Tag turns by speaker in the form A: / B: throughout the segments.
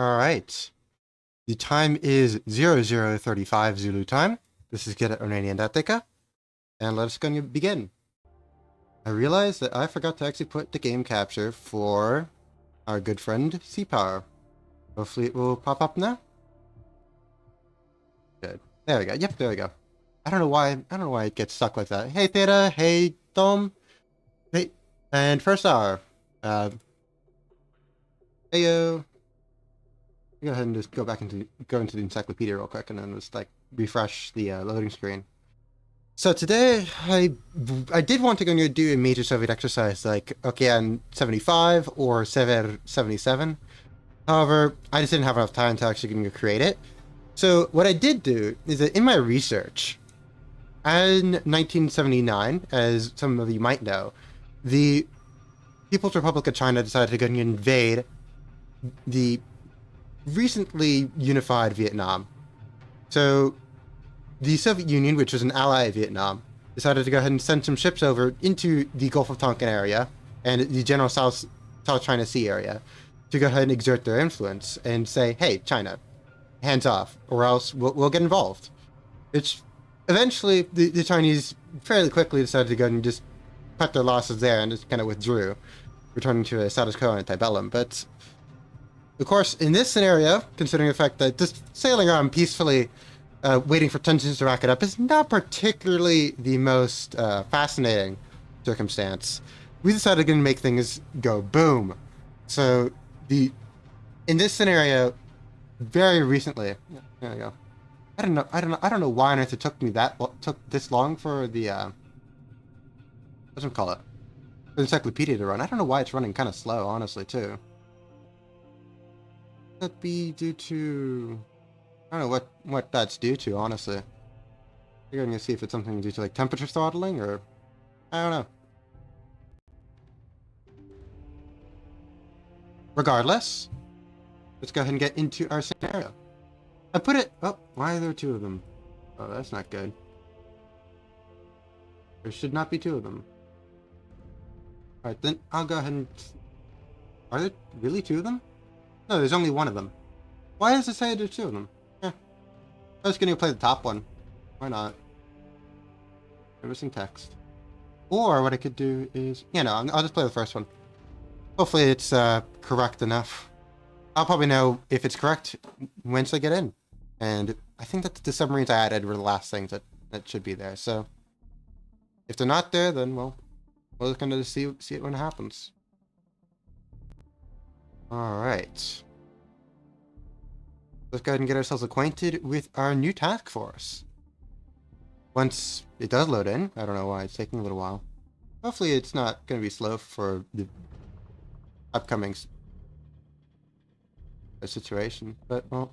A: Alright. The time is 0035 Zulu time. This is Get Iranian Datica. And let us go and begin. I realized that I forgot to actually put the game capture for our good friend Sea Power. Hopefully it will pop up now. Good. There we go. Yep, there we go. I don't know why it gets stuck like that. Hey Theta, hey Dom. Hey, and first hour. Heyo. Go ahead and just go into the encyclopedia real quick and then just like refresh the loading screen. So today I did want to go and do a major Soviet exercise like OKN 75 or Sever 77. However, I just didn't have enough time to actually create it. So what I did do is that in my research, in 1979, as some of you might know, the People's Republic of China decided to go and invade the recently unified Vietnam. So the Soviet Union, which was an ally of Vietnam, decided to go ahead and send some ships over into the Gulf of Tonkin area and the general South China Sea area to go ahead and exert their influence and say, hey, China, hands off, or else we'll get involved. Which eventually the Chinese fairly quickly decided to go and just cut their losses there and just kind of withdrew, returning to a status quo antebellum. But of course, in this scenario, considering the fact that just sailing around peacefully, waiting for tensions to rack it up is not particularly the most fascinating circumstance, we decided to make things go boom. So in this scenario, very recently, there we go. I don't know why on earth it took this long for the what's it call it? For the encyclopedia to run. I don't know why it's running kind of slow, honestly, too. Could that be due to, I don't know what that's due to, honestly. I'm gonna see if it's something due to like temperature throttling or I don't know. Regardless, let's go ahead and get into our scenario. I put it. Oh, why are there two of them? Oh, that's not good. There should not be two of them. Alright, then I'll go ahead and... Are there really two of them? No, there's only one of them. Why does it say there's two of them? Yeah. I was gonna play the top one. Why not? I'm missing text. Or what I could do is... Yeah, no, I'll just play the first one. Hopefully it's correct enough. I'll probably know if it's correct once I get in. And I think that the submarines I added were the last things that should be there. So if they're not there, then we'll just kind of see it when it happens. Alright. Let's go ahead and get ourselves acquainted with our new task force. Once it does load in, I don't know why it's taking a little while. Hopefully it's not going to be slow for the upcoming situation, but well.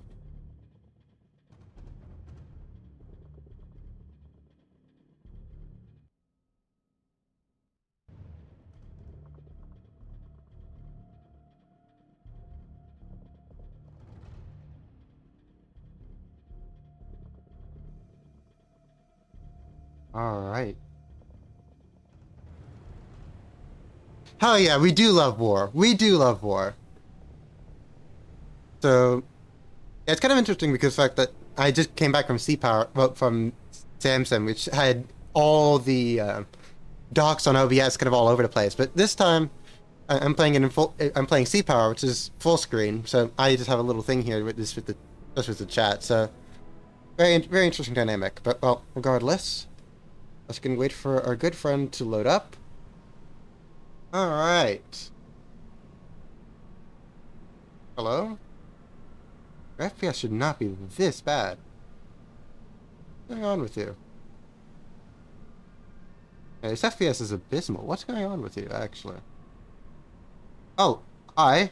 A: Alright. Hell yeah, we do love war. We do love war. So, yeah, it's kind of interesting because the fact that I just came back from Sea Power, well, from Samsung, which had all the docs on OBS kind of all over the place. But this time, I'm playing it in full. I'm playing Sea Power, which is full screen. So I just have a little thing here with the chat. So very interesting dynamic. But well, regardless, let's go and wait for our good friend to load up. All right. Hello. Your FPS should not be this bad. What's going on with you? Yeah, this FPS is abysmal. What's going on with you, actually? Oh, hi.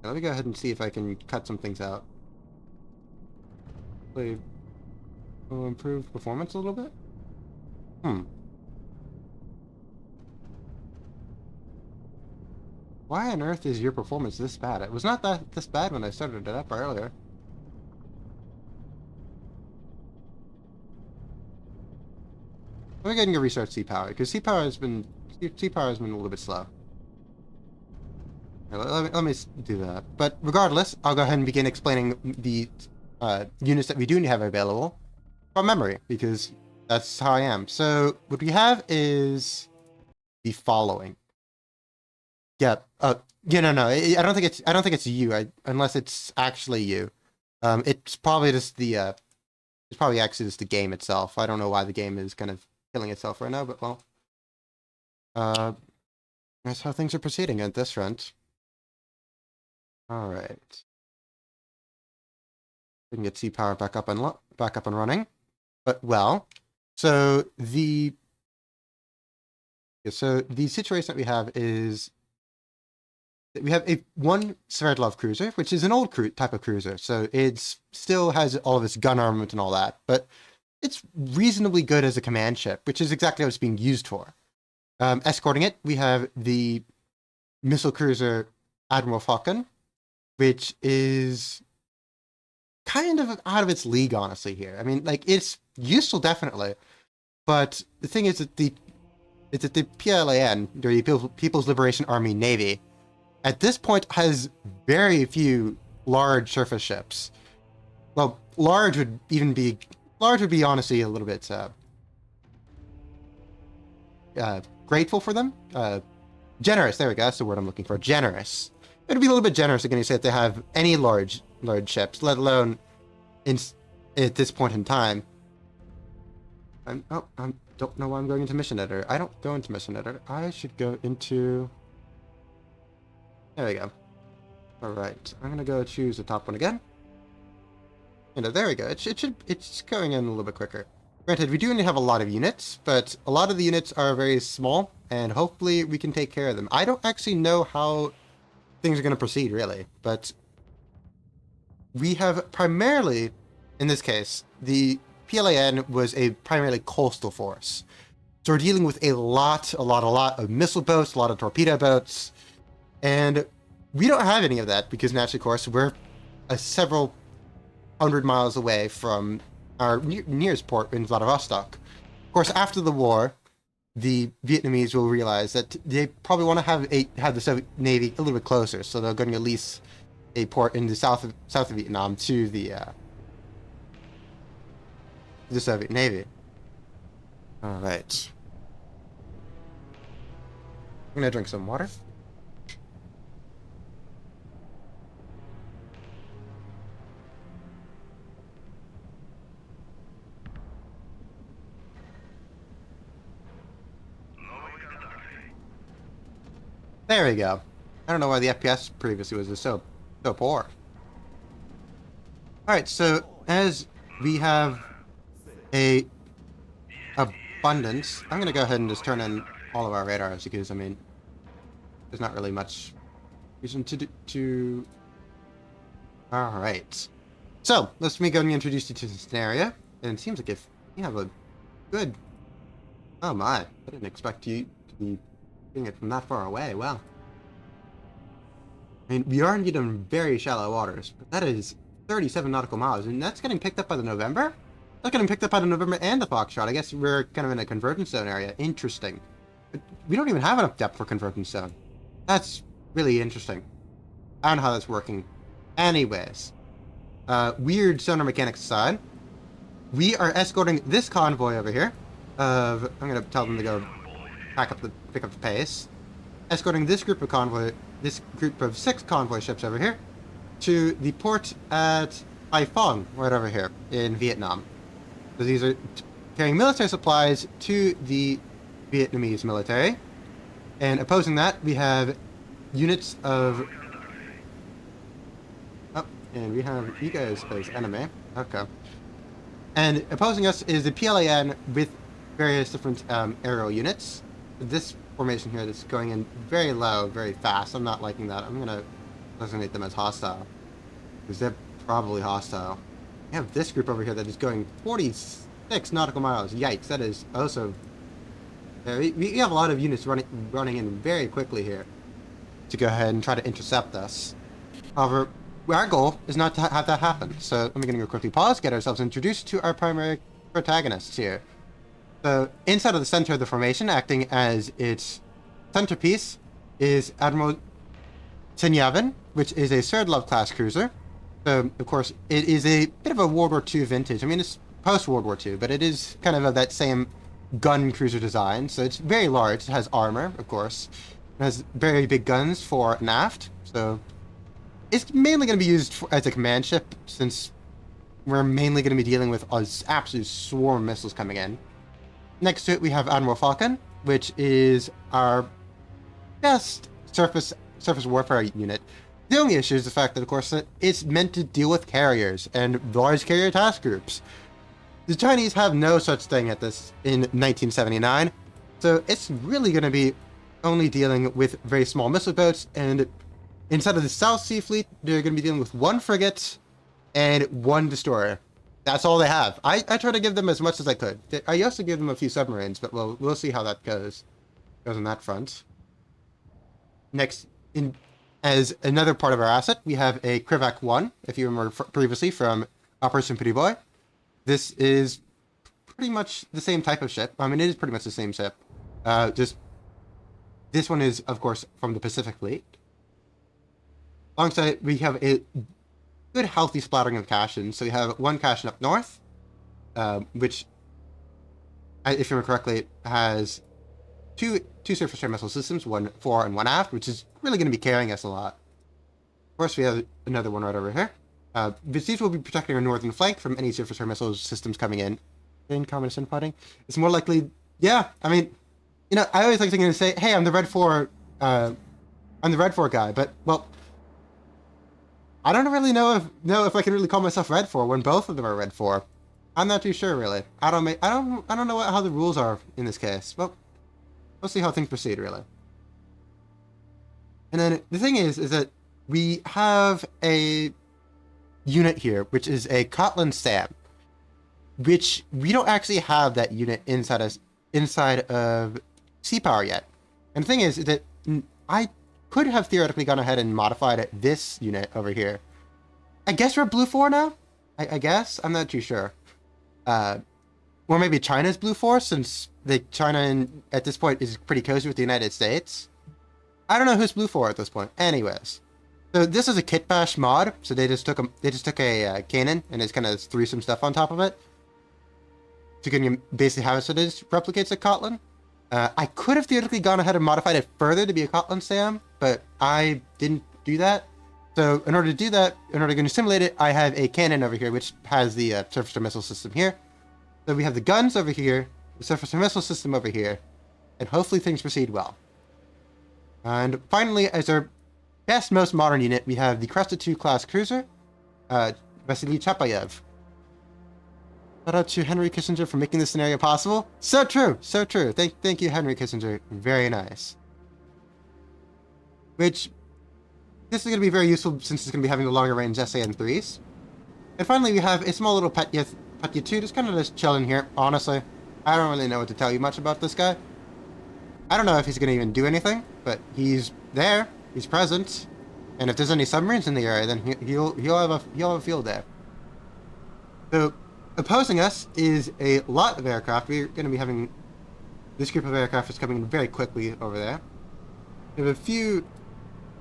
A: Let me go ahead and see if I can cut some things out. Hopefully, will improve performance a little bit? Why on earth is your performance this bad? It was not this bad when I started it up earlier. Let me go ahead and restart Sea Power, because Sea Power has been a little bit slow. Let me do that. But regardless, I'll go ahead and begin explaining the units that we do have available from memory, because that's how I am. So what we have is the following. Yeah. Yeah. No. No. I don't think it's. I don't think it's you. Unless it's actually you. It's probably just the. It's probably actually just the game itself. I don't know why the game is kind of killing itself right now, but well. That's how things are proceeding at this front. All right. We can get C power back up and running. But well, so the situation that we have is that we have one Sverdlov cruiser, which is an old type of cruiser. So it still has all of its gun armament and all that, but it's reasonably good as a command ship, which is exactly what it's being used for. Escorting it, we have the missile cruiser Admiral Falcon, which is kind of out of its league, honestly, here. I mean, like, it's useful, definitely, but the thing is that the PLAN, the People's Liberation Army Navy, at this point has very few large surface ships. Well, large would be honestly a little bit grateful for them. Generous, there we go, that's the word I'm looking for. Generous. It'd be a little bit generous again to say if they have any large ships, let alone at this point in time. I don't know why I'm going into mission editor. I don't go into mission editor. I should go into. There we go. All right, I'm gonna go choose the top one again. And there we go. It's going in a little bit quicker. Granted, we do only have a lot of units, but a lot of the units are very small, and hopefully we can take care of them. I don't actually know how things are going to proceed, really, but we have primarily, in this case, the PLAN was a primarily coastal force. So we're dealing with a lot of missile boats, a lot of torpedo boats, and we don't have any of that because, naturally, of course, we're several 100 miles away from our nearest port in Vladivostok. Of course, after the war, the Vietnamese will realize that they probably want to have the Soviet Navy a little bit closer, so they're going to lease a port in the south of Vietnam to the Soviet Navy. All right. I'm gonna drink some water. There we go. I don't know why the FPS previously was so poor. Alright, so as we have a abundance, I'm gonna go ahead and just turn in all of our radars because, I mean, there's not really much reason to Alright. So, let me go and introduce you to the scenario. And it seems like if you have a good... Oh my, I didn't expect you to be doing it from that far away. Wow. I mean, we are indeed in very shallow waters, but that is 37 nautical miles, and that's getting picked up by the November? That's getting picked up by the November and the Foxtrot. I guess we're kind of in a convergence zone area. Interesting. But we don't even have enough depth for convergence zone. That's really interesting. I don't know how that's working. Anyways, weird sonar mechanics aside, we are escorting this convoy over here. I'm gonna tell them to go pick up the pace. Escorting this group of 6 convoy ships over here to the port at Haiphong, right over here in Vietnam. So these are carrying military supplies to the Vietnamese military. And opposing that, we have units of... Oh, and we have you guys as enemy. Okay. And opposing us is the PLAN with various different aerial units. This formation here that's going in very low, very fast. I'm not liking that. I'm going to designate them as hostile, because they're probably hostile. We have this group over here that is going 46 nautical miles. Yikes, that is also... we have a lot of units running in very quickly here to go ahead and try to intercept us. However, our goal is not to have that happen. So I'm going to quickly pause, get ourselves introduced to our primary protagonists here. So inside of the center of the formation, acting as its centerpiece, is Admiral Sino-Vietnamese, which is a Sverdlov class cruiser. So, of course, it is a bit of a World War II vintage. I mean, it's post-World War II, but it is kind of that same gun cruiser design. So it's very large. It has armor, of course. It has very big guns fore and aft. So it's mainly going to be used as a command ship, since we're mainly going to be dealing with an absolute swarm of missiles coming in. Next to it, we have Admiral Falcon, which is our best surface warfare unit. The only issue is the fact that, of course, it's meant to deal with carriers and large carrier task groups. The Chinese have no such thing at this in 1979, so it's really going to be only dealing with very small missile boats, and inside of the South Sea Fleet, they're going to be dealing with 1 frigate and 1 destroyer. That's all they have. I try to give them as much as I could. I also give them a few submarines, but we'll see how that goes on that front. Next, as another part of our asset, we have a Krivak 1, if you remember previously from Operation Pretty Boy. This is pretty much the same type of ship. I mean, it is pretty much the same ship. Just this one is, of course, from the Pacific Fleet. Alongside it, we have a good, healthy splattering of Cashin. So we have 1 Cashin up north, which, if you remember correctly, has two surface air missile systems, 1 fore and 1 aft, which is really going to be carrying us a lot. Of course, we have another one right over here. These will be protecting our northern flank from any surface air missile systems coming in. Combination fighting. It's more likely, yeah. I mean, you know, I always like to say, "Hey, I'm the Red 4, I'm the Red 4 guy," but well, I don't really know if I can really call myself Red 4 when both of them are Red 4. I'm not too sure, really. I don't know how the rules are in this case. Well, we'll see how things proceed, really. And then the thing is that we have a unit here, which is a Kotland SAM, which we don't actually have that unit inside of Sea Power yet. And the thing is that I could have theoretically gone ahead and modified this unit over here. I guess we're Blue 4 now? I guess? I'm not too sure. Or maybe China's Blue 4, since China at this point is pretty cozy with the United States. I don't know who's Blue 4 at this point. Anyways. So this is a kit bash mod, so they just took a cannon and just kind of threw some stuff on top of it. So you can basically have it so it replicates a Kotland. I could have theoretically gone ahead and modified it further to be a Kotland SAM, but I didn't do that. So in order to do that, in order to simulate it, I have a cannon over here, which has the surface to missile system here. So we have the guns over here, the surface to missile system over here, and hopefully things proceed well. And finally, as our best, most modern unit, we have the Crested 2 class cruiser, Vasily Chapayev. Shout out to Henry Kissinger for making this scenario possible. So true, so true. Thank you, Henry Kissinger. Very nice. Which, this is going to be very useful since it's going to be having the longer range SAN-3s. And finally, we have a small little Petya 2, just kind of just chilling here. Honestly, I don't really know what to tell you much about this guy. I don't know if he's going to even do anything, but he's there. He's present, and if there's any submarines in the area, then he'll have a field day. So, opposing us is a lot of aircraft. We're going to be having this group of aircraft is coming in very quickly over there. We have a few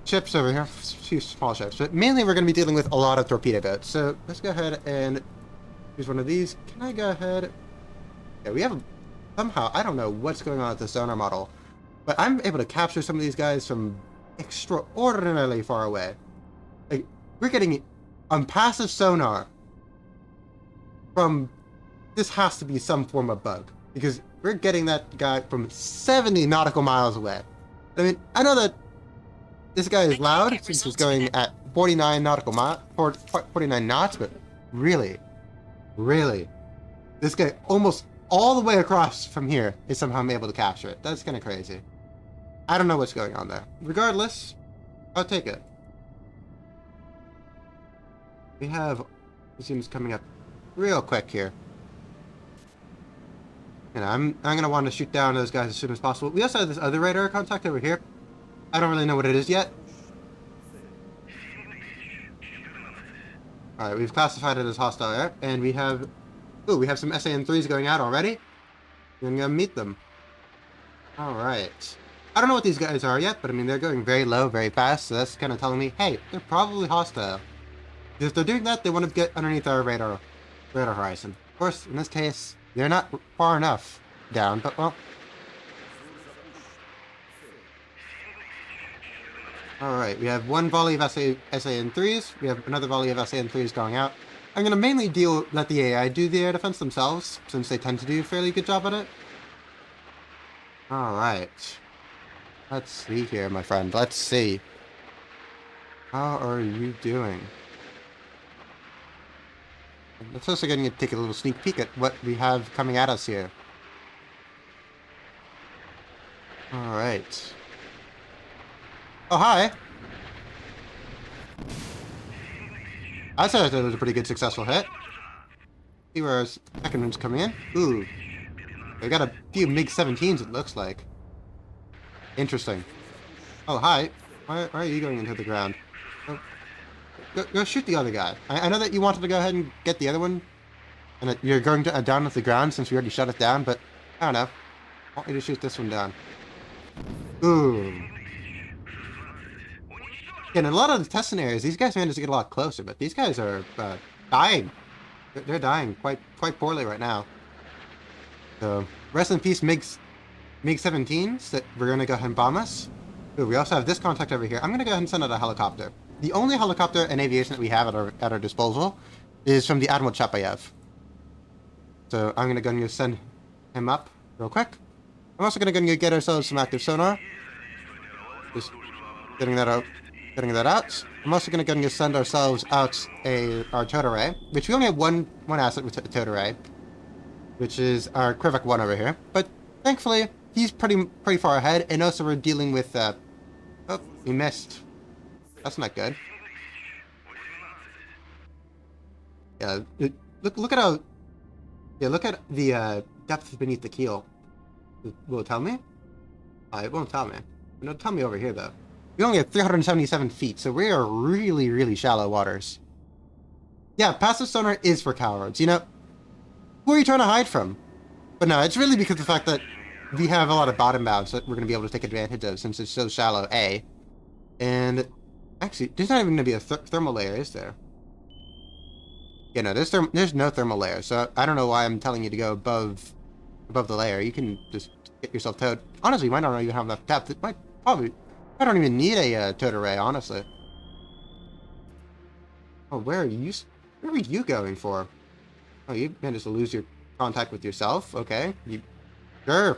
A: ships over here, a few small ships, but mainly we're going to be dealing with a lot of torpedo boats. So let's go ahead and use one of these. Can I go ahead? Yeah, we have somehow, I don't know what's going on with the sonar model, but I'm able to capture some of these guys from extraordinarily far away. Like, we're getting passive sonar from, this has to be some form of bug, because we're getting that guy from 70 nautical miles away. I mean, I know that this guy is loud since he's going at 49 49 knots, but really, this guy almost all the way across from here is somehow I'm able to capture it. That's kind of crazy. I don't know what's going on there. Regardless, I'll take it. We have these units coming up real quick here. And I'm gonna want to shoot down those guys as soon as possible. We also have this other radar contact over here. I don't really know what it is yet. Alright, we've classified it as hostile air, and we have... Ooh, we have some SAN-3s going out already. We're gonna meet them. Alright. I don't know what these guys are yet, but I mean, they're going very low, very fast, so that's kind of telling me, hey, they're probably hostile. If they're doing that, they want to get underneath our radar horizon. Of course, in this case, they're not far enough down, but well. Alright, we have one volley of SAN-3s, we have another volley of SAN-3s going out. I'm going to mainly let the AI do the air defense themselves, since they tend to do a fairly good job at it. Alright. Let's see here, my friend. Let's see. How are you doing? Let's also going to take a little sneak peek at what we have coming at us here. Alright. Oh, hi! I said that was a pretty good successful hit. See where our second one's coming in. Ooh. We got a few MiG-17s, it looks like. Interesting. Oh, hi. Why are you going into the ground? Oh. Go shoot the other guy. I know that you wanted to go ahead and get the other one, and that you're going to, down with the ground since we already shut it down, but I don't know. I want you to shoot this one down. Ooh. In a lot of the test scenarios, these guys managed to get a lot closer, but these guys are dying. They're dying quite poorly right now. So, rest in peace, MiG-17s that we're going to go ahead and bomb us. Ooh, we also have this contact over here. I'm going to go ahead and send out a helicopter. The only helicopter and aviation that we have at our disposal is from the Admiral Chapayev. So I'm going to go and send him up real quick. I'm also going to go get ourselves some active sonar. Just getting that out. I'm also going to go and send ourselves out our towed array, which we only have one asset with towed array, which is our Krivak 1 over here. But thankfully, he's pretty far ahead, and also we're dealing with oh, we missed. That's not good. Yeah, look at how. Yeah, look at the depth beneath the keel. Will it tell me? It won't tell me. It'll tell me over here though. We only have 377 feet, so we are really shallow waters. Yeah, passive sonar is for cowards. You know, who are you trying to hide from? But no, it's really because of the fact that we have a lot of bottom bounds that we're going to be able to take advantage of since it's so shallow, A. And actually, there's not even going to be a thermal layer, is there? Yeah, no, there's no thermal layer, so I don't know why I'm telling you to go above the layer. You can just get yourself towed. Honestly, you might not even have enough depth. It might probably... I don't even need a towed array, honestly. Oh, where are you going for? Oh, you managed to lose your contact with yourself? Okay. Sure.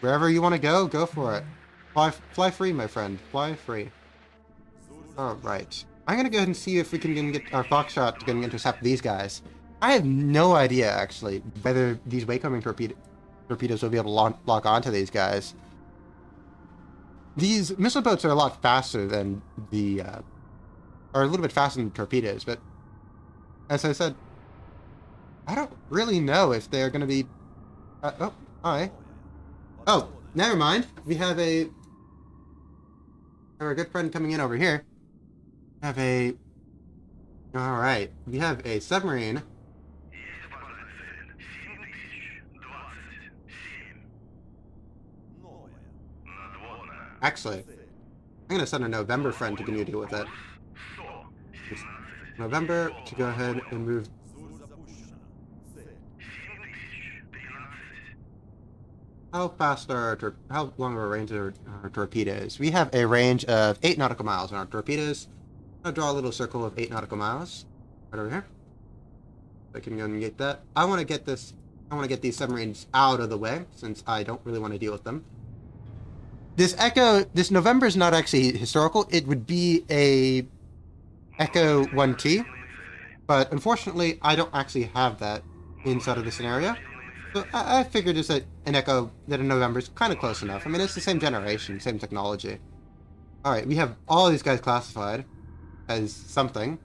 A: Wherever you want to go for it. Fly free, my friend. Fly free. Alright. I'm gonna go ahead and see if we can get our Foxtrot to intercept these guys. I have no idea, actually, whether these waycoming torpedoes will be able to lock onto these guys. These missile boats are a lot faster than are a little bit faster than torpedoes, but as I said, I don't really know if they're gonna be... oh, hi. Oh, never mind. We have our good friend coming in over here. Alright, we have a submarine. Actually, I'm gonna send a November friend to deal with it. It's November to go ahead and move. How long are our range of our torpedoes? We have a range of 8 nautical miles on our torpedoes. I'll draw a little circle of 8 nautical miles right over here. I can go and get that. I want to get these submarines out of the way since I don't really want to deal with them. This November is not actually historical. It would be a Echo 1T, but unfortunately, I don't actually have that inside of the scenario. So I figured just that a November is kind of close enough. I mean, it's the same generation, same technology. Alright, we have all these guys classified as something.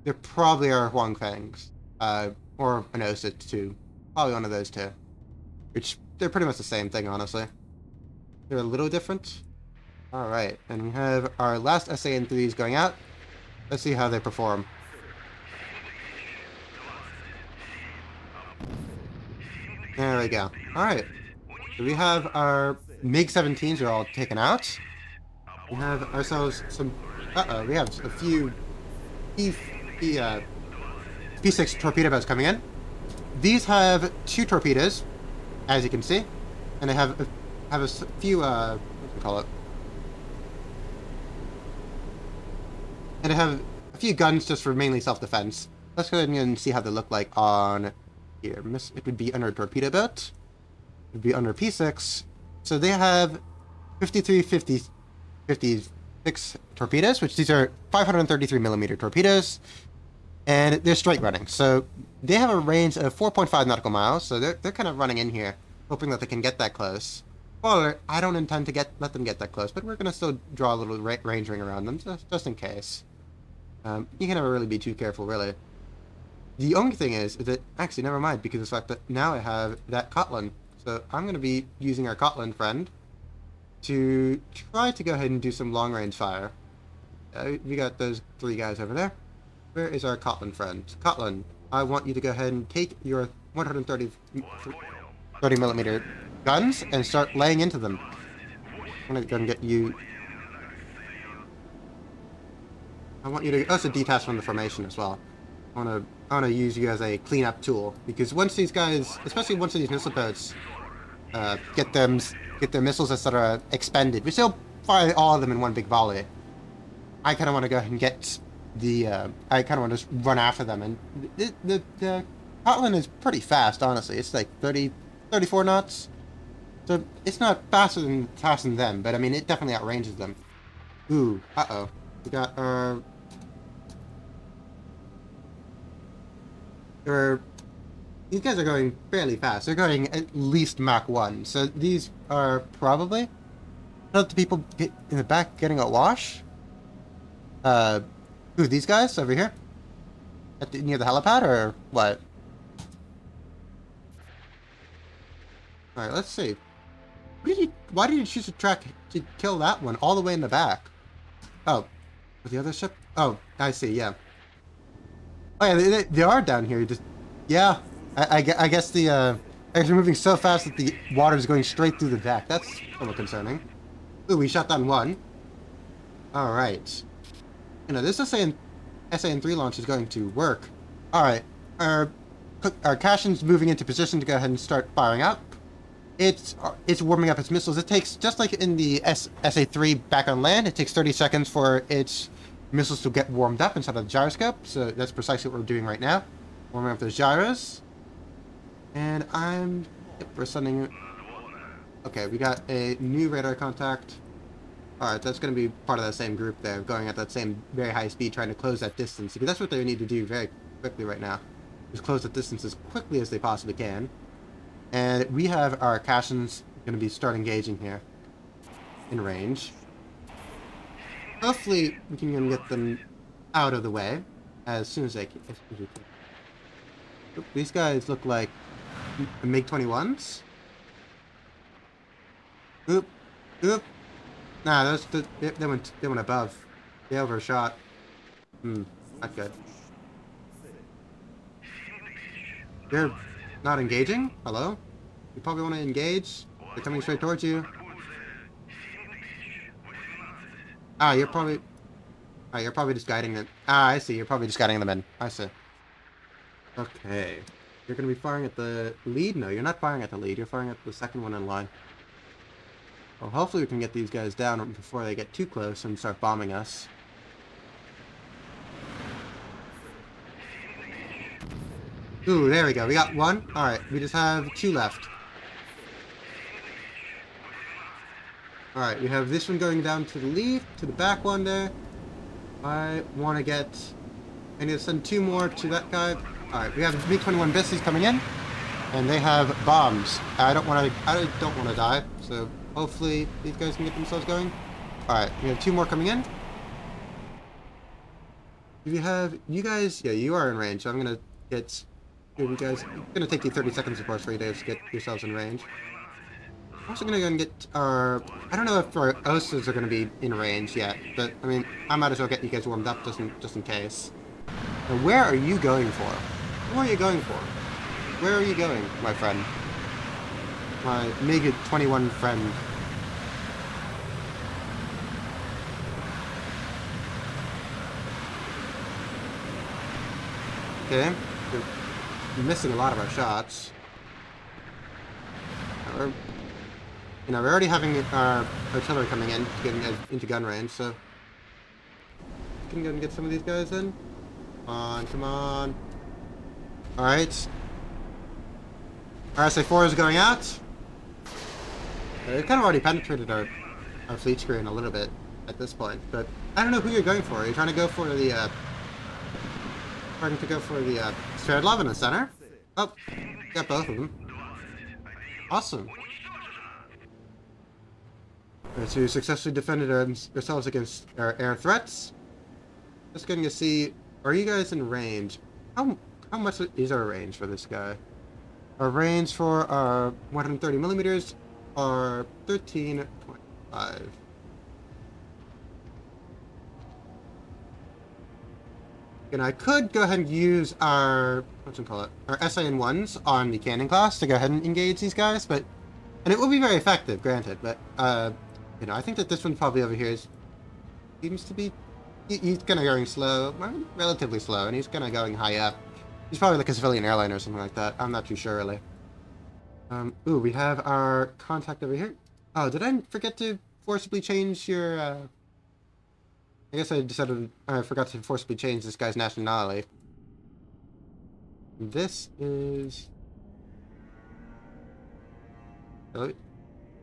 A: They probably are Huangfangs, or an OSIT too. Probably one of those two. Which, they're pretty much the same thing, honestly. They're a little different. Alright, and we have our last SAN-3s going out. Let's see how they perform. There we go. Alright. So we have our MiG-17s are all taken out. We have ourselves some... Uh-oh, we have a few P, P, uh, P6 torpedo boats coming in. These have 2 torpedoes, as you can see. And they have a few, what do we call it? And they have a few guns just for mainly self-defense. Let's go ahead and see how they look like on here. It would be under a torpedo boat. It would be under P6. So they have 56 torpedoes, which these are 533mm torpedoes. And they're straight running. So they have a range of 4.5 nautical miles. So they're kind of running in here, hoping that they can get that close. Well, I don't intend to let them get that close, but we're going to still draw a little range ring around them, just in case. You can never really be too careful, really. The only thing is that, actually, never mind, because of the fact that now I have that Cotland. So I'm going to be using our Cotland friend to try to go ahead and do some long-range fire. We got those 3 guys over there. Where is our Cotland friend? Cotland, I want you to go ahead and take your 130mm guns and start laying into them. I'm going to go and get you... I want you to also detach from the formation as well. I want to use you as a cleanup tool, because once these guys, especially once these missile boats, get their missiles, etc., expended, we still fire all of them in one big volley. I kind of want to go ahead and get the. I kind of want to just run after them, and the Cotland is pretty fast, honestly. It's like 34 knots, so it's not faster than them, but I mean it definitely outranges them. Ooh, we got our. These guys are going fairly fast. They're going at least Mach 1. So these are probably... Not the people in the back getting a wash? Who, these guys over here? Near the helipad, or what? Alright, let's see. Why did you choose to to kill that one all the way in the back? Oh, with the other ship? Oh, I see, yeah. Oh yeah, they are down here. Just, yeah. I guess they're moving so fast that the water is going straight through the deck. That's a little concerning. Ooh, we shot down one. All right. You know, this SAN-3 launch is going to work. All right. Our Cashin's moving into position to go ahead and start firing up. It's warming up its missiles. It takes, just like in the SA-3 back on land, it takes 30 seconds for its missiles to get warmed up inside of the gyroscope, so that's precisely what we're doing right now. Warming up those gyros. And we're sending... Okay, we got a new radar contact. Alright, that's going to be part of that same group there, going at that same very high speed, trying to close that distance, because that's what they need to do very quickly right now. Just close the distance as quickly as they possibly can. And we have our Cashins going to be start engaging here in range. Hopefully, we can get them out of the way as soon as we can. Oop, these guys look like MiG-21s. Oop, oop. Nah, they went above. They overshot. Not good. They're not engaging? Hello? You probably want to engage? They're coming straight towards you. Ah, you're probably just guiding them. Ah, I see. You're probably just guiding them in. I see. Okay. You're going to be firing at the lead? No, you're not firing at the lead. You're firing at the second one in line. Well, hopefully we can get these guys down before they get too close and start bombing us. Ooh, there we go. We got one. Alright, we just have 2 left. Alright, we have this one going down to the lead, to the back one there. I want to get... I need to send 2 more to that guy. Alright, we have MiG-21 Bissies coming in. And they have bombs. I don't want to die, so hopefully these guys can get themselves going. Alright, we have 2 more coming in. Do you have... You guys... Yeah, you are in range, so I'm going to get... You guys... It's going to take you 30 seconds, of course, for you to get yourselves in range. I'm also going to go and get our... I don't know if our OSAs are going to be in range yet, but, I mean, I might as well get you guys warmed up just in case. Now, where are you going for? Who are you going for? Where are you going, my friend? My MiG-21 friend. Okay. We're missing a lot of our shots. We're, we're already having our artillery coming in, getting into gun range, so we can go and get some of these guys in. Come on, come on. Alright. RSA-4 is going out. They've kind of already penetrated our fleet screen a little bit at this point, but I don't know who you're going for. Are you trying to go for the Sverdlov in the center? Oh, got both of them. Awesome. Alright, so we successfully defended ourselves against our air threats. Just going to see, are you guys in range? How much is our range for this guy? Our range for our 130 millimeters are 13.5. And I could go ahead and use our, our SIN-1s on the cannon class to go ahead and engage these guys, and it will be very effective, granted, but, I think that this one probably over here seems to be, he's kind of going slow, relatively slow, and he's kind of going high up. He's probably like a civilian airline or something like that. I'm not too sure, really. Ooh, we have our contact over here. Oh, did I forget to forcibly change your, I guess I forgot to forcibly change this guy's nationality. This is... Oh,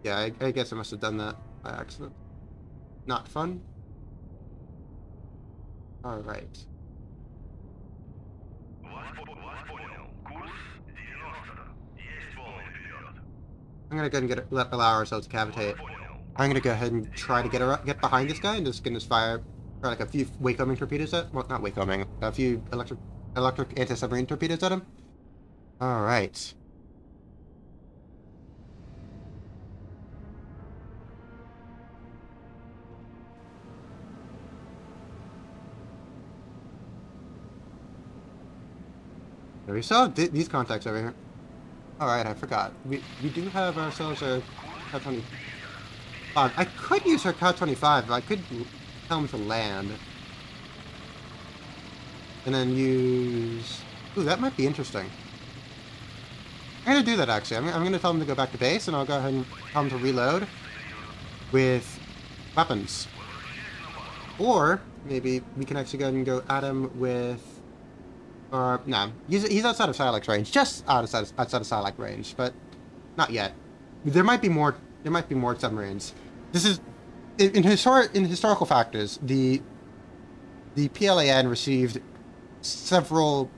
A: yeah, I guess I must have done that by accident. Not fun. Alright. I'm gonna go and allow ourselves to cavitate. I'm gonna go ahead and try to get behind this guy and just fire like a few waycoming torpedoes at, well, not waycoming, a few electric anti-submarine torpedoes at him. All right. There we saw these contacts over here. Alright, I forgot. We do have ourselves a Ka-25. I could use our Ka-25, I could tell him to land. And then use... Ooh, that might be interesting. I'm gonna do that, actually. I'm gonna tell him to go back to base, and I'll go ahead and tell him to reload with weapons. Or, maybe we can actually go ahead and go at him with... Or, no, he's outside of Silex range, just outside of Silex range, but not yet. There might be more submarines. This is, in historical factors, the PLAN received several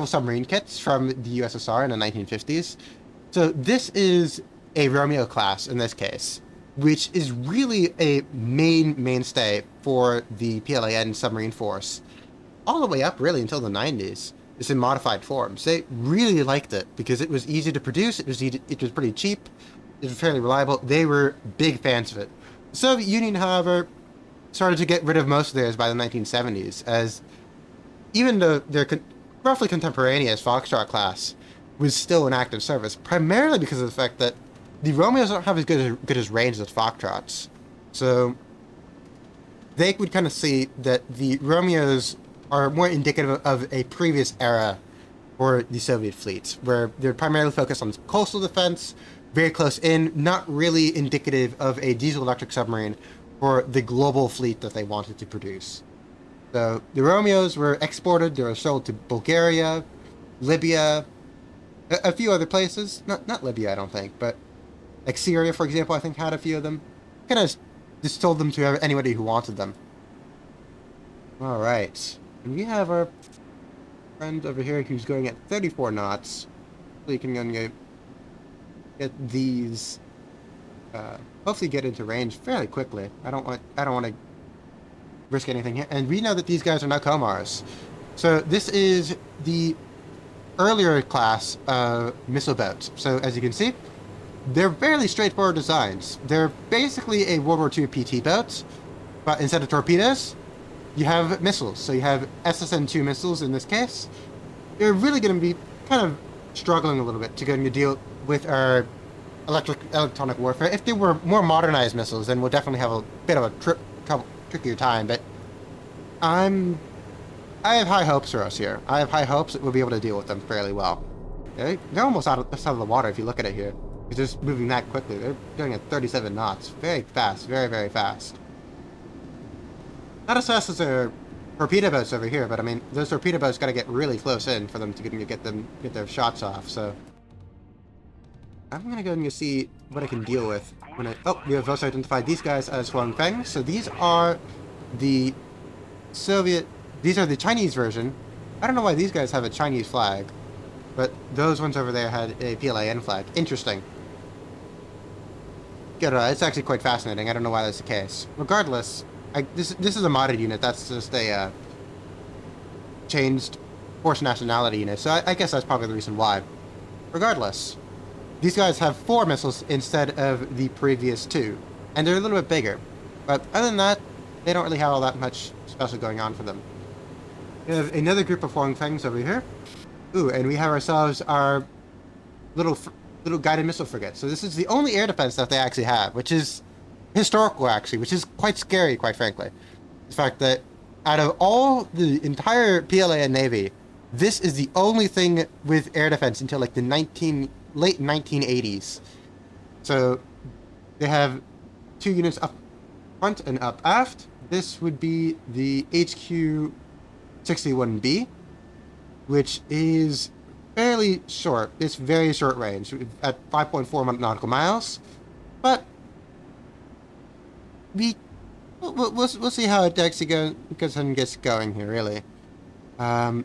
A: submarine kits from the USSR in the 1950s. So this is a Romeo class in this case, which is really a mainstay for the PLAN submarine force. All the way up, really, until the 90s. It's in modified forms. They really liked it because it was easy to produce, it was pretty cheap, it was fairly reliable. They were big fans of it. The Soviet Union, however, started to get rid of most of theirs by the 1970s, as even though their roughly contemporaneous Foxtrot class was still in active service, primarily because of the fact that the Romeos don't have as good as range as Foxtrots. So they would kind of see that the Romeos are more indicative of a previous era for the Soviet fleets, where they're primarily focused on coastal defense, very close in, not really indicative of a diesel-electric submarine for the global fleet that they wanted to produce. So the Romeos were exported, they were sold to Bulgaria, Libya, a few other places. Not Libya, I don't think, but like Syria, for example, I think had a few of them. Kind of just sold them to anybody who wanted them. All right. And we have our friend over here who's going at 34 knots. So you can go get these. Hopefully, get into range fairly quickly. I don't want to risk anything here. And we know that these guys are not Komars. So this is the earlier class missile boats. So as you can see, they're fairly straightforward designs. They're basically a World War II PT boat, but instead of torpedoes, you have missiles. So you have SSN-2 missiles in this case. You're really going to be kind of struggling a little bit to go and deal with our electronic warfare. If they were more modernized missiles, then we'll definitely have a bit of a trickier time. But I'm I have high hopes for us here. I have high hopes that we'll be able to deal with them fairly well. They're almost out of the water if you look at it here. It's just moving that quickly. They're doing at 37 knots. Very fast. Very, very fast. Not as fast as their torpedo boats over here, but I mean, those torpedo boats got to get really close in for them to get their shots off. So I'm gonna go and see what I can deal with. We have also identified these guys as Huangfeng. So these are the these are the Chinese version. I don't know why these guys have a Chinese flag, but those ones over there had a PLAN flag. Interesting. Good, it's actually quite fascinating. I don't know why that's the case. Regardless, this is a modded unit. That's just a changed force nationality unit. So I guess that's probably the reason why. Regardless, these guys have 4 missiles instead of the previous 2, and they're a little bit bigger. But other than that, they don't really have all that much special going on for them. We have another group of Huangfengs over here. Ooh, and we have ourselves our little guided missile frigate. So this is the only air defense that they actually have, which is historical, actually, which is quite scary, quite frankly. The fact that out of all the entire PLAN Navy, this is the only thing with air defense until like the late 1980s. So they have 2 units up front and up aft. This would be the HQ 61B, which is fairly short. It's very short range at 5.4 nautical miles, but we'll see how it actually goes and gets going here. Really, yeah.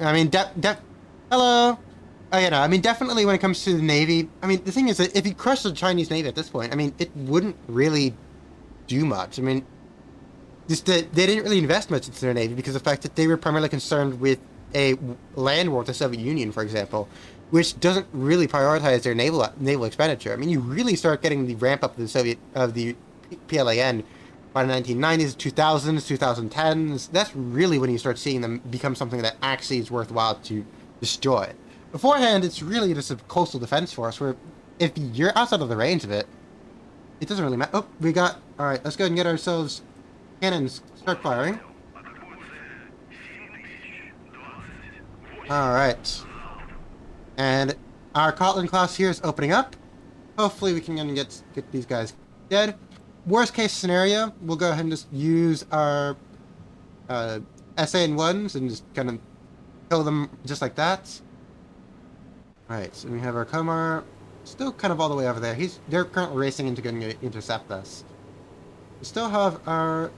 A: I mean, hello. Oh, yeah, no, I mean, definitely when it comes to the Navy, I mean, the thing is that if you crush the Chinese Navy at this point, I mean, it wouldn't really do much. I mean, just that they didn't really invest much into their Navy because of the fact that they were primarily concerned with a land war with the Soviet Union, for example, which doesn't really prioritize their naval expenditure. I mean, you really start getting the ramp up of the PLAN by the 1990s, 2000s, 2010s. That's really when you start seeing them become something that actually is worthwhile to destroy. Beforehand, it's really just a coastal defense force where if you're outside of the range of it, it doesn't really matter. Oh, alright, let's go ahead and get ourselves cannons, start firing. Alright. And our Cotland class here is opening up. Hopefully we can get these guys dead. Worst case scenario, we'll go ahead and just use our SA-1s and just kind of kill them just like that. Alright, so we have our Komar still kind of all the way over there. They're currently racing into going to intercept us. We still have our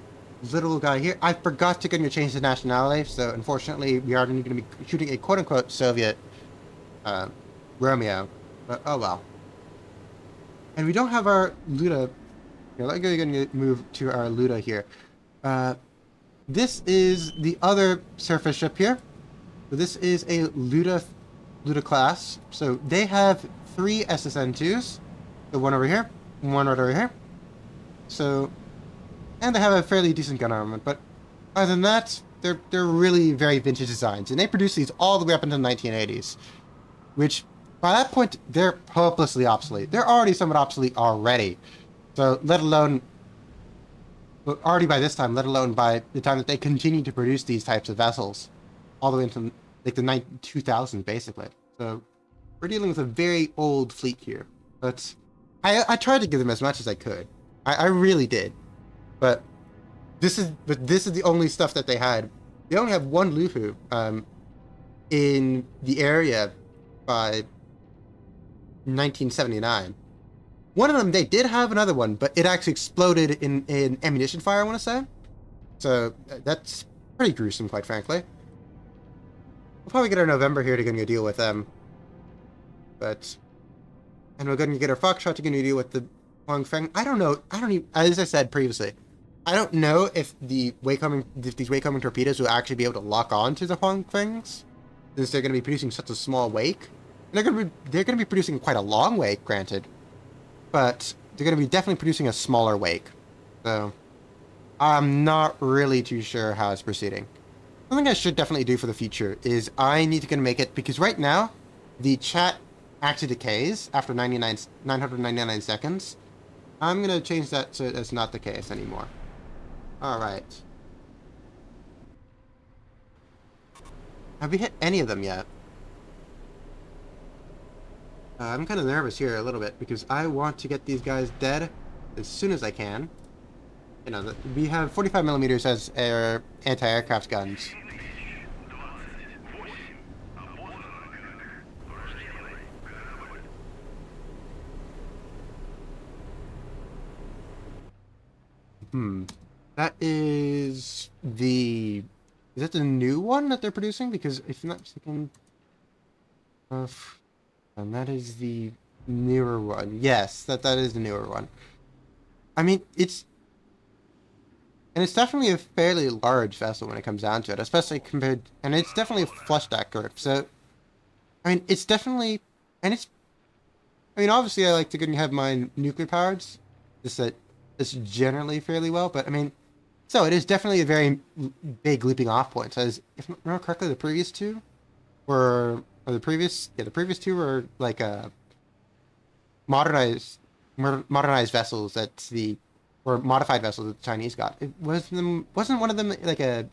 A: little guy here. I forgot to go and change the nationality, so unfortunately we are going to be shooting a quote-unquote Soviet Romeo. But oh well. And we don't have our Luda. Here, let's go and move to our Luda here. This is the other surface ship here. So this is a Luda class. So they have 3 SSN-2s. So one over here, one right over here. So, and they have a fairly decent gun armament. But other than that, they're really very vintage designs, and they produce these all the way up into the 1980s. Which, by that point, they're hopelessly obsolete. They're already somewhat obsolete already. So, let alone already by this time, let alone by the time that they continue to produce these types of vessels, all the way into like the 2000s, basically. So we're dealing with a very old fleet here. But I tried to give them as much as I could. I really did. But this is the only stuff that they had. They only have one Lufu in the area by 1979. One of them, they did have another one, but it actually exploded in ammunition fire, I want to say. So that's pretty gruesome, quite frankly. We'll probably get our November here to go deal with them. And we're going to get our Foxtrot to go deal with the Huangfeng. I don't know. As I said previously, I don't know if these wake-coming torpedoes will actually be able to lock on to the Huangfengs, since they're going to be producing such a small wake. And they're going to be producing quite a long wake, granted, but they're going to be definitely producing a smaller wake. So I'm not really too sure how it's proceeding. Something I should definitely do for the future is I need to make it, because right now the chat actually decays after 999 seconds. I'm going to change that so it's not the case anymore. Alright. Have we hit any of them yet? I'm kind of nervous here a little bit because I want to get these guys dead as soon as I can. You know, we have 45 millimeters as our anti-aircraft guns. That is the... Is that the new one that they're producing? Because if I'm not mistaken... and that is the newer one. Yes, that is the newer one. I mean, it's... And it's definitely a fairly large vessel when it comes down to it, especially compared... And it's definitely a flush deck group, so... I mean, it's definitely... And it's... I mean, obviously I like to go and have my nuclear powers. Just that it's generally fairly well, but I mean... So it is definitely a very big leaping off point. So as, if I remember correctly, the previous two were... Or the previous two were like modernized vessels that the... Or modified vessels that the Chinese got. It wasn't one of them like a...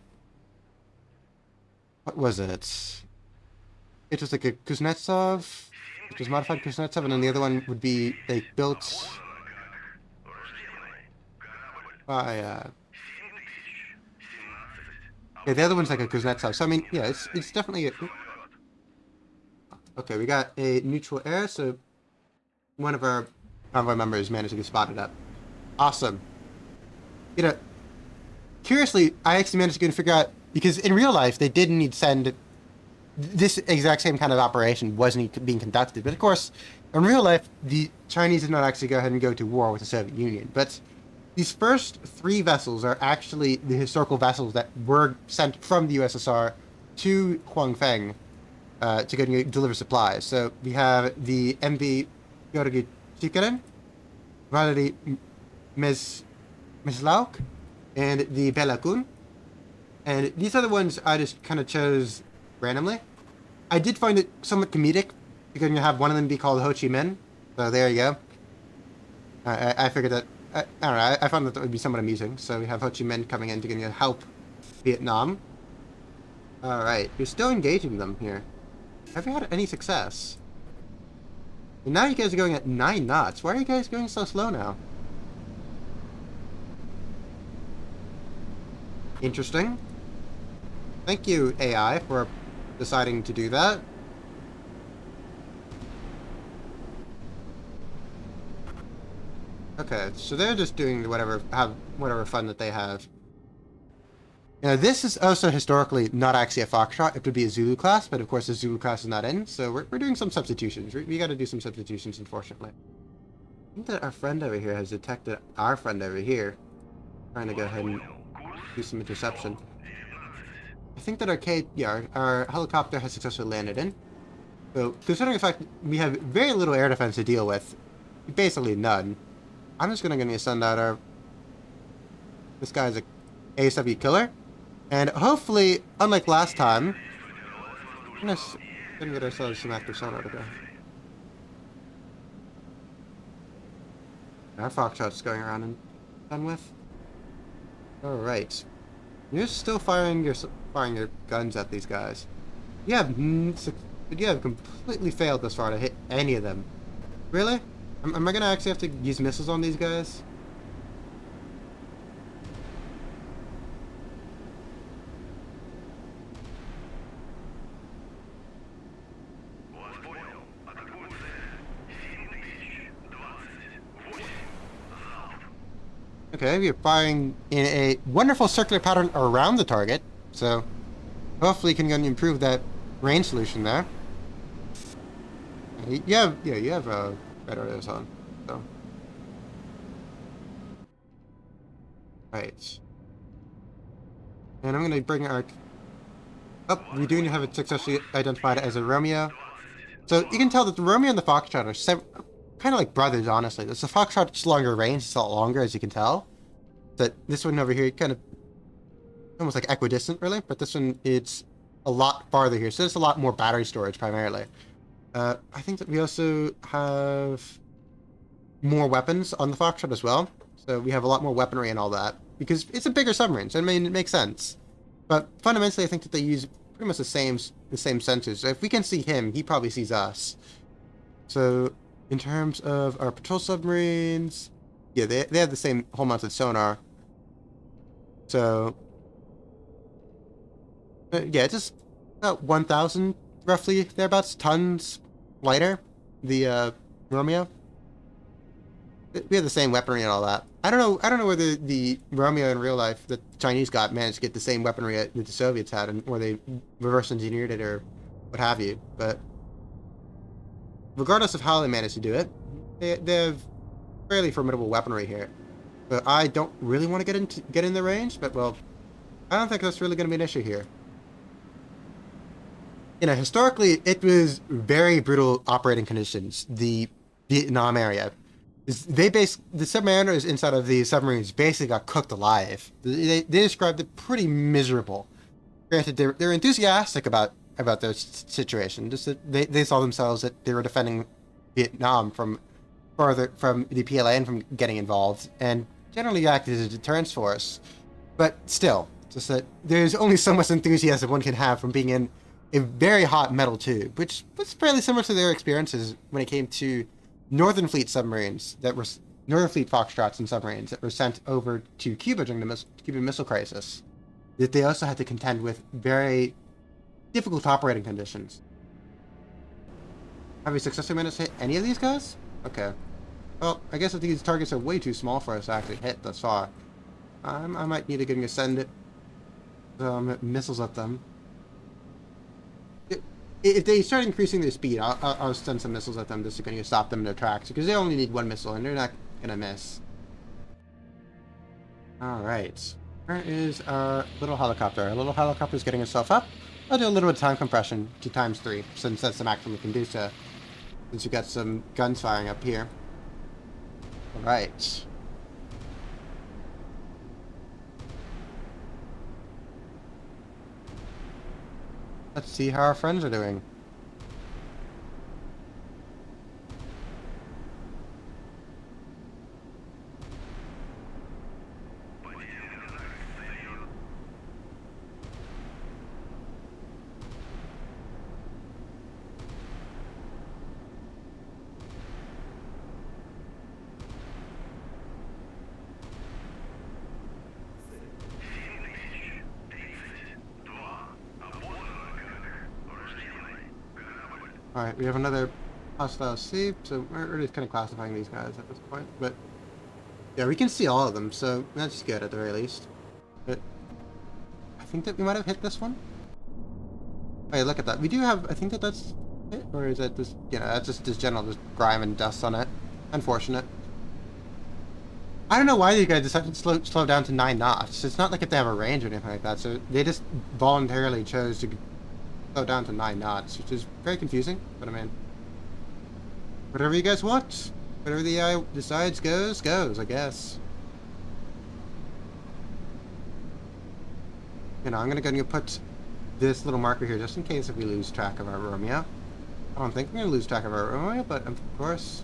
A: What was it? It was like a Kuznetsov. It was modified Kuznetsov, and then the other one would be like built by yeah, the other one's like a Kuznetsov. So I mean, yeah, it's definitely a... Okay, we got a neutral air, so one of our convoy members managed to get spotted up. Awesome. You know, curiously, I actually managed to go and figure out, because in real life they did need to send this exact same kind of operation wasn't being conducted. But of course, in real life, the Chinese did not actually go ahead and go to war with the Soviet Union. But these first 3 vessels are actually the historical vessels that were sent from the USSR to Huangfeng to go and deliver supplies. So we have the MV Georgy Chikarin, Valery Mislauk, and the Belakun. And these are the ones I just kind of chose randomly. I did find it somewhat comedic because you have one of them be called Ho Chi Minh. So there you go. I figured that... I don't know, I found that would be somewhat amusing. So we have Ho Chi Minh coming in to help Vietnam. Alright, you're still engaging them here. Have you had any success? And now you guys are going at 9 knots. Why are you guys going so slow now? Interesting. Thank you, AI, for deciding to do that. Okay, so they're just doing whatever fun that they have. You know, this is also historically not actually a Foxtrot. It would be a Zulu class, but of course the Zulu class is not in, so we're doing some substitutions. We got to do some substitutions, unfortunately. I think that our friend over here has detected our friend over here, trying to go ahead and do some interception. I think that our helicopter has successfully landed in. So, considering the fact that we have very little air defense to deal with, basically none, I'm just going to send out our... This guy's a ASW killer. And hopefully, unlike last time, we're going to get ourselves some active sonar to go. Our Foxtrot's going around and done with. Alright. You're still firing your guns at these guys. You have completely failed thus far to hit any of them. Really? Am I gonna actually have to use missiles on these guys? Okay, we're firing in a wonderful circular pattern around the target, so hopefully you can improve that range solution there. You have red arrows on, so. Right. And I'm gonna bring our... Oh, we do have it successfully identified as a Romeo. So you can tell that the Romeo and the Foxtrot are kind of like brothers, honestly. It's the Foxtrot's longer range, it's a lot longer, as you can tell. But this one over here, kind of almost like equidistant, really. But this one, it's a lot farther here, so there's a lot more battery storage, primarily. I think that we also have more weapons on the Foxtrot as well. So we have a lot more weaponry and all that. because it's a bigger submarine, so I mean, it makes sense. But fundamentally, I think that they use pretty much the same sensors. So if we can see him, he probably sees us. So in terms of our patrol submarines, yeah, they have the same hull mounted sonar. So yeah, just about 1,000 roughly thereabouts tons lighter. The Romeo. We have the same weaponry and all that. I don't know whether the Romeo in real life that the Chinese got managed to get the same weaponry that the Soviets had, and or they reverse engineered it or what have you. But regardless of how they managed to do it, they have fairly formidable weaponry here. But I don't really want to get in the range. But well, I don't think that's really going to be an issue here. Historically, it was very brutal operating conditions. The Vietnam area. The submariners inside of the submarines basically got cooked alive. They described it pretty miserable. Granted, they're enthusiastic about their situation. Just that they saw themselves that they were defending Vietnam from farther from the PLA and from getting involved, and generally acted as a deterrence force. But still, just that there's only so much enthusiasm one can have from being in a very hot metal tube, which was fairly similar to their experiences when it came to Northern Fleet submarines that were Northern Fleet Foxtrots and submarines that were sent over to Cuba during the Cuban Missile Crisis. That they also had to contend with very difficult operating conditions. Have we successfully managed to hit any of these guys? Okay. Well, I guess if these targets are way too small for us to actually hit thus far, I might need to get send missiles at them. If they start increasing their speed, I'll send some missiles at them just to stop them in their tracks, because they only need one missile and they're not gonna miss. Alright. Where is our little helicopter? Our little helicopter's getting itself up. I'll do a little bit of time compression to ×3, since that's the maximum we can do so. Since we got some guns firing up here. Alright. Let's see how our friends are doing. Alright, we have another hostile sea, so we're just kind of classifying these guys at this point. But yeah, we can see all of them, so that's good at the very least. But I think that we might have hit this one. Hey, look at that. We do have, I think that's it, or is that just, that's just general just grime and dust on it. Unfortunate. I don't know why these guys decided to slow down to 9 knots. It's not like if they have a range or anything like that, so they just voluntarily chose to slow down to 9 knots, which is very confusing, but I mean, whatever you guys want, whatever the AI decides goes, I guess. I'm gonna go and put this little marker here just in case if we lose track of our Romeo. I don't think we're gonna lose track of our Romeo, but of course,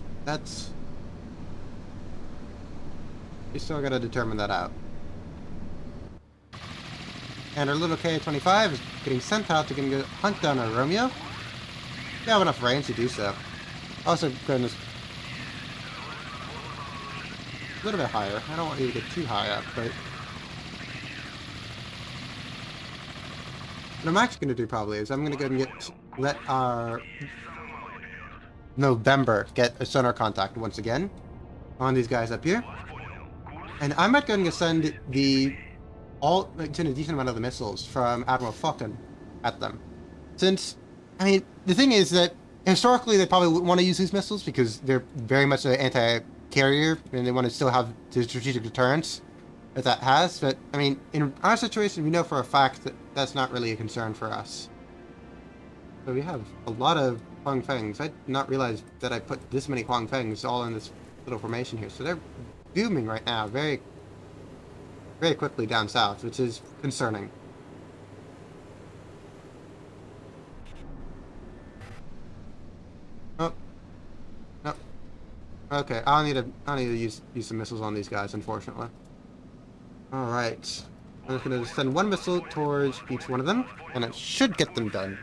A: we still gotta determine that out. And our little Ka-25 is getting sent out to go hunt down our Romeo. We have enough range to do so. Also, going a little bit higher. I don't want you to get too high up, but what I'm actually going to do probably is I'm going to go and let our November get a sonar contact once again on these guys up here. And I might go and send a decent amount of the missiles from Admiral Fulton at them. Since, I mean, the thing is that historically they probably wouldn't want to use these missiles because they're very much an anti-carrier and they want to still have the strategic deterrence that has. But, I mean, in our situation, we know for a fact that that's not really a concern for us. So we have a lot of Huang Fengs. I did not realize that I put this many Huang Fengs all in this little formation here. So they're booming right now, very quickly down south, which is concerning. Oh, no. Okay, I'll need to use some missiles on these guys, unfortunately. Alright. I'm just gonna send one missile towards each one of them, and it should get them done.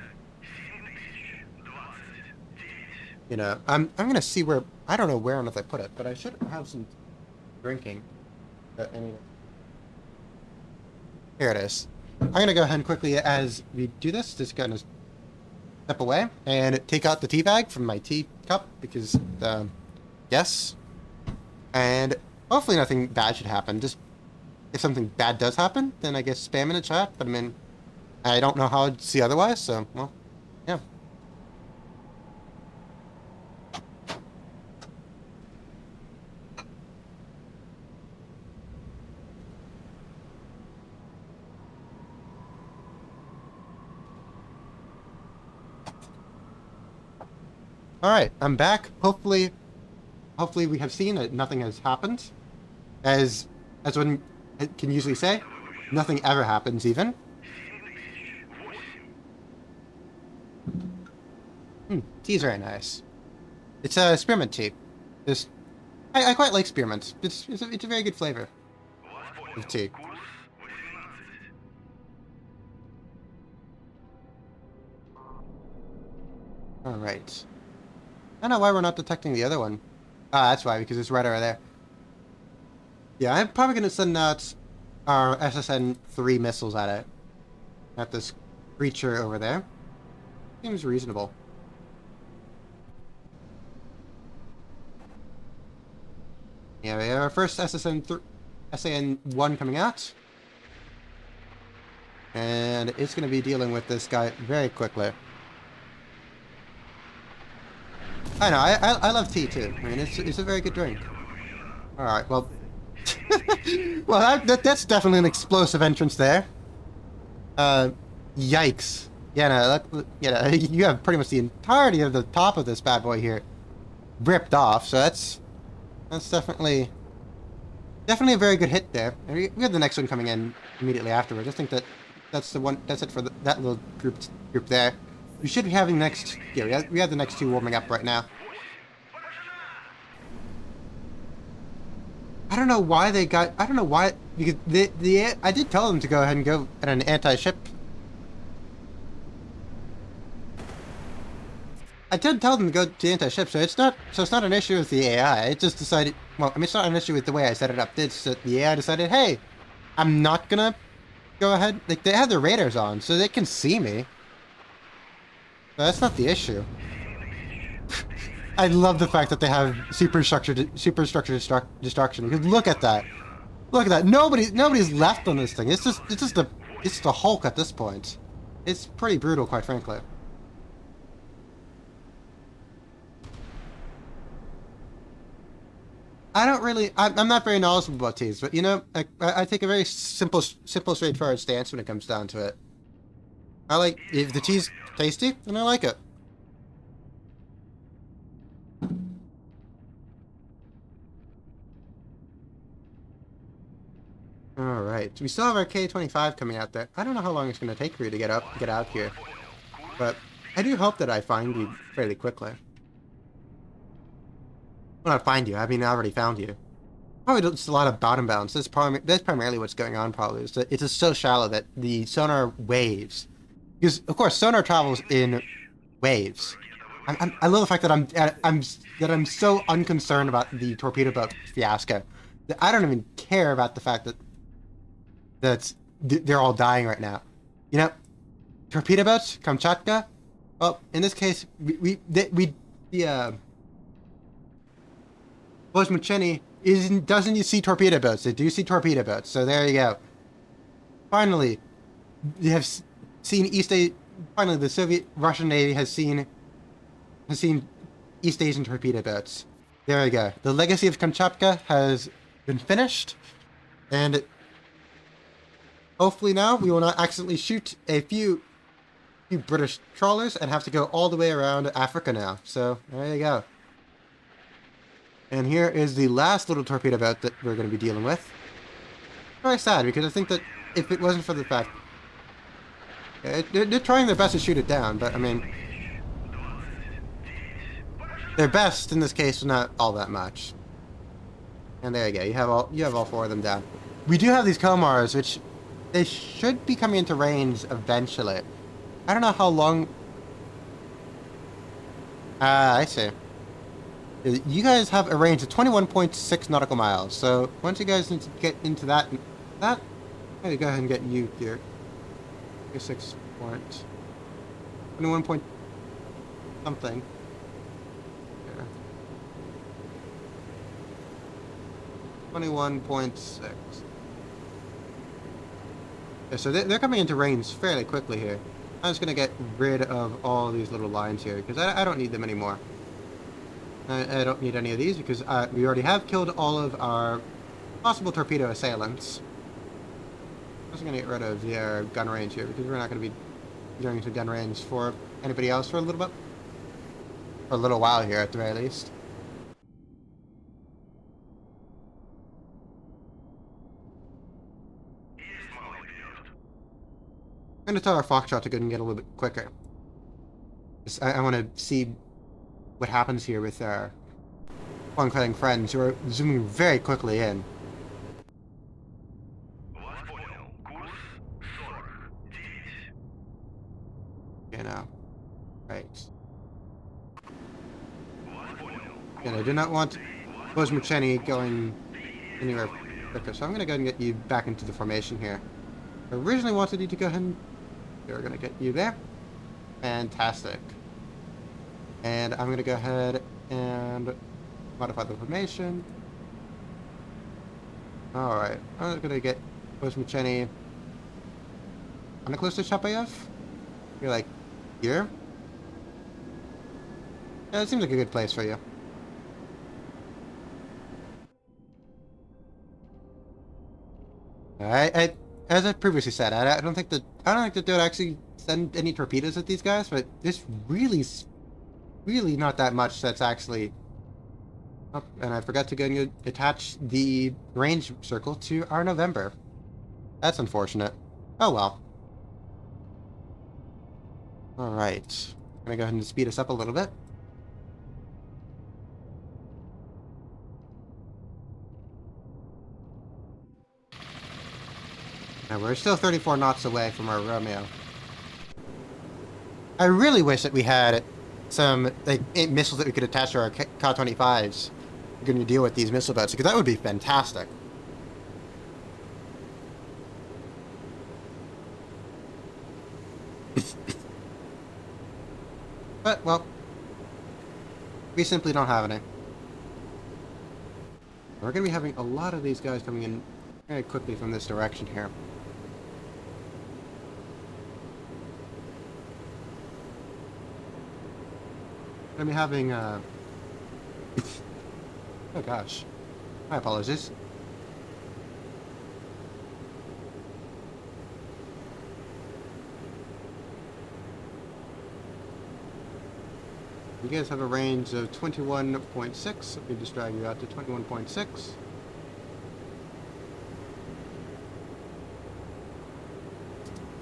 A: You know, I'm gonna see where, I don't know where on earth I put it, but I should have some drinking. Anyway. Here it is. I'm gonna go ahead and quickly, as we do this, just gonna step away and take out the tea bag from my tea cup, because, yes. And hopefully nothing bad should happen. Just, if something bad does happen, then I guess spam in the chat, but I mean, I don't know how I'd see otherwise, so, well, yeah. Alright, I'm back. Hopefully we have seen that nothing has happened. As one can usually say, nothing ever happens even. Tea's very nice. It's a spearmint tea. Just, I quite like spearmint. It's a very good flavor of tea. Alright. I don't know why we're not detecting the other one. Ah, that's why, because it's right over there. Yeah, I'm probably going to send out our SSN-3 missiles at it. At this creature over there. Seems reasonable. Yeah, we have our first SAN-1 coming out. And it's going to be dealing with this guy very quickly. I know, I love tea too. I mean, it's a very good drink. Alright, well... well, that's definitely an explosive entrance there. Yikes. Yeah, no, you have pretty much the entirety of the top of this bad boy here ripped off, so that's definitely a very good hit there. And we have the next one coming in immediately afterwards. I think that's it for that little group there. We should be having next... Yeah, we have the next two warming up right now. I don't know why they got... I don't know why... Because I did tell them to go ahead and go at an anti-ship. I did tell them to go to anti-ship, so it's not an issue with the AI. It just decided... Well, I mean, it's not an issue with the way I set it up. It's that the AI decided, hey, I'm not gonna go ahead... Like, they have their radars on, so they can see me. But that's not the issue. I love the fact that they have superstructure destruction. Because look at that. Look at that. Nobody's left on this thing. It's just a Hulk at this point. It's pretty brutal, quite frankly. I don't really... I'm not very knowledgeable about teas, but you know, I take a very simple, straightforward stance when it comes down to it. I like... If the tea's tasty, then I like it. Alright, we still have our K-25 coming out there. I don't know how long it's going to take for you to get out here. But I do hope that I find you fairly quickly. Well, not find you, I mean I already found you. Probably just a lot of bottom bounce. That's primarily what's going on probably. It's just so shallow that the sonar waves. Because, of course, sonar travels in waves. I love the fact that I'm so unconcerned about the torpedo boat fiasco that I don't even care about the fact that they're all dying right now. You know, torpedo boats, Kamchatka. Well, in this case, Bozmucheny doesn't see torpedo boats. They do see torpedo boats. So there you go. Finally, they have seen Finally, the Russian Navy has seen East Asian torpedo boats. There you go. The legacy of Kamchatka has been finished, and hopefully now we will not accidentally shoot a few British trawlers and have to go all the way around Africa now. So there you go. And here is the last little torpedo boat that we're going to be dealing with. Very sad, because I think that if it wasn't for the fact... They're trying their best to shoot it down, but I mean... Their best, in this case, is not all that much. And there you go, you have all four of them down. we do have these Komars, which they should be coming into range eventually. I don't know how long. Ah, I see. You guys have a range of 21.6 nautical miles. So once you guys need to get into that, I'm gonna go ahead and get you here. 6 point 21 point something. Yeah. 21.6. Yeah, so they're coming into range fairly quickly here. I'm just gonna get rid of all these little lines here because I don't need them anymore. I don't need any of these because we already have killed all of our possible torpedo assailants. I'm just gonna get rid of their gun range here because we're not gonna be going into gun range for anybody else for a little bit. For a little while here at the very least. I'm gonna tell our Foxtrot to go and get a little bit quicker. I want to see what happens here with our long-cutting friends who are zooming very quickly in. You know, right. And I do not want Bosmacheni going anywhere quicker, so I'm gonna go and get you back into the formation here. I originally wanted you to go ahead and we're gonna get you there. Fantastic. And I'm gonna go ahead and modify the formation. Alright, I'm gonna get Bosmacheni on the closest Chapayev. You're like, here? Yeah, it seems like a good place for you. Alright, as I previously said, I don't think that they would actually send any torpedoes at these guys, but this really not that much that's actually up. And I forgot to go and attach the range circle to our November. That's unfortunate. Oh well. Alright. I'm gonna go ahead and speed us up a little bit. Now we're still 34 knots away from our Romeo. I really wish that we had some missiles that we could attach to our Ka-25s. We're going to deal with these missile boats because that would be fantastic. But well, we simply don't have any. We're going to be having a lot of these guys coming in very quickly from this direction here. We're going to be having, oh gosh. My apologies. You guys have a range of 21.6. Let me just drag you out to 21.6.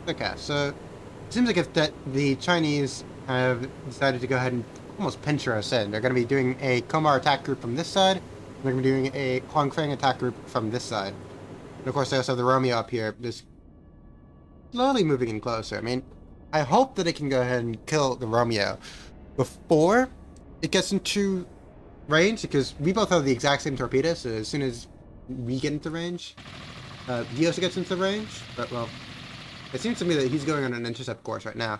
A: Okay, so it seems like if the Chinese have decided to go ahead and almost pincher us in. They're going to be doing a Komar attack group from this side. And they're going to be doing a Huangfeng attack group from this side. And of course, they also have the Romeo up here, just slowly moving in closer. I mean, I hope that it can go ahead and kill the Romeo before it gets into range, because we both have the exact same torpedo, so as soon as we get into range, he also gets into range. But, well, it seems to me that he's going on an intercept course right now.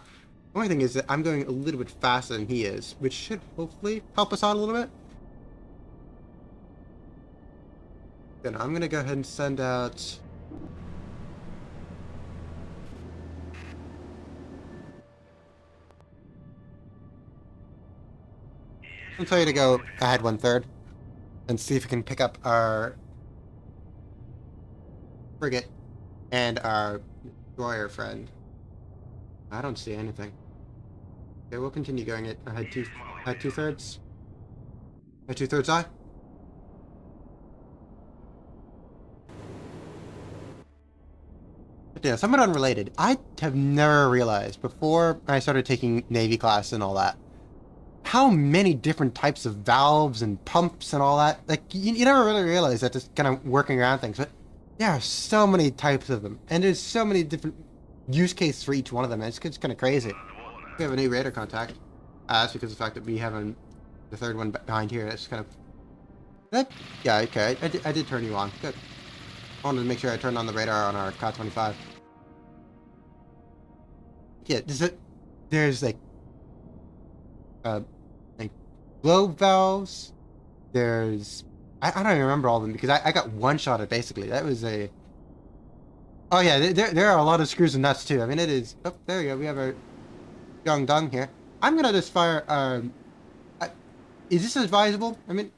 A: The only thing is that I'm going a little bit faster than he is, which should hopefully help us out a little bit. Then I'm going to go ahead and send out... I'll tell you to go ahead 1/3 and see if we can pick up our frigate and our destroyer friend. I don't see anything. Okay, we'll continue going at ahead 2/3. At 2/3 eye. But yeah, somewhat unrelated. I have never realized before I started taking Navy class and all that, how many different types of valves and pumps and all that. Like, you never really realize that, just kind of working around things. But there are so many types of them, and there's so many different use cases for each one of them. It's kind of crazy. We have a new radar contact. That's because of the fact that we have the third one behind here. That's kind of... yeah, okay. I did turn you on. Good. I wanted to make sure I turned on the radar on our Ka-25. Yeah, there's like glow valves. There's... I don't even remember all of them because I got one-shotted basically. That was a... Oh yeah, there are a lot of screws and nuts too. I mean, it is... Oh, there we go. We have our Dong here. I'm gonna just fire... is this advisable? I mean,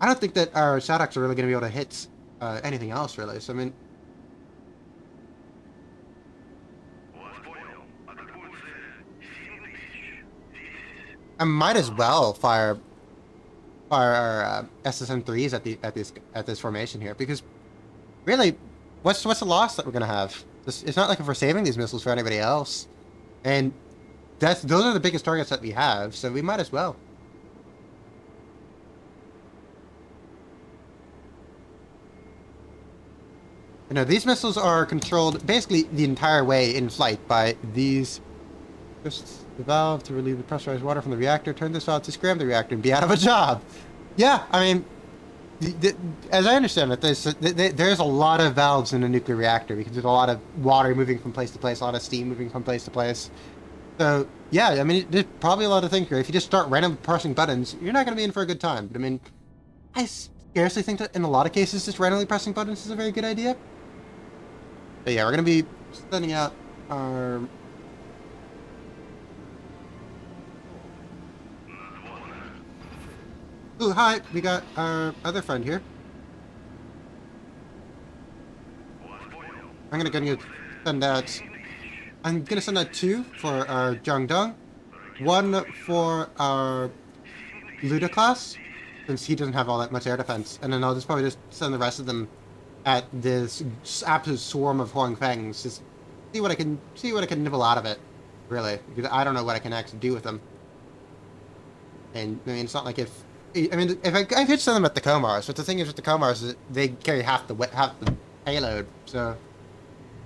A: I don't think that our Sadaks are really gonna be able to hit anything else really. So I mean... I might as well fire our SSM-3s at this formation here, because really, what's the loss that we're gonna have? It's not like if we're saving these missiles for anybody else, and those are the biggest targets that we have, so we might as well. You know, these missiles are controlled basically the entire way in flight by these. Just the valve to relieve the pressurized water from the reactor. Turn this valve to scram the reactor and be out of a job. Yeah, I mean, as I understand it, there's a lot of valves in a nuclear reactor because there's a lot of water moving from place to place, a lot of steam moving from place to place. So, yeah, I mean, there's probably a lot of things here. If you just start randomly pressing buttons, you're not going to be in for a good time. But, I mean, I scarcely think that in a lot of cases, just randomly pressing buttons is a very good idea. But, yeah, we're going to be sending out our... Ooh, hi, we got our other friend here. I'm gonna send out... I'm gonna send out 2 for our Jiangdong, 1 for our Luda class, since he doesn't have all that much air defense, and then I'll just probably just send the rest of them at this absolute swarm of Huang Fangs. Just see what I can nibble out of it, really, because I don't know what I can actually do with them. And I mean, it's not like if I could send them at the Komars, but the thing is with the Komars is they carry half the payload, so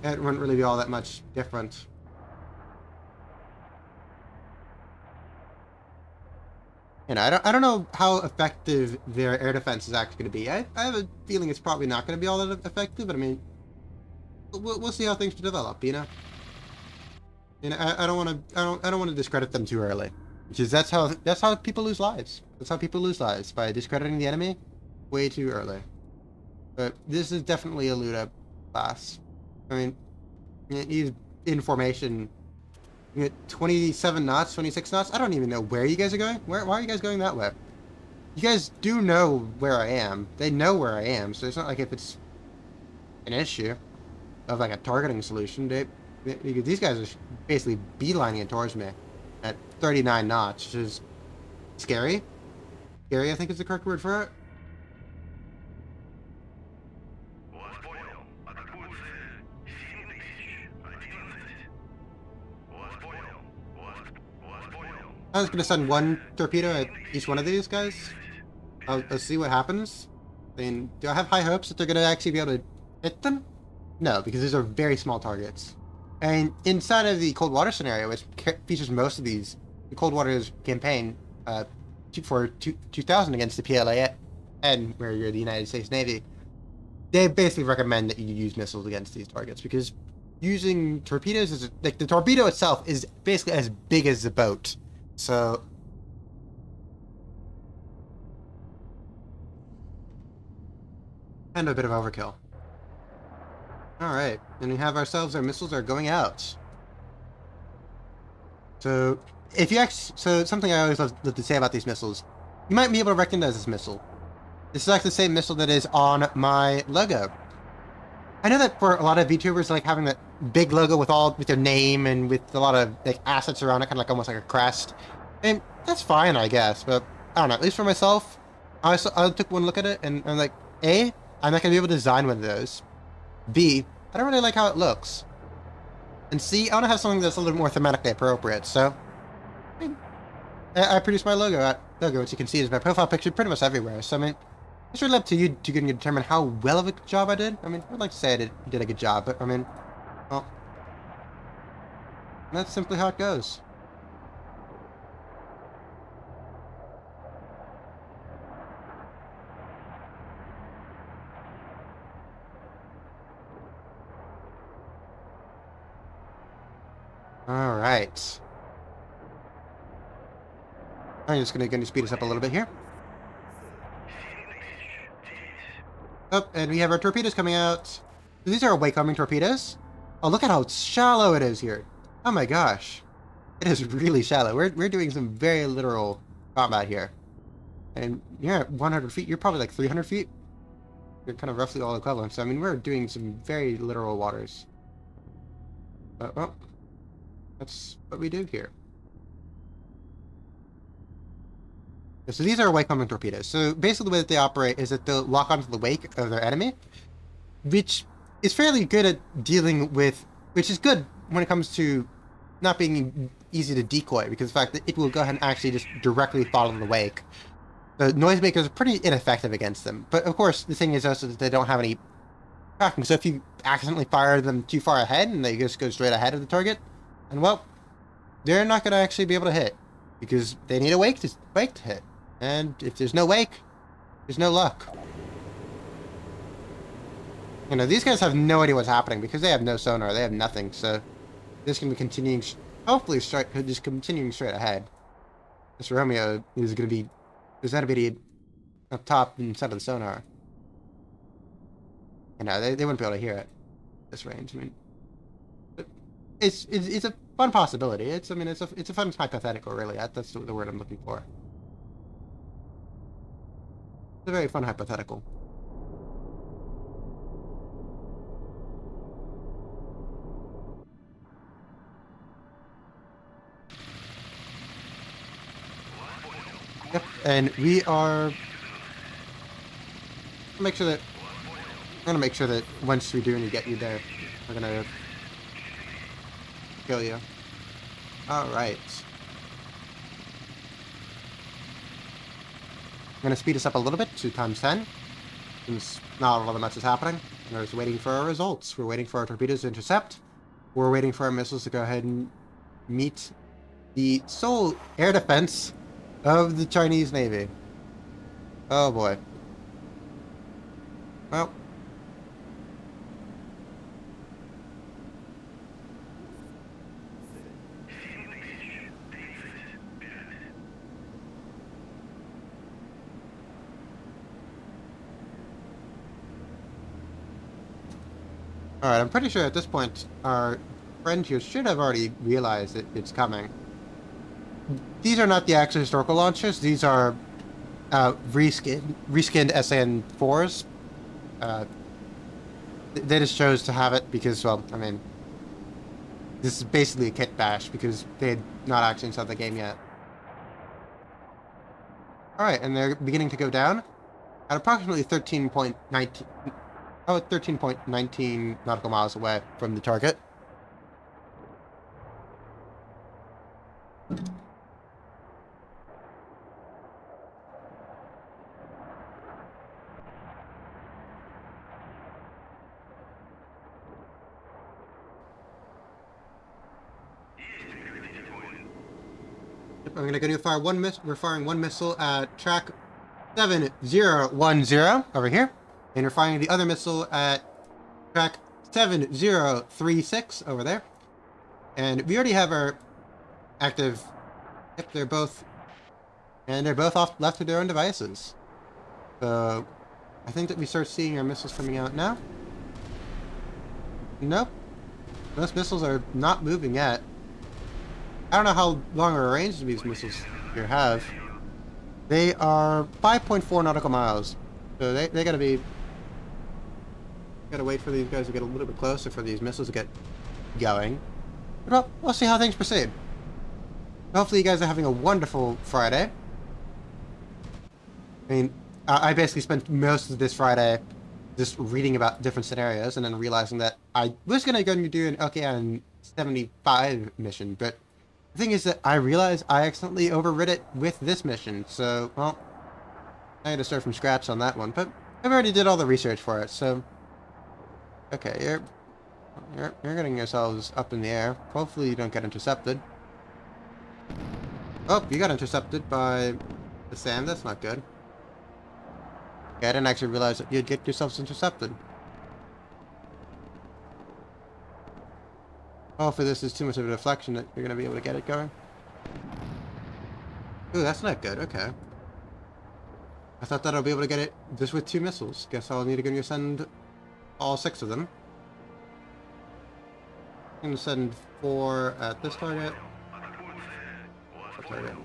A: it wouldn't really be all that much different. You know, I don't know how effective their air defense is actually going to be. I have a feeling it's probably not going to be all that effective, but I mean, we'll see how things develop. You know, I don't want to discredit them too early. Because that's how people lose lives. That's how people lose lives, by discrediting the enemy way too early. But this is definitely a Luda class. I mean, he's in formation. You get 27 knots, 26 knots. I don't even know where you guys are going. Why are you guys going that way? You guys do know where I am. They know where I am, so it's not like if it's an issue of like a targeting solution. These guys are basically beelining it towards me at 39 knots, which is scary. Scary, I think is the correct word for it. I was going to send 1 torpedo at each one of these guys. I'll see what happens. I mean, do I have high hopes that they're going to actually be able to hit them? No, because these are very small targets. And inside of the Cold Water scenario, which features most of these, the Cold Water's campaign for 2000 against the PLA, where you're the United States Navy, they basically recommend that you use missiles against these targets, because using torpedoes is like the torpedo itself is basically as big as the boat. So kind of a bit of overkill. Alright, and we have ourselves, our missiles are going out. So, so something I always love to say about these missiles, you might be able to recognize this missile. This is like the same missile that is on my logo. I know that for a lot of VTubers, like having that big logo with their name and with a lot of like assets around it, kind of like almost like a crest. And that's fine, I guess, but I don't know, at least for myself, I took one look at it and I'm like, A, I'm not going to be able to design one of those. B, I don't really like how it looks. And C, I want to have something that's a little more thematically appropriate, so I produced my logo, which you can see is my profile picture pretty much everywhere, so I mean, It's really up to you to determine how well of a job I did. I mean, I'd like to say I did a good job, but I mean, well, that's simply how it goes. All right. I'm just gonna speed us up a little bit here. Oh, and we have our torpedoes coming out. These are away-coming torpedoes. Oh, look at how shallow it is here. Oh my gosh. It is really shallow. We're doing some very literal combat here. And you're at 100 feet. You're probably like 300 feet. You're kind of roughly all equivalent. So, I mean, we're doing some very literal waters. But, well, that's what we do here. So these are away-coming torpedoes. So basically the way that they operate is that they'll lock onto the wake of their enemy, which is fairly good at dealing with, which is good when it comes to not being easy to decoy, because the fact that it will go ahead and actually just directly follow the wake. The noisemakers are pretty ineffective against them. But of course, the thing is also that they don't have any tracking. So if you accidentally fire them too far ahead and they just go straight ahead of the target, and well, they're not going to actually be able to hit, because they need a wake to hit. And if there's no wake, there's no luck. You know, these guys have no idea what's happening because they have no sonar. They have nothing. So this can be continuing, hopefully, just continuing straight ahead. This Romeo is going to be, there's going to be up top inside of the sonar. You know, they wouldn't be able to hear it at this range. I mean, it's a fun possibility. It's a fun hypothetical, really. That's the word I'm looking for. It's a very fun hypothetical. Yep, and we are I'm gonna make sure that once we do and get you there, we're gonna kill you. Alright. I'm gonna speed us up a little bit to ×10. Since not all that much is happening. We're just waiting for our results. We're waiting for our torpedoes to intercept. We're waiting for our missiles to go ahead and meet the sole air defense of the Chinese Navy. Oh boy. Well. Alright, I'm pretty sure at this point our friend here should have already realized that it's coming. These are not the actual historical launchers. These are reskinned SN4s. They just chose to have it because, well, I mean, this is basically a kit bash because they had not actually installed the game yet. Alright, and they're beginning to go down at approximately 13.19 nautical miles away from the target. I'm gonna go to fire one missile. We're firing one missile at track 7010 over here, and we're firing the other missile at track 7036 over there. And we already have our active. Yep, they're both off left to their own devices. So I think that we start seeing our missiles coming out now. Nope, those missiles are not moving yet. I don't know how long a range these missiles here have. They are 5.4 nautical miles. So they gotta be... Gotta wait for these guys to get a little bit closer for these missiles to get going. But well, we'll see how things proceed. Hopefully you guys are having a wonderful Friday. I mean, I basically spent most of this Friday just reading about different scenarios and then realizing that I was gonna go and do an LKN 75 mission, but the thing is that I realized I accidentally overrid it with this mission, so, well, I had to start from scratch on that one, but I've already did all the research for it, so... Okay, you're getting yourselves up in the air. Hopefully you don't get intercepted. Oh, you got intercepted by the sand. That's not good. Yeah, I didn't actually realize that you'd get yourselves intercepted. Hopefully this is too much of a deflection that you're going to be able to get it going. Ooh, that's not good. Okay. I thought that I'll be able to get it just with 2 missiles. Guess I'll need to go send all 6 of them. I'm going to send 4 at this target. What target?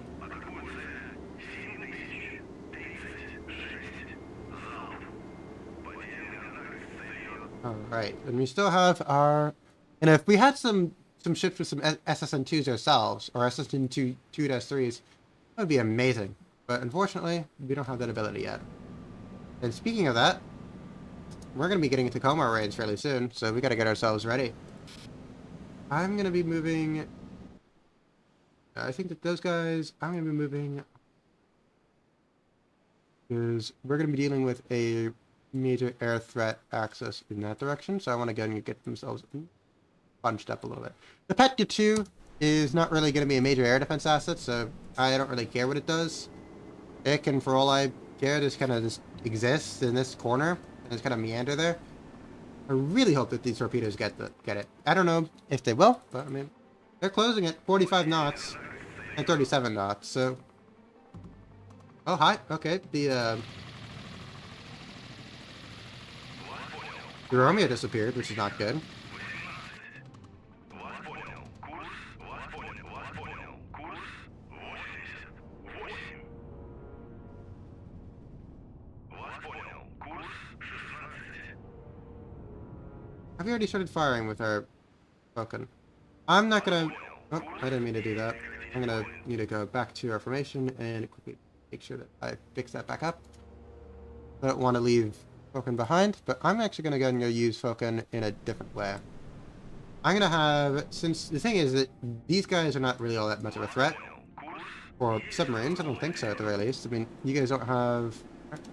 A: Alright, and we still have our... And if we had some ships with some SSN2s ourselves, or SSN2 2-3s, that would be amazing. But unfortunately, we don't have that ability yet. And speaking of that, we're going to be getting into Tacoma raids fairly soon, so we got to get ourselves ready. I'm going to be moving... I think that those guys... I'm going to be moving... Because we're going to be dealing with a major air threat axis in that direction, so I want to go and get themselves bunched up a little bit. The Petya 2 is not really going to be a major air defense asset, so I don't really care what it does. It can, for all I care, just kind of just exists in this corner and just kind of meander there. I really hope that these torpedoes get it. I don't know if they will, but I mean, they're closing at 45 knots and 37 knots, so... Oh, hi. Okay, the Romeo disappeared, which is not good. Have we already started firing with our Falcon? I'm not gonna... Oh, I didn't mean to do that. I'm gonna need to go back to our formation and quickly make sure that I fix that back up. I don't want to leave Falcon behind, but I'm actually gonna go and use Falcon in a different way. I'm gonna have... Since the thing is that these guys are not really all that much of a threat. Or submarines, I don't think so at the very least. I mean, you guys don't have...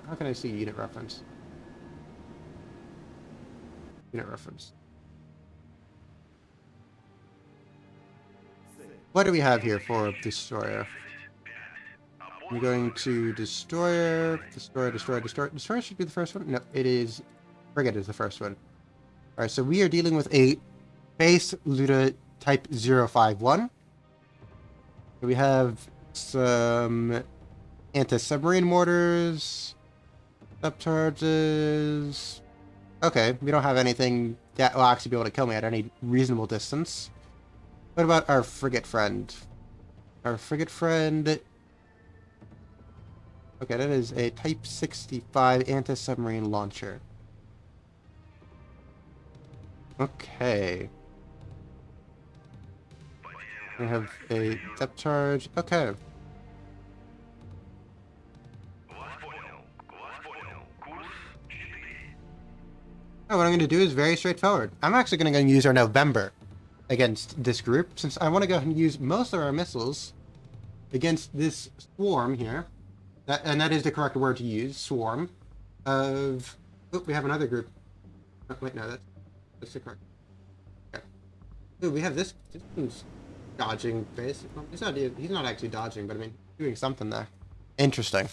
A: How can I see unit reference? Unit reference. What do we have here for Destroyer? I'm going to Destroyer, Destroyer should be the first one? No, it is... Frigate is the first one. Alright, so we are dealing with a base Luda Type 051. We have some anti-submarine mortars, subcharges... Okay, we don't have anything that will actually be able to kill me at any reasonable distance. What about our frigate friend? Our frigate friend... Okay, that is a Type 65 anti-submarine launcher. Okay. We have a depth charge. Okay. What I'm going to do is very straightforward. I'm actually going to go and use our November against this group, since I want to go ahead and use most of our missiles against this swarm here. And that is the correct word to use, swarm, of... Oh, we have another group. Oh, wait, no, that's the correct... Okay. Ooh, we have this one's dodging base. He's not actually dodging, but I mean, doing something there. Interesting.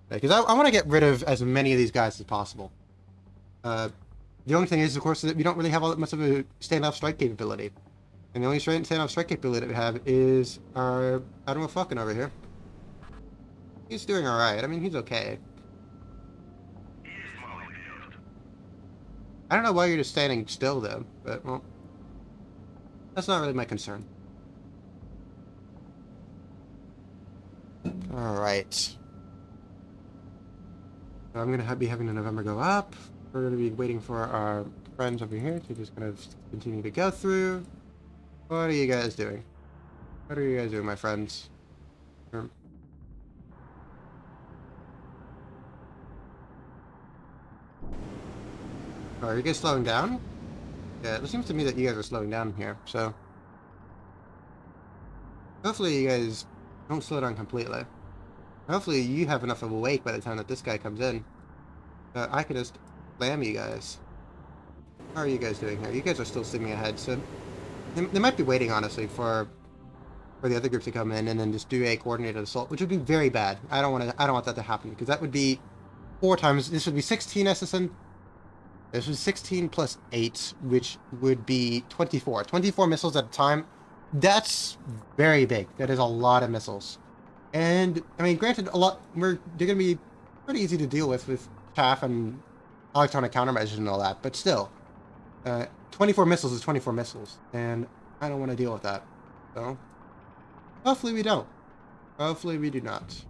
A: Because I want to get rid of as many of these guys as possible. The only thing is, of course, that we don't really have all that much of a standoff strike capability. And the only standoff strike capability that we have is our Admiral Falcon over here. He's doing alright. I mean, he's okay. I don't know why you're just standing still, though, but, well, that's not really my concern. Alright. I'm going to be having the November go up. We're going to be waiting for our friends over here to just kind of continue to go through. What are you guys doing? What are you guys doing, my friends? Oh, are you guys slowing down? Yeah, it seems to me that you guys are slowing down here, so... Hopefully you guys don't slow down completely. Hopefully you have enough of a wake by the time that this guy comes in. I can just slam you guys. How are you guys doing here? You guys are still steaming ahead, so they might be waiting, honestly, for the other groups to come in and then just do a coordinated assault, which would be very bad. I don't want that to happen, because that would be 4 times. This would be 16 SSN. This was 16 plus 8, which would be 24. 24 missiles at a time. That's very big. That is a lot of missiles. And, I mean, granted, they're going to be pretty easy to deal with chaff and electronic countermeasures and all that, but still, 24 missiles is 24 missiles, and I don't want to deal with that. So, hopefully we don't. Hopefully we do not.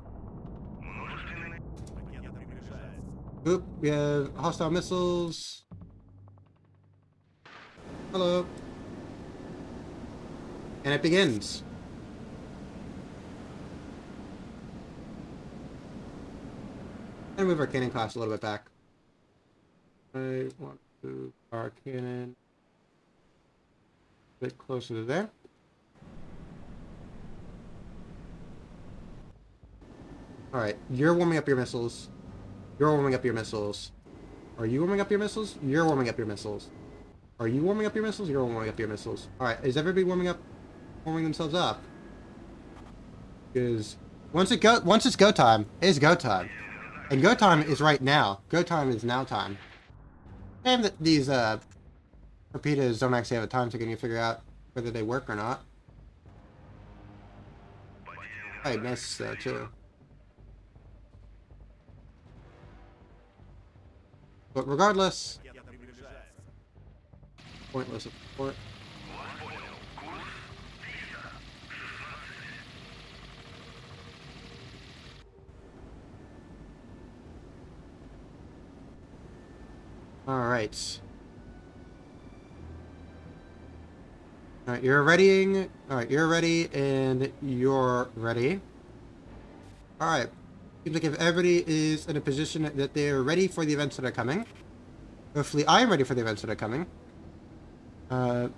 A: Oop, we have hostile missiles. Hello. And it begins. And move our cannon class a little bit back. I want to move our cannon a bit closer to there. Alright, you're warming up your missiles. You're warming up your missiles. Are you warming up your missiles? You're warming up your missiles. Are you warming up your missiles? You're warming up your missiles. Alright, is everybody warming themselves up? Because once it's go time, it's go time. And go time is right now. Go time is now time. Damn that these torpedoes don't actually have a time ticket and you figure out whether they work or not. I missed too. But regardless, pointless of support. Alright. Alright, you're readying. Alright, you're ready, and you're ready. Alright. Seems like if everybody is in a position that they're ready for the events that are coming. Hopefully I am ready for the events that are coming. I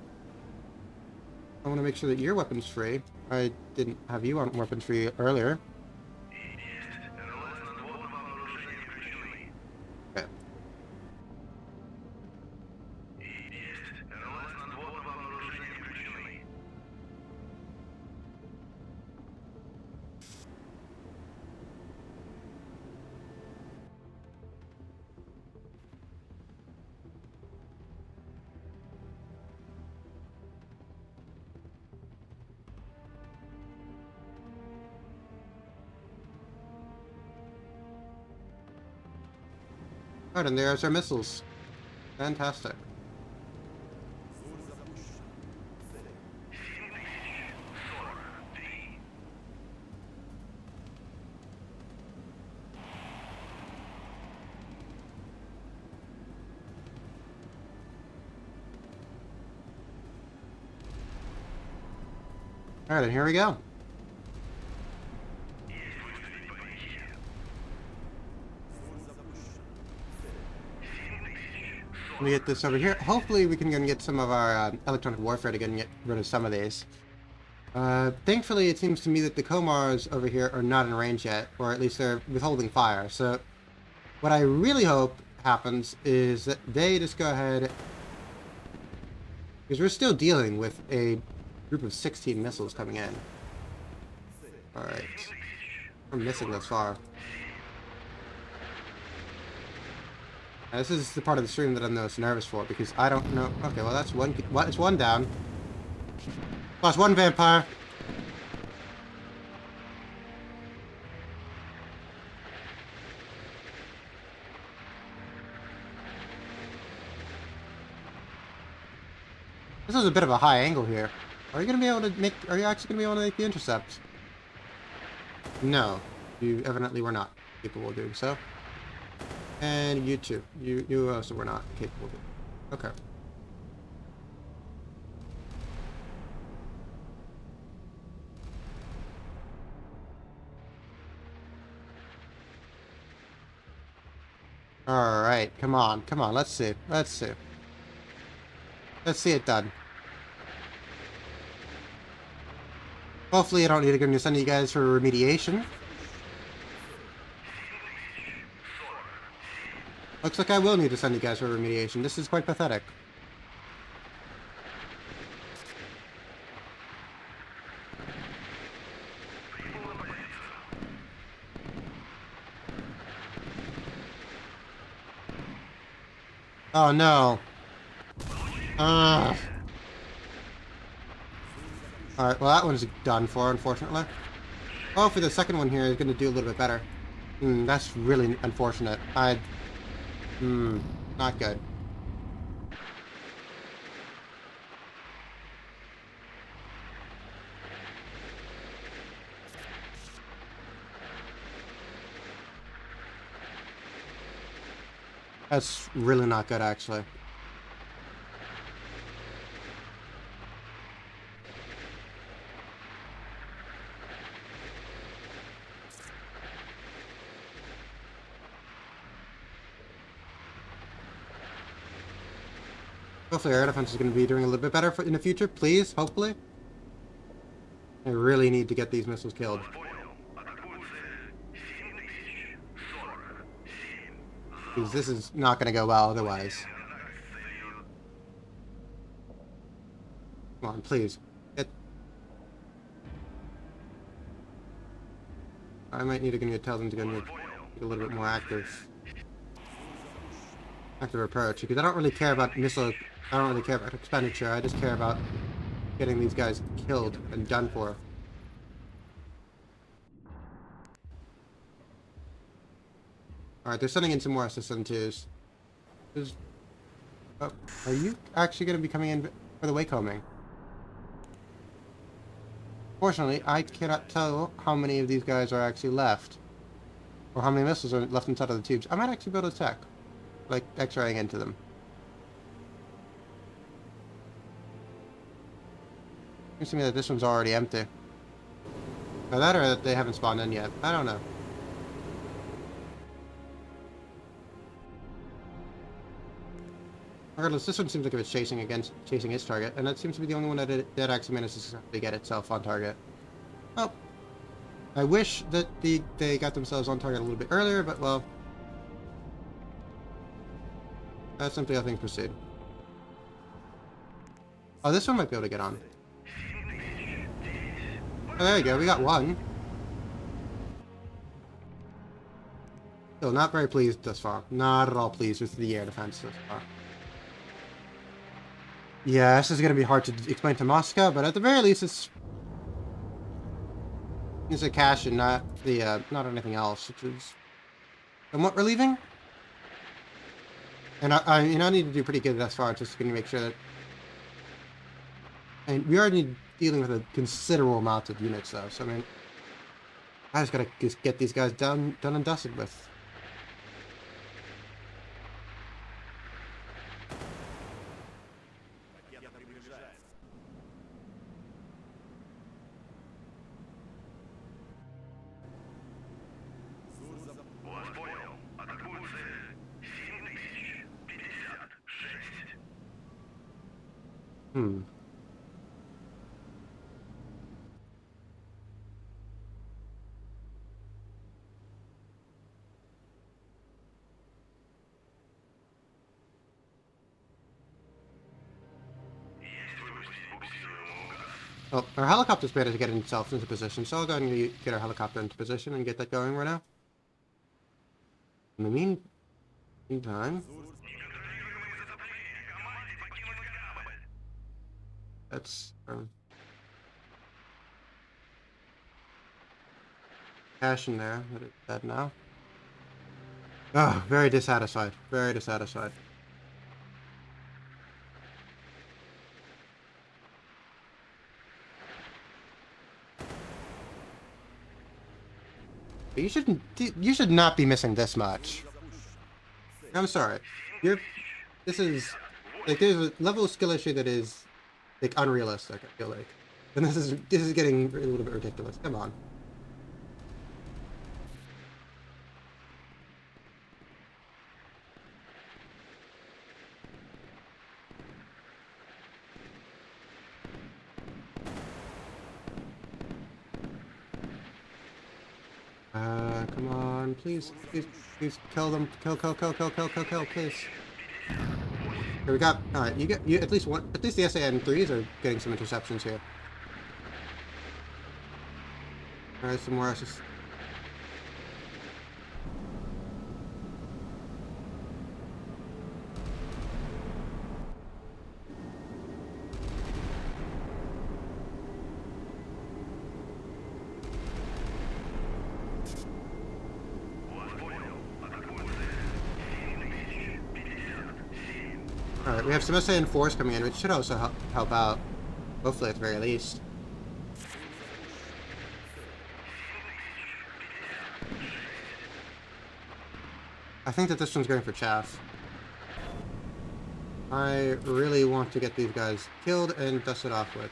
A: want to make sure that you're weapons free. I didn't have you on weapons free earlier. Okay. Alright, and there's our missiles. Fantastic. Alright, and here we go. Let me get this over here. Hopefully we can go and get some of our electronic warfare to get rid of some of these. Thankfully, it seems to me that the Komars over here are not in range yet, or at least they're withholding fire. So what I really hope happens is that they just go ahead, because we're still dealing with a group of 16 missiles coming in. Alright. We're missing thus far. Now, this is the part of the stream that I'm most nervous for, because I don't know... Okay, well that's one... What? It's one down. Lost one vampire. This is a bit of a high angle here. Are you gonna be able to make... Are you actually gonna be able to make the intercept? No. You evidently were not capable of doing so. And you too. You also were not capable of doing it. Okay. Alright, come on, come on, let's see. Let's see. Let's see it done. Hopefully I don't need to go and send you guys for remediation. Looks like I will need to send you guys for remediation. This is quite pathetic. Oh no. Ugh. Alright, well that one's done for, unfortunately. Hopefully the second one here is going to do a little bit better. That's really unfortunate. Not good. That's really not good, actually. Hopefully air defense is going to be doing a little bit better in the future, please, hopefully. I really need to get these missiles killed. Because this is not going to go well otherwise. Come on, please. I might need to tell them to go take a little bit more active approach, because I don't really care about missile. I don't really care about expenditure. I just care about getting these guys killed and done for. Alright, they're sending in some more SS-2s. Oh, are you actually going to be coming in for the waycombing? Fortunately, I cannot tell how many of these guys are actually left. Or how many missiles are left inside of the tubes. I might actually be able to check. Like, x-raying into them. Seems to me that this one's already empty. Now that or that they haven't spawned in yet. I don't know. Regardless, this one seems like it's chasing its target, and that seems to be the only one that actually manages to get itself on target. Well, I wish that they got themselves on target a little bit earlier, but well, that's simply how things proceed. Oh, this one might be able to get on. Oh, there you go. We got one. Still not very pleased thus far. Not at all pleased with the air defense thus far. Yeah, this is going to be hard to explain to Moscow, but at the very least, it's a cash and not not anything else, which is somewhat relieving. And I need to do pretty good thus far, just going to make sure that. And we are dealing with a considerable amount of units, though. So I mean, I just gotta get these guys done and dusted with. Well, our helicopter's managed to get itself into position, so I'll go and get our helicopter into position and get that going right now. In the meantime, that's cash in there. That is dead now. Oh, very dissatisfied. Very dissatisfied. But you should not be missing this much. I'm sorry. This is like there's a level of skill issue that is like unrealistic, I feel like. And this is getting a little bit ridiculous. Come on. Come on, please, please, please kill them. Kill, please. Here we go. Alright, you at least one, at least the SAN-3s are getting some interceptions here. Alright, some more SS. Alright, we have some SAN-4s coming in, which should also help out. Hopefully, at the very least. I think that this one's going for chaff. I really want to get these guys killed and dusted off with.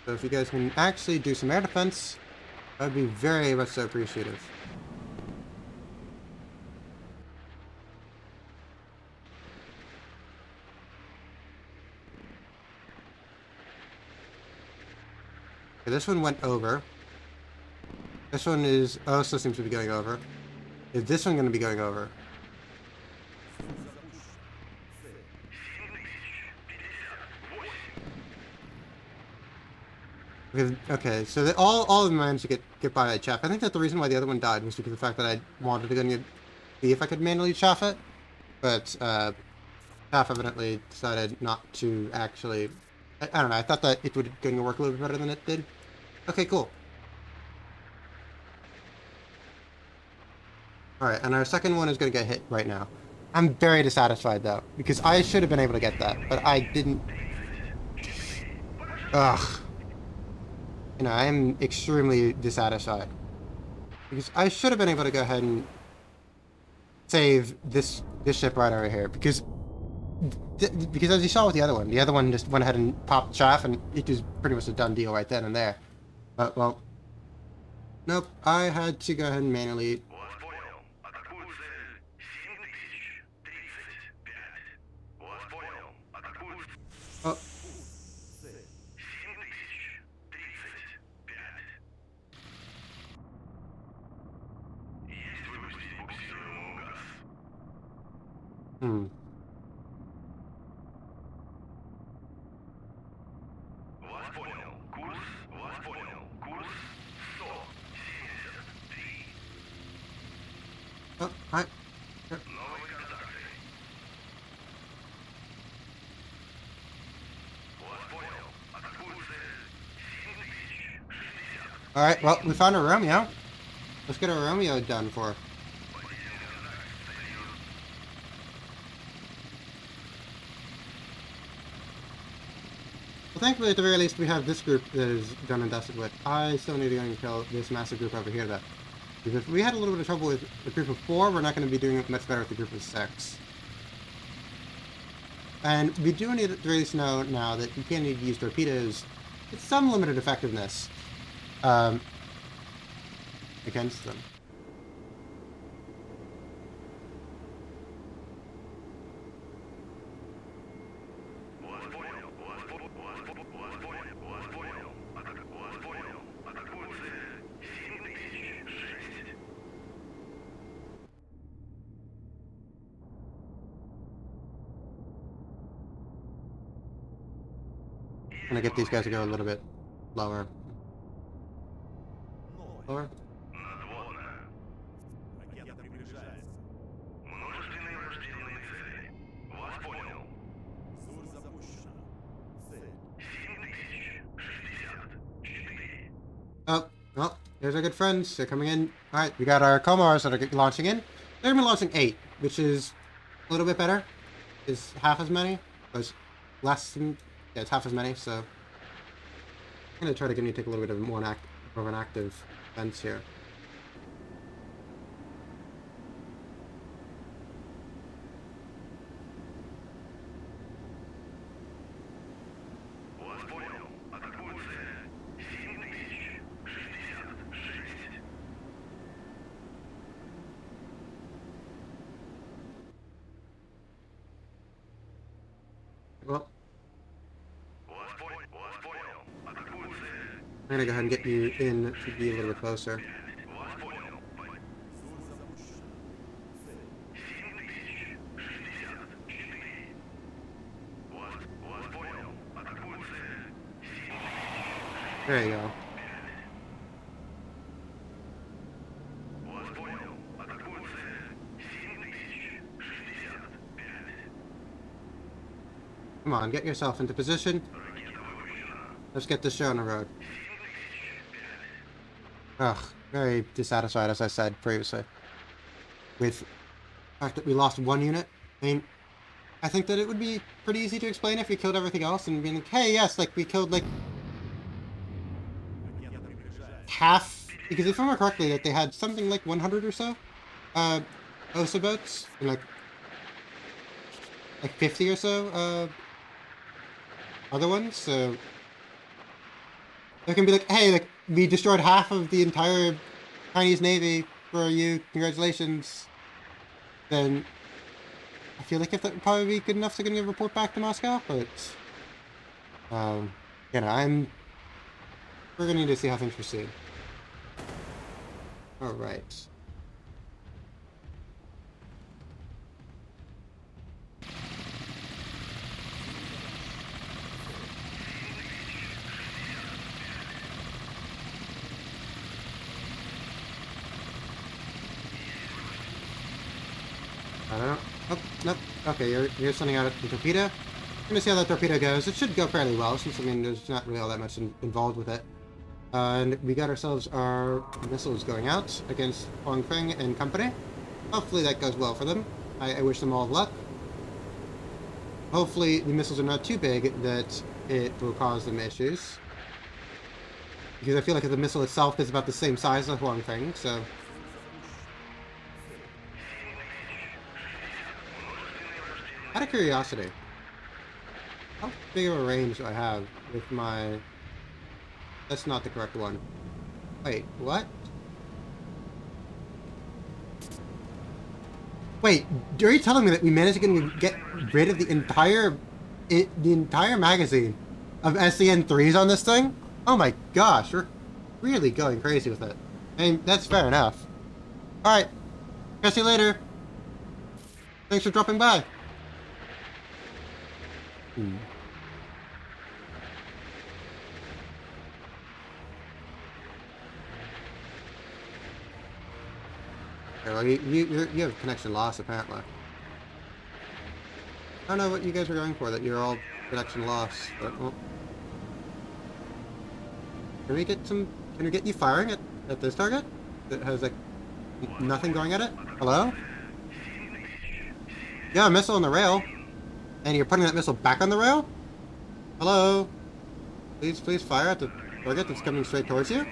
A: So if you guys can actually do some air defense, that would be very much so appreciative. Okay, this one went over. This one is also seems to be going over. Is this one going to be going over? Okay, so all of them managed to get by that chaff. I think that the reason why the other one died was because of the fact that I wanted to go and see if I could manually chaff it, but chaff evidently decided not to actually. I don't know. I thought that it would going to work a little bit better than it did. Okay, cool. Alright, and our second one is going to get hit right now. I'm very dissatisfied, though, because I should have been able to get that, but I didn't. Ugh. You know, I am extremely dissatisfied. Because I should have been able to go ahead and save this ship right over here, because as you saw with the other one just went ahead and popped chaff, and it was pretty much a done deal right then and there. But, well, nope, I had to go ahead and manually. Oh. Hmm. Oh, hi. Alright, well, we found a Romeo. Let's get a Romeo done for. Well, thankfully, at the very least, we have this group that is done and dusted with. I still need to go and kill this massive group over here, though. Because if we had a little bit of trouble with the group of 4, we're not going to be doing much better with the group of 6. And we do need to at least know now that you can need to use torpedoes with some limited effectiveness against them. I'm gonna get these guys to go a little bit lower. Lower? Oh, well, there's our good friends. They're coming in. Alright, we got our Comars that are launching in. They're gonna be launching 8, which is a little bit better. It's half as many. It's less than. Yeah, it's half as many, so. I'm gonna try to take a little bit of more of an active fence here. Well, I'm gonna go ahead and get you in to be a little bit closer. There you go. Come on, get yourself into position. Let's get this show on the road. Ugh, very dissatisfied, as I said previously, with the fact that we lost one unit. I mean, I think that it would be pretty easy to explain if we killed everything else and being like, hey, yes, like, we killed, like, half, because if I remember correctly, that they had something like 100 or so, OSA boats, and, like 50 or so, other ones, so they can be like, hey, like, we destroyed half of the entire Chinese Navy for you, congratulations. Then I feel like if that would probably be good enough to get a report back to Moscow, but you know, we're gonna need to see how things proceed. Alright. I don't know. Oh, nope. Okay, you're sending out a torpedo. I'm gonna see how that torpedo goes. It should go fairly well, since, I mean, there's not really all that much involved with it. And we got ourselves our missiles going out against Huang Feng and company. Hopefully that goes well for them. I wish them all luck. Hopefully the missiles are not too big that it will cause them issues. Because I feel like the missile itself is about the same size as Huang Feng, so... Out of curiosity, how big of a range do I have with my... That's not the correct one. Wait, what? Wait, are you telling me that we managed to get rid of the entire magazine of SCN-3s on this thing? Oh my gosh, we're really going crazy with it. I mean, that's fair enough. Alright, catch you later. Thanks for dropping by. Okay, well, you have connection loss, apparently. I don't know what you guys are going for, that you're all connection loss, but... Well. Can we get you firing at this target? That has, like, nothing going at it? Hello? Yeah, a missile on the rail. And you're putting that missile back on the rail? Hello? Please fire at the target that's coming straight towards you?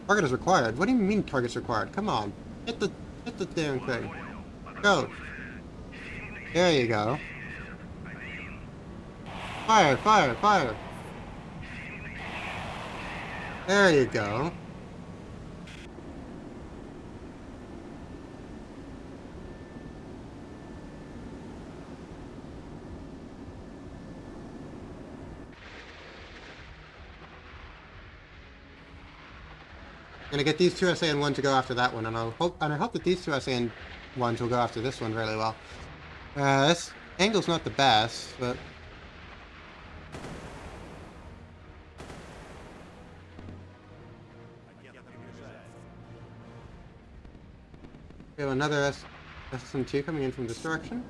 A: Target is required. What do you mean target's required? Come on. Hit the damn thing. Go. There you go. Fire, fire, fire. There you go. Gonna get these two SAN-1 to go after that one, and I hope that these two SAN-1s will go after this one really well. This angle's not the best, but we have another SN-2 coming in from this direction.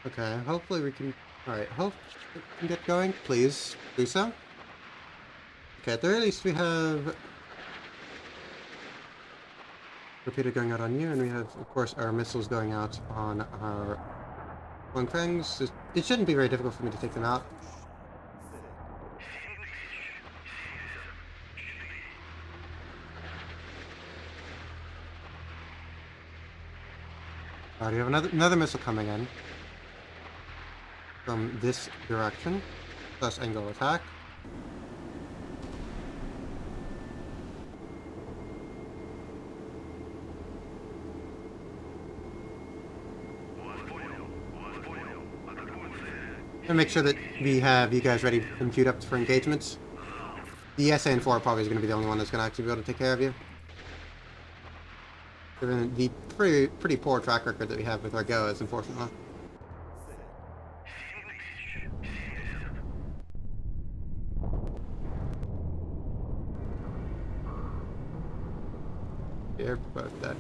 A: Okay, hopefully we can... Alright, hope we can get going. Please do so. Okay, at the very least we have torpedo going out on you, and we have, of course, our missiles going out on our Wangfangs. It shouldn't be very difficult for me to take them out. Alright, we have another missile coming in from this direction, plus angle attack. And make sure that we have you guys ready and queued up for engagements. The SAN-4 probably is going to be the only one that's going to actually be able to take care of you. Given the pretty poor track record that we have with our GOAs, unfortunately. You're both dead.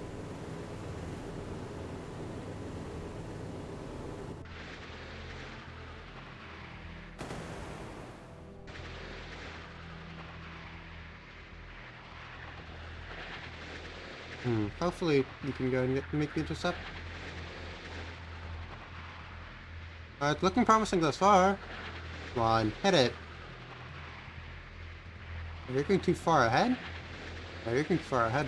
A: Hopefully you can go and make the intercept. It's looking promising thus far. Come on, hit it. You're going too far ahead? Yeah, you're going too far ahead.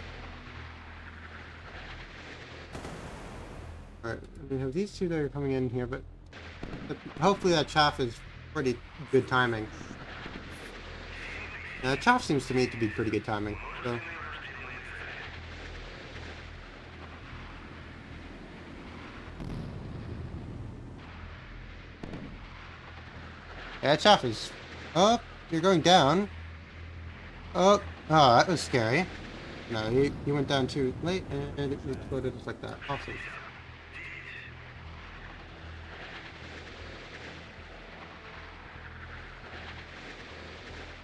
A: Alright, we have these two that are coming in here, but hopefully that chaff is pretty good timing. Chaff seems to me to be pretty good timing, so... Yeah, chaff is... Oh, you're going down. Oh, that was scary. No, you went down too late, and it exploded just like that. Awesome.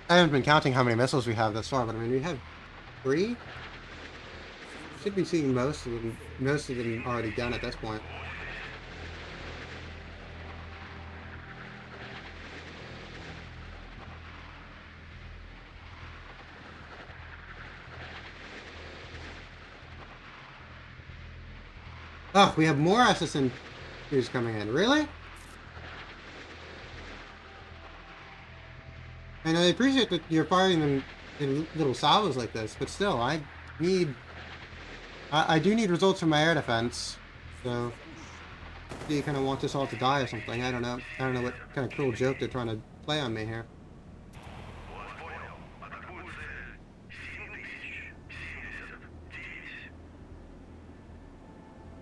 A: I haven't been counting how many missiles we have thus far, but I mean, we have 3? Should be seeing most of them already done at this point. Oh, we have more assassin crews coming in. Really? And I appreciate that you're firing them in little salvos like this, but still, I do need results from my air defense. So, do you kind of want this all to die or something? I don't know. I don't know what kind of cruel joke they're trying to play on me here.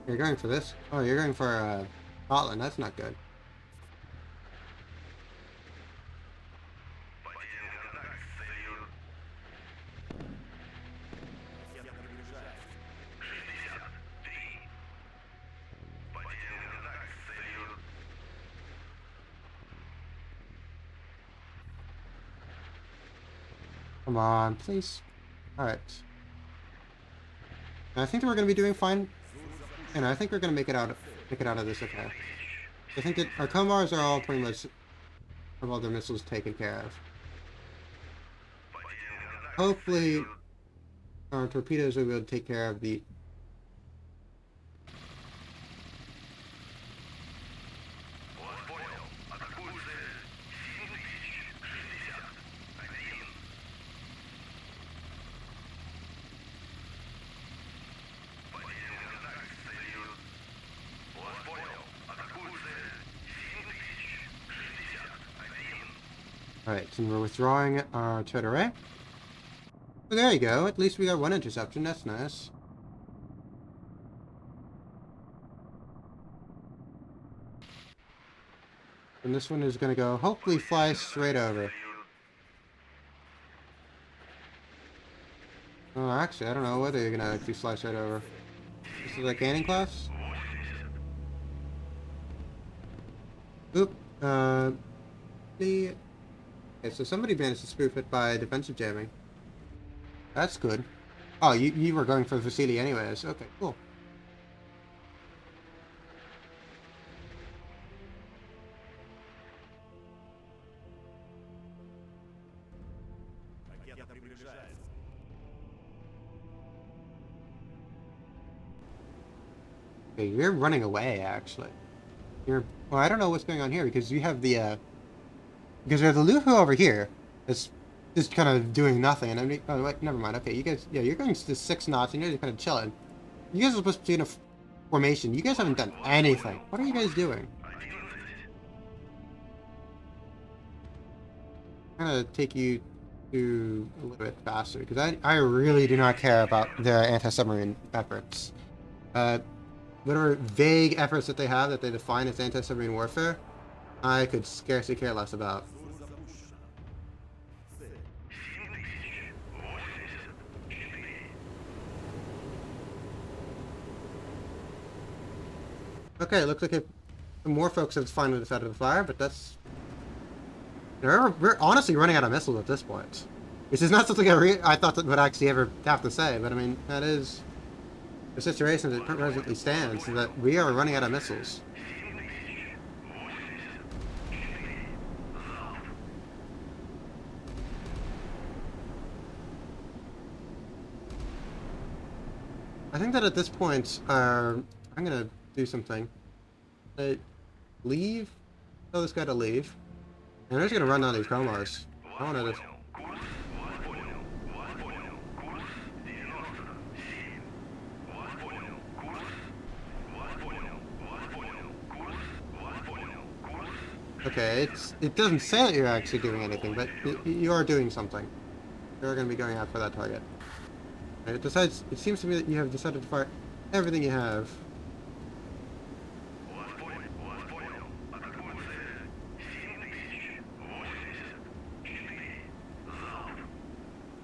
A: You're going for this? Oh, you're going for Scotland. That's not good. Come on, please. Alright. I think that we're going to be doing fine. And I think we're going to make it out of this okay. I think that our Komars are all pretty much have all their missiles taken care of. Hopefully, our torpedoes will be able to take care of the... Alright, so we're withdrawing our turret array. So there you go, at least we got one interception, that's nice. And this one is going to go, hopefully fly straight over. Oh, actually, I don't know whether you're going to actually fly straight over. This is like cannon class? Oop, Okay, so somebody managed to spoof it by defensive jamming. That's good. Oh, you were going for Vasily anyways. Okay, cool. Okay, you're running away, actually. You're... Well, I don't know what's going on here, because you have the, because there's the Luffy over here. It's just kind of doing nothing, and I'm... Oh, wait, never mind. Okay, you guys... Yeah, you're going to 6 knots, and you're just kind of chilling. You guys are supposed to be in a formation. You guys haven't done anything. What are you guys doing? I'm gonna take you to a little bit faster, because I really do not care about their anti-submarine efforts. Whatever vague efforts that they have that they define as anti-submarine warfare, I could scarcely care less about. Okay, it looks like more folks have finally decided to fire, but that's... We're honestly running out of missiles at this point. Which is not something I thought that would actually ever have to say, but I mean, that is the situation that presently stands, is that we are running out of missiles. I think that at this point, I'm gonna do something. Leave? Tell this guy to leave. And I'm just gonna run down these Komars. I wanna just... Okay, it doesn't say that you're actually doing anything, but you are doing something. You're gonna be going after that target. And it seems to me that you have decided to fire everything you have.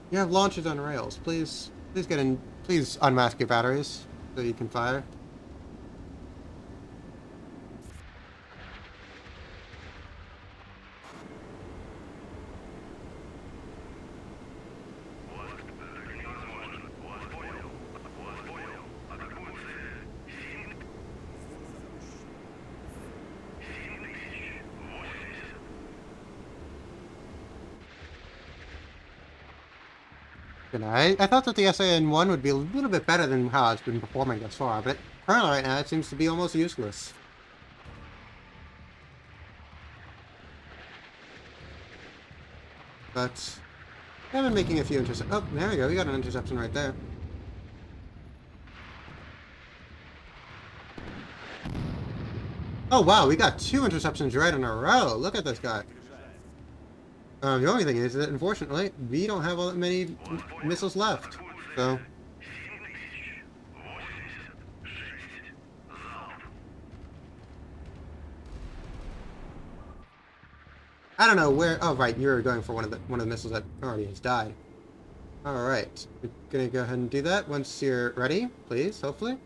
A: You have launchers on rails. Please get in. Please unmask your batteries so you can fire. You know, I thought that the SAN-1 would be a little bit better than how it's been performing thus far, but currently right now it seems to be almost useless. But I've been making a few interceptions. Oh, there we go. We got an interception right there. Oh wow, we got 2 interceptions right in a row. Look at this guy. The only thing is that, unfortunately, we don't have all that many missiles left. So... I don't know where... Oh, right, you're going for one of the missiles that already has died. Alright. We're gonna go ahead and do that once you're ready, please, hopefully.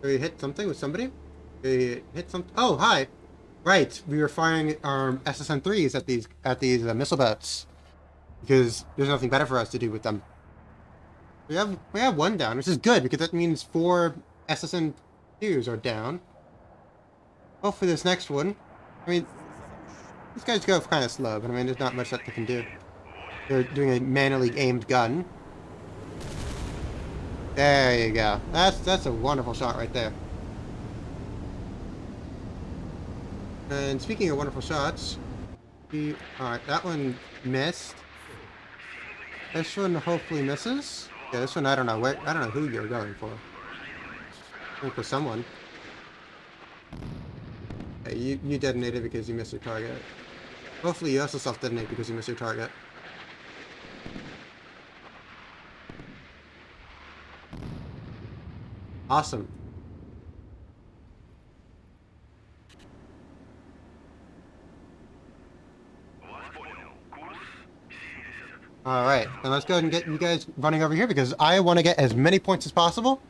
A: We hit something with somebody? We hit some... Oh, hi! Right, we were firing our SSN-3s at these missile boats. Because there's nothing better for us to do with them. We have 1 down, which is good, because that means 4 SSN-2s are down. Hopefully this next one... I mean, these guys go kind of slow, but I mean, there's not much that they can do. They're doing a manually aimed gun. There you go. That's a wonderful shot right there. And speaking of wonderful shots, alright, that one missed. This one hopefully misses. Yeah, this one I don't know who you're going for. Going for someone. Okay, you detonated because you missed your target. Hopefully you also self-detonate because you missed your target. Awesome. Alright, then let's go ahead and get you guys running over here because I want to get as many points as possible.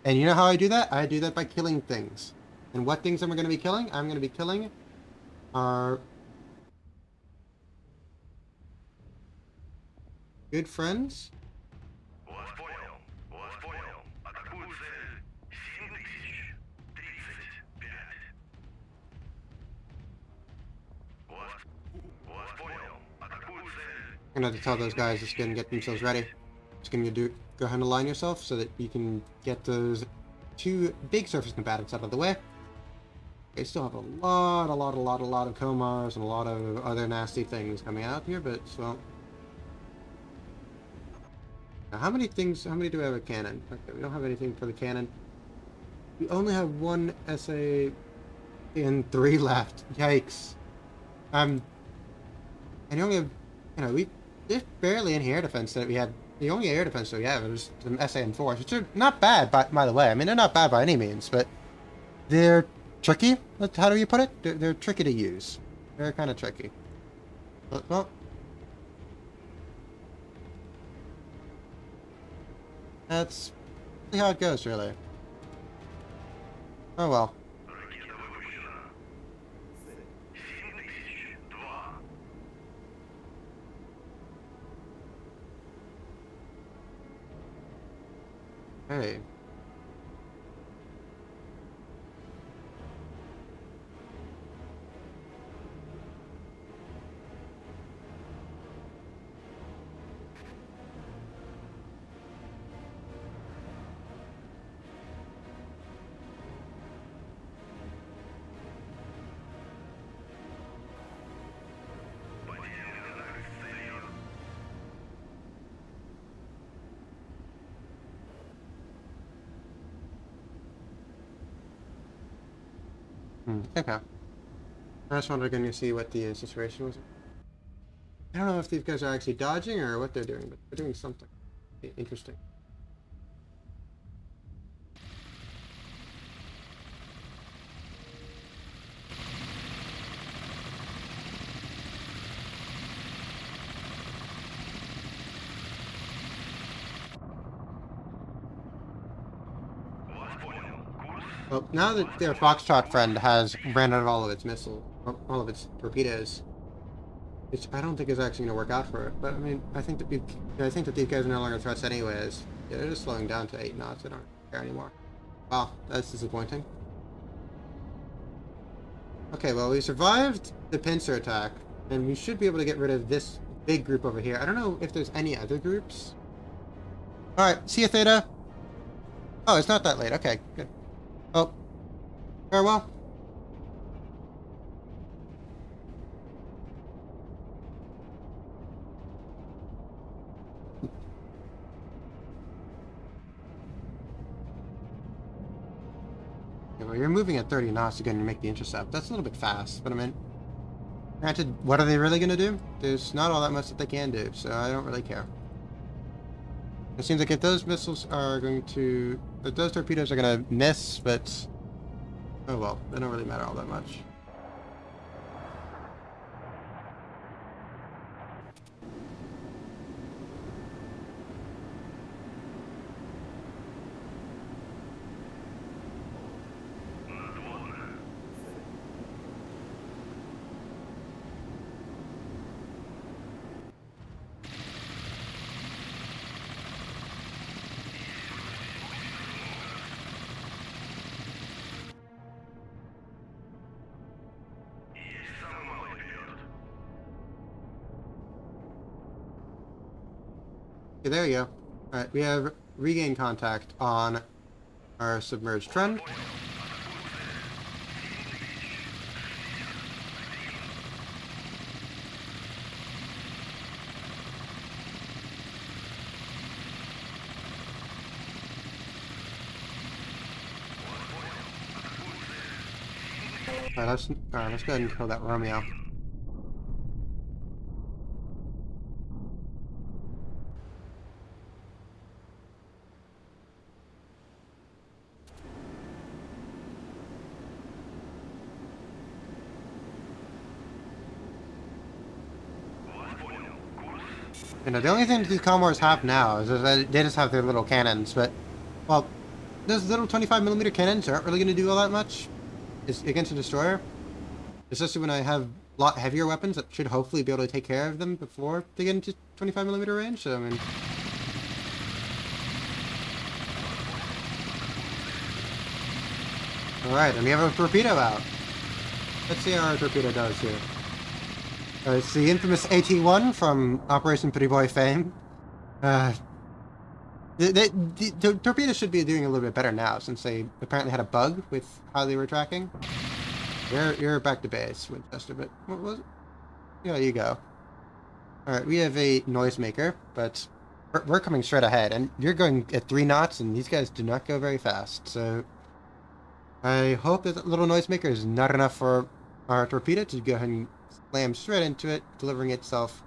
A: And you know how I do that? I do that by killing things. And what things am I going to be killing? I'm going to be killing our good friends. I'm gonna have to tell those guys just gonna get themselves ready. Just gonna go ahead and align yourself so that you can get those two big surface combatants out of the way. They still have a lot of Komars and a lot of other nasty things coming out here, but, well... Now, how many do we have a cannon? Okay, we don't have anything for the cannon. We only have one SA and 3 left. Yikes. And you only have, there's barely any air defense that we had. The only air defense that we have is some SA and 4s, which are not bad, by the way. I mean, they're not bad by any means, but they're tricky. How do you put it? They're tricky to use. They're kind of tricky. But, well, that's how it goes, really. Oh well. Hey. Okay. I just wanted to see what the situation was. I don't know if these guys are actually dodging or what they're doing, but they're doing something interesting. Well, now that their Foxtrot friend has ran out of all of its missiles, all of its torpedoes, which I don't think is actually going to work out for it. But I mean, I think that these guys are no longer threats anyways. Yeah, they're just slowing down to 8 knots. They don't care anymore. Wow, that's disappointing. Okay, well, we survived the pincer attack, and we should be able to get rid of this big group over here. I don't know if there's any other groups. All right, see you, Theta. Oh, it's not that late. Okay, good. Oh, farewell. Okay, well, you're moving at 30 knots to go and make the intercept. That's a little bit fast, but I mean, granted, what are they really going to do? There's not all that much that they can do, so I don't really care. It seems like if those missiles are going to... If those torpedoes are going to miss, but... Oh well, they don't really matter all that much. Okay, there we go. Alright, we have regained contact on our submerged trend. Alright, let's go ahead and kill that Romeo. You know, the only thing that these Commodores have now is that they just have their little cannons, but, well, those little 25mm cannons aren't really going to do all that much against a destroyer. Especially when I have a lot heavier weapons that should hopefully be able to take care of them before they get into 25mm range, so I mean... Alright, and we have a torpedo out. Let's see how our torpedo does here. It's the infamous AT-1 from Operation Pretty Boy fame. Uh, the torpedoes should be doing a little bit better now since they apparently had a bug with how they were tracking. You're back to base, Winchester, but what was it? Yeah, you go. Alright, we have a noisemaker, but we're coming straight ahead, and you're going at 3 knots, and these guys do not go very fast, so I hope that little noisemaker is not enough for our torpedo to go ahead and slam straight into it, delivering itself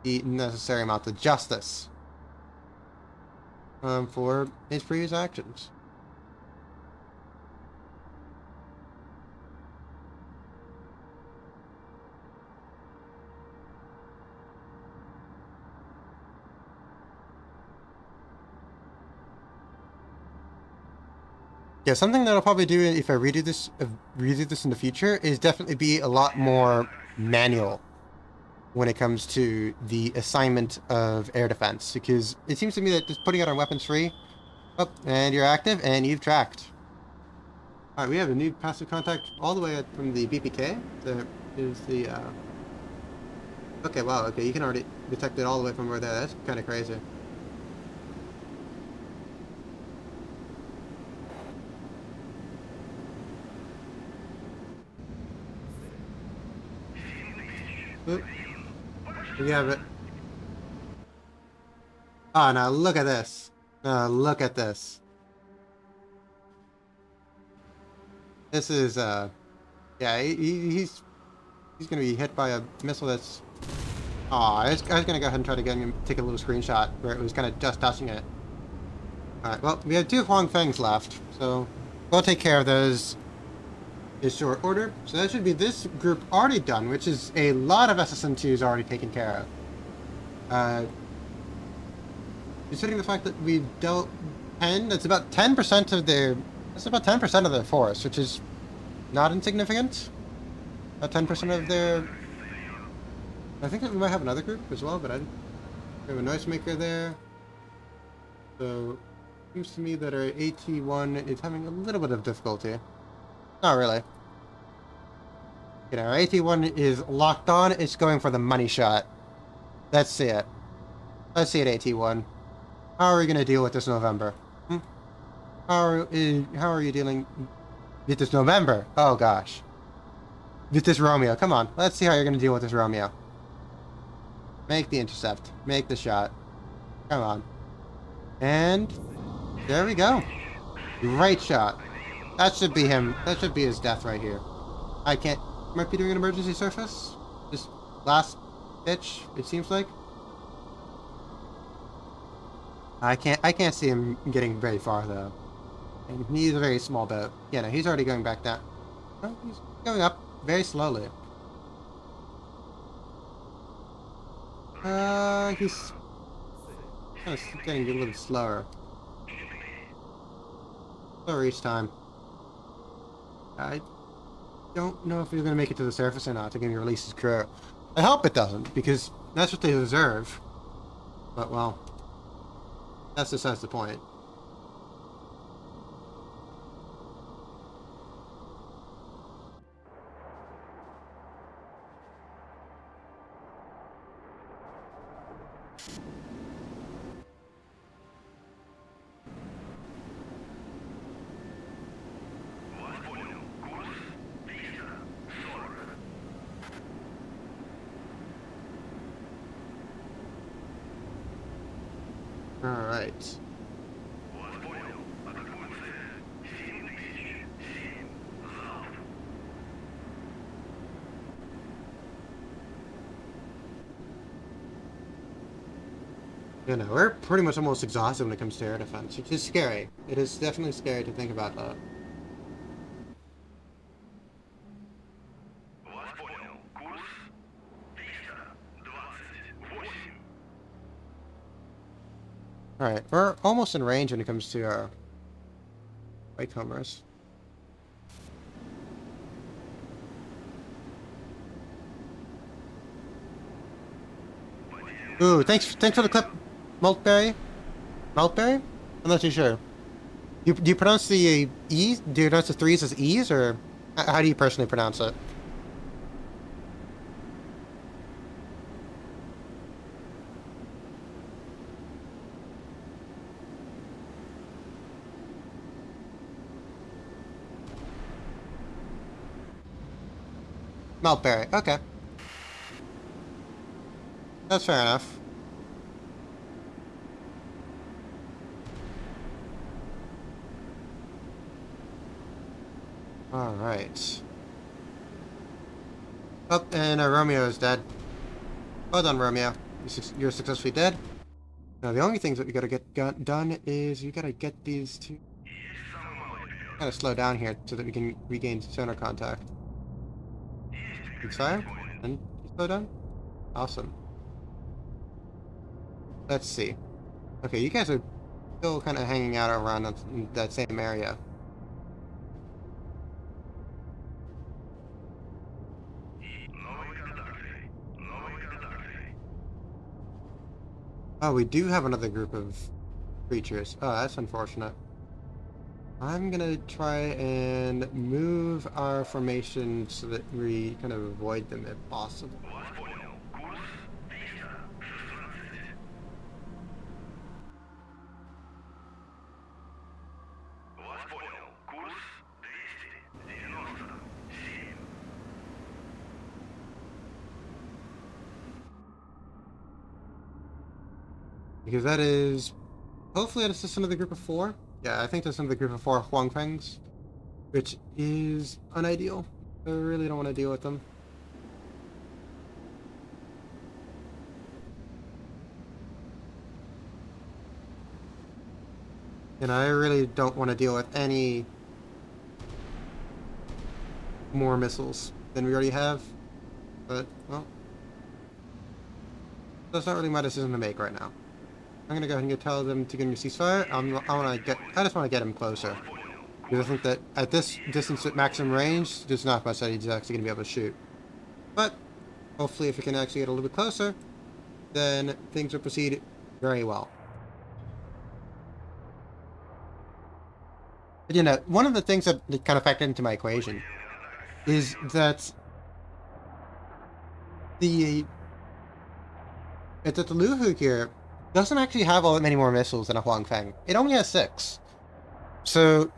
A: the necessary amount of justice for its previous actions. Yeah, something that I'll probably do if I redo this in the future is definitely be a lot more manual when it comes to the assignment of air defense, because it seems to me that just putting it on weapons free, oh, and you're active and you've tracked. All right, we have a new passive contact all the way from the BPK. There is the okay, wow, okay, you can already detect it all the way from over there. That's kind of crazy. Oop. We have it. Oh, now look at this. Look at this. This is, yeah, he's gonna be hit by a missile that's... Oh, I was gonna go ahead and try to get him, take a little screenshot where it was kind of just touching it. Alright, well, we have 2 Huang Fangs left, so we'll take care of those in short order. So that should be this group already done, which is a lot of SSN2s already taken care of. Considering the fact that we've dealt 10, that's about 10% of their... That's about 10% of their force, which is not insignificant. About 10% of their... I think that we might have another group as well, but we have a noisemaker there. So, it seems to me that our AT-1 is having a little bit of difficulty. Not really. You know, our AT-1 is locked on, it's going for the money shot. Let's see it. Let's see it, AT-1. How are we going to deal with this November? How are you dealing with this November? Oh gosh. With this Romeo. Come on. Let's see how you're going to deal with this Romeo. Make the intercept. Make the shot. Come on. And there we go. Great shot. That should be him. That should be his death right here. I can't... Might be doing an emergency surface? Just last pitch, it seems like. I can't see him getting very far though. And he's a very small boat. Yeah, no, he's already going back down. Oh, he's going up very slowly. He's kind of getting a little slower. Slower each time. I don't know if he's going to make it to the surface or not to give me release his crew. I hope it doesn't, because that's what they deserve. But, well, that's besides the point. Alright. You know, we're pretty much almost exhausted when it comes to air defense, which is scary. It is definitely scary to think about that. Alright, we're almost in range when it comes to our whitecomers. Ooh, thanks for the clip, Maltberry? Maltberry? I'm not too sure. Do you pronounce the E's? Do you pronounce the 3's as E's, or how do you personally pronounce it? Maltberry. Okay. That's fair enough. Alright. Oh, and Romeo is dead. Well done, Romeo. You're successfully dead. Now, the only things that we gotta get done is you gotta get these two... Gotta slow down here so that we can regain sonar contact. Fire? And slow down? Awesome. Let's see. Okay, you guys are still kind of hanging out around that same area. Oh, we do have another group of creatures. Oh, that's unfortunate. I'm gonna try and move our formation so that we kind of avoid them if possible. Because that is... Hopefully that is another group of 4. Yeah, I think that's another group of 4 Huangfangs. Which is unideal. I really don't want to deal with them. And I really don't want to deal with any more missiles than we already have. But, well... That's not really my decision to make right now. I'm gonna go ahead and tell them to give me a ceasefire. I just want to get him closer. Because I think that at this distance at maximum range, there's not much that he's actually gonna be able to shoot. But, hopefully if we can actually get a little bit closer, then things will proceed very well. But you know, one of the things that kind of factored into my equation is that the Luhu here doesn't actually have all that many more missiles than a Huangfang. It only has 6. So,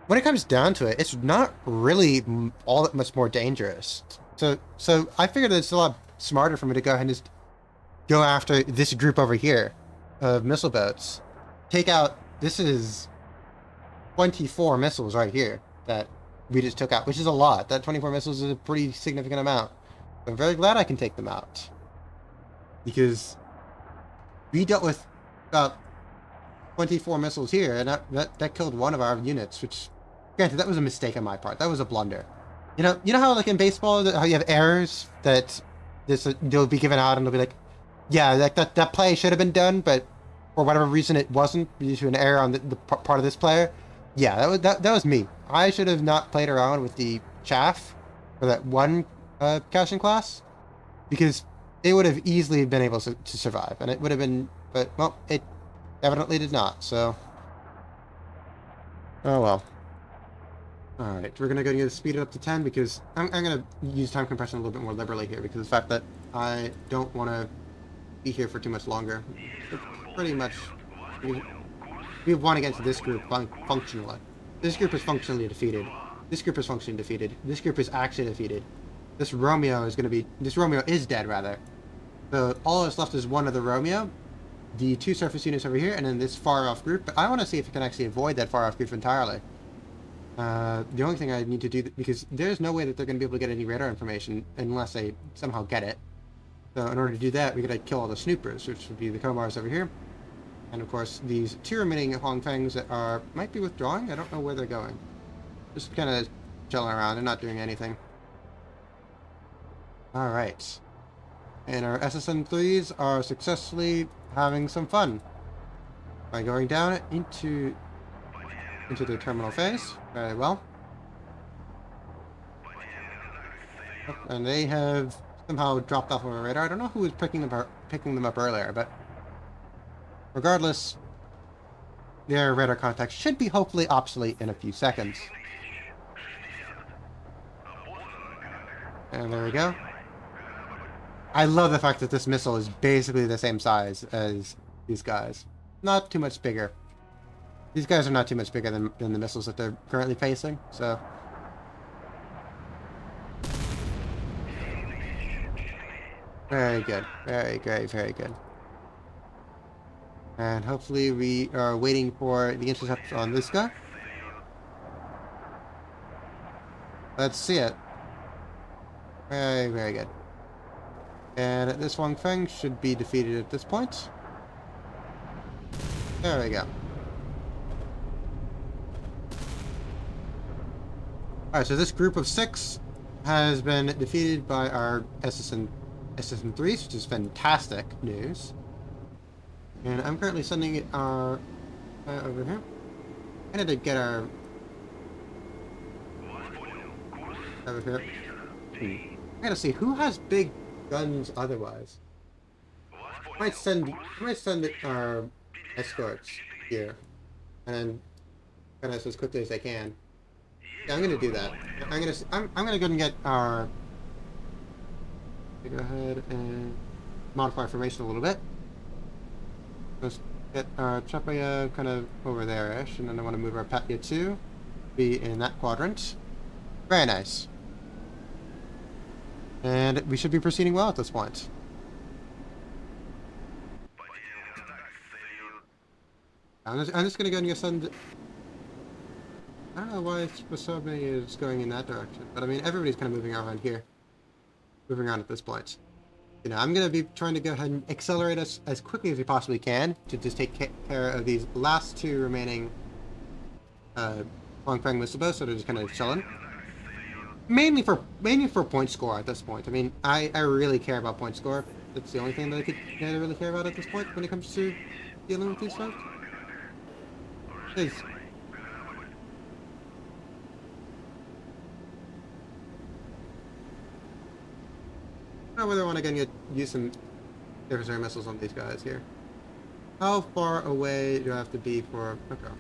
A: when it comes down to it, it's not really all that much more dangerous. So I figured that it's a lot smarter for me to go ahead and just go after this group over here of missile boats. Take out, this is 24 missiles right here that we just took out, which is a lot. That 24 missiles is a pretty significant amount. I'm very glad I can take them out. Because we dealt with about 24 missiles here, and that killed one of our units, which, granted, that was a mistake on my part. That was a blunder. You know how, like, in baseball, how you have errors that they'll be given out and they'll be like, yeah, like that play should have been done, but for whatever reason it wasn't due to an error on the part of this player. Yeah, that was me. I should have not played around with the chaff for that one casting class, because it would have easily been able to survive, and it would have been, but, well, it evidently did not, so... Oh well. Alright, we're gonna go to speed it up to 10, because I'm gonna use time compression a little bit more liberally here, because of the fact that I don't want to be here for too much longer. Pretty much, we've won against this group functionally. This group is functionally defeated. This group is functionally defeated. This group is actually defeated. This Romeo is dead, rather. So all that's left is one other Romeo, the 2 surface units over here, and then this far-off group. But I want to see if we can actually avoid that far-off group entirely. The only thing I need to do, because there's no way that they're going to be able to get any radar information unless they somehow get it. So in order to do that, we gotta kill all the snoopers, which would be the Komars over here. And of course, these 2 remaining Huangfangs that might be withdrawing. I don't know where they're going. Just kind of chilling around and not doing anything. Alright. And our SSN-3s are successfully having some fun by going down into the terminal phase. Very well. And they have somehow dropped off of our radar. I don't know who was picking them up earlier, but regardless, their radar contact should be hopefully obsolete in a few seconds. And there we go. I love the fact that this missile is basically the same size as these guys. Not too much bigger. These guys are not too much bigger than the missiles that they're currently facing, so... Very good. Very, very, very good. And hopefully we are waiting for the intercept on this guy. Let's see it. Very, very good. And this Wang Feng should be defeated at this point. There we go. Alright, so this group of 6 has been defeated by our SSN-3s, which is fantastic news. And I'm currently sending it our over here. I need to get our over here. I gotta see who has big guns otherwise. I might send our escorts here and kind of as quickly as I can. Yeah, I'm gonna do that. I'm gonna go and get our. Go ahead and modify formation a little bit. Let's get our Chapaya kind of over there-ish, and then I want to move our Patya 2 be in that quadrant. Very nice. And we should be proceeding well at this point. I'm just gonna go and send. I don't know why Spasobe is going in that direction, but I mean everybody's kind of moving around here, moving around at this point. You know, I'm gonna be trying to go ahead and accelerate us as quickly as we possibly can to just take care of these last 2 remaining Wang Feng missile boats that are just kind of chilling. Mainly for point score at this point. I mean, I really care about point score. That's the only thing that I really care about at this point when it comes to dealing with these folks. Please. I don't know whether I want to use some surface air missiles on these guys here. How far away do I have to be for... Okay.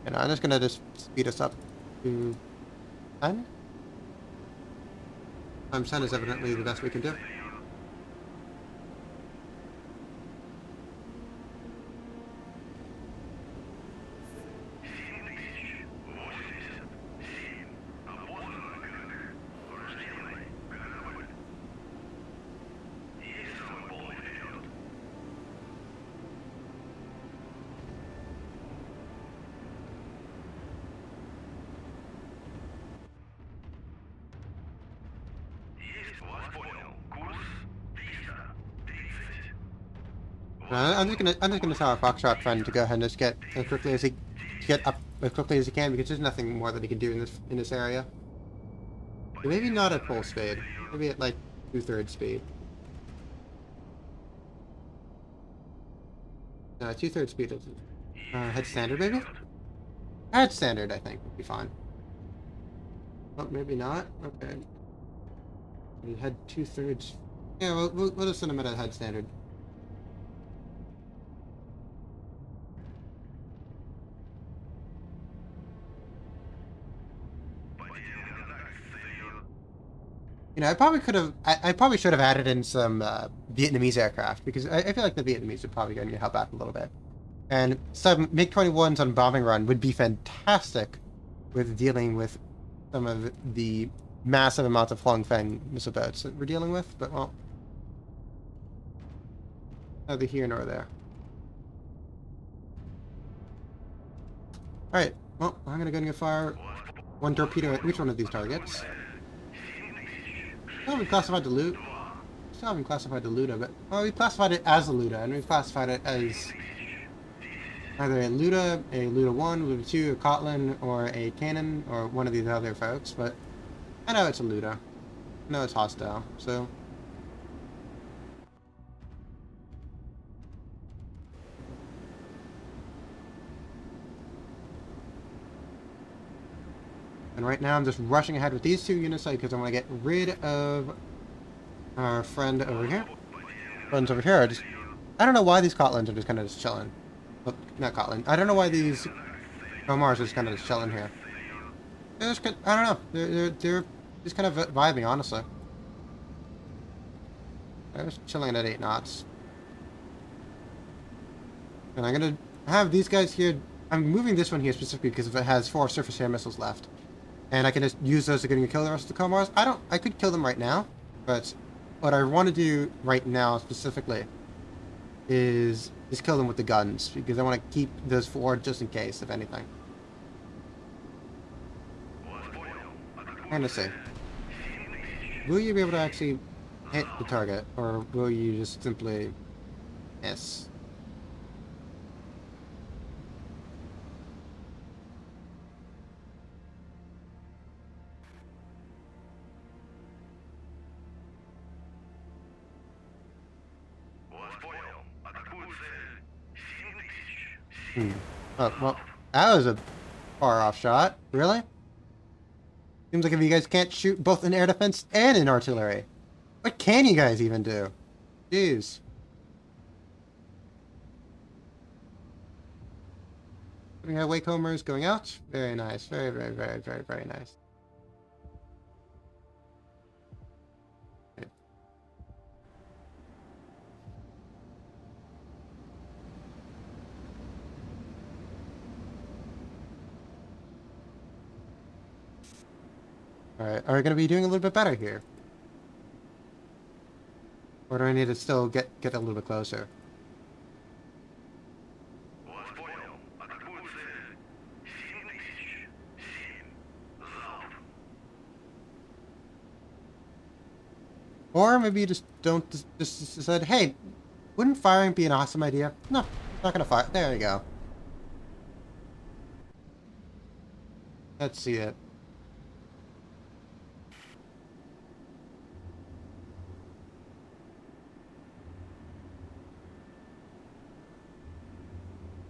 A: And I'm just going to speed us up to 10. Times 10 is evidently the best we can do. I'm just gonna tell our Foxtrot friend to go ahead and just get as quickly as he can because there's nothing more that he can do in this area. Maybe not at full speed. Maybe at like 2/3 speed. No, 2/3 speed is head standard maybe? Head standard I think would be fine. Oh, maybe not? Okay. We had 2/3. Yeah, we'll just send him at a head standard. You know, I probably should have added in some Vietnamese aircraft because I feel like the Vietnamese would probably going to help out a little bit. And some MiG-21s on bombing run would be fantastic with dealing with some of the massive amounts of Huang Feng missile boats that we're dealing with, but well, neither here nor there. Alright, well, I'm going to go and fire 1 torpedo at each one of these targets. Still haven't classified the loot. Still haven't classified the Luda, but well, we classified it as a Luda, and we've classified it as either a Luda 1, Luda 2, a Kotlin, or a cannon, or one of these other folks. But I know it's a Luda. I know it's hostile, so. And right now I'm just rushing ahead with these 2 units because I want to get rid of our friend over here. Friends over here are just... I don't know why these Kotlins are just kind of just chilling. Well, not Kotlin. I don't know why these Omars are just kind of just chilling here. They're just, I don't know. They're just kind of vibing, honestly. They're just chilling at 8 knots. And I'm going to have these guys here... I'm moving this one here specifically because it has 4 surface air missiles left. And I can just use those to kill the rest of the Comars. I could kill them right now, but what I want to do right now specifically is just kill them with the guns, because I want to keep those forward just in case, if anything. And to see. Will you be able to actually hit the target, or will you just simply miss? Hmm. Oh, well, that was a far-off shot. Really? Seems like if you guys can't shoot both in air defense and in artillery, what can you guys even do? Jeez. We have Wakehomers going out. Very nice. Very, very, very, very, very nice. Okay. Alright, are we going to be doing a little bit better here? Or do I need to still get a little bit closer? Or maybe you just don't just said, hey, wouldn't firing be an awesome idea? No, it's not going to fire. There you go. Let's see it.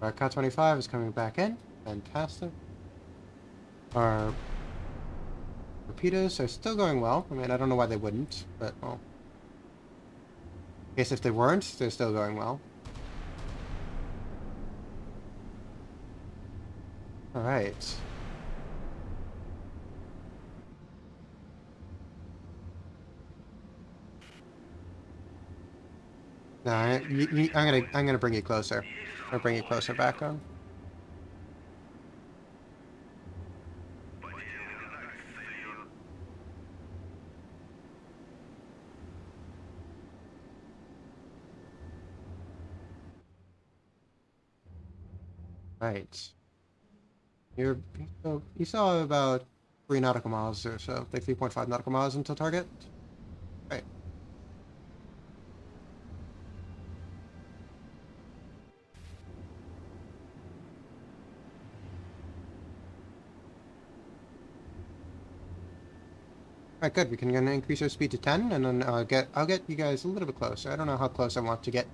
A: Our K-25 is coming back in. Fantastic. Our torpedoes are still going well. I mean, I don't know why they wouldn't, but, well. I guess if they weren't, they're still going well. Alright. No, I'm gonna bring you closer. I'll bring you closer back on. Right. You saw about 3 nautical miles or so, like 3.5 nautical miles until target. Right. Alright, good. We can gonna increase our speed to 10, and then I'll get you guys a little bit closer. I don't know how close I want to get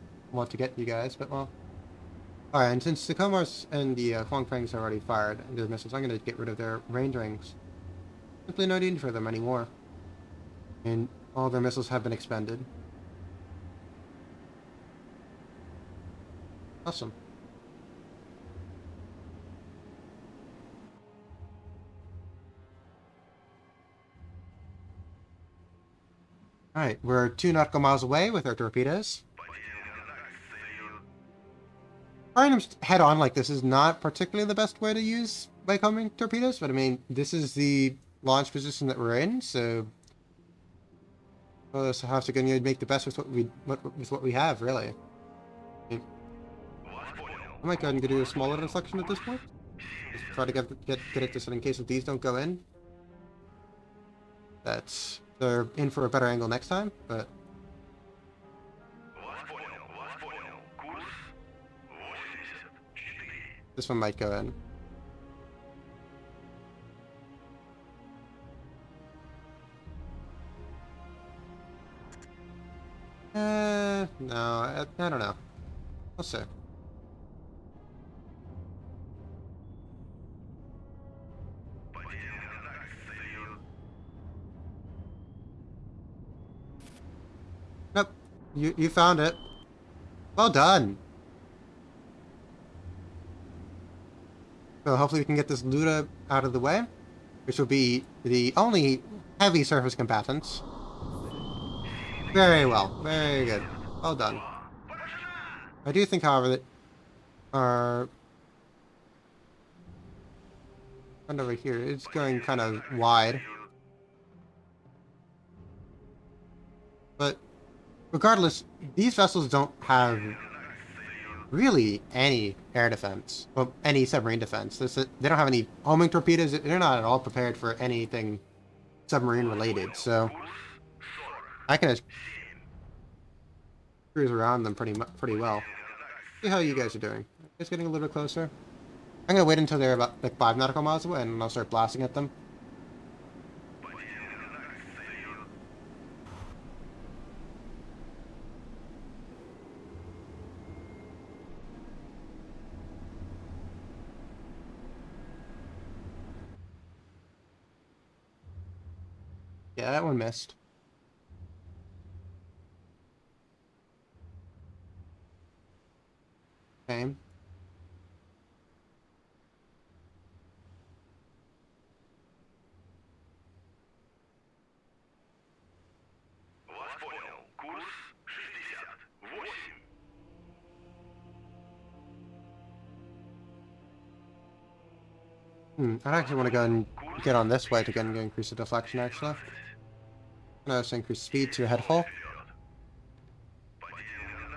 A: you guys, but well. Alright, and since the Komars and the Huangfangs have already fired their missiles, I'm gonna get rid of their range rings. Simply no need for them anymore. And all their missiles have been expended. Awesome. Alright, we're 2 nautical miles away with our torpedoes. Firing them head on like this is not particularly the best way to use homing torpedoes, but I mean, this is the launch position that we're in, so we'll just have to make the best with what we have, really. I might go ahead and do a smaller deflection at this point. Just try to get it just in case if these don't go in. They're in for a better angle next time, but this one might go in. No, I don't know. We'll see. Nope. You found it. Well done. So hopefully we can get this Luda out of the way, which will be the only heavy surface combatants. Very well. Very good. Well done. I do think, however, that our one over here is going kind of wide. But Regardless, these vessels don't have really any air defense, well, any submarine defense. They don't have any homing torpedoes. They're not at all prepared for anything submarine related. So I can just cruise around them pretty well. See how you guys are doing. It's getting a little bit closer. I'm gonna wait until they're about like 5 nautical miles away, and I'll start blasting at them. Yeah, that one missed. Same. I actually want to go and get on this way to get and increase the deflection, actually. I'm gonna just increase speed to head full.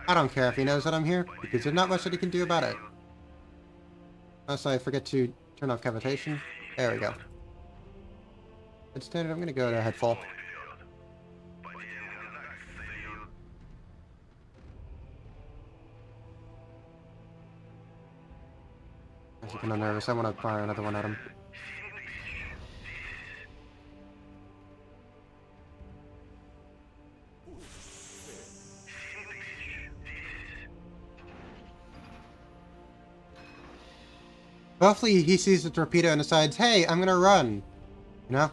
A: I don't care if he knows that I'm here, because there's not much that he can do about it. Unless I forget to turn off cavitation. There we go. It's standard, I'm gonna go to head full. As you can nervous, I want to fire another one at him. Hopefully he sees the torpedo and decides, hey, I'm gonna run. You know?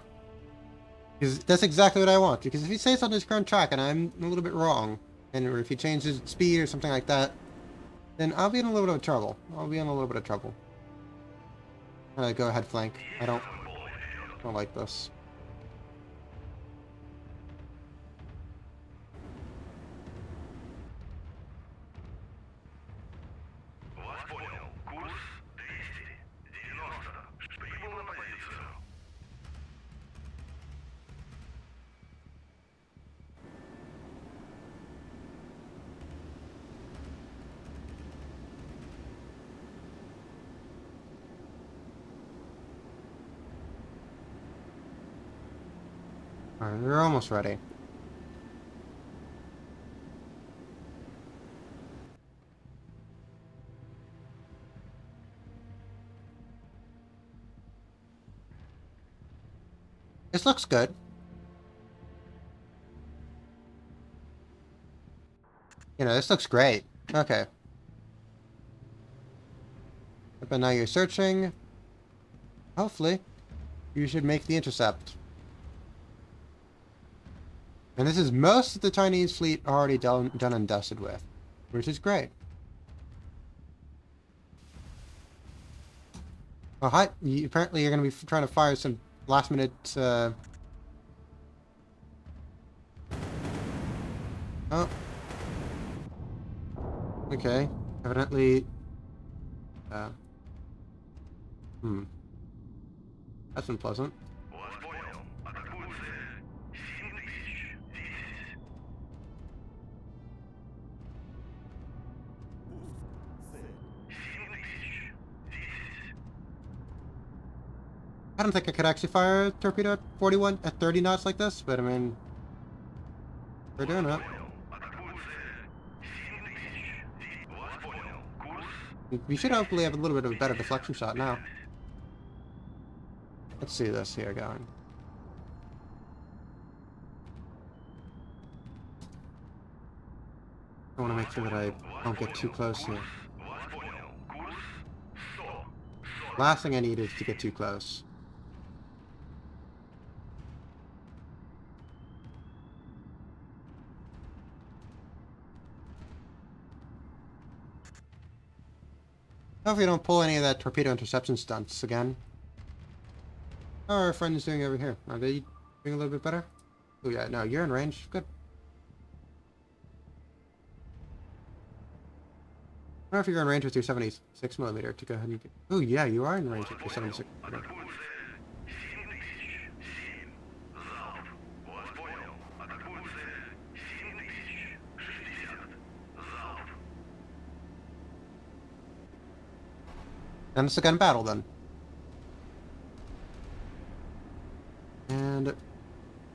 A: Because that's exactly what I want. Because if he stays on his current track and I'm a little bit wrong, or if he changes speed or something like that, then I'll be in a little bit of trouble. I'm gonna go ahead flank. I don't like this. Alright, we're almost ready. This looks good. You know, this looks great. Okay. But now you're searching. Hopefully, you should make the intercept. And this is most of the Chinese fleet already done and dusted with, which is great. Oh, hi. Apparently you're going to be trying to fire some last minute, Oh. Okay. Evidently... That's unpleasant. I don't think I could actually fire a torpedo at 30 knots like this, but I mean... We're doing it. We should hopefully have a little bit of a better deflection shot now. Let's see this here going. I want to make sure that I don't get too close here. Last thing I need is to get too close. Hopefully you don't pull any of that torpedo interception stunts again. How are our friends doing over here? Are they doing a little bit better? Oh yeah, no, you're in range. Good. I don't know if you're in range with your 76mm to go ahead and get... Oh yeah, you are in range with your 76mm. And it's a gun battle then. And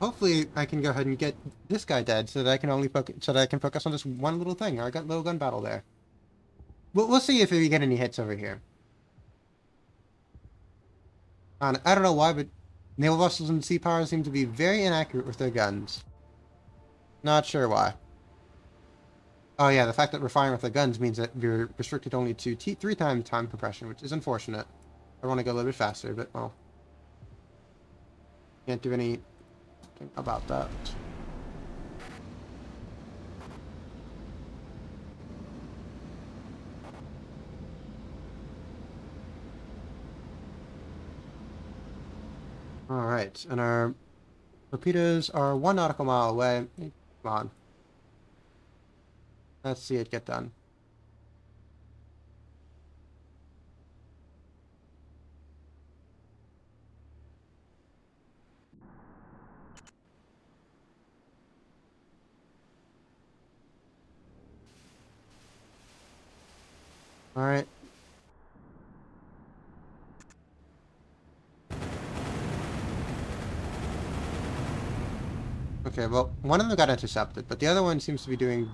A: hopefully I can go ahead and get this guy dead so that I can only focus on this one little thing. I got little gun battle there. We'll see if we get any hits over here. And I don't know why, but naval vessels and sea powers seem to be very inaccurate with their guns. Not sure why. Oh yeah, the fact that we're firing with the guns means that we're restricted only to 3 times time compression, which is unfortunate. I want to go a little bit faster, but well, can't do anything about that. Alright, and our torpedoes are 1 nautical mile away. Come on. Let's see it get done. Alright. Okay, well, one of them got intercepted, but the other one seems to be doing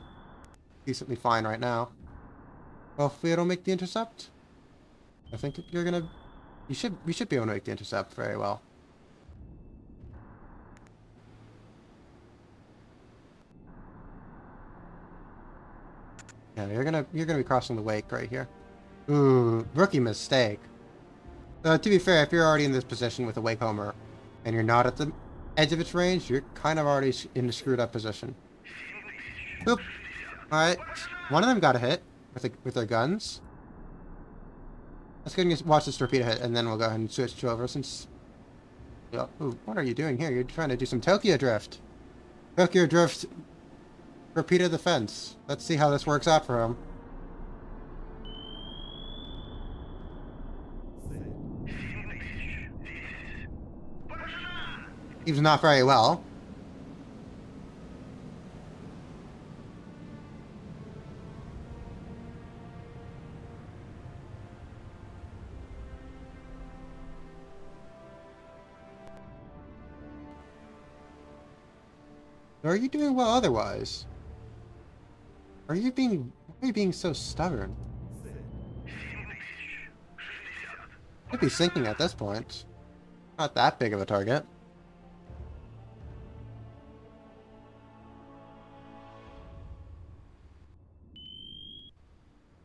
A: decently fine right now. Hopefully it'll make the intercept. I think we should be able to make the intercept very well. Yeah, you're gonna be crossing the wake right here. Ooh, rookie mistake. To be fair, if you're already in this position with a wake homer, and you're not at the edge of its range, you're kind of already in a screwed up position. Boop. Alright, one of them got a hit with their guns. Let's go and watch this torpedo hit, and then we'll go ahead and switch over since... Ooh, what are you doing here? You're trying to do some Tokyo Drift. Tokyo Drift torpedo defense. Let's see how this works out for him. He was not very well. Are you doing well otherwise? Why are you being so stubborn? I'd be sinking at this point. Not that big of a target.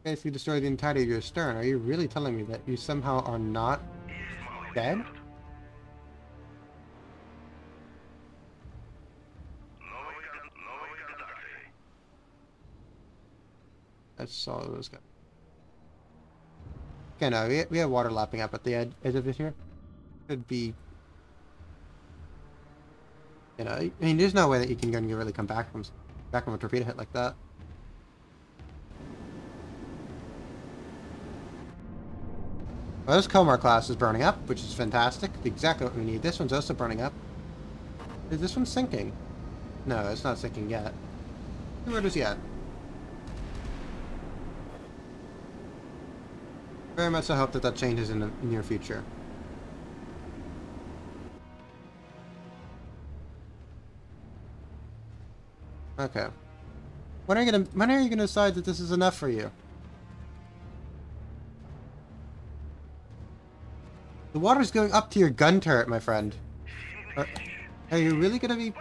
A: If you destroy the entirety of your stern, are you really telling me that you somehow are not dead? That's all those guys. Okay, no, we have water lapping up at the edge of it here. Could be... You know, I mean, there's no way that you can really come back from a torpedo hit like that. Well, this Komar class is burning up, which is fantastic. Exactly what we need. This one's also burning up. Is this one sinking? No, it's not sinking yet. Where is yet? Very much I hope that changes in the near future. Okay. When are you gonna decide that this is enough for you? The water's going up to your gun turret, my friend. Are you really gonna be...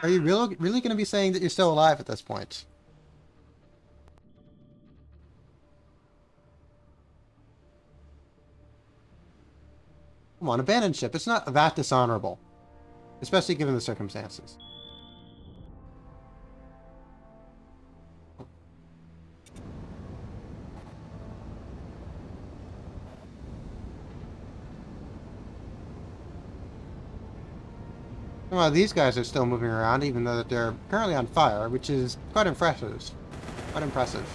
A: Are you really gonna be saying that you're still alive at this point? Come on, abandon ship. It's not that dishonorable. Especially given the circumstances. Well, these guys are still moving around, even though that they're currently on fire, which is quite impressive. Quite impressive.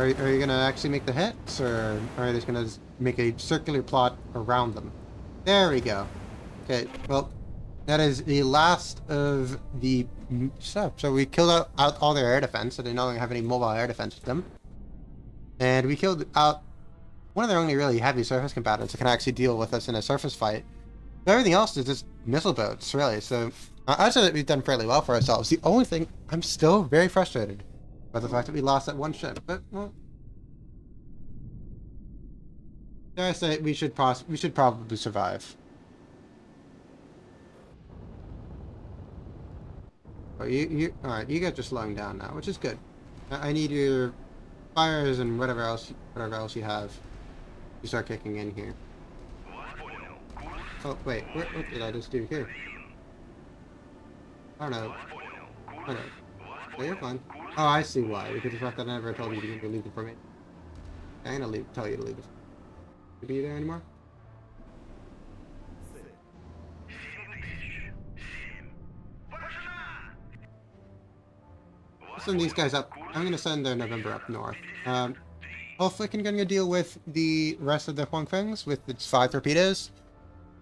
A: Are you gonna actually make the hits, or are you just gonna make a circular plot around them? There we go. Okay, well, that is the last of the stuff. So we killed out all their air defense, so they no longer have any mobile air defense with them. And we killed out one of their only really heavy surface combatants that can actually deal with us in a surface fight. But everything else is just missile boats, really. So I'd say that we've done fairly well for ourselves. The only thing, I'm still very frustrated by the fact that we lost that one ship. But, well, dare I say we should probably survive. Oh, alright, you guys are slowing down now, which is good. I need your fires and whatever else you have to start kicking in here. Oh, wait, what did I just do here? Oh no. Oh no. Oh, you're fine. Oh, I see why. Because the fact that I never told you to leave it for me. I'm gonna tell you to leave it. To be there anymore? Send these guys up. I'm gonna send their November up north. Hopefully I'm gonna deal with the rest of the Huangfengs with its 5 torpedoes.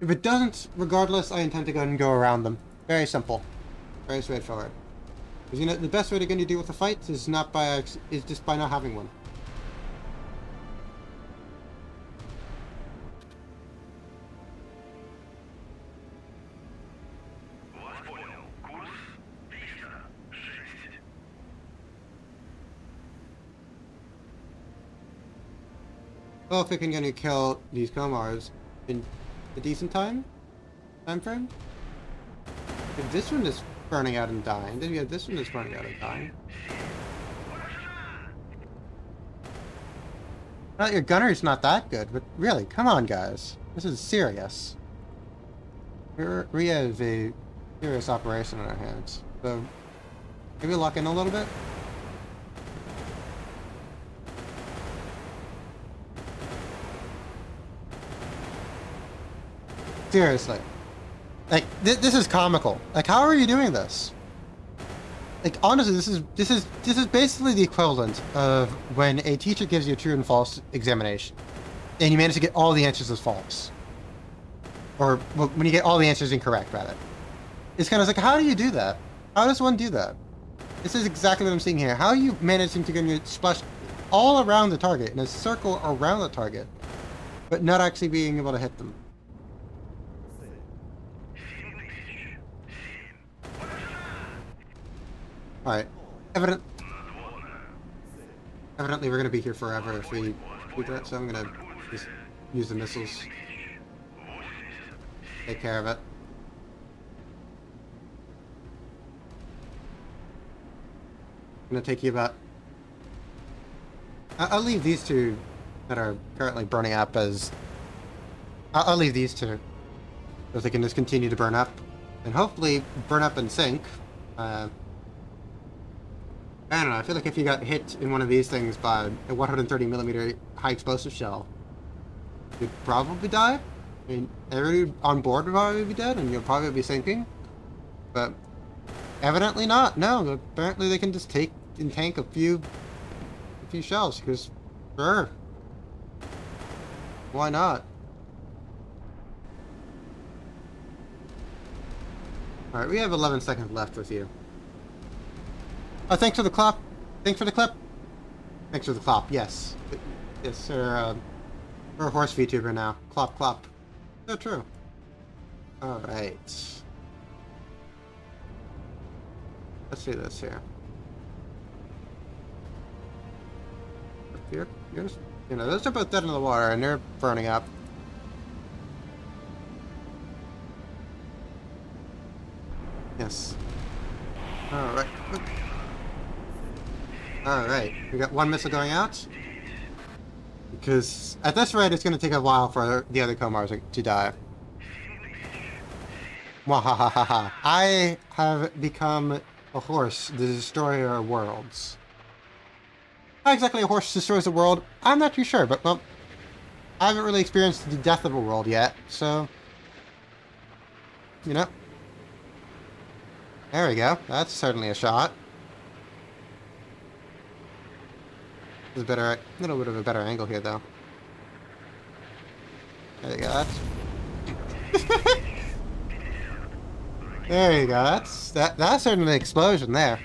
A: If it doesn't, regardless, I intend to go and go around them. Very simple. Very straightforward. Because, you know, the best way to go and deal with the fight is just by not having one. Well, if we can gonna kill these Komars in a decent time frame. If this one is burning out and dying, then we have this one that's burning out and dying. Well, your gunner's not that good, but really, come on, guys. This is serious. We have a serious operation on our hands. So, maybe lock in a little bit? Seriously. Like, this is comical. Like, how are you doing this? Like, honestly, this is basically the equivalent of when a teacher gives you a true and false examination, and you manage to get all the answers as false. Or, well, when you get all the answers incorrect, rather. It's kind of like, how do you do that? How does one do that? This is exactly what I'm seeing here. How are you managing to get splash all around the target, in a circle around the target, but not actually being able to hit them? Alright. Evidently we're gonna be here forever if we do that, so I'm gonna just use the missiles. Take care of it. I'm gonna take you about... I'll leave these two that are currently burning up as... I'll leave these two so they can just continue to burn up. And hopefully burn up and sink. I don't know, I feel like if you got hit in one of these things by a 130mm high explosive shell, you'd probably die. I mean, everybody on board would probably be dead, and you'll probably be sinking. But evidently not. No, apparently they can just take and tank a few shells, because sure. Why not? Alright, we have 11 seconds left with you. Oh, thanks for the clap. Thanks for the clip. Thanks for the clap, yes. Yes, sir. We're a horse VTuber now. Clop, clop. So true. Alright. Let's do this here. You're just, you know, those are both dead in the water and they're burning up. Yes. Alright. Alright, we got one missile going out. Because at this rate, it's going to take a while for the other Komars to die. Mwahahaha. I have become a horse, the destroyer of worlds. Not exactly a horse destroys the world, I'm not too sure, but well, I haven't really experienced the death of a world yet, so... You know. There we go, that's certainly a shot. There's a better, little bit of a better angle here, though. There you go. There you go. That's certainly an explosion there.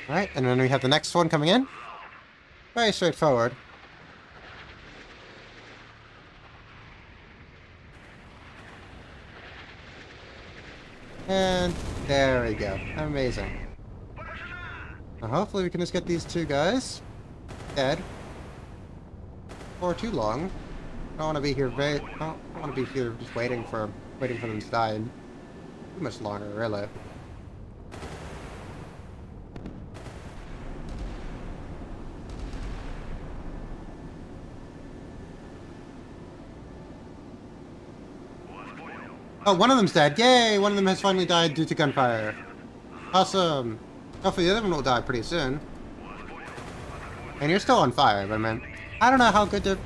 A: All right, and then we have the next one coming in. Very straightforward. And there we go. Amazing. Now hopefully we can just get these two guys dead for too long. I don't want to be here I don't want to be here just waiting for them to die too much longer, really. Oh, one of them's dead. Yay! One of them has finally died due to gunfire. Awesome. Hopefully the other one will die pretty soon. And you're still on fire, but man, I don't know how good to...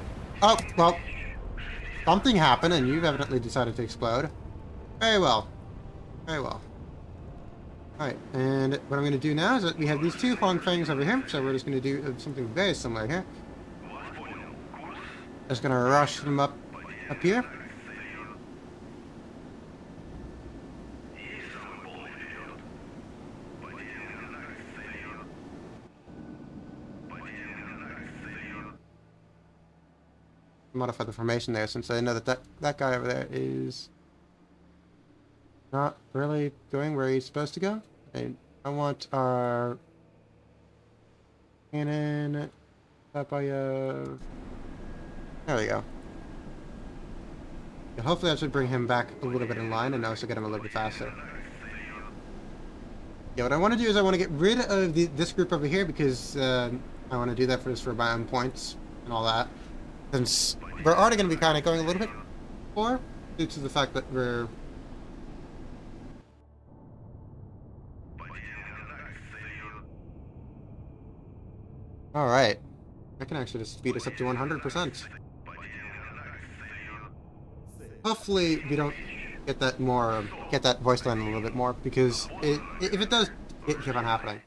A: Oh, well. Something happened and you've evidently decided to explode. Very well. Very well. Alright, and what I'm going to do now is that we have these two Hong Fangs over here, so we're just going to do something very similar here. Just going to rush them up here. Modify the formation there, since I know that guy over there is not really going where he's supposed to go. And I want our cannon up by there we go. Yeah, hopefully that should bring him back a little bit in line and also get him a little bit faster. Yeah, what I want to do is I want to get rid of this group over here because I want to do that for my own points and all that. Since we're already going to be kind of going a little bit more due to the fact that we're... Alright. I can actually just speed us up to 100%. Hopefully we don't get that voice line a little bit more, because if it does keep on happening,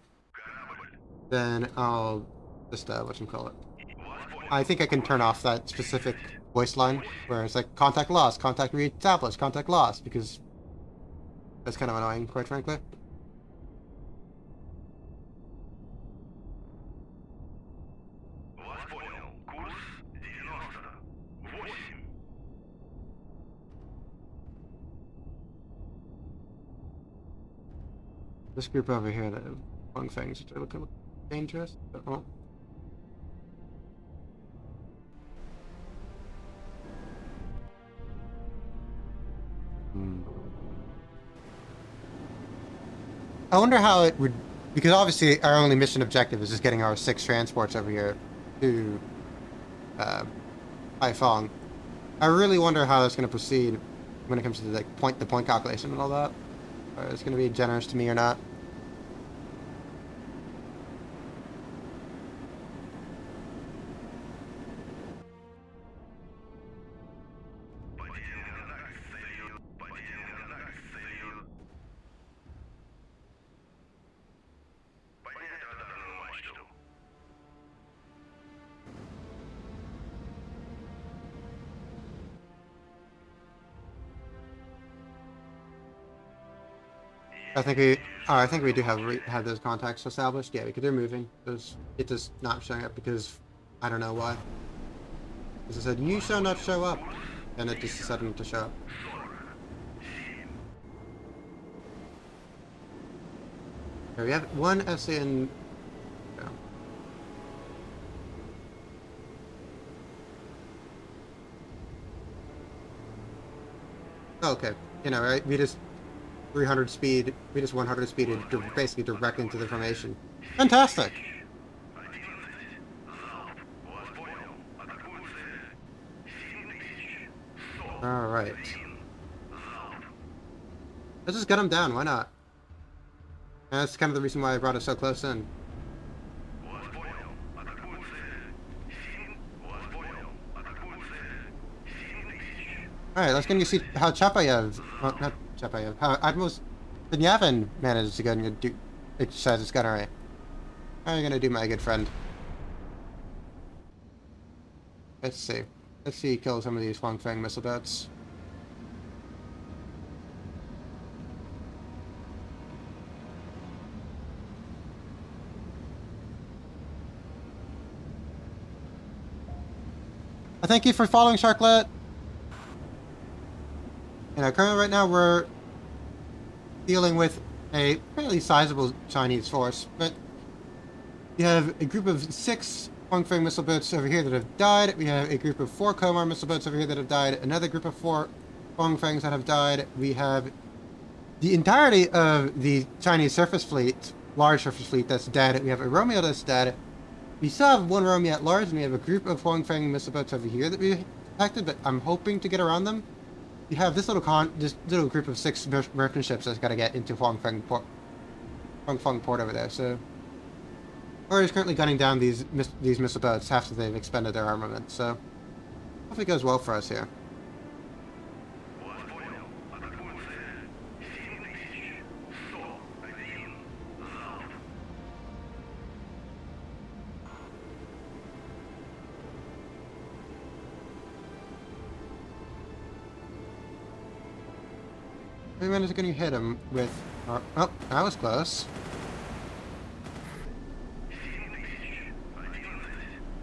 A: then I'll just, whatchamacallit. I think I can turn off that specific voice line where it's like contact lost, contact reestablished, contact lost, because that's kind of annoying, quite frankly. This group over here, the Hong Fangs, which look dangerous. Oh. I wonder how it would, because obviously our only mission objective is just getting our 6 transports over here to Haiphong. I really wonder how that's going to proceed when it comes to like the point calculation and all that. It's going to be generous to me or not. I think we do have those contacts established. Yeah, because they're moving. It just not showing up because I don't know why. Because it said you shall not show up, and it just decided to show up. Here we have one FC in. Oh, okay, you know, right? We just 300 speed. We just 100 speed basically direct into the formation. Fantastic. All right. Let's just get them down, why not? And that's kind of the reason why I brought it so close in. Alright, let's go see how Chapayev, well, not Chapayev, how Admiral Yavin manages to go and do exercise his gunnery. How are you gonna do, my good friend? Let's see. Let's see, kill some of these Huangfeng missile boats. Thank you for following, Sharklet. You know, currently right now we're dealing with a fairly sizable Chinese force, but we have a group of 6 Huangfeng missile boats over here that have died. We have a group of 4 Komar missile boats over here that have died. Another group of 4 Huangfengs that have died. We have the entirety of the Chinese surface fleet, large surface fleet, that's dead. We have a Romeo that's dead. We still have 1 Romeo at large, and we have a group of Huangfeng missile boats over here that we detected, but I'm hoping to get around them. We have this little group of 6 merchant ships that's got to get into Huangfeng port over there. So we're just currently gunning down these missile boats after they've expended their armament. So hopefully it goes well for us here. We managed to hit him with our... Oh, that was close.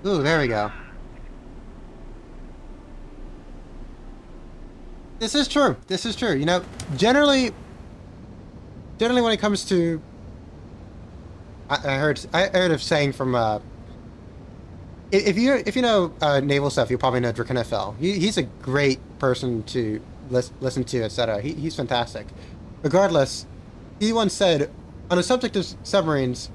A: Ooh, there we go. This is true. This is true. You know, generally when it comes to... I heard of saying from... If you know naval stuff, you probably know Drakenfell. He's a great person to listen to, etc. He's fantastic. Regardless, he once said, on the subject of submarines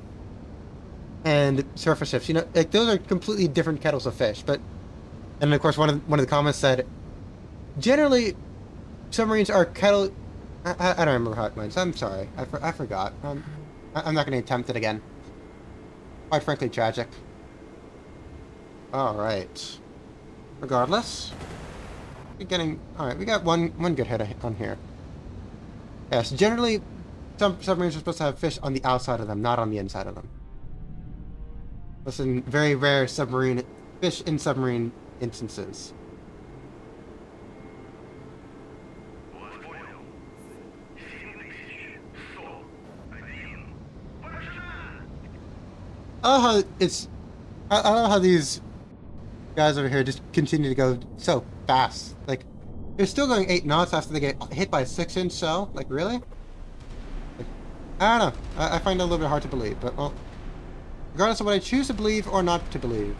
A: and surface ships, you know, like those are completely different kettles of fish. But, and of course, one of the comments said, generally, submarines are kettle. I don't remember how it went. So I'm sorry, I forgot. I'm not going to attempt it again. Quite frankly, tragic. All right. Regardless. Alright, we got one good hit on here. Yes, generally, some submarines are supposed to have fish on the outside of them, not on the inside of them. Listen, very rare fish in submarine instances. I love how these guys over here just continue to go so fast. Like, they're still going 8 knots after they get hit by a 6-inch shell. Like, really? Like, I don't know. I find it a little bit hard to believe, but well, regardless of what I choose to believe or not to believe.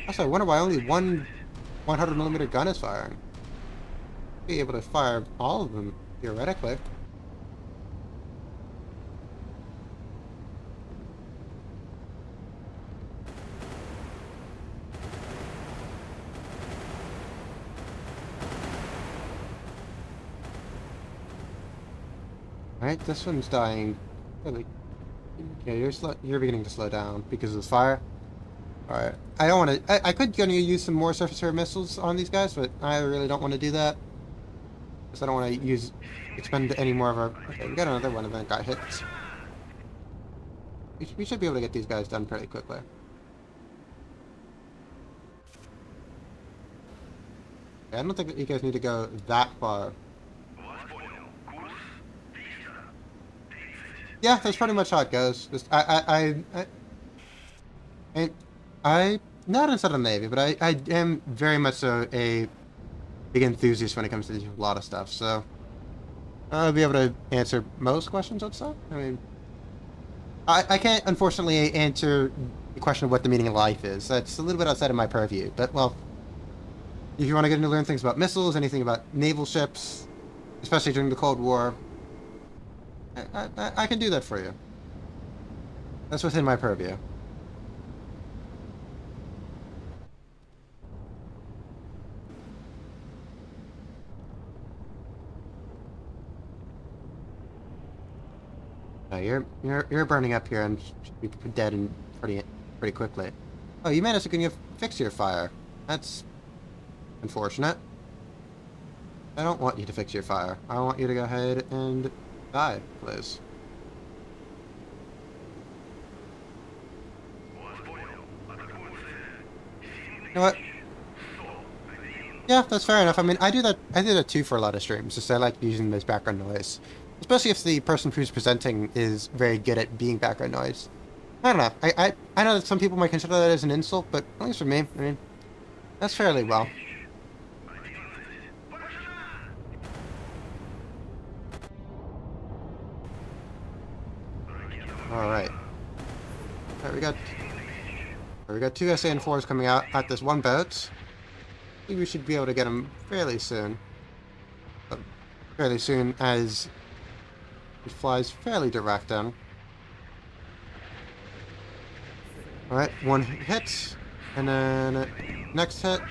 A: Also, I wonder why only one 100mm gun is firing. Be able to fire all of them, theoretically. Alright, this one's dying. Really? Yeah, you're beginning to slow down because of the fire. Alright. I don't want to... I could use some more surface area missiles on these guys, but I really don't want to do that. Because I don't want to expend any more of our... Okay, we got another one of them got hit. We should be able to get these guys done pretty quickly. Okay, I don't think that you guys need to go that far. Yeah, that's pretty much how it goes. Just I'm not inside of the Navy, but I am very much so a big enthusiast when it comes to a lot of stuff. So I'll be able to answer most questions, I'd say. I mean, I can't unfortunately answer the question of what the meaning of life is. That's a little bit outside of my purview. But well, if you want to get into learn things about missiles, anything about naval ships, especially during the Cold War. I can do that for you. That's within my purview. You're burning up here and should be dead in pretty quickly. Oh, you managed to fix your fire. That's unfortunate. I don't want you to fix your fire. I want you to go ahead and die, please. You know what? Yeah, that's fair enough. I mean, I do that too for a lot of streams, just I like using this background noise. Especially if the person who's presenting is very good at being background noise. I don't know. I know that some people might consider that as an insult, but at least for me, I mean, that's fairly well. Alright. Alright, we got two SAN-4s coming out at this one boat. I think we should be able to get them fairly soon. Fairly soon as it flies fairly direct in. Alright, one hit, and then next hit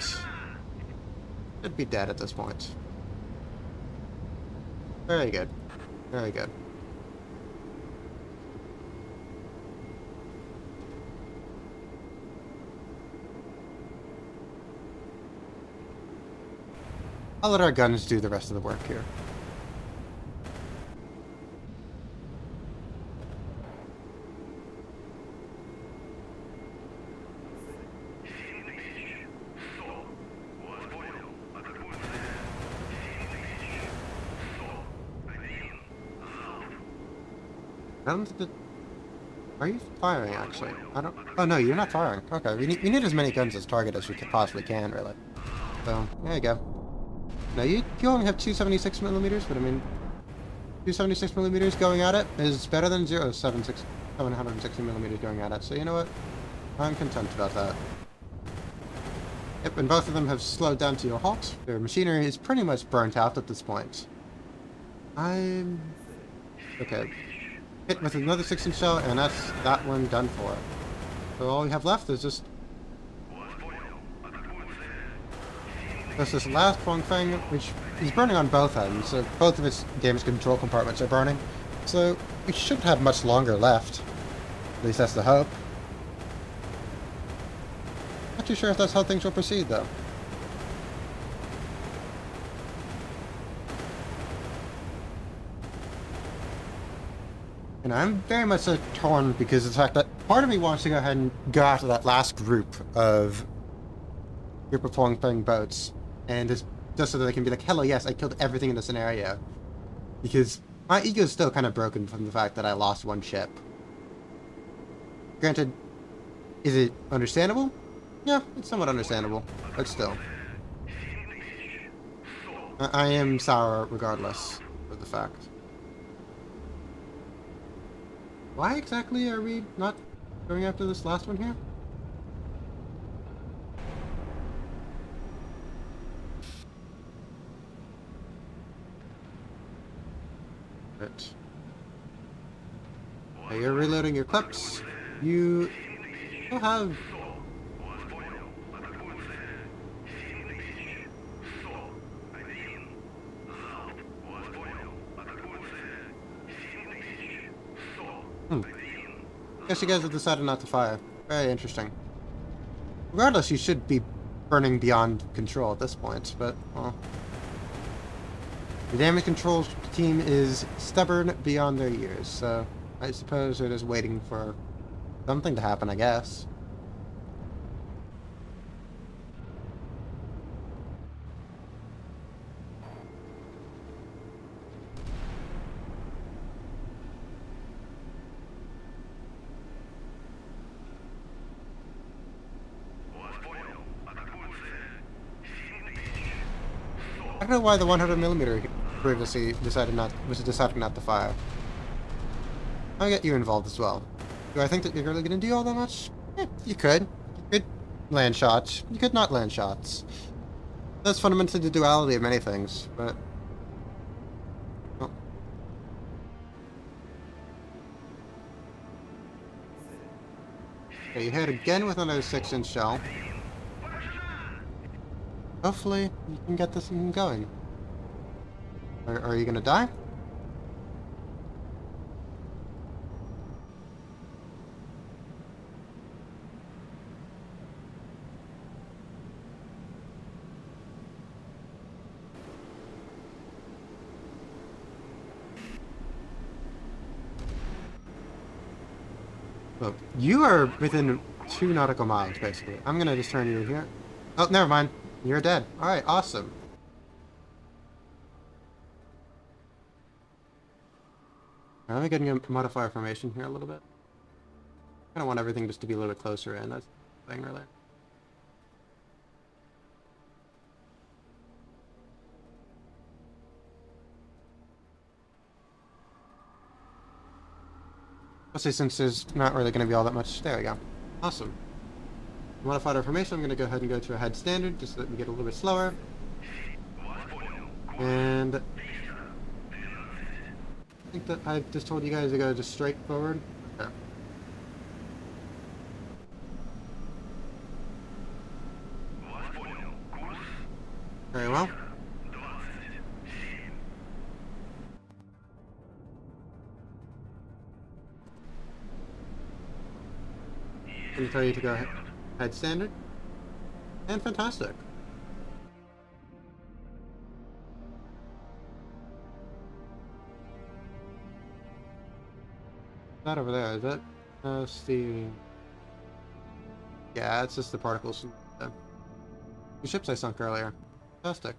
A: should be dead at this point. Very good. Very good. I'll let our guns do the rest of the work here. I don't think that... Are you firing, actually? I don't... Oh, no, you're not firing. Okay, we need as many guns as target as we possibly can, really. So, there you go. Now, you only have 276 millimeters, but I mean... 276 millimeters going at it is better than 760 millimeters going at it, so you know what? I'm content about that. Yep, and both of them have slowed down to a halt. Their machinery is pretty much burnt out at this point. I'm... Okay. Hit with another 6-inch shell, and that's that one done for. So all we have left is just... There's this last Huang Feng, which is burning on both ends, so both of its damage control compartments are burning. So we shouldn't have much longer left. At least that's the hope. Not too sure if that's how things will proceed, though. And I'm very much so torn because of the fact that part of me wants to go ahead and go after that last group of Huang Feng boats, and just so that they can be like, hello, yes, I killed everything in the scenario. Because my ego is still kind of broken from the fact that I lost one ship. Granted, is it understandable? Yeah, it's somewhat understandable, but still. I am sour regardless of the fact. Why exactly are we not going after this last one here? Right. Now you're reloading your clips. You still have... Guess you guys have decided not to fire. Very interesting. Regardless, you should be burning beyond control at this point, but, well... The damage control team is stubborn beyond their years, so I suppose they're just waiting for something to happen, I guess. I don't know why the 100mm previously deciding not to fire. I'll get you involved as well. Do I think that you're really going to do all that much? You could. You could land shots. You could not land shots. That's fundamentally the duality of many things, but... Oh. Okay, you hit again with another 6-inch shell. Hopefully, you can get this thing going. Are you gonna die? Look, you are within 2 nautical miles, basically. I'm gonna just turn you here. Oh, never mind. You're dead. Alright, awesome. Let me get a modifier formation here a little bit. I kind of want everything just to be a little bit closer in. That's the thing, really. Especially since there's not really going to be all that much. There we go. Awesome. Modified our formation, I'm going to go ahead and go to a head standard, just so that we get a little bit slower. And I think that I just told you guys to go just straight forward. Okay. Very well. I'm going to tell you to go head standard. And fantastic. That over there, is that the... Yeah, it's just the particles from the ships I sunk earlier. Fantastic.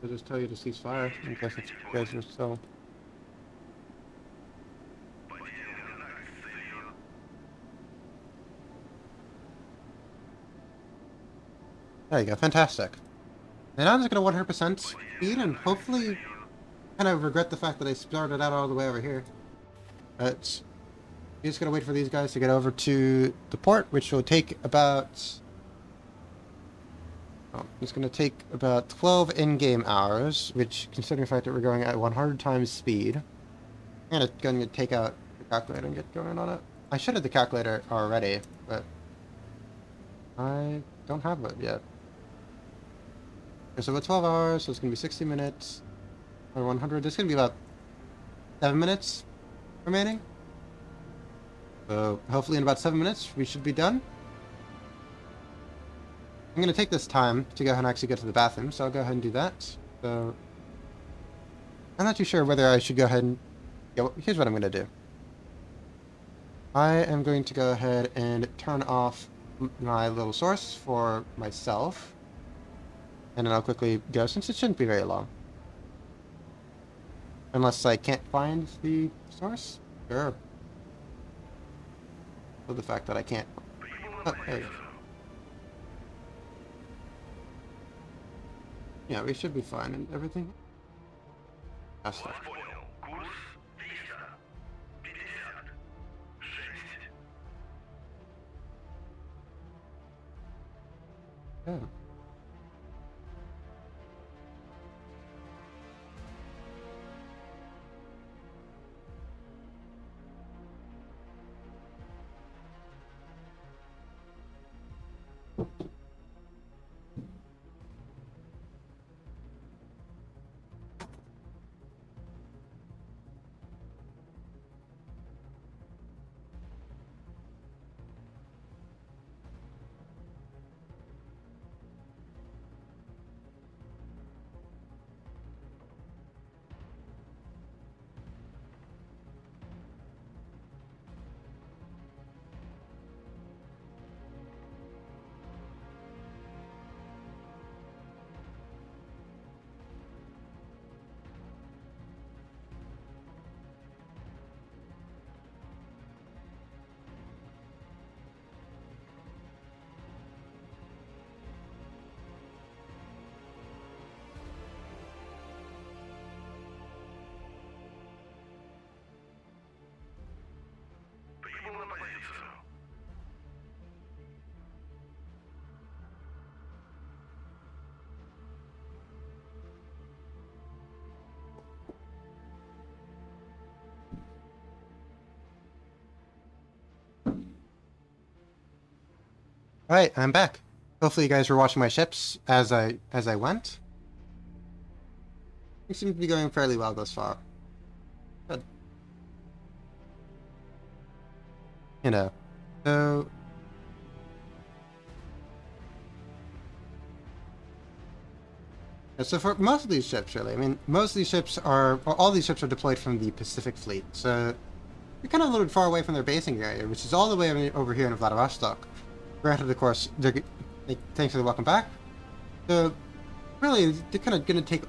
A: I'll just tell you to cease fire in case you guys are still... There you go, fantastic. And I'm just going to 100% speed and hopefully kind of regret the fact that I started out all the way over here. But you're just going to wait for these guys to get over to the port, which will take about... Oh, it's going to take about 12 in-game hours, which, considering the fact that we're going at 100 times speed, I'm going to take out the calculator and get going on it. I should have the calculator already, but I don't have it yet. Okay, so about 12 hours, so it's going to be 60 minutes, or 100. There's going to be about 7 minutes remaining. So hopefully in about 7 minutes, we should be done. I'm going to take this time to go ahead and actually go to the bathroom, so I'll go ahead and do that. So I'm not too sure whether I should go ahead and... Yeah, well, here's what I'm going to do. I am going to go ahead and turn off my little source for myself. And then I'll quickly go, since it shouldn't be very long. Unless I can't find the source? Sure. So the fact that I can't... Oh, there you go. Yeah, we should be fine and everything. That's stuff. Yeah. Alright, I'm back. Hopefully you guys were watching my ships as I went. It seems to be going fairly well thus far. Good. you know. So so for most of these ships, really, I mean, most of these ships are, or all these ships are deployed from the Pacific Fleet. So you're kind of a little bit far away from their basing area, which is all the way over here in Vladivostok. Granted, of course, thanks for the welcome back. So really, they're kind of going to take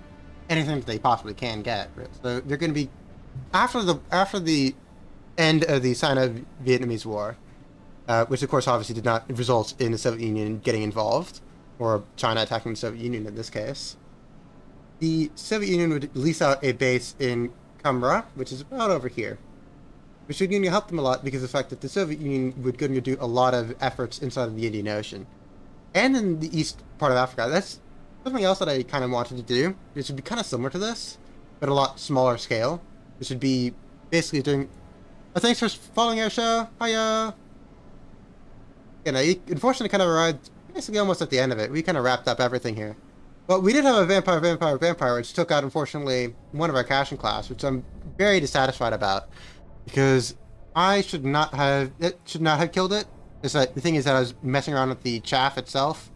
A: anything that they possibly can get. Right? So they're going to be after the end of the Sino-Vietnamese War, which of course obviously did not result in the Soviet Union getting involved, or China attacking the Soviet Union in this case. The Soviet Union would lease out a base in Kamra, which is about over here, which would help them a lot because of the fact that the Soviet Union would going to do a lot of efforts inside of the Indian Ocean and in the east part of Africa. That's something else that I kind of wanted to do. This would be kind of similar to this, but a lot smaller scale. This would be basically doing. Oh, thanks for following our show. Hiya. You know, unfortunately, kind of arrived basically almost at the end of it. We kind of wrapped up everything here. But we did have a vampire, which took out, unfortunately, one of our caching class, which I'm very dissatisfied about. Because I should not have killed it. The thing is that I was messing around with the chaff itself.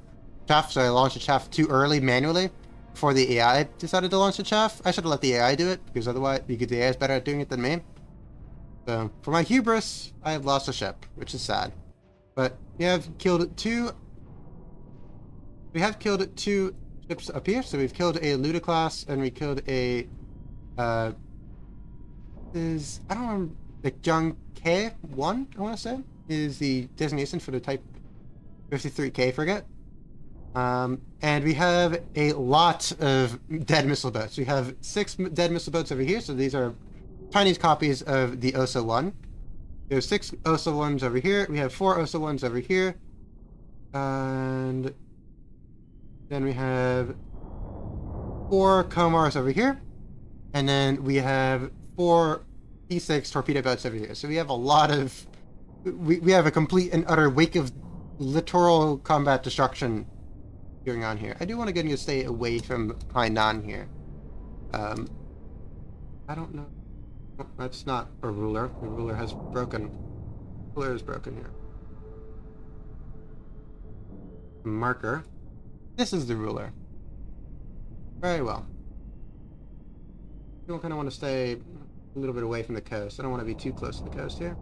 A: So I launched the chaff too early manually before the AI decided to launch the chaff. I should have let the AI do it because the AI is better at doing it than me. So for my hubris, I have lost a ship, which is sad. But we have killed two ships up here. So we've killed a Luda class and we killed a I don't remember. The Jung K1, I want to say, is the designation for the Type 53K frigate. And we have a lot of dead missile boats. We have 6 dead missile boats over here, so these are Chinese copies of the OSA 1. There's 6 OSA 1s over here. We have 4 OSA 1s over here. And then we have 4 Komars over here. And then we have 4 P6 torpedo boats over here. So we have a lot of... We have a complete and utter wake of littoral combat destruction going on here. I do want to get you to stay away from Hainan here. I don't know. That's not a ruler. The ruler has broken. The ruler is broken here. Marker. This is the ruler. Very well. You kind of want to stay a little bit away from the coast. I don't want to be too close to the coast here.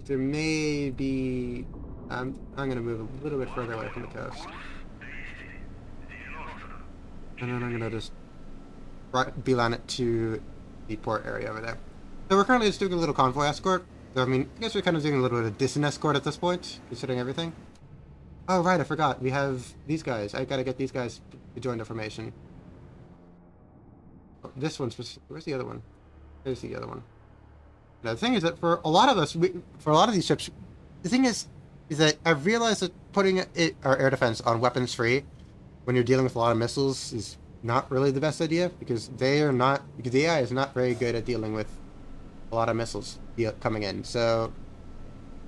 A: There may be... I'm going to move a little bit further away from the coast. And then I'm going to just beeline it to the port area over there. So we're currently just doing a little convoy escort. So, I mean, I guess we're kind of doing a little bit of distant escort at this point, considering everything. Oh, right, I forgot. We have these guys. I got to get these guys to join the formation. Oh, this one's... Where's the other one? There's the other one. Now, the thing is that for a lot of us, for a lot of these ships, the thing is that I've realized that putting our air defense on weapons free when you're dealing with a lot of missiles is not really the best idea because the AI is not very good at dealing with a lot of missiles coming in. So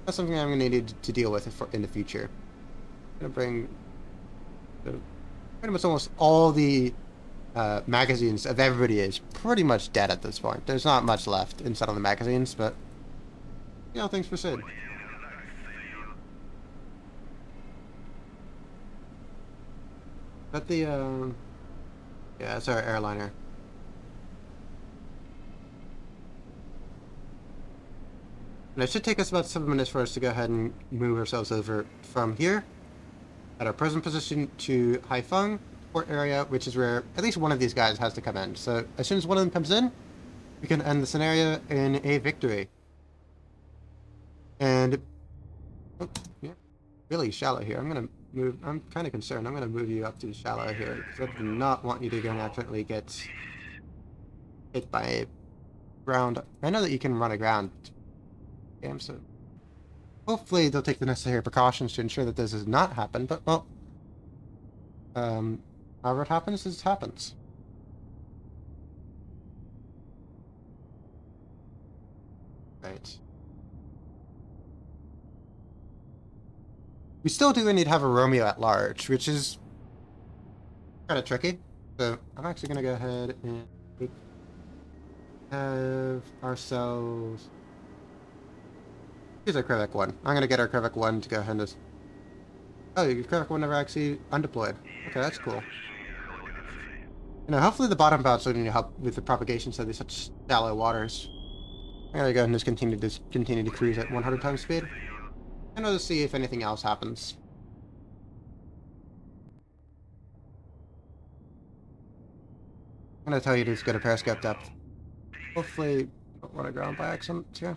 A: that's something I'm going to need to deal with in the future. I'm going to bring pretty much almost all the magazines of everybody is pretty much dead at this point. There's not much left inside of the magazines, but you know, things proceed. But the yeah, it's our airliner. And it should take us about 7 minutes for us to go ahead and move ourselves over from here at our present position to Haiphong port area, which is where at least one of these guys has to come in. So as soon as one of them comes in, we can end the scenario in a victory. And oh, yeah, really shallow here. I'm kind of concerned. I'm gonna move you up to shallow here because I do not want you to go and accidentally get hit by a ground. I know that you can run aground. Okay, so hopefully they'll take the necessary precautions to ensure that this does not happen. But well, however it happens, it happens. Right. We still do need to have a Romeo at large, which is kind of tricky. So I'm actually going to go ahead and take have ourselves... Here's our Krivik 1. I'm gonna get our Krivik 1 to go ahead and just... Oh, your Krivik 1 never actually undeployed. Okay, that's cool. You know, hopefully the bottom bounce will need help with the propagation so they're such shallow waters. I'm gonna go ahead and just continue to cruise at 100 times speed. And we'll just see if anything else happens. I'm gonna tell you to just go to periscope depth. Hopefully, don't run aground by accident here.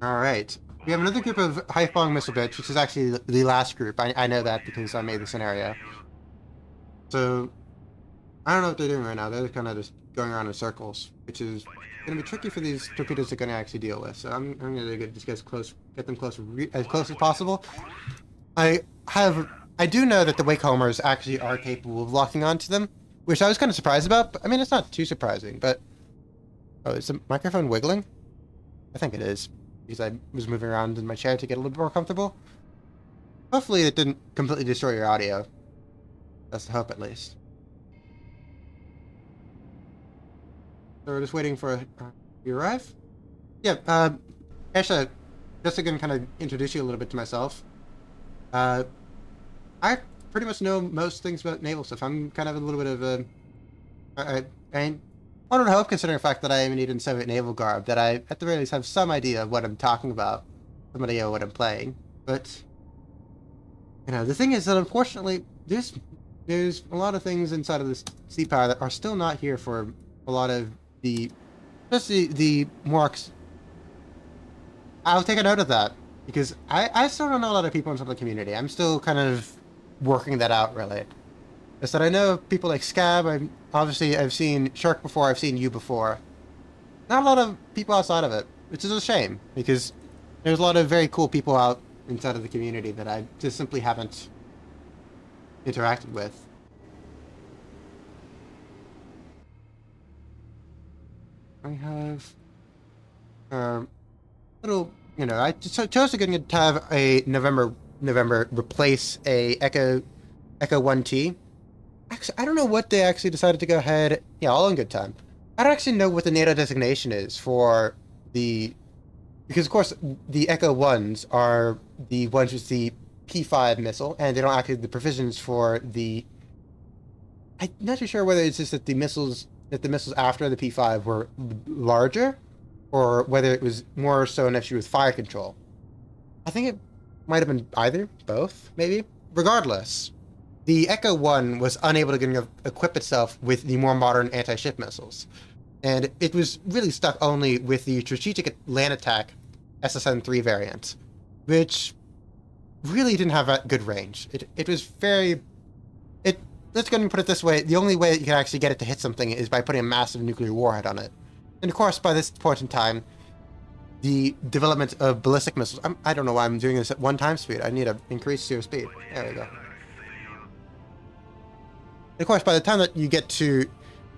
A: Alright. We have another group of Haifong missile bits, which is actually the last group. I know that because I made the scenario. So, I don't know what they're doing right now. They're kind of just going around in circles, which is going to be tricky for these torpedoes they're going to actually deal with. So I'm going to just get them close as close as possible. I do know that the wake homers actually are capable of locking onto them, which I was kind of surprised about. But, I mean, it's not too surprising, but... Oh, is the microphone wiggling? I think it is, because I was moving around in my chair to get a little bit more comfortable. Hopefully it didn't completely destroy your audio. That's the hope, at least. So we're just waiting for you arrive? Yeah, actually, just to kind of introduce you a little bit to myself. I pretty much know most things about naval stuff. I'm kind of a little bit of a... I don't hope, considering the fact that I am in Soviet naval garb, that I, at the very least, have some idea of what I'm talking about. Some idea of what I'm playing. But, you know, the thing is that, unfortunately, there's a lot of things inside of this sea power that are still not here for a lot of the... Especially the more... I'll take a note of that. Because I still don't know a lot of people inside the community. I'm still kind of working that out, really. Is that I know people like Scab, I've seen Shark before, I've seen you before. Not a lot of people outside of it, which is a shame, because there's a lot of very cool people out inside of the community that I just simply haven't interacted with. I have little, you know, I chose to have a November replace a Echo 1T. Actually, I don't know what they actually decided to go ahead. Yeah, all in good time. I don't actually know what the NATO designation is for the... Because, of course, the Echo 1s are the ones with the P5 missile, and they don't actually have the provisions for the... I'm not too sure whether it's just that the missiles after the P5 were larger, or whether it was more so an issue with fire control. I think it might have been either, both, maybe. Regardless, the Echo 1 was unable to equip itself with the more modern anti-ship missiles. And it was really stuck only with the Strategic Land Attack SSN-3 variant, which really didn't have that good range. It was very... Let's go ahead and put it this way, the only way that you can actually get it to hit something is by putting a massive nuclear warhead on it. And of course, by this point in time, the development of ballistic missiles... I don't know why I'm doing this at 1 time speed. I need to increase your speed. There we go. And of course, by the time that you get to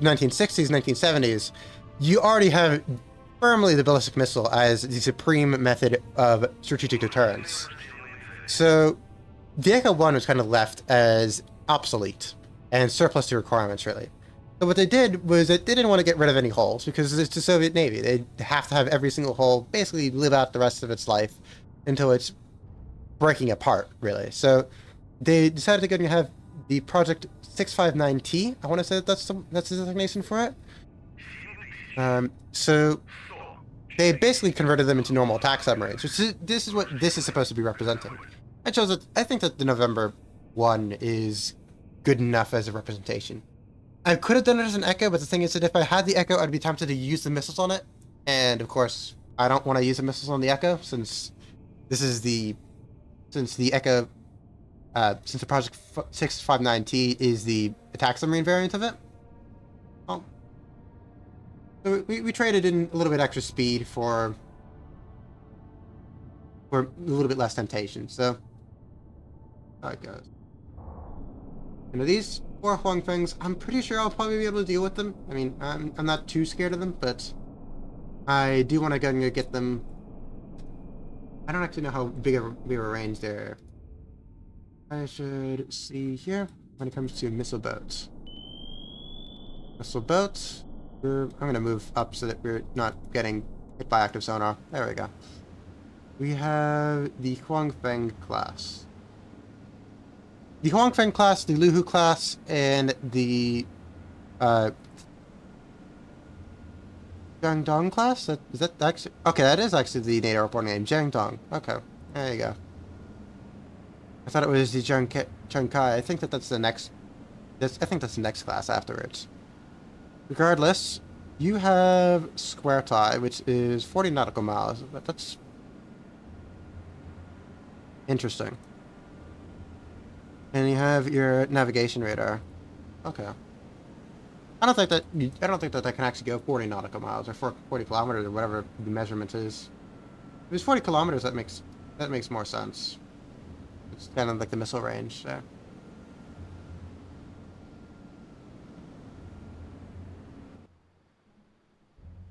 A: 1960s, 1970s, you already have firmly the ballistic missile as the supreme method of strategic deterrence. So the Echo 1 was kind of left as obsolete and surplus to requirements, really. So what they did was that they didn't want to get rid of any holes because it's the Soviet Navy. They have to have every single hole basically live out the rest of its life until it's breaking apart, really. So they decided to go and have the Project 659T. I want to say that that's the designation for it. So they basically converted them into normal attack submarines, which this is what this is supposed to be representing. I think that the November 1 is good enough as a representation. I could have done it as an Echo, but the thing is that if I had the Echo, I'd be tempted to use the missiles on it. And of course, I don't want to use the missiles on the Echo since the Echo, since the Project 659T is the attack submarine variant of it. Well, so we traded in a little bit extra speed for a little bit less temptation. So how it goes. You know, these 4 Huang things, I'm pretty sure I'll probably be able to deal with them. I mean, I'm not too scared of them, but I do want to go and get them. I don't actually know how big of a range they're. I should see here when it comes to missile boats. Missile boats. I'm gonna move up so that we're not getting hit by active sonar. There we go. We have the Huangfeng class. The Huangfeng class, the Luhu class, and the Jiangdong class? Is that actually... Okay, that is actually the NATO report name. Jiangdong. Okay, there you go. I thought it was the Changkai. I think that's the next... I think that's the next class afterwards. Regardless, you have Square Tie, which is 40 nautical miles, but that's... interesting. And you have your navigation radar. Okay. I don't think that I can actually go 40 nautical miles or 40 kilometers or whatever the measurement is. If it's 40 kilometers, that makes more sense. It's kind of like the missile range there.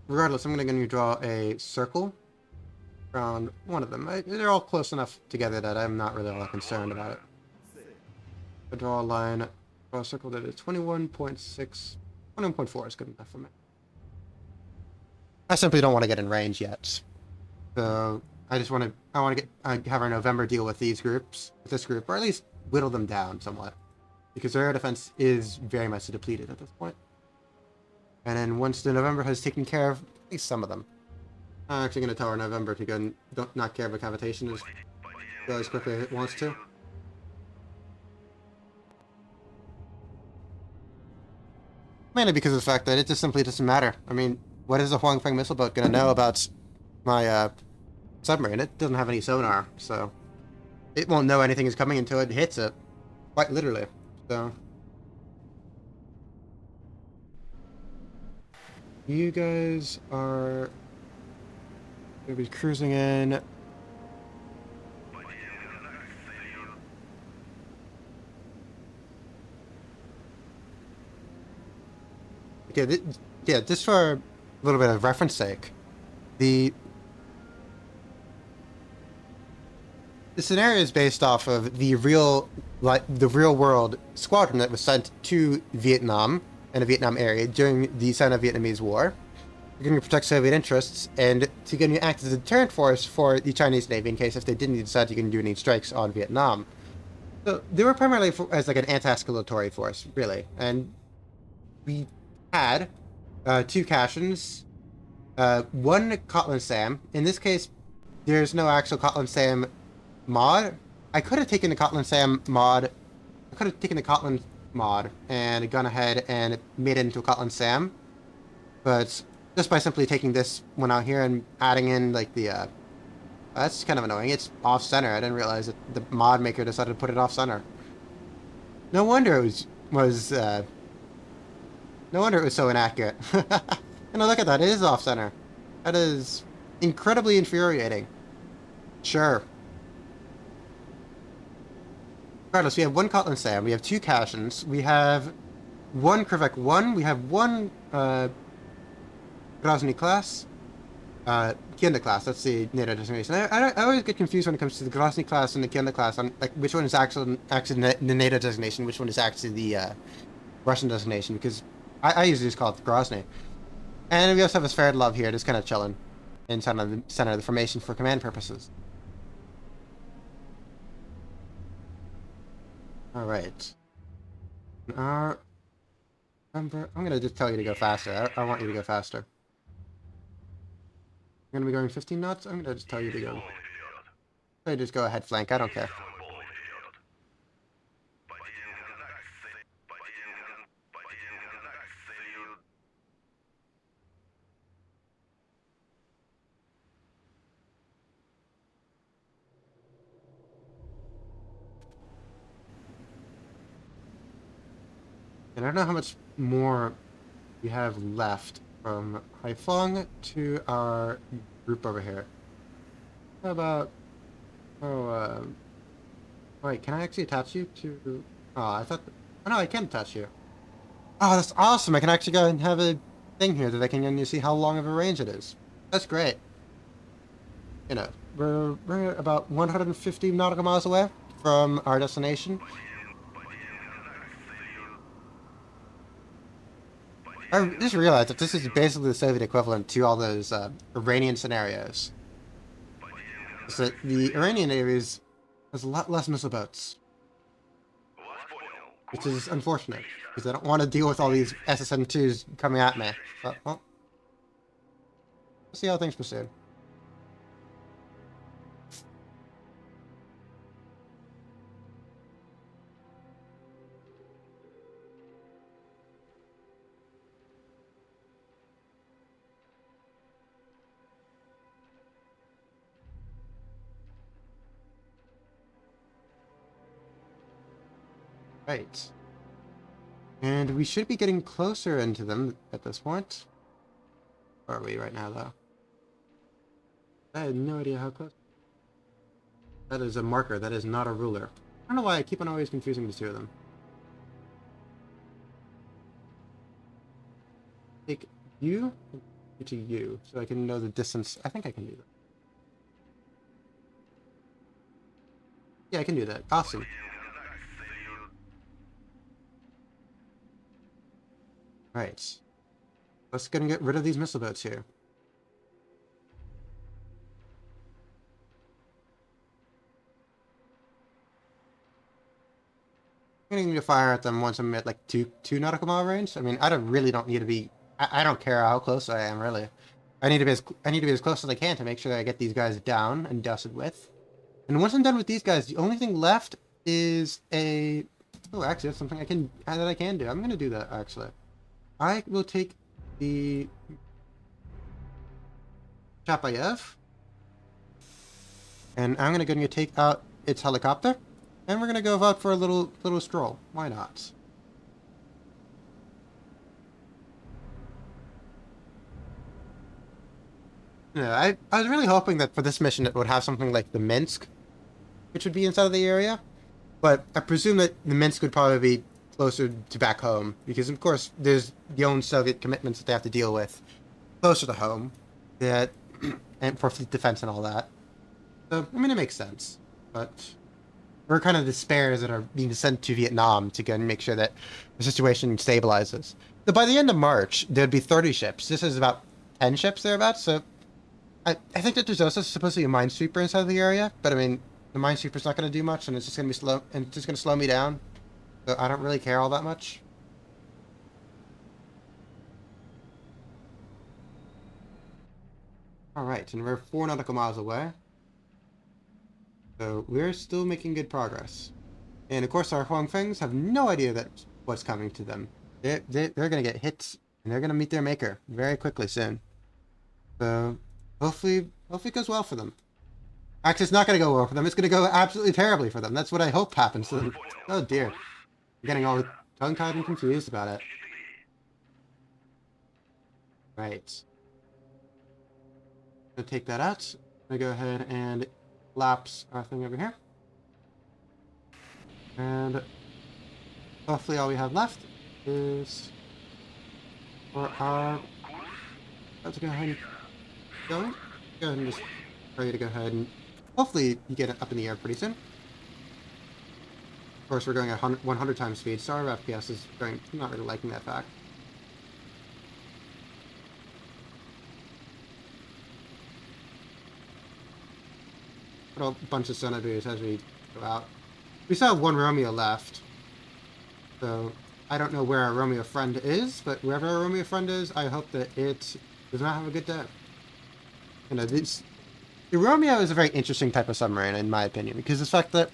A: Regardless, I'm going to draw a circle around one of them. They're all close enough together that I'm not really all that concerned about it. I draw a line, draw a circle that is 21.6, 21.4 is good enough for me. I simply don't want to get in range yet. So I just want to have our November deal with these groups, with this group, or at least whittle them down somewhat. Because their air defense is very much depleted at this point. And then once the November has taken care of at least some of them, I'm actually going to tell our November to go and not care about cavitation as quickly as it wants to. Mainly because of the fact that it just simply doesn't matter. I mean, what is a Huangfeng missile boat going to know about my submarine? It doesn't have any sonar, so it won't know anything is coming until it hits it. Quite literally. So you guys are going to be cruising in. Okay, yeah, just for a little bit of reference sake, the scenario is based off of the real world squadron that was sent to Vietnam and the Vietnam area during the Sino-Vietnamese War. You're going to protect Soviet interests and to going to act as a deterrent force for the Chinese Navy in case if they didn't decide to do any strikes on Vietnam. So they were primarily as like an anti-escalatory force, really, and we had two Cashins, one Cotland Sam. In this case, there's no actual Cotland Sam mod. I could have taken the Cotland Sam mod. I could have taken the Cotland mod and gone ahead and made it into a Cotland Sam, but just by simply taking this one out here and adding in like the that's kind of annoying. It's off center. I didn't realize that the mod maker decided to put it off center. No wonder it was no wonder it was so inaccurate. And look at that, it is off-center. That is incredibly infuriating. Sure. Regardless, we have one Cotland Sam, we have two Cashins, we have one Krivek 1, we have one Grozny class, Kienda class, that's the NATO designation. I always get confused when it comes to the Grozny class and the Kienda class, on like which one is actually the NATO designation, which one is actually the Russian designation, because I usually just call it Grozny. And we also have a Sverdlov here, just kind of chilling inside of the center of the formation for command purposes. Alright. I'm going to just tell you to go faster. I want you to go faster. You're going to be going 15 knots? I'm going to just tell you to go. So just go ahead flank, I don't care. And I don't know how much more we have left from Haiphong to our group over here. How about... wait, can I actually attach you to... Oh, I thought... Oh, no, I can attach you. Oh, that's awesome! I can actually go and have a thing here that I can see how long of a range it is. That's great. You know, we're about 150 nautical miles away from our destination. I just realized that this is basically the Soviet equivalent to all those Iranian scenarios. So the Iranian areas has a lot less missile boats, which is unfortunate because I don't want to deal with all these SSN-2s coming at me. But well, let's see how things proceed. Right. And we should be getting closer into them at this point. Where are we right now, though? I had no idea how close. That is a marker. That is not a ruler. I don't know why I keep on always confusing the two of them. Take you to you, so I can know the distance. I think I can do that. Yeah, I can do that. Awesome. Right. Let's go and get rid of these missile boats here. I'm gonna need to fire at them once I'm at like two nautical mile range. I mean, really don't need to be. I don't care how close I am, really. I need to be as close as I can to make sure that I get these guys down and dusted with. And once I'm done with these guys, the only thing left is a. Oh, actually, that's something I can do. I'm gonna do that actually. I will take the Chapayev, and I'm gonna go and take out its helicopter, and we're gonna go out for a little stroll. Why not? Yeah, I was really hoping that for this mission it would have something like the Minsk, which would be inside of the area, but I presume that the Minsk would probably be closer to back home, because of course there's the own Soviet commitments that they have to deal with closer to home, that and for fleet defense and all that. So I mean it makes sense, but we're kind of the spares that are being sent to Vietnam to go and make sure that the situation stabilizes. So by the end of March, there'd be 30 ships. This is about 10 ships thereabouts. So I think that there's also supposed to be a minesweeper inside the area, but I mean the minesweeper's not going to do much, and it's just going to be slow, and it's just going to slow me down. So I don't really care all that much. All right, and we're 4 nautical miles away. So we're still making good progress. And of course our Huangfengs have no idea that what's coming to them. They're going to get hits, and they're going to meet their maker very quickly soon. So hopefully it goes well for them. Actually, it's not going to go well for them. It's going to go absolutely terribly for them. That's what I hope happens to them. Oh dear. I'm getting all tongue-tied and confused about it. Right. I'm going to take that out. I'm going to go ahead and lapse our thing over here. And hopefully all we have left is for our... Let's go ahead and go ahead and just ready to go ahead and hopefully you get it up in the air pretty soon. Of course, we're going at 100 times speed, so our FPS is going, I'm not really liking that fact. Put a bunch of Sonobu's as we go out. We still have 1 Romeo left, so I don't know where our Romeo friend is, but wherever our Romeo friend is, I hope that it does not have a good day. You know, the Romeo is a very interesting type of submarine, in my opinion, because the fact that,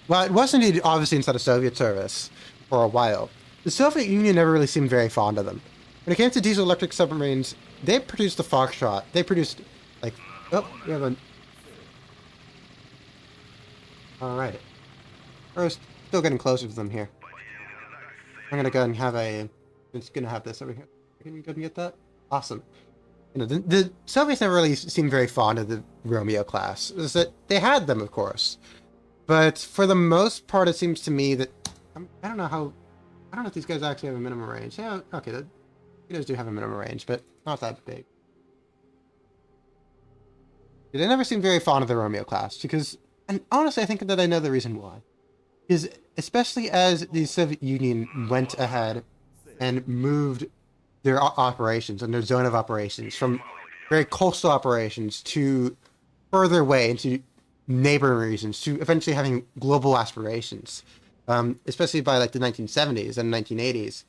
A: well, it was indeed obviously inside of Soviet service for a while. The Soviet Union never really seemed very fond of them. When it came to diesel-electric submarines, they produced the Foxtrot. They produced, like, oh, we have a... Alright. We're still getting closer to them here. I'm gonna go and have a... It's gonna have this over here. Can you go and get that? Awesome. You know, the Soviets never really seemed very fond of the Romeo class. Is that they had them, of course, but for the most part, it seems to me that I don't know if these guys actually have a minimum range. Yeah, okay, the guys do have a minimum range, but not that big. They never seemed very fond of the Romeo class because And honestly, I think that I know the reason why. Is especially as the Soviet Union went ahead and moved their operations and their zone of operations from very coastal operations to further away into neighboring regions to eventually having global aspirations, especially by like the 1970s and 1980s.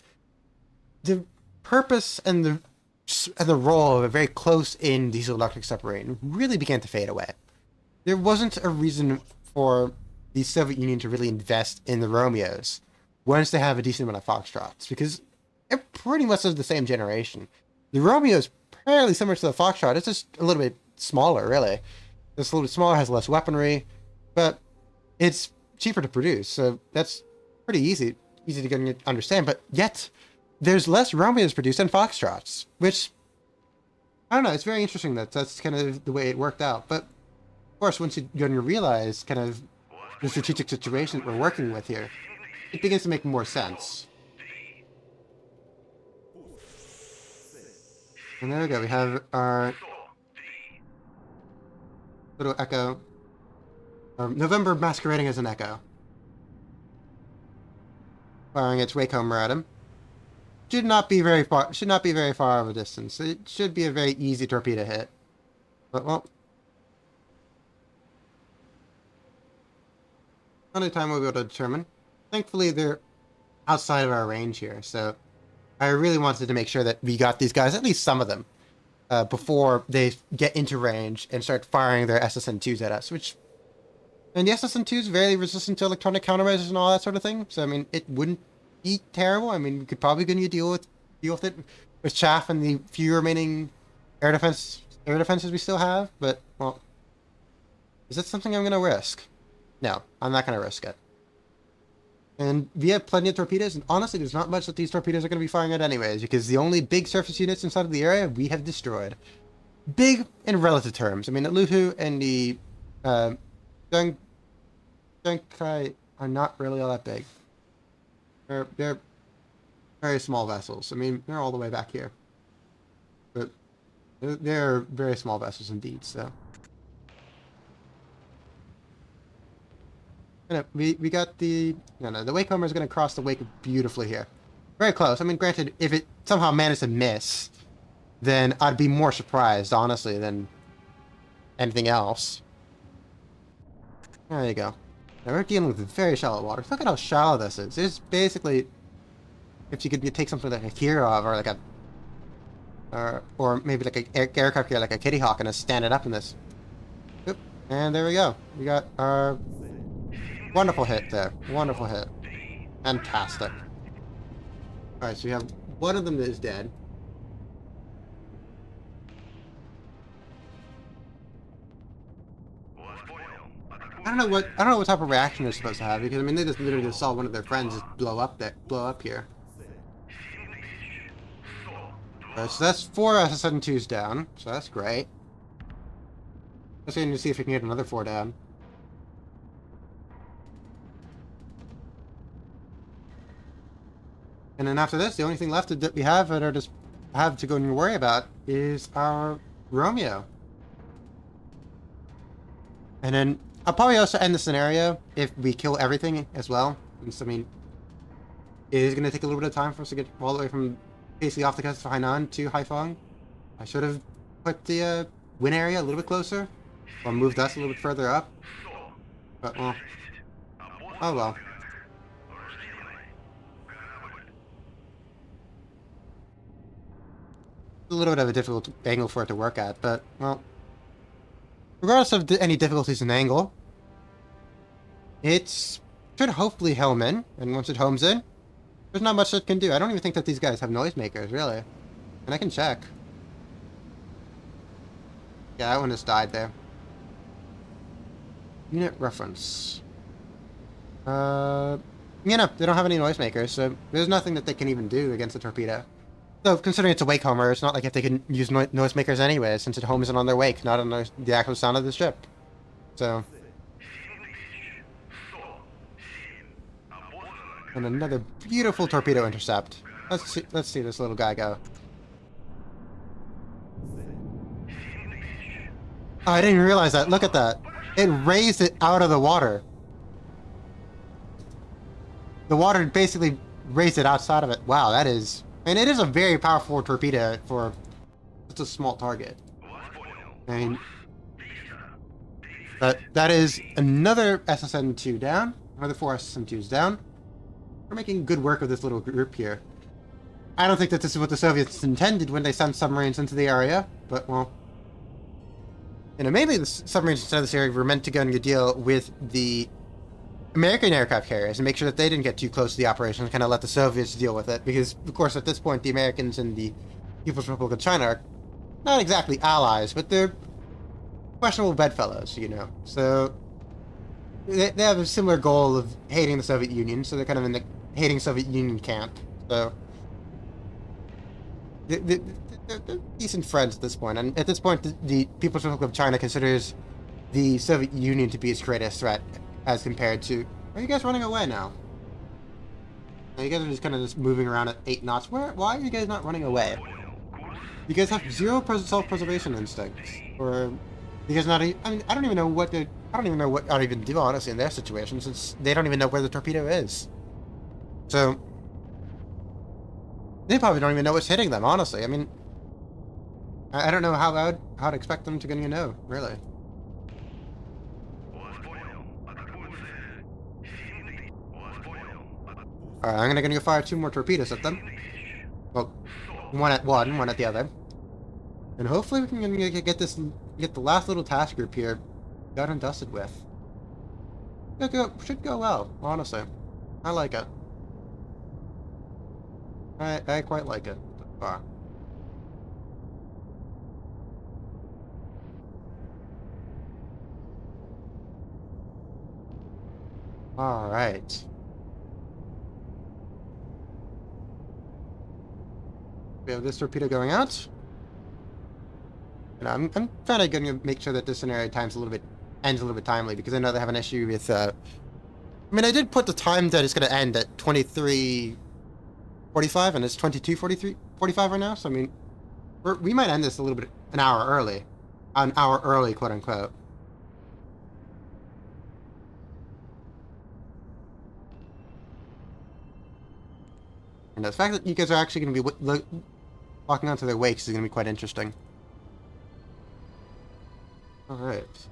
A: The purpose and the role of a very close-in diesel-electric submarine really began to fade away. There wasn't a reason for the Soviet Union to really invest in the Romeos once they have a decent amount of Foxtrots, because they're pretty much of the same generation. The Romeo is fairly similar to the Foxtrot. It's just a little bit smaller, really. It's a little bit smaller, has less weaponry, but it's cheaper to produce, so that's pretty easy to get and understand. But yet, there's less Romeos produced than Foxtrots, which I don't know. It's very interesting that that's kind of the way it worked out. But of course, once you go and realize kind of the strategic situation that we're working with here, it begins to make more sense. And there we go. We have our little Echo. November masquerading as an Echo. Firing its Wakehomer at him. Should not be very far of a distance. It should be a very easy torpedo hit. But well, only time we'll be able to determine. Thankfully, they're outside of our range here, so I really wanted to make sure that we got these guys, at least some of them, before they get into range and start firing their SSN-2s at us, and the SSN-2 is very resistant to electronic countermeasures and all that sort of thing, so I mean, it wouldn't be terrible. I mean, we could probably deal with it with chaff and the few remaining air defenses we still have, but, well, is that something I'm going to risk? No, I'm not going to risk it. And we have plenty of torpedoes, and honestly, there's not much that these torpedoes are going to be firing at anyways, because the only big surface units inside of the area we have destroyed. Big in relative terms. I mean, the Luhu and the Dunkai are not really all that big. They're very small vessels. I mean, they're all the way back here. But they're very small vessels indeed, so. We got the... No, the Wakehomer is going to cross the wake beautifully here. Very close. I mean, granted, if it somehow managed to miss, then I'd be more surprised, honestly, than anything else. There you go. Now we're dealing with very shallow water. Look at how shallow this is. It's basically... If you could take something like a Kirov or like a... Or maybe like an aircraft carrier like a Kitty Hawk and just stand it up in this. Oop. And there we go. We got our... Wonderful hit there. Wonderful hit. Fantastic. Alright, so we have one of them that is dead. I don't know what type of reaction they're supposed to have, because I mean they just literally just saw one of their friends just blow up here. Alright, so that's 4 SSN-2s down, so that's great. Let's see if we can get another 4 down. And then after this, the only thing left that we have that are just have to go and worry about is our Romeo. And then I'll probably also end the scenario if we kill everything as well. Since, I mean, it is going to take a little bit of time for us to get all the way from basically off the coast of Hainan to Haiphong. I should have put the win area a little bit closer, or moved us a little bit further up. But, well, oh well. A little bit of a difficult angle for it to work at, but, well, regardless of any difficulties in angle, it should hopefully helm in, and once it homes in, there's not much it can do. I don't even think that these guys have noisemakers, really. And I can check. Yeah, that one just died there. Unit reference. You know, they don't have any noisemakers, so there's nothing that they can even do against the torpedo. So, considering it's a Wakehomer, it's not like if they can use noisemakers anyway, since it homes in on their wake, not on the actual sound of the ship. So. And another beautiful torpedo intercept. Let's see this little guy go. Oh, I didn't even realize that. Look at that. It raised it out of the water. The water basically raised it outside of it. Wow, that is... I mean, it is a very powerful torpedo for just a small target. I mean, that is another SSN-2 down. Another 4 SSN-2s down. We're making good work of this little group here. I don't think that this is what the Soviets intended when they sent submarines into the area, but, well... You know, mainly the submarines inside this area were meant to go and deal with the American aircraft carriers and make sure that they didn't get too close to the operation and kind of let the Soviets deal with it. Because, of course, at this point, the Americans and the People's Republic of China are not exactly allies, but they're questionable bedfellows, you know. So, they have a similar goal of hating the Soviet Union, so they're kind of in the hating Soviet Union camp. So, they're decent friends at this point. And at this point, the People's Republic of China considers the Soviet Union to be its greatest threat as compared to... Are you guys running away now? You guys are just kind of just moving around at 8 knots. Why are you guys not running away? You guys have zero self-preservation instincts. Or... You guys not... I mean, I don't even know what to... I don't even know what I'd even do, honestly, in their situation, since they don't even know where the torpedo is. So... They probably don't even know what's hitting them, honestly. I mean... I don't know how I'd expect them to know, really. Alright, I'm gonna fire 2 more torpedoes at them. Well, one at one, one at the other. And hopefully we can get the last little task group here done and dusted with. Should go well, honestly. I like it. I quite like it so far. Alright. We have this torpedo going out. And I'm trying to make sure that this scenario ends a little bit timely, because I know they have an issue with I mean, I did put the time that it's going to end at 23:45, and it's 22:45 right now. So I mean, we might end this a little bit an hour early, quote unquote. And the fact that you guys are actually going to be walking onto their wakes is going to be quite interesting. Alright.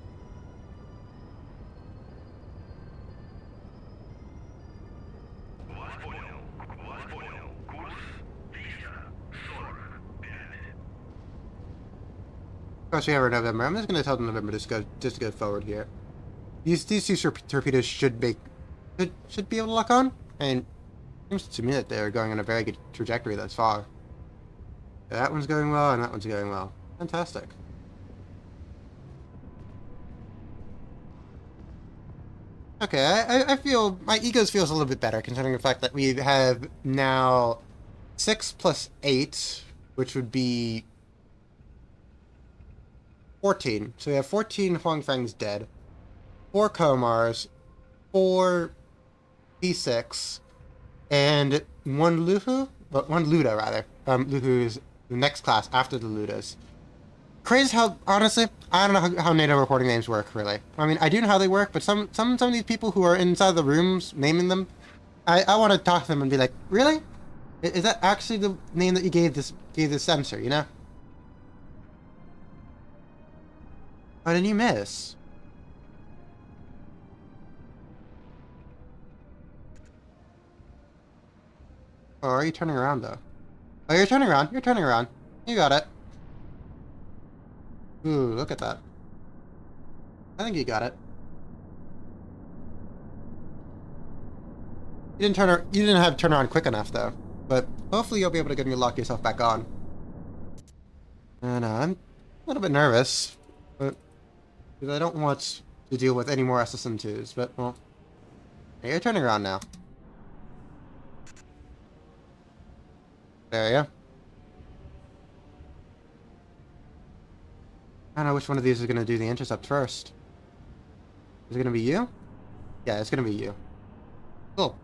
A: Of course, we have our November. I'm just going to tell the November just to go forward here. These 2 torpedoes should be able to lock on, and it seems to me that they're going on a very good trajectory thus far. That one's going well, and that one's going well. Fantastic. Okay, I feel... My ego feels a little bit better, considering the fact that we have now 6 plus 8, which would be 14. So we have 14 Huangfangs dead, 4 Komars, 4 P6, and 1 Luhu? But 1 Luda, rather. Luhu is the next class after the Ludas. Crazy how, honestly, I don't know how NATO reporting names work, really. I mean, I do know how they work, but some of these people who are inside the rooms naming them, I want to talk to them and be like, really? Is that actually the name that you gave this sensor, you know? How did you miss? Oh, are you turning around, though? Oh, you're turning around. You're turning around. You got it. Ooh, look at that. I think you got it. You didn't have to turn around quick enough, though. But hopefully you'll be able to get me lock yourself back on. And I'm a little bit nervous, but because I don't want to deal with any more SSN-2s. But well, hey, you're turning around now. There you go. I don't know which one of these is going to do the intercept first. Is it going to be you? Yeah, it's going to be you. Cool.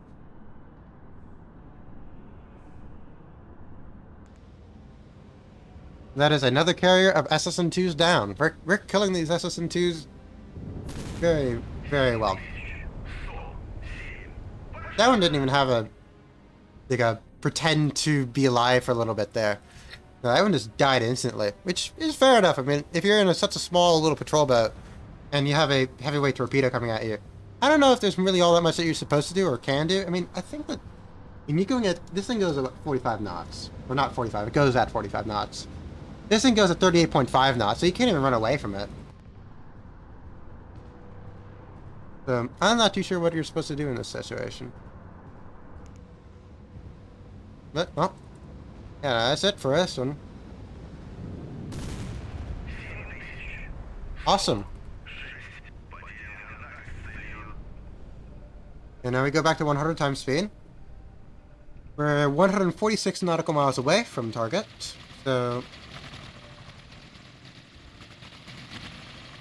A: That is another carrier of SSN-2s down. We're killing these SSN-2s very, very well. That one didn't even have a like a pretend to be alive for a little bit there. No, that one just died instantly, which is fair enough. I mean, if you're in such a small little patrol boat and you have a heavyweight torpedo coming at you, I don't know if there's really all that much that you're supposed to do or can do. I mean, I think that when you're going at this thing goes at 45 knots, or not 45, it goes at 45 knots. This thing goes at 38.5 knots, so you can't even run away from it. So I'm not too sure what you're supposed to do in this situation. But, well, yeah, that's it for this one. Awesome. And now we go back to 100 times speed. We're 146 nautical miles away from target, so...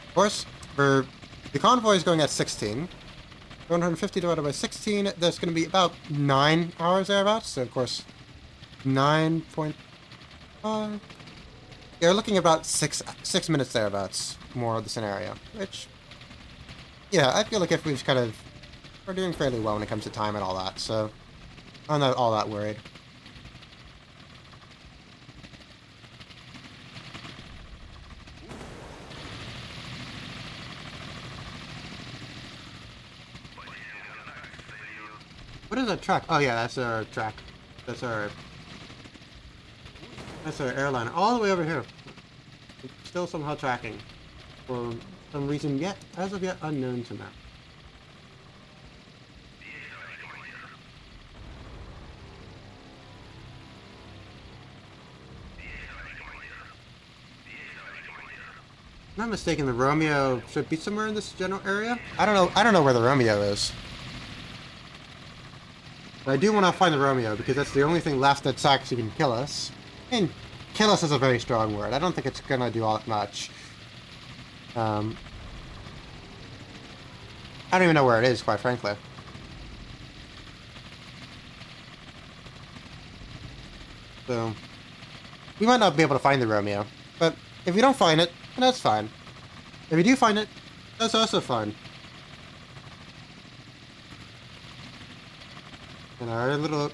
A: Of course, the convoy is going at 16. 150 divided by 16, that's going to be about 9 hours thereabouts, so of course... 9.5. Yeah, we're looking at about 6 minutes thereabouts, more of the scenario. Which, yeah, I feel like if we've kind of, we're doing fairly well when it comes to time and all that, so I'm not all that worried. What is that track? Oh yeah, that's our track. That's our airliner, all the way over here. It's still somehow tracking. For some reason yet, as of yet, unknown to me. If I'm not mistaken, the Romeo should be somewhere in this general area. I don't know where the Romeo is. But I do want to find the Romeo, because that's the only thing left that's actually can kill us. And kill us is a very strong word. I don't think it's gonna do all that much. I don't even know where it is, quite frankly. So, we might not be able to find the Romeo. But if we don't find it, then that's fine. If we do find it, that's also fine. And our little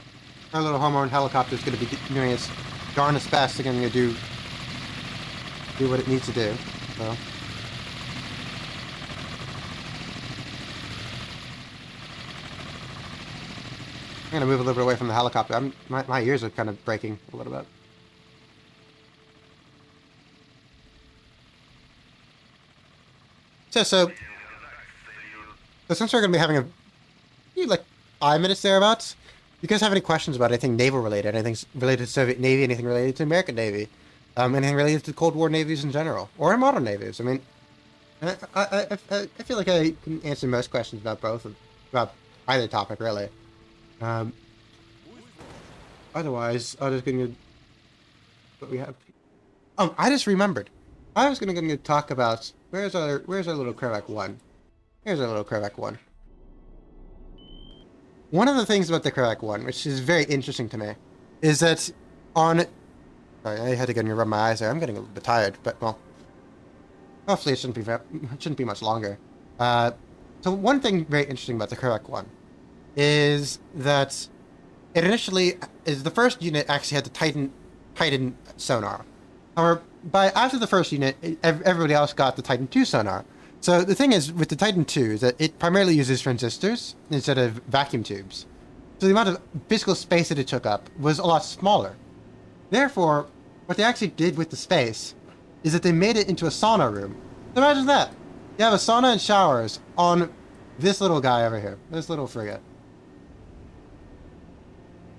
A: homeowned helicopter is going to be doing its darnest best to do what it needs to do. So. I'm going to move a little bit away from the helicopter. My ears are kind of breaking a little bit. So since we're going to be having like 5 minutes thereabouts, you guys have any questions about anything naval related, anything related to Soviet Navy, anything related to American Navy, anything related to Cold War navies in general, or modern navies? I mean, I feel like I can answer most questions about either topic, really. Otherwise, I'm just going to what we have. I just remembered. I was going to talk about where's our little Krevak 1. Here's our little Krevak 1. One of the things about the Krevak 1, which is very interesting to me, is that on... Sorry, I had to go and rub my eyes there. I'm getting a little bit tired, but, well... Hopefully it shouldn't be much longer. So one thing very interesting about the Krevak 1 is that it initially is the first unit actually had the Titan sonar. However, after the first unit, everybody else got the Titan 2 sonar. So the thing is, with the Titan 2, is that it primarily uses transistors instead of vacuum tubes. So the amount of physical space that it took up was a lot smaller. Therefore, what they actually did with the space is that they made it into a sauna room. So imagine that. You have a sauna and showers on this little guy over here, this little frigate.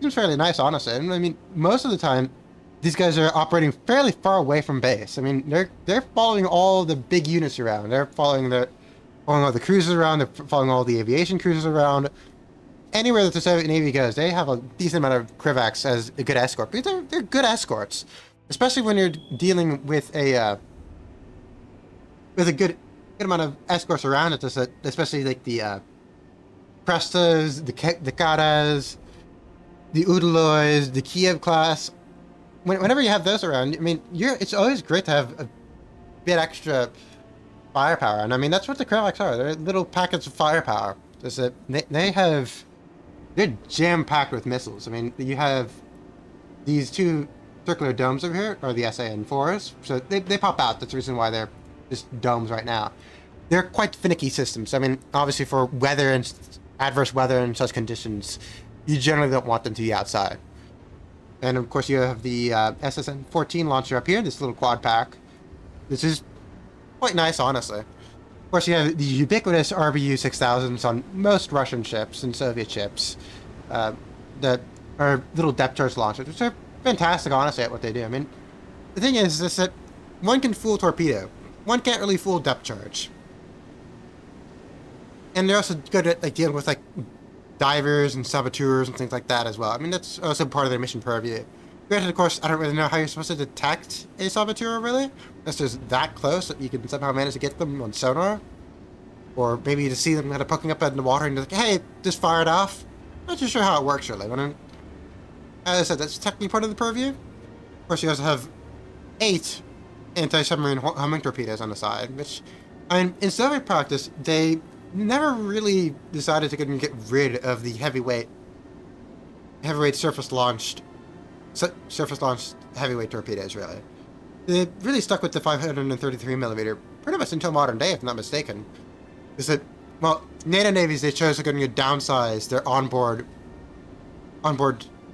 A: Seems fairly nice, honestly. I mean, most of the time, these guys are operating fairly far away from base. I mean, they're following all the big units around. They're following all the cruisers around. They're following all the aviation cruisers around. Anywhere that the Soviet Navy goes, they have a decent amount of Krevaks as a good escort. But they're good escorts, especially when you're dealing with a good amount of escorts around it. Especially like the Prestas, the Karas, the Udaloys, the Kiev class. Whenever you have those around, I mean, it's always great to have a bit extra firepower. And I mean, that's what the Kravax are. They're little packets of firepower. Just that they're jam-packed with missiles. I mean, you have these two circular domes over here, or the SAN-4s. So they pop out. That's the reason why they're just domes right now. They're quite finicky systems. I mean, obviously for weather and adverse weather and such conditions, you generally don't want them to be outside. And of course, you have the SSN-14 launcher up here, this little quad pack. This is quite nice, honestly. Of course, you have the ubiquitous RBU-6000s on most Russian ships and Soviet ships that are little depth charge launchers, which are fantastic, honestly, at what they do. I mean, the thing is that one can fool torpedo. One can't really fool depth charge. And they're also good at like dealing with like divers and saboteurs and things like that as well. I mean, that's also part of their mission purview. Granted, of course, I don't really know how you're supposed to detect a saboteur, really. Unless there's that close that you can somehow manage to get them on sonar. Or maybe to see them kind of poking up in the water and you're like, hey, just fire it off. Not too sure how it works, really. But as I said, that's technically part of the purview. Of course, you also have 8 anti-submarine homing torpedoes on the side, which, I mean, in Soviet practice, they never really decided to get rid of the heavyweight surface-launched heavyweight torpedoes, really. They really stuck with the 533mm pretty much until modern day, if I'm not mistaken. Is that, well, NATO navies, they chose to downsize their onboard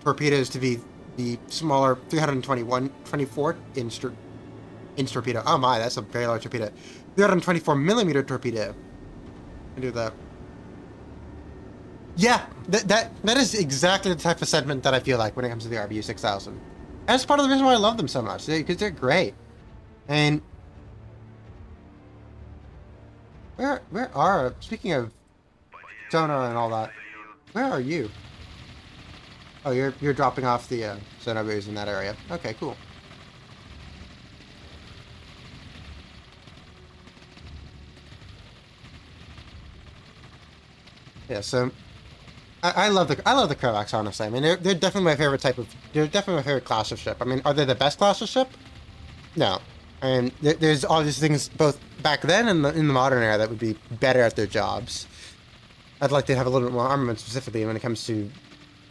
A: torpedoes to be the smaller 324-inch torpedo. Oh my, that's a very large torpedo. 324mm torpedo. I do that. Yeah, that is exactly the type of sentiment that I feel like when it comes to the RBU-6000. And that's part of the reason why I love them so much, because they're great. And speaking of sonar and all that, where are you? Oh, you're dropping off the sonar buoys in that area. Okay, cool. Yeah, so I love the Kravax, honestly. I mean, they're definitely my favorite they're definitely my favorite class of ship. I mean, are they the best class of ship? No. I mean, there's all these things both back then and in the modern era that would be better at their jobs. I'd like to have a little bit more armament specifically when it comes to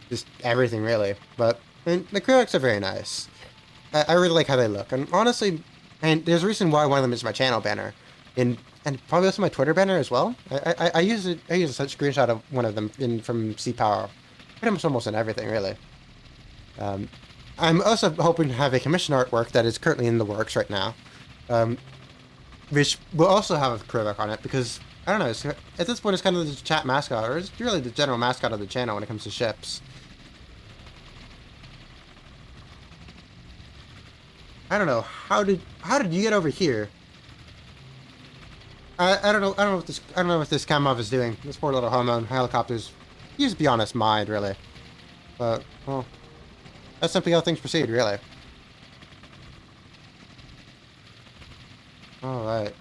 A: just everything, really. But I mean, the Kravax are very nice. I really like how they look, and honestly, and there's a reason why one of them is my channel banner, and probably also my Twitter banner as well. I use a screenshot of one of them from Sea Power, pretty much almost in everything, really. I'm also hoping to have a commission artwork that is currently in the works right now, which will also have a Kravax on it, because I don't know. At this point, it's kind of the chat mascot, or it's really the general mascot of the channel when it comes to ships. I don't know. How did you get over here? I don't know. I don't know what this Kamov is doing. This poor little homo helicopter's, he's beyond his mind, really. But well, that's simply how things proceed, really. All right.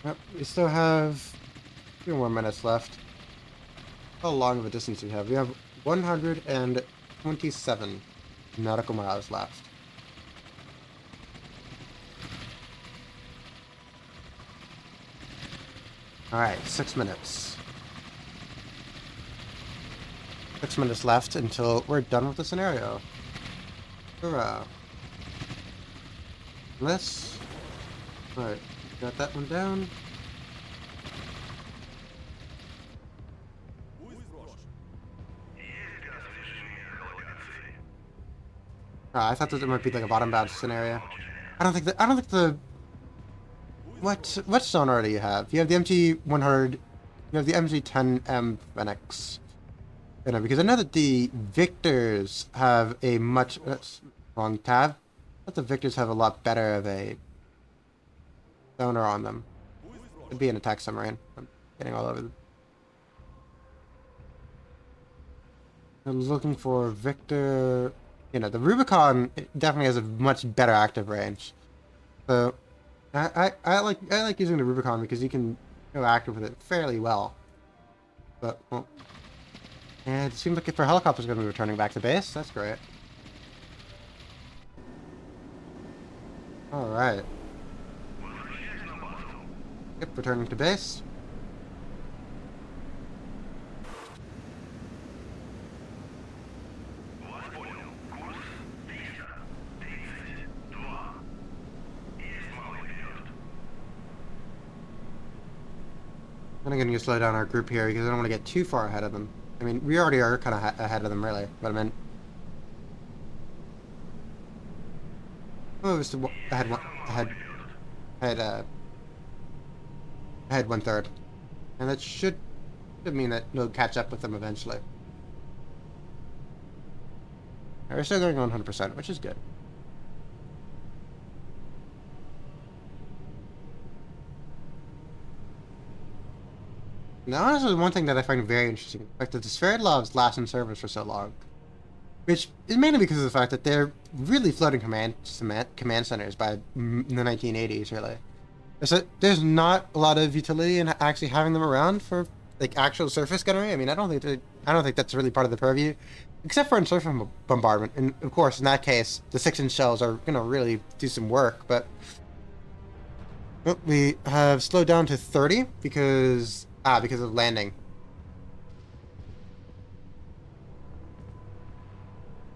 A: Yep, we still have a few more minutes left. How long of a distance do we have? We have 127 nautical miles left. Alright, 6 minutes. 6 minutes left until we're done with the scenario. Hurrah. Alright, got that one down. I thought that there might be like a bottom bound scenario. I don't think the what sonar do you have? You have the MT-100, you have the MZ-10M Phoenix. You know, because I know that the Victors have a much wrong tab. But the Victors have a lot better of a sonar on them. It'd be an attack submarine. I'm getting all over them. I'm looking for Victor. You know, the Rubicon definitely has a much better active range. So I like using the Rubicon because you can go active with it fairly well. But well, and it seems like if our helicopter's going to be returning back to base, that's great. Alright. Yep, returning to base. I'm gonna slow down our group here because I don't want to get too far ahead of them. I mean, we already are kind of ahead of them, really. But I mean, oh, it was ahead one, ahead 1/3, and that should mean that we'll catch up with them eventually. We're still going on 100%, which is good. Now, honestly, one thing that I find very interesting is the fact that the Sverdlovs last in service for so long, which is mainly because of the fact that they're really floating command centers by the 1980s, really. So there's not a lot of utility in actually having them around for like actual surface gunnery. I mean, I don't think that's really part of the purview, except for in surface bombardment. And of course, in that case, the 6-inch shells are gonna really do some work. But we have slowed down to 30 because of landing.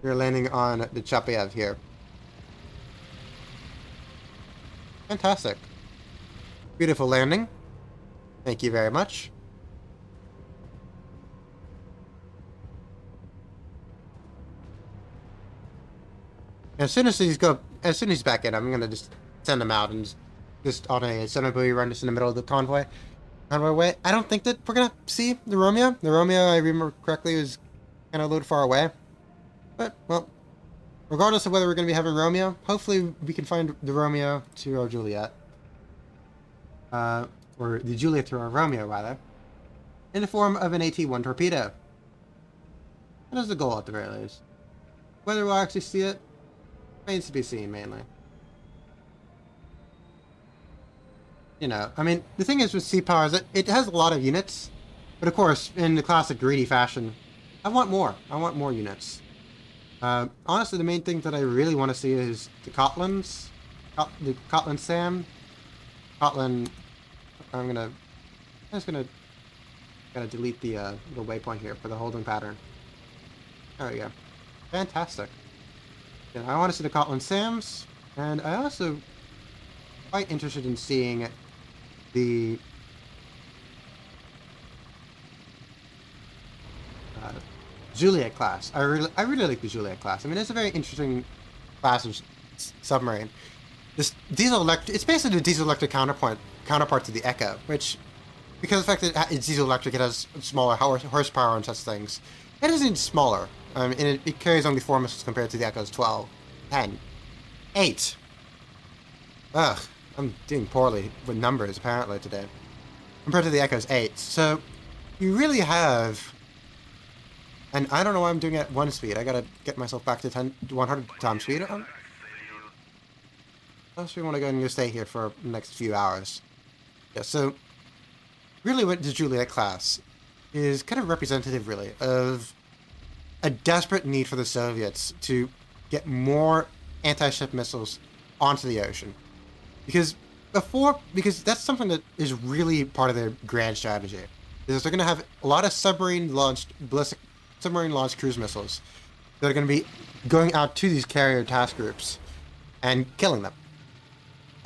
A: We're landing on the Chapayev here. Fantastic. Beautiful landing. Thank you very much. As soon as he's back in, I'm gonna just send him out and just on a semi-buoy run just in the middle of the convoy way. I don't think that we're gonna see the Romeo. The Romeo, I remember correctly, was kind of a little far away. But well, regardless of whether we're gonna be having Romeo, hopefully we can find the Romeo to our Juliet. Or the Juliet to our Romeo, rather, in the form of an AT-1 torpedo. That is the goal, at the very least. Whether we'll actually see it remains to be seen, mainly. You know, I mean, the thing is with Sea Power is that it has a lot of units, but of course, in the classic greedy fashion, I want more. I want more units. Honestly, the main thing that I really want to see is the Kotlins. The Kotlin Sam. Kotlin... I'm just gonna delete the waypoint here for the holding pattern. There we go. Fantastic. Yeah, I want to see the Kotlin Sams, and I also quite interested in seeing the Juliet class. I really like the Juliet class. I mean, it's a very interesting class of submarine. This it's basically the diesel-electric counterpart to the Echo, which, because of the fact that it's diesel-electric, it has smaller horsepower and such things. It isn't smaller. And it carries only 4 missiles compared to the Echo's 12, 10, 8. Ugh, I'm doing poorly with numbers apparently today. Compared to the Echo's 8. So, you really have... And I don't know why I'm doing it at 1 speed. I gotta get myself back to 100 times speed. Unless we want to go and stay here for the next few hours. Yeah, so really what the Juliet class is kind of representative, really, of a desperate need for the Soviets to get more anti-ship missiles onto the ocean. Because that's something that is really part of their grand strategy. Is they're going to have a lot of submarine-launched cruise missiles that are going to be going out to these carrier task groups and killing them.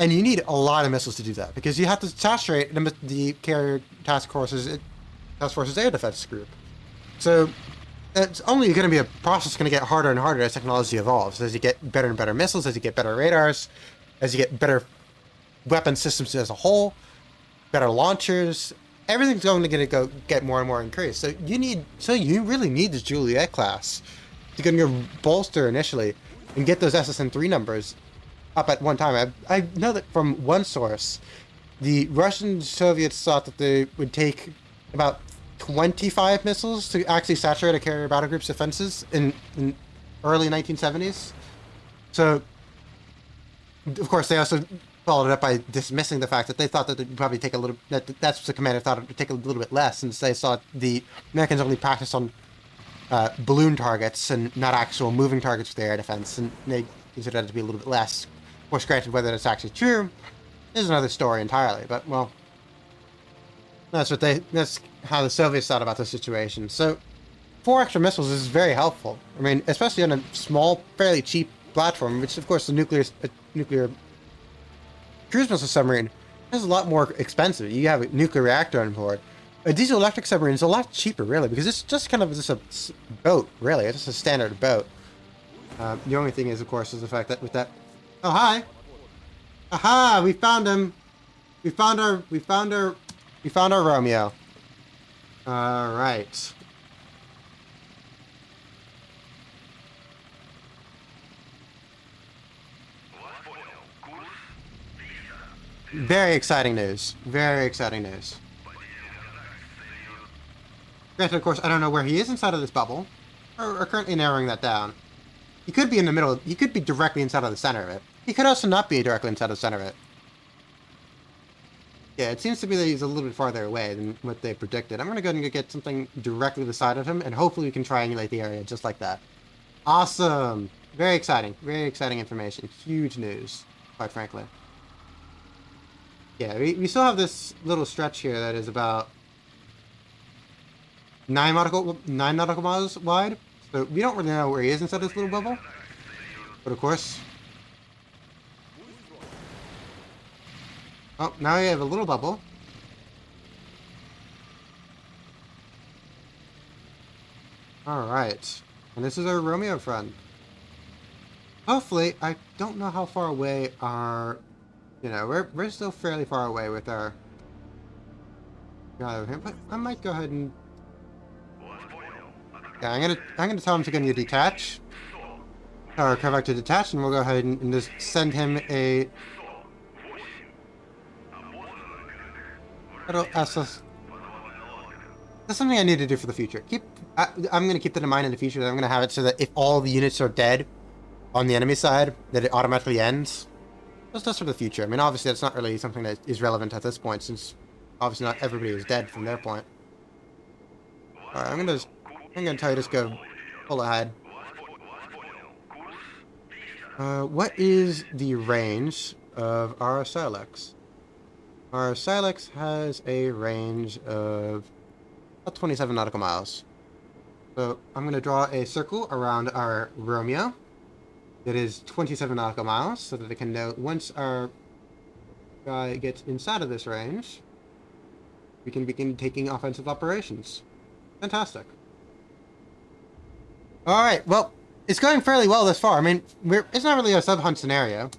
A: And you need a lot of missiles to do that, because you have to saturate the carrier task force's air defense group. So it's only going to be a process going to get harder and harder as technology evolves. As you get better and better missiles, as you get better radars, as you get better weapon systems as a whole, better launchers, everything's going to get more and more increased. So you really need this Juliet class to go bolster initially and get those SSN-3 numbers up at one time. I know that from one source, the Russian Soviets thought that they would take about 25 missiles to actually saturate a carrier battle group's defenses in early 1970s. So, of course, they also followed it up by dismissing the fact that they thought that they'd probably take that's the commander thought it would take a little bit less, since they saw the Americans only practice on balloon targets and not actual moving targets for the air defense, and they considered that to be a little bit less. Of course, granted, whether that's actually true is another story entirely, but, well, that's how the Soviets thought about the situation. So, 4 extra missiles is very helpful. I mean, especially on a small, fairly cheap platform, which, of course, the nuclear cruise missile submarine is a lot more expensive. You have a nuclear reactor on board. A diesel-electric submarine is a lot cheaper, really, because it's just kind of just a boat, really. It's just a standard boat. The only thing is, of course, is the fact that with that... Oh, hi! Aha! We found him! We found our Romeo. Alright. Very exciting news. Very exciting news. Granted, of course, I don't know where he is inside of this bubble. We're currently narrowing that down. He could be in the middle. He could be directly inside of the center of it. He could also not be directly inside of the center of it. Yeah, it seems to be that he's a little bit farther away than what they predicted. I'm going to go and get something directly to the side of him, and hopefully we can triangulate the area just like that. Awesome! Very exciting. Very exciting information. Huge news, quite frankly. Yeah, we still have this little stretch here that is about 9 nautical miles wide. So we don't really know where he is inside this little bubble. But of course... Oh, now we have a little bubble. Alright. And this is our Romeo friend. Hopefully, I don't know how far away our... You know, we're still fairly far away with our guy over here, but I might go ahead and... Yeah, I'm gonna tell him to go detach. Or come back to detach, and we'll go ahead and just send him a... That's something I need to do for the future. I'm gonna keep that in mind in the future. That I'm gonna have it so that if all the units are dead on the enemy side, that it automatically ends. That's for the future. I mean, obviously, that's not really something that is relevant at this point, since obviously not everybody is dead from their point. All right, I'm gonna tell you just go full ahead. What is the range of our Silex? Our Silex has a range of about 27 nautical miles. So I'm gonna draw a circle around our Romeo. That is 27 nautical miles, so that they can know once our guy gets inside of this range, we can begin taking offensive operations. Fantastic. Alright, well, it's going fairly well thus far. I mean, it's not really a sub-hunt scenario,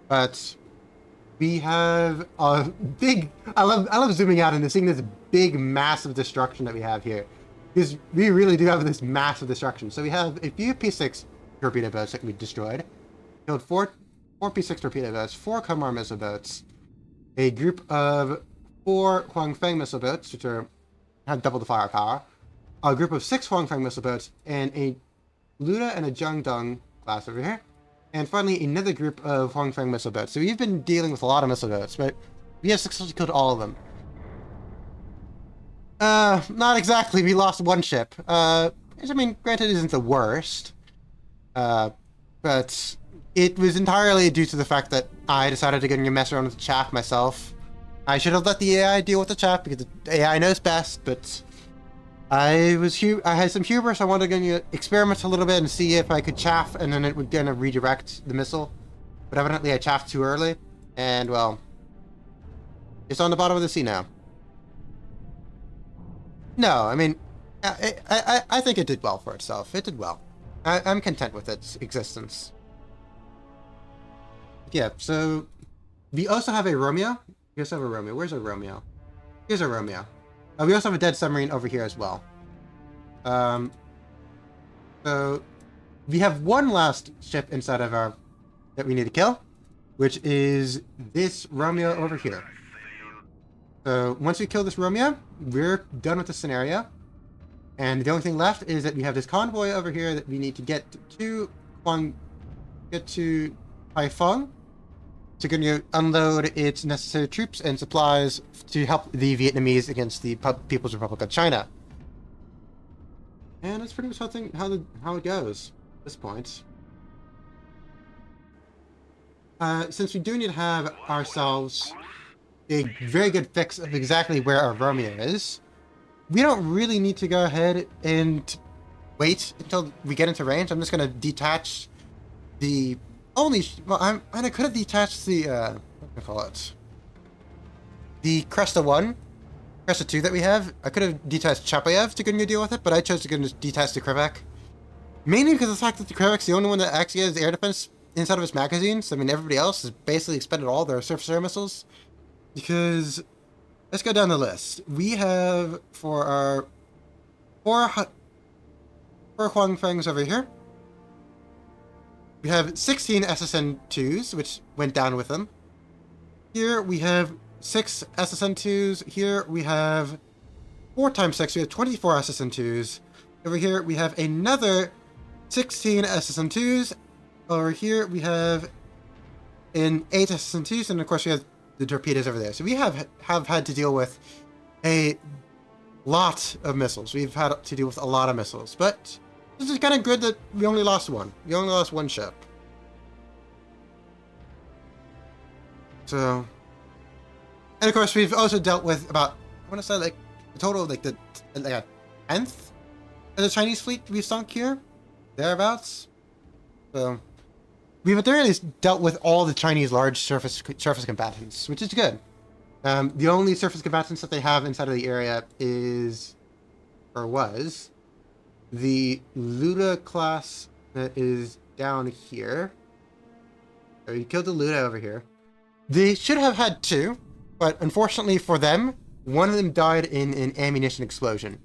A: but we have a big... I love zooming out and seeing this big, massive destruction that we have here. Because we really do have this massive destruction. So we have a few P6 torpedo boats that can be destroyed. Killed four P6 torpedo boats, 4 Kumar missile boats, a group of 4 Huangfeng missile boats, which have double the firepower, a group of 6 Huangfeng missile boats, and a Luda and a Jiangdong class over here, and finally another group of Huangfeng missile boats. So we've been dealing with a lot of missile boats, but we have successfully killed all of them. Not exactly. We lost 1 ship. I mean, granted, it isn't the worst. But it was entirely due to the fact that I decided to go and mess around with the chaff myself. I should have let the AI deal with the chaff because the AI knows best, but I had some hubris. I wanted to go experiment a little bit and see if I could chaff, and then it would kind of redirect the missile. But evidently I chaffed too early, and well, it's on the bottom of the sea now. No, I mean, I think it did well for itself. It did well. I'm content with its existence. Yeah, so we also have a Romeo. We also have a Romeo. Where's our Romeo? Here's our Romeo. We also have a dead submarine over here as well. So we have one last ship inside of our that we need to kill, which is this Romeo over here. So once we kill this Romeo, we're done with the scenario. And the only thing left is that we have this convoy over here that we need to get to Haiphong to unload its necessary troops and supplies to help the Vietnamese against the People's Republic of China. And that's pretty much how it goes at this point. since we do need to have ourselves a very good fix of exactly where our Romeo is, we don't really need to go ahead and wait until we get into range. I'm just going to detach the only... Well, I could have detached the... what do I call it? The Cresta 1, Cresta 2 that we have. I could have detached Chapayev to go and deal with it, but I chose to go and detach the Krivak. Mainly because of the fact that the Krivak's the only one that actually has air defense inside of its magazines. I mean, everybody else has basically expended all their surface air missiles. Because, let's go down the list. We have, for our four Huangfangs over here, we have 16 SSN-2s, which went down with them. Here we have 6 SSN-2s. Here we have 4 times 6. We have 24 SSN-2s. Over here we have another 16 SSN-2s. Over here we have 8 SSN-2s, and of course we have the torpedoes over there. So we have had to deal with a lot of missiles. We've had to deal with a lot of missiles, but this is kind of good that we only lost one. We only lost one ship. So, and of course we've also dealt with about, I want to say like a total of like a tenth of the Chinese fleet we've sunk here, thereabouts. So we've at the very least dealt with all the Chinese large surface combatants, which is good. The only surface combatants that they have inside of the area is, or was, the Luda class that is down here. So you killed the Luda over here. They should have had 2, but unfortunately for them, one of them died in an ammunition explosion,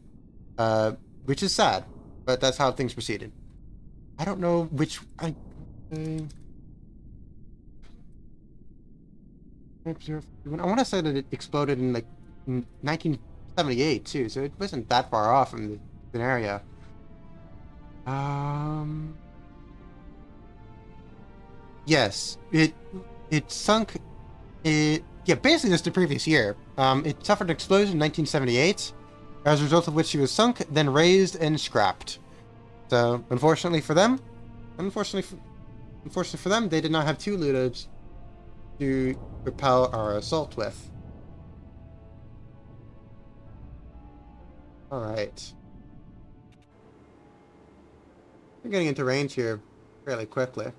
A: which is sad, but that's how things proceeded. I don't know which... I want to say that it exploded in like 1978 too, so it wasn't that far off from the scenario. Yes, it sunk. Yeah, basically just the previous year. It suffered an explosion in 1978, as a result of which it was sunk, then raised and scrapped. So unfortunately for them, they did not have 2 Ludas to repel our assault with. Alright. We're getting into range here fairly quickly.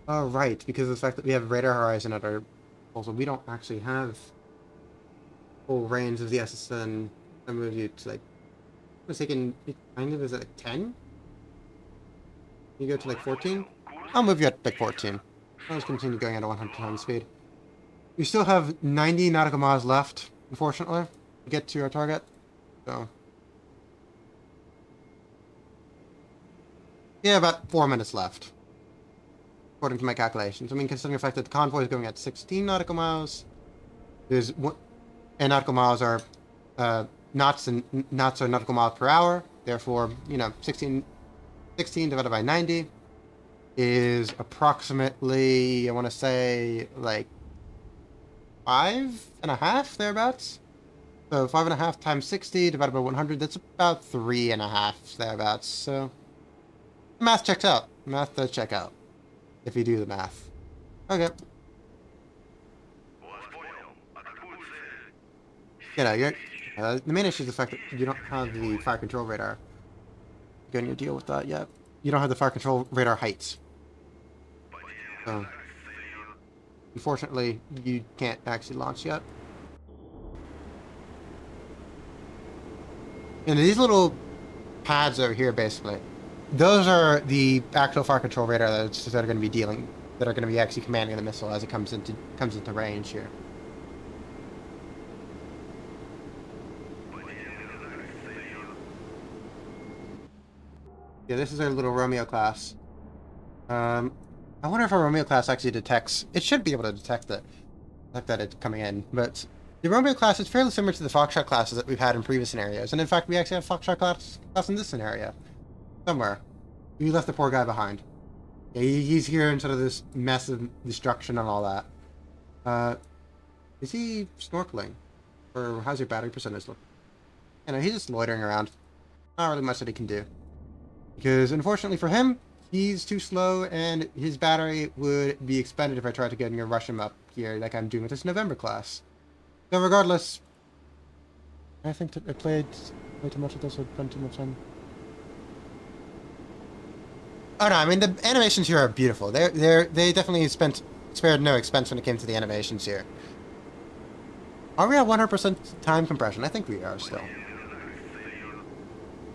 A: Alright, because of the fact that we have radar horizon at our disposal, we don't actually have full range of the SSN. I moved you to like, I was thinking it kind of is at like 10? You go to like 14? I'll move you at like 14. I'll just continue going at a 100 times speed. We still have 90 nautical miles left, unfortunately, to get to our target. So, yeah, about 4 minutes left, according to my calculations. I mean, considering the fact that the convoy is going at 16 nautical miles, and nautical miles are knots, and knots are nautical miles per hour. Therefore, you know, 16 divided by 90 is approximately, I want to say, like 5.5 thereabouts. So 5.5 times 60 divided by 100, that's about 3.5 thereabouts. So the math checks out. The math does check out if you do the math. Okay. You know, the main issue is the fact that you don't have the fire control radar. You're going to deal with that yet. You don't have the fire control radar heights. So, unfortunately, you can't actually launch yet. And these little pads over here, basically, those are the actual fire control radar that are going to be actually commanding the missile as it comes into range here. Yeah, this is our little Romeo class. I wonder if our Romeo class actually detects... It should be able to detect that it's coming in, but the Romeo class is fairly similar to the Foxtrot classes that we've had in previous scenarios, and in fact, we actually have Foxtrot class in this scenario. Somewhere. We left the poor guy behind. Yeah, he's here instead of this mess of destruction and all that. Is he snorkeling? Or how's your battery percentage look? You know, he's just loitering around. Not really much that he can do. Because, unfortunately for him, he's too slow, and his battery would be expended if I tried to get and rush him up here, like I'm doing with this November class. So regardless, I think I played way too much of this. I spent too much time. Oh no, I mean the animations here are beautiful. They definitely spared no expense when it came to the animations here. Are we at 100% time compression? I think we are still.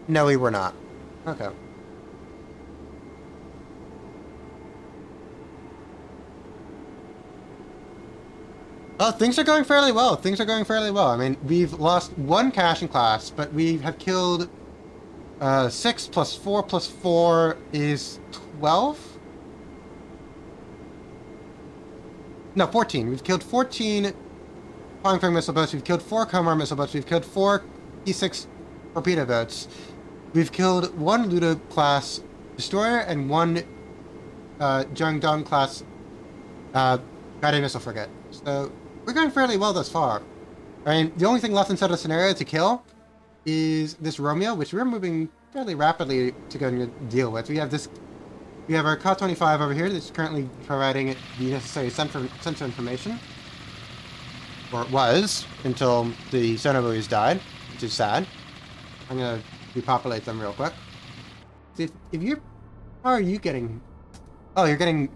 A: No, we were not. Okay. Oh, things are going fairly well. Things are going fairly well. I mean, we've lost one cache in class, but we have killed 6 plus 4 plus 4 is 12? No, 14. We've killed 14 flying missile boats. We've killed 4 Komar missile boats. We've killed 4 E6 torpedo boats. We've killed 1 Ludo class destroyer and 1 Jiangdong class guided missile frigate. So we're going fairly well thus far. I mean, the only thing left inside the scenario to kill is this Romeo, which we're moving fairly rapidly to go and deal with. We have our Ka-25 over here that's currently providing the necessary sensor information. Or it was, until the Sonobuoys died, which is sad. I'm gonna repopulate them real quick. See, if you're... How are you getting... Oh, you're getting...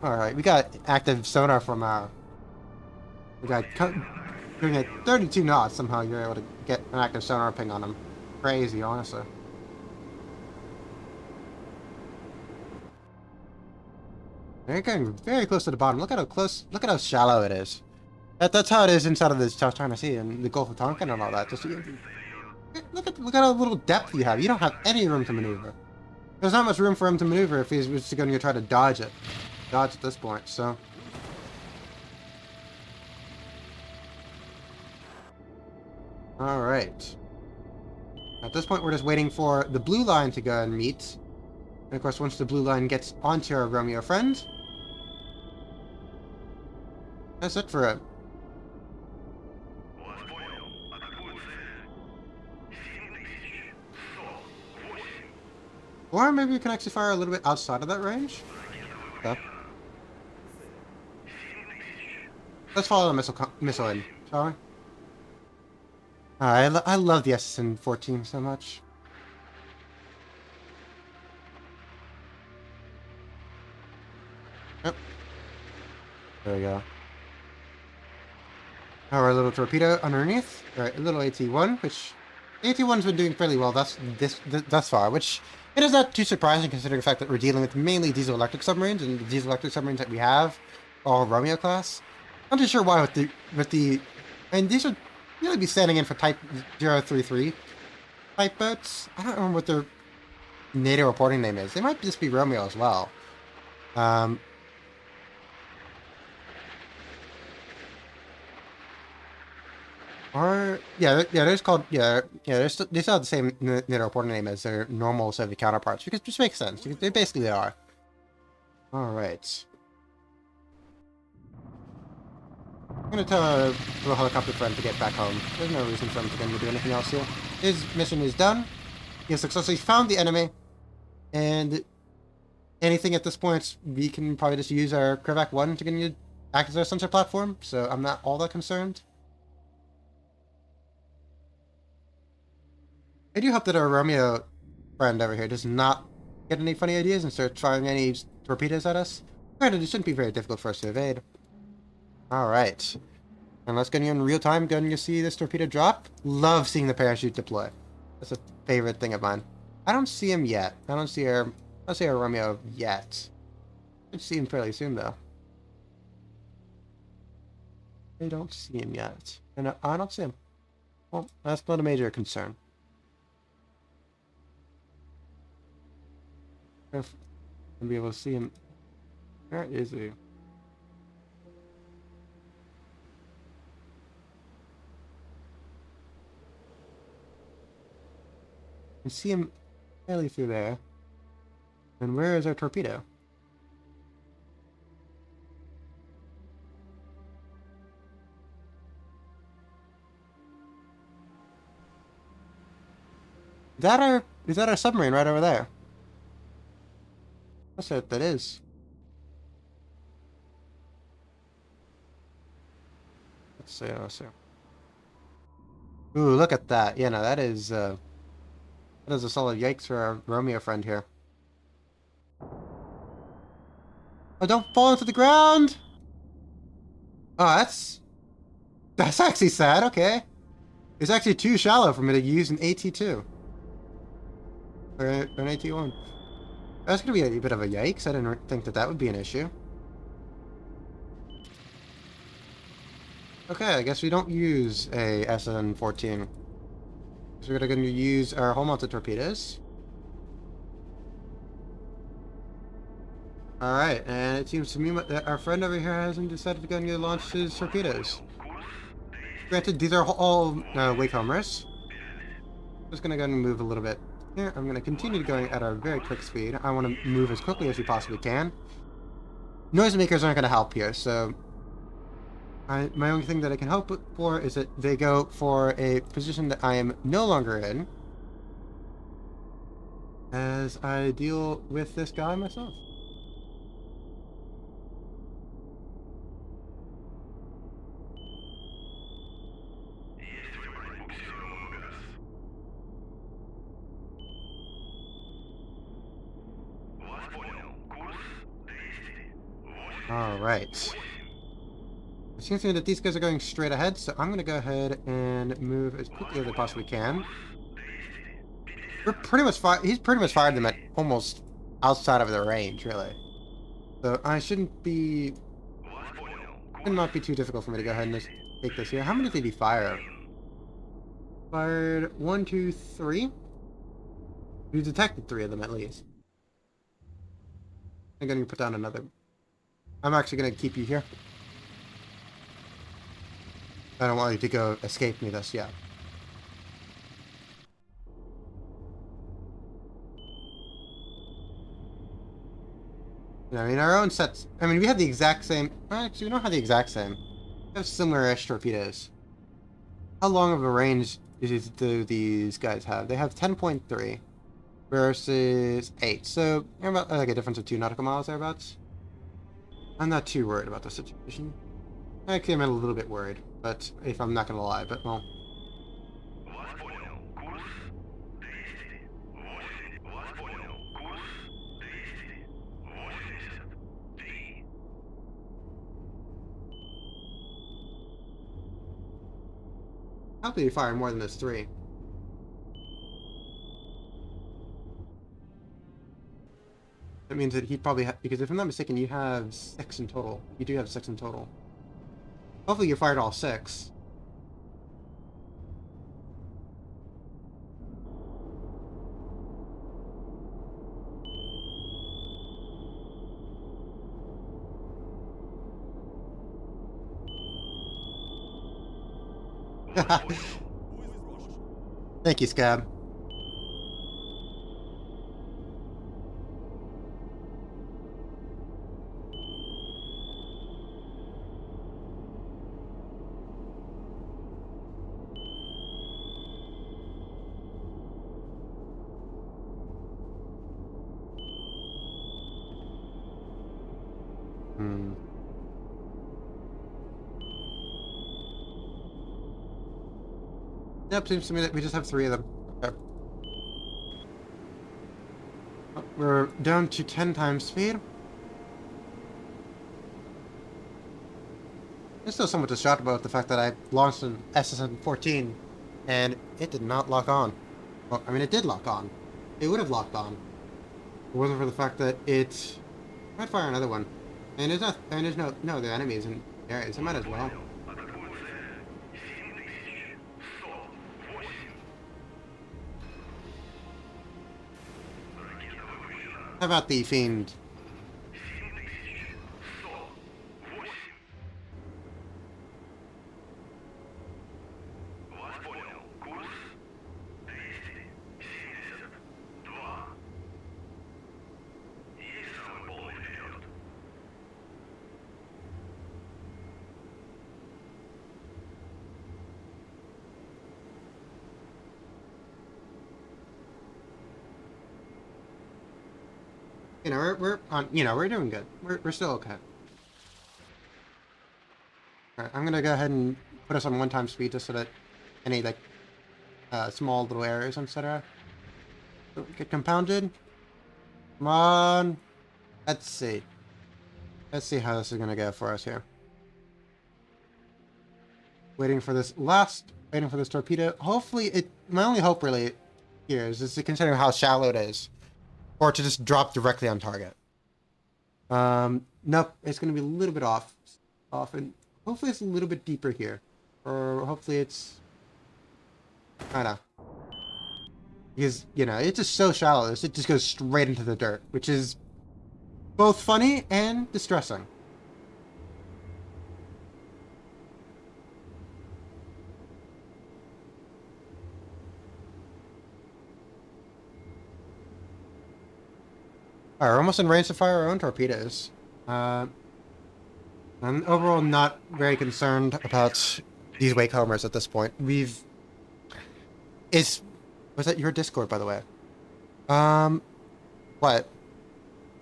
A: Alright, we got active sonar from our... We got... Doing at 32 knots, somehow you're able to get an active sonar ping on them. Crazy, honestly. They're getting very close to the bottom. Look at how shallow it is. That's how it is inside of this South China Sea and the Gulf of Tonkin and all that. Just look at how little depth you have. You don't have any room to maneuver. There's not much room for him to maneuver if he's just going to try to dodge at this point. So. All right. At this point, we're just waiting for the blue line to go and meet. And of course, once the blue line gets onto our Romeo friend, that's it for it. Or maybe we can actually fire a little bit outside of that range. Okay. Let's follow the missile in, shall we? I love the SSN-14 so much. Yep. There we go. Our little torpedo underneath. Alright, a little AT-1, which... AT-1's been doing fairly well thus far, which... It is not too surprising considering the fact that we're dealing with mainly diesel-electric submarines, and the diesel-electric submarines that we have are Romeo class. I'm not too sure why with the... And these would really be standing in for Type 033 type boats. I don't remember what their NATO reporting name is. They might just be Romeo as well. Or they still have the same NATO reporting name as their normal Soviet counterparts, because it just makes sense. They basically are. All right. I'm gonna tell a little helicopter friend to get back home. There's no reason for him to do anything else here. His mission is done. He has successfully found the enemy, and anything at this point, we can probably just use our Krivak 1 to act as our sensor platform. So I'm not all that concerned. I do hope that our Romeo friend over here does not get any funny ideas and start firing any torpedoes at us. Granted, it shouldn't be very difficult for us to evade. Alright. And let's go in real time, go and see this torpedo drop. Love seeing the parachute deploy. That's a favorite thing of mine. I don't see him yet. I don't see our Romeo yet. I'll see him fairly soon, though. I don't see him yet. And I don't see him. Well, that's not a major concern. If I'll be able to see him. Where is he? I can see him fairly through there. And where is our torpedo? Is that our submarine right over there? Let's see what that is. Let's see, let's see. Ooh, look at that. Yeah, no, that is a solid yikes for our Romeo friend here. Oh, don't fall into the ground! Oh, that's actually sad, okay. It's actually too shallow for me to use an AT2. Or an AT1. That's gonna be a bit of a yikes. I didn't think that that would be an issue. Okay, I guess we don't use a SN14. So we're going to use our hull-mounted torpedoes. Alright, and it seems to me that our friend over here hasn't decided to go and launch his torpedoes. Granted, these are all waycomers. Just going to go and move a little bit here. I'm going to continue going at a very quick speed. I want to move as quickly as we possibly can. Noisemakers aren't going to help here, so my only thing that I can hope for is that they go for a position that I am no longer in as I deal with this guy myself. Alright. It seems to me that these guys are going straight ahead, so I'm going to go ahead and move as quickly as I possibly can. We're pretty much he's pretty much fired them at almost outside of their range, really. So I shouldn't not be too difficult for me to go ahead and just take this here. How many did he fire? Fired 1, 2, 3? We detected 3 of them at least. I'm going to put down another. I'm actually going to keep you here. I don't want you to go escape me this yet. I mean, our own sets. I mean, we have the exact same. Actually, we don't have the exact same. We have similar-ish torpedoes. How long of a range do these guys have? They have 10.3 versus 8. So, about like a difference of 2 nautical miles thereabouts. I'm not too worried about the situation. Actually, I'm a little bit worried, but if I'm not gonna lie, but well. How do you fire more than this 3? That means that he'd probably have, because if I'm not mistaken, you have 6 in total. You do have 6 in total. Hopefully you fired all 6. Thank you, Scab. Yep, seems to me that we just have 3 of them. Okay. We're down to 10 times speed. I'm still somewhat distraught about the fact that I launched an SSN-14 and it did not lock on. Well, I mean, it did lock on. It would have locked on. If it wasn't for the fact that it might fire another one. And there's not, and there's no, the enemies in areas. So I might as well. How about the Fiend? You know, we're on. You know, we're doing good. We're still okay. All right, I'm gonna go ahead and put us on one-time speed just so that any like small little errors, etc. don't get compounded. Come on. Let's see. Let's see how this is gonna go for us here. Waiting for this torpedo. Hopefully my only hope really here is just to consider how shallow it is. Or to just drop directly on target. Nope, it's gonna be a little bit off. And hopefully it's a little bit deeper here. Or hopefully it's... I don't know. Because, you know, it's just so shallow. It just goes straight into the dirt. Which is both funny and distressing. Alright, we're almost in range to fire our own torpedoes. I'm overall not very concerned about these wake homers at this point. Was that your Discord, by the way? What?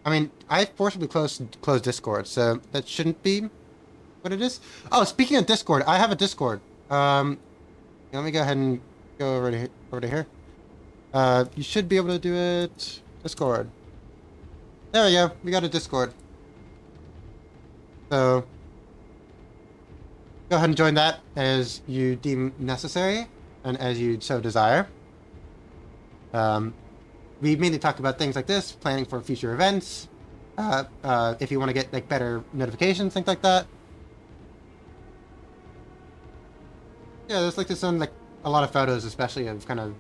A: I mean, I forcibly closed Discord, so that shouldn't be what it is. Oh, speaking of Discord, I have a Discord. Let me go ahead and go over to here. You should be able to do it. Discord. There we go. We got a Discord. So, go ahead and join that as you deem necessary and as you so desire. We mainly talk about things like this, planning for future events, if you want to get like better notifications, things like that. Yeah, there's like this on like a lot of photos, especially of kind of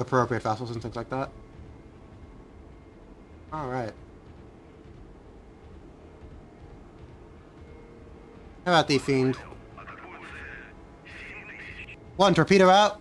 A: appropriate vessels and things like that. All right. How about the fiend? One torpedo out.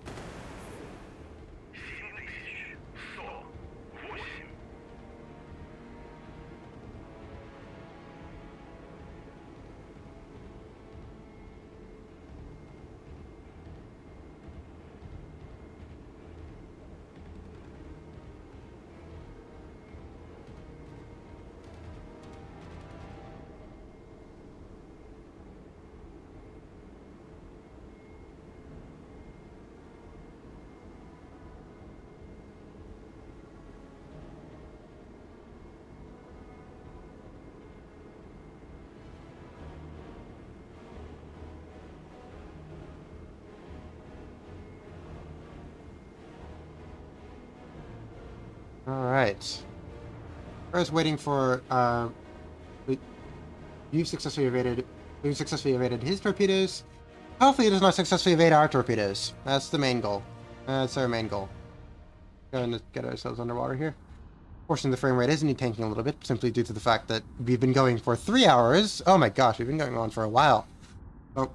A: All right. First, waiting for We've successfully evaded his torpedoes. Hopefully, it does not successfully evade our torpedoes. That's the main goal. That's our main goal. Going to get ourselves underwater here. Fortunately, the frame rate is tanking a little bit, simply due to the fact that we've been going for 3 hours. Oh my gosh, we've been going on for a while. Oh, at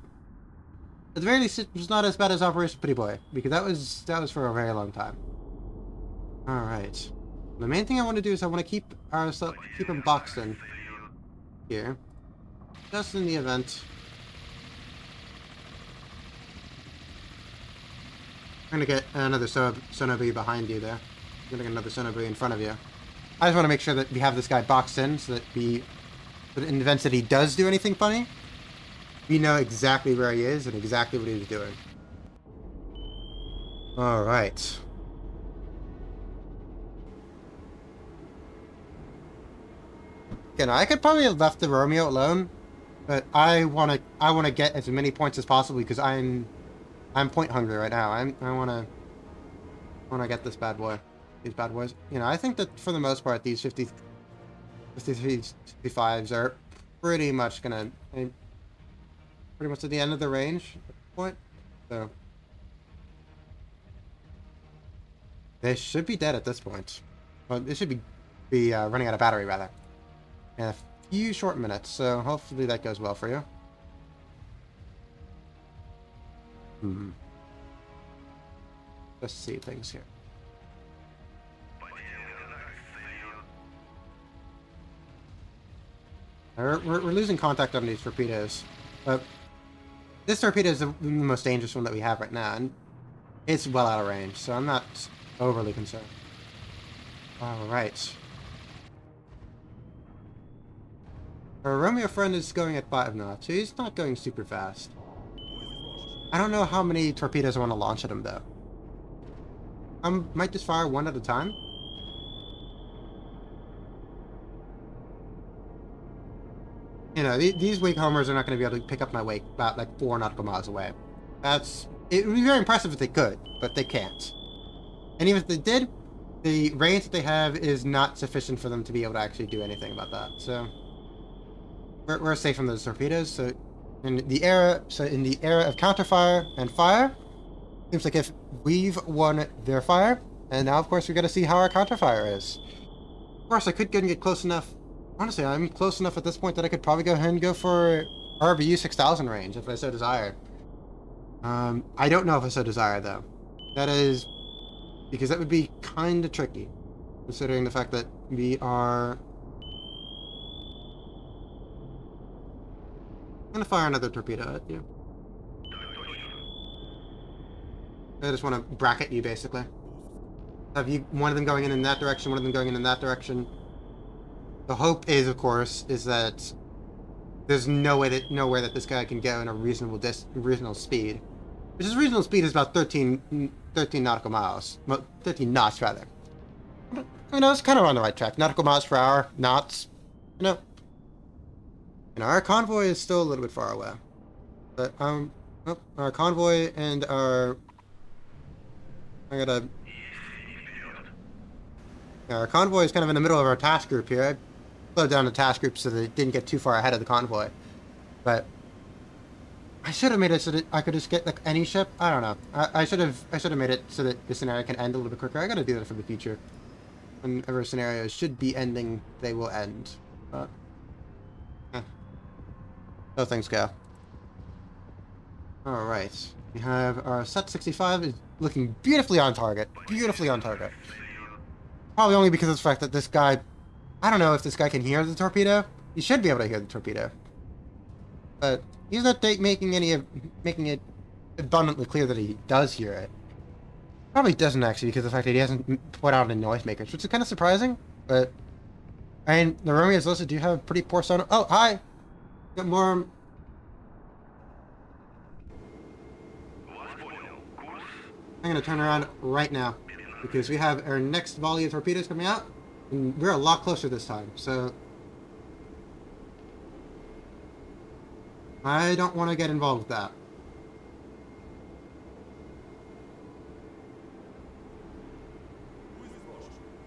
A: the very least, it was not as bad as Operation Pretty Boy, because that was for a very long time. All right. The main thing I want to do is I want to keep them boxed in here, just in the event. I'm gonna get another sonobuoy behind you there. I'm gonna get another sonobuoy in front of you. I just want to make sure that we have this guy boxed in, so that in the event that he does do anything funny, we know exactly where he is and exactly what he's doing. All right. Again, I could probably have left the Romeo alone, but I wanna get as many points as possible because I'm point hungry right now. I wanna get this bad boy, these bad boys. You know, I think that for the most part, these 55s are pretty much gonna, pretty much at the end of the range at this point. So they should be dead at this point. Well, they should be running out of battery rather. In a few short minutes, so hopefully that goes well for you. Let's see things here. We're losing contact on these torpedoes, but this torpedo is the most dangerous one that we have right now, and it's well out of range, so I'm not overly concerned. All right. Our Romeo friend is going at 5 knots, so he's not going super fast. I don't know how many torpedoes I want to launch at him, though. I might just fire one at a time. You know, these wake homers are not going to be able to pick up my wake about like 4 nautical miles away. It would be very impressive if they could, but they can't. And even if they did, the range that they have is not sufficient for them to be able to actually do anything about that. So we're safe from those torpedoes. So in the era of counterfire and fire, seems like if we've won their fire, and now of course we got to see how our counterfire is. Of course, I could go and get close enough. Honestly, I'm close enough at this point that I could probably go ahead and go for RBU 6000 range if I so desire. I don't know if I so desire though. That is because that would be kind of tricky, considering the fact that we are. I'm gonna fire another torpedo at you. I just want to bracket you basically. Have you one of them going in that direction, one of them going in that direction. The hope is, of course, is that there's nowhere that this guy can go in a reasonable speed. Which is reasonable speed is about 13 nautical miles. 13 knots, rather. I know, it's kind of on the right track. Nautical miles per hour, knots. You know, our convoy is still a little bit far away. But, our convoy and our... Our convoy is kind of in the middle of our task group here. I slowed down the task group so that it didn't get too far ahead of the convoy. But I should have made it so that I could just get like any ship. I don't know. I should have made it so that the scenario can end a little bit quicker. I gotta do that for the future. Whenever scenarios should be ending, they will end. But so things go. All right, we have our Set 65 is looking beautifully on target. Beautifully on target. Probably only because of the fact that this guy, I don't know if this guy can hear the torpedo. He should be able to hear the torpedo. But he's not making it abundantly clear that he does hear it. Probably doesn't actually because of the fact that he hasn't put out any noisemakers, which is kind of surprising. But, I mean, the Romeos also do have pretty poor sound. Oh, hi! Got more... I'm gonna turn around right now, because we have our next volley of torpedoes coming out, and we're a lot closer this time, so... I don't want to get involved with that.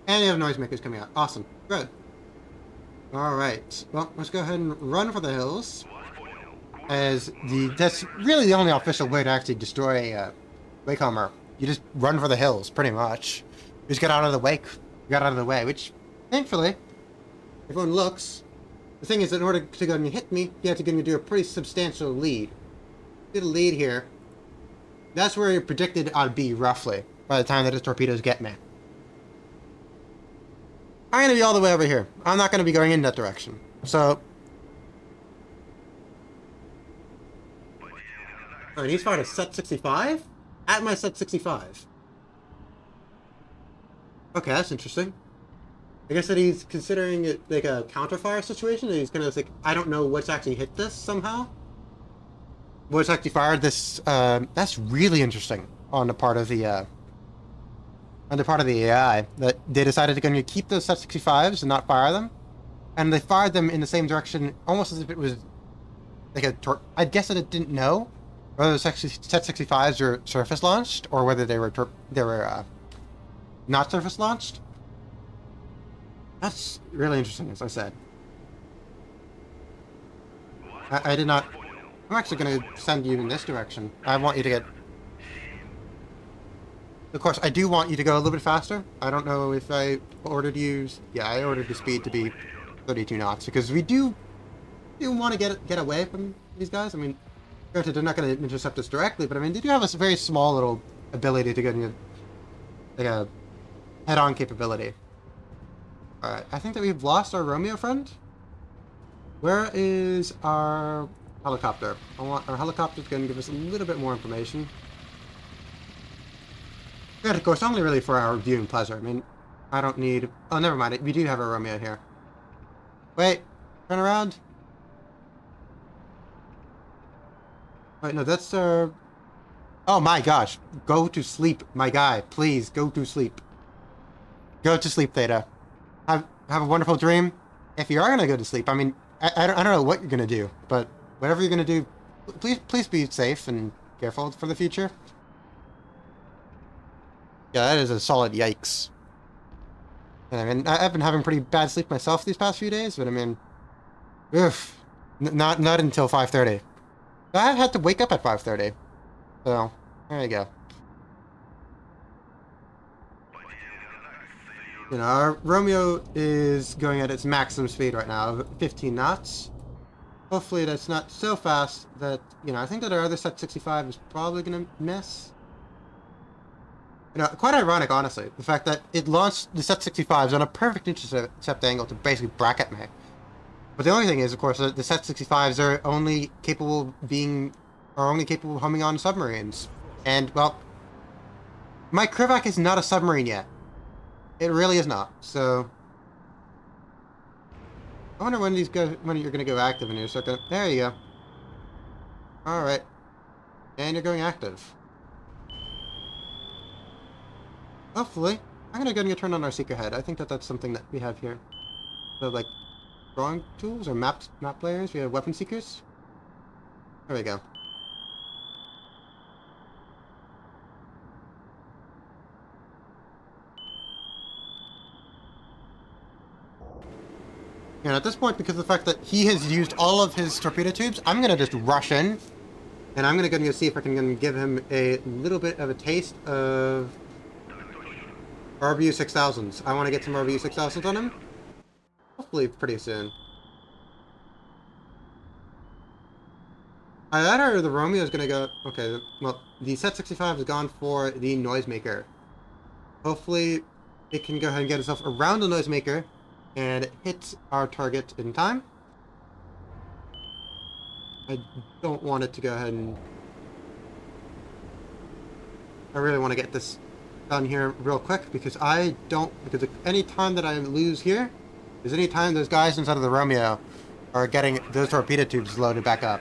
A: And you have noisemakers coming out. Awesome. Good. Alright. Well, let's go ahead and run for the hills. That's really the only official way to actually destroy a wake homer. You just run for the hills, pretty much. You just get out of the wake. You got out of the way, which, thankfully, everyone looks. The thing is, in order to go and hit me, you have to go and do a pretty substantial lead. Get a lead here. That's where you're predicted I'd be, roughly, by the time that his torpedoes get me. I'm going to be all the way over here. I'm not going to be going in that direction. So... Alright, he's fired a Set 65? At my Set 65. Okay, that's interesting. I guess that he's considering it like a counterfire situation, and he's gonna like, I don't know what's actually hit this somehow. What's actually fired this, that's really interesting on the part of the AI, that they decided to go and keep those Set 65s and not fire them. And they fired them in the same direction, almost as if it was like I guess that it didn't know whether the Set 65s were surface launched or whether they were not surface launched. That's really interesting, as I said. I did not... I'm actually going to send you in this direction. I want you to get... Of course, I do want you to go a little bit faster. I don't know if I ordered you... Yeah, I ordered the speed to be 32 knots, because we do want to get away from these guys. I mean, granted, they're not going to intercept us directly, but I mean, they do have a very small little ability to get like a head-on capability. Alright, I think that we've lost our Romeo friend. Where is our helicopter? I want our helicopter to go and give us a little bit more information. Good, of course, only really for our viewing pleasure. I mean, I don't need... Oh, never mind. We do have a Romeo here. Wait, turn around. Wait, no, that's oh my gosh. Go to sleep, my guy. Please, go to sleep. Go to sleep, Theta. Have a wonderful dream. If you are gonna go to sleep, I mean, I don't know what you're gonna do, but whatever you're gonna do, please be safe and careful for the future. Yeah, that is a solid yikes. And I mean, I've been having pretty bad sleep myself these past few days, but I mean, oof, not until 5:30. I had to wake up at 5:30, so there you go. You know, our Romeo is going at its maximum speed right now, 15 knots. Hopefully that's not so fast that, you know, I think that our other set 65 is probably going to miss. You know, quite ironic, honestly, the fact that it launched the set 65s on a perfect intercept angle to basically bracket me. But the only thing is, of course, the set 65s are only capable of homing on submarines. And, well, my Krivak is not a submarine yet. It really is not. So I wonder when when you're gonna go active in here. So there you go. All right, and you're going active. Hopefully, I'm gonna go and turn on our seeker head. I think that that's something that we have here. So like drawing tools or map layers. We have weapon seekers. There we go. And at this point, because of the fact that he has used all of his torpedo tubes, I'm going to just rush in. And I'm going to go see if I can give him a little bit of a taste of RBU 6000s. I want to get some RBU 6000s on him. Hopefully pretty soon. Either the Romeo is going to go... Okay, well, the set 65 has gone for the noisemaker. Hopefully it can go ahead and get itself around the noisemaker and hit our target in time. I don't want it to go ahead and... I really want to get this done here real quick because because any time that I lose here is any time those guys inside of the Romeo are getting those torpedo tubes loaded back up.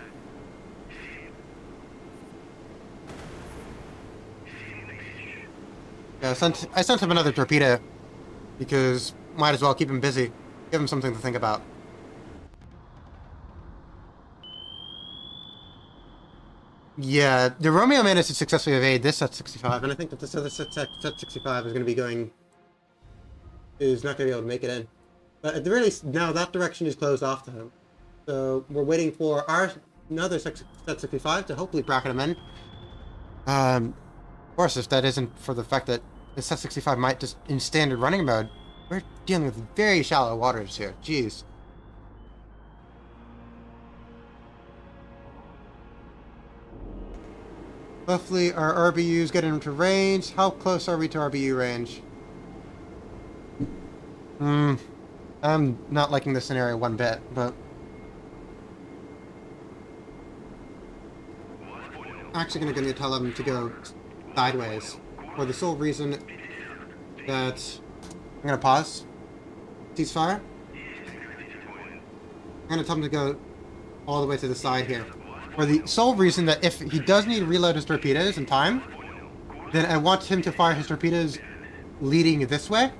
A: Yeah, I sent him another torpedo because might as well keep him busy. Give him something to think about. Yeah, the Romeo managed to successfully evade this set 65, and I think that this other set 65 is going to be is not going to be able to make it in. But at the very least, now that direction is closed off to him. So we're waiting for another set 65 to hopefully bracket him in. Of course, if that isn't for the fact that the set 65 might just, in standard running mode, we're dealing with very shallow waters here. Jeez. Hopefully our RBUs get into range. How close are we to RBU range? I'm not liking this scenario one bit, but... I'm actually going to tell them to go sideways. For the sole reason that... I'm going to pause. Ceasefire. I'm going to tell him to go all the way to the side here. For the sole reason that if he does need to reload his torpedoes in time, then I want him to fire his torpedoes leading this way.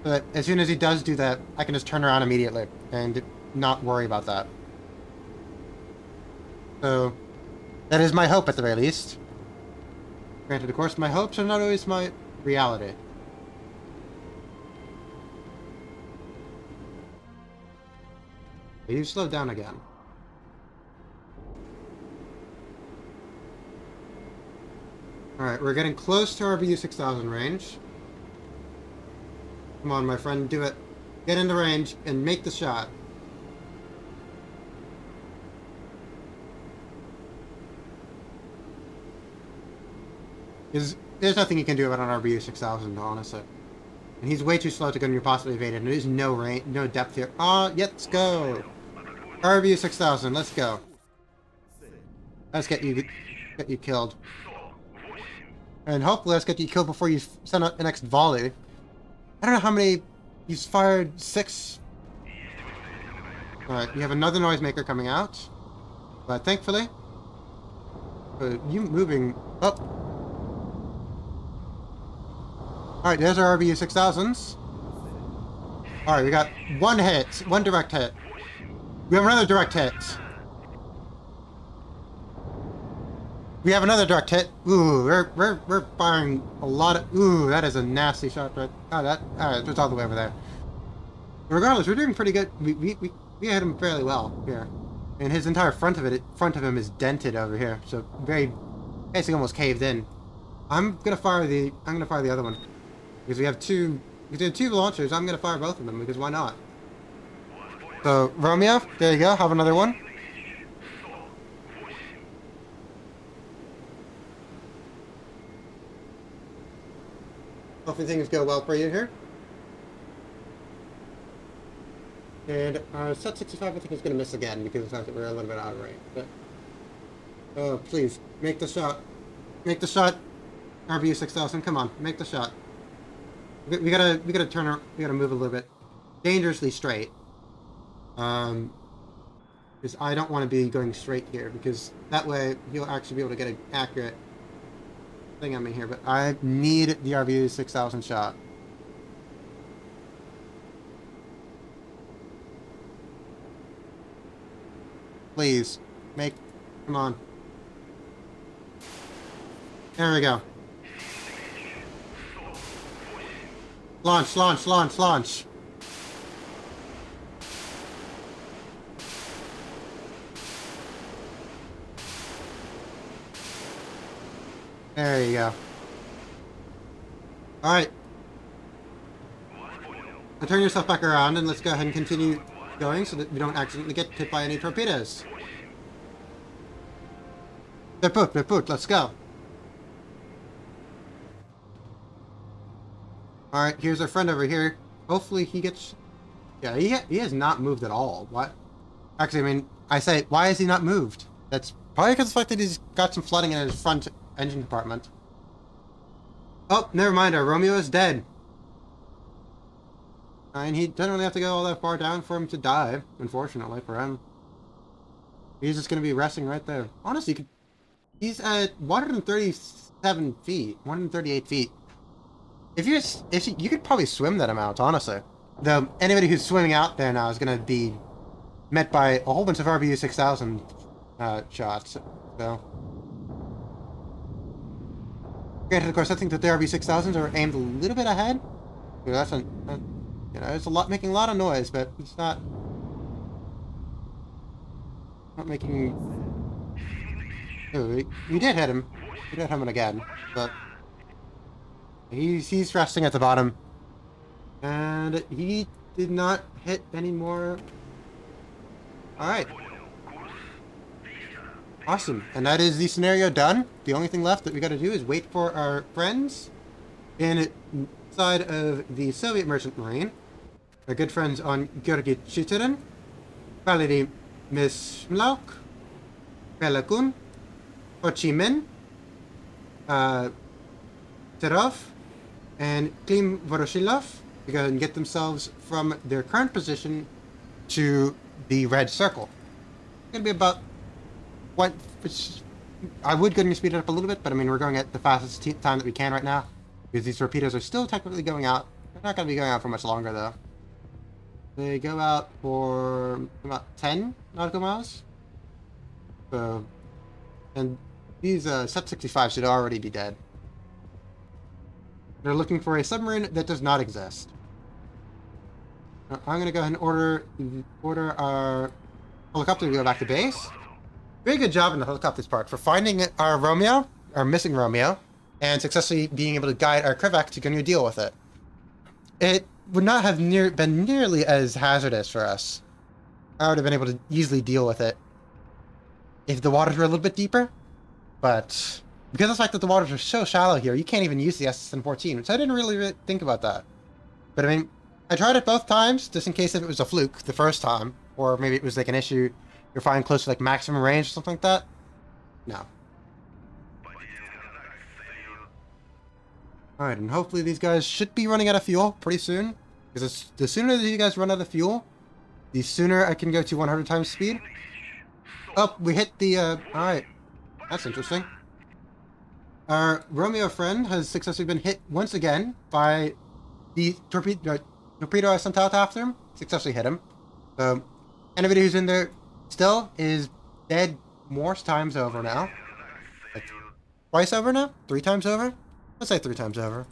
A: But as soon as he does do that, I can just turn around immediately and not worry about that. So, that is my hope at the very least. Granted, of course, my hopes are not always my reality. You slowed down again. Alright, we're getting close to our RBU 6000 range. Come on, my friend, do it. Get into range and make the shot. There's nothing you can do about an RBU 6000, honestly. And he's way too slow to go near possibly evaded, and there's no range, no depth here. Let's go! RBU 6000, let's go. Let's get you killed. And hopefully let's get you killed before you send out the next volley. I don't know how many... He's fired 6. Alright, we have another noisemaker coming out. But thankfully... You moving up. Alright, there's our RBU 6000s. Alright, we got one hit. One direct hit. We have another direct hit. We have another direct hit. Ooh, we're firing a lot of... Ooh, that is a nasty shot right... Oh, that... Alright, it's all the way over there. Regardless, we're doing pretty good. We hit him fairly well here. And his entire front of him is dented over here. So basically almost caved in. I'm gonna fire the other one. Because we have two launchers, I'm gonna fire both of them, because why not? So, Romeo, there you go, have another one. Hopefully things go well for you here. And our set 65 I think is gonna miss again, because of the fact that we're a little bit out of range. But, oh, please, make the shot. Make the shot, RBU 6000, come on, make the shot. We gotta move a little bit dangerously straight. Because I don't want to be going straight here, because that way he'll actually be able to get an accurate thing on me here. But I need the RBU 6000 shot. Please, come on. There we go. Launch, launch, launch, launch. There you go. Alright. Now turn yourself back around and let's go ahead and continue going so that we don't accidentally get hit by any torpedoes. Reput, let's go. Alright, here's our friend over here. Hopefully he gets... Yeah, he has not moved at all. What? Actually, I mean, I say, why has he not moved? That's probably because of the fact that he's got some flooding in his front engine compartment. Oh, never mind, our Romeo is dead. And he doesn't really have to go all that far down for him to die, unfortunately for him. He's just going to be resting right there. Honestly, he's at 137 feet, 138 feet. If you could probably swim that amount, honestly. Though anybody who's swimming out there now is going to be met by a whole bunch of RBU 6000 shots. So, granted, of course, I think that the RBU 6000s are aimed a little bit ahead. So that's you know, it's making a lot of noise, but it's not making. Oh, we did hit him. We did hit him again, but. He's resting at the bottom. And he did not hit any more. Alright. Awesome. And that is the scenario done. The only thing left that we gotta do is wait for our friends inside of the Soviet Merchant Marine. Our good friends on Georgi Chitirin, Valery Mismlauk, Pelakun, Ho Chi Minh, Terov, and Klim Voroshilov to go and get themselves from their current position to the red circle. It's going to be about what... I would go and speed it up a little bit, but I mean, we're going at the fastest time that we can right now, because these torpedoes are still technically going out. They're not going to be going out for much longer, though. They go out for about 10 nautical miles. So, and these Set 65 should already be dead. They're looking for a submarine that does not exist. Now, I'm going to go ahead and order our helicopter to go back to base. Very good job in the helicopter's part for finding our Romeo, our missing Romeo, and successfully being able to guide our Krivak to go deal with it. It would not have been nearly as hazardous for us. I would have been able to easily deal with it if the waters were a little bit deeper, but because of the fact that the waters are so shallow here, you can't even use the SSN-14, which I didn't really think about that. But I mean, I tried it both times, just in case if it was a fluke the first time, or maybe it was like an issue you're flying close to like maximum range or something like that. No. Alright, and hopefully these guys should be running out of fuel pretty soon, because the sooner that you guys run out of fuel, the sooner I can go to 100 times speed. Oh, we hit the, alright. That's interesting. Our Romeo friend has successfully been hit once again by the torpedo I sent out after him. Successfully hit him. So, anybody who's in there still is dead more times over now. Like, twice over now? 3 times over? Let's say 3 times over.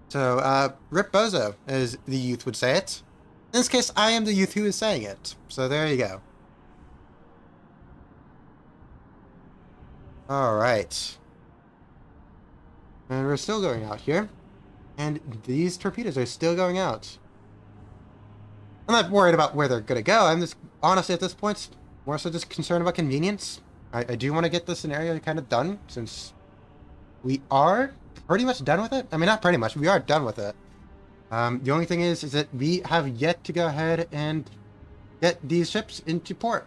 A: So, Rip Bozo, as the youth would say it. In this case, I am the youth who is saying it. So there you go. Alright. And we're still going out here. And these torpedoes are still going out. I'm not worried about where they're going to go. I'm just, honestly, at this point, more so just concerned about convenience. I do want to get this scenario kind of done, since we are pretty much done with it. I mean, not pretty much. We are done with it. The only thing is that we have yet to go ahead and get these ships into port.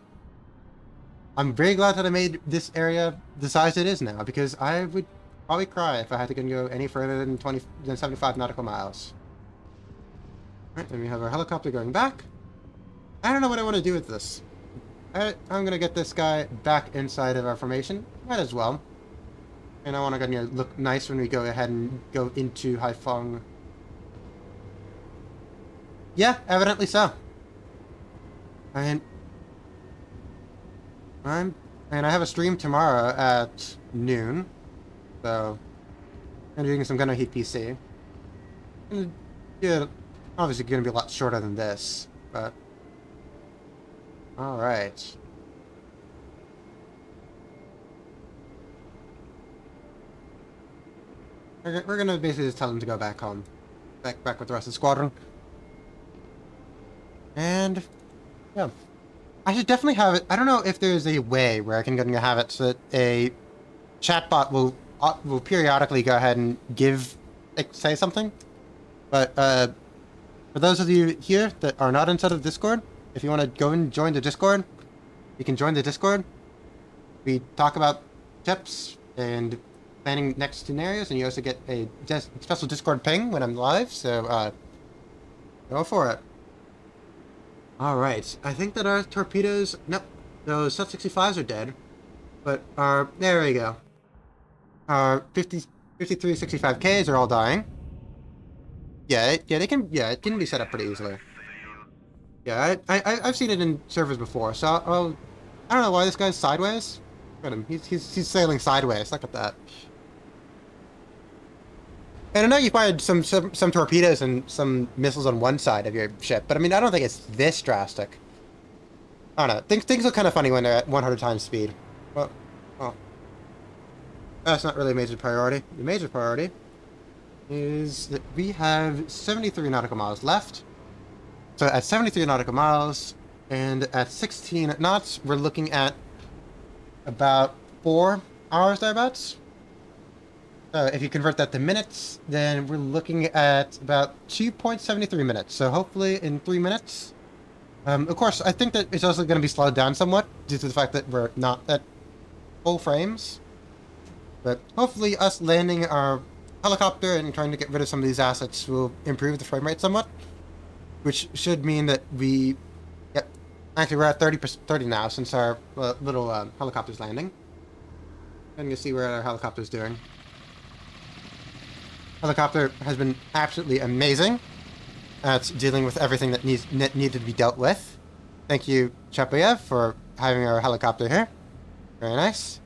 A: I'm very glad that I made this area the size it is now, because I would probably cry if I had to go any further than 75 nautical miles. Alright, then we have our helicopter going back. I don't know what I want to do with this. I'm going to get this guy back inside of our formation. Might as well. And I want to look nice when we go ahead and go into Haiphong. Yeah, evidently so. And I have a stream tomorrow at noon. So I'm doing some Gunner Heat PC. And, yeah, obviously going to be a lot shorter than this, but all right. We're going to basically just tell them to go back home, back with the rest of the squadron. And yeah, I should definitely have it. I don't know if there's a way where I can have it so that a chatbot will periodically go ahead and say something. But for those of you here that are not inside of Discord, if you want to go and join the Discord, you can join the Discord. We talk about tips and planning next scenarios, and you also get a special Discord ping when I'm live. So go for it. All right, I think that our torpedoes. Nope, those Sub-65s are dead. But there we go. Our 5365Ks are all dying. Yeah, they can. Yeah, it can be set up pretty easily. Yeah, I've seen it in servers before. So I don't know why this guy's sideways. Look at him. He's sailing sideways. Look at that. And I know you fired some torpedoes and some missiles on one side of your ship, but I mean, I don't think it's this drastic. I don't know. Things look kind of funny when they're at 100 times speed. Well, that's not really a major priority. The major priority is that we have 73 nautical miles left. So at 73 nautical miles and at 16 knots, we're looking at about 4 hours thereabouts. If you convert that to minutes, then we're looking at about 2.73 minutes. So hopefully in 3 minutes. Of course, I think that it's also going to be slowed down somewhat due to the fact that we're not at full frames. But hopefully us landing our helicopter and trying to get rid of some of these assets will improve the frame rate somewhat. Which should mean that we... Yep, actually we're at 30 now since our little helicopter's landing. And you see where our helicopter's doing. Helicopter has been absolutely amazing at dealing with everything that needed to be dealt with. Thank you, Chapayev, for having our helicopter here. Very nice.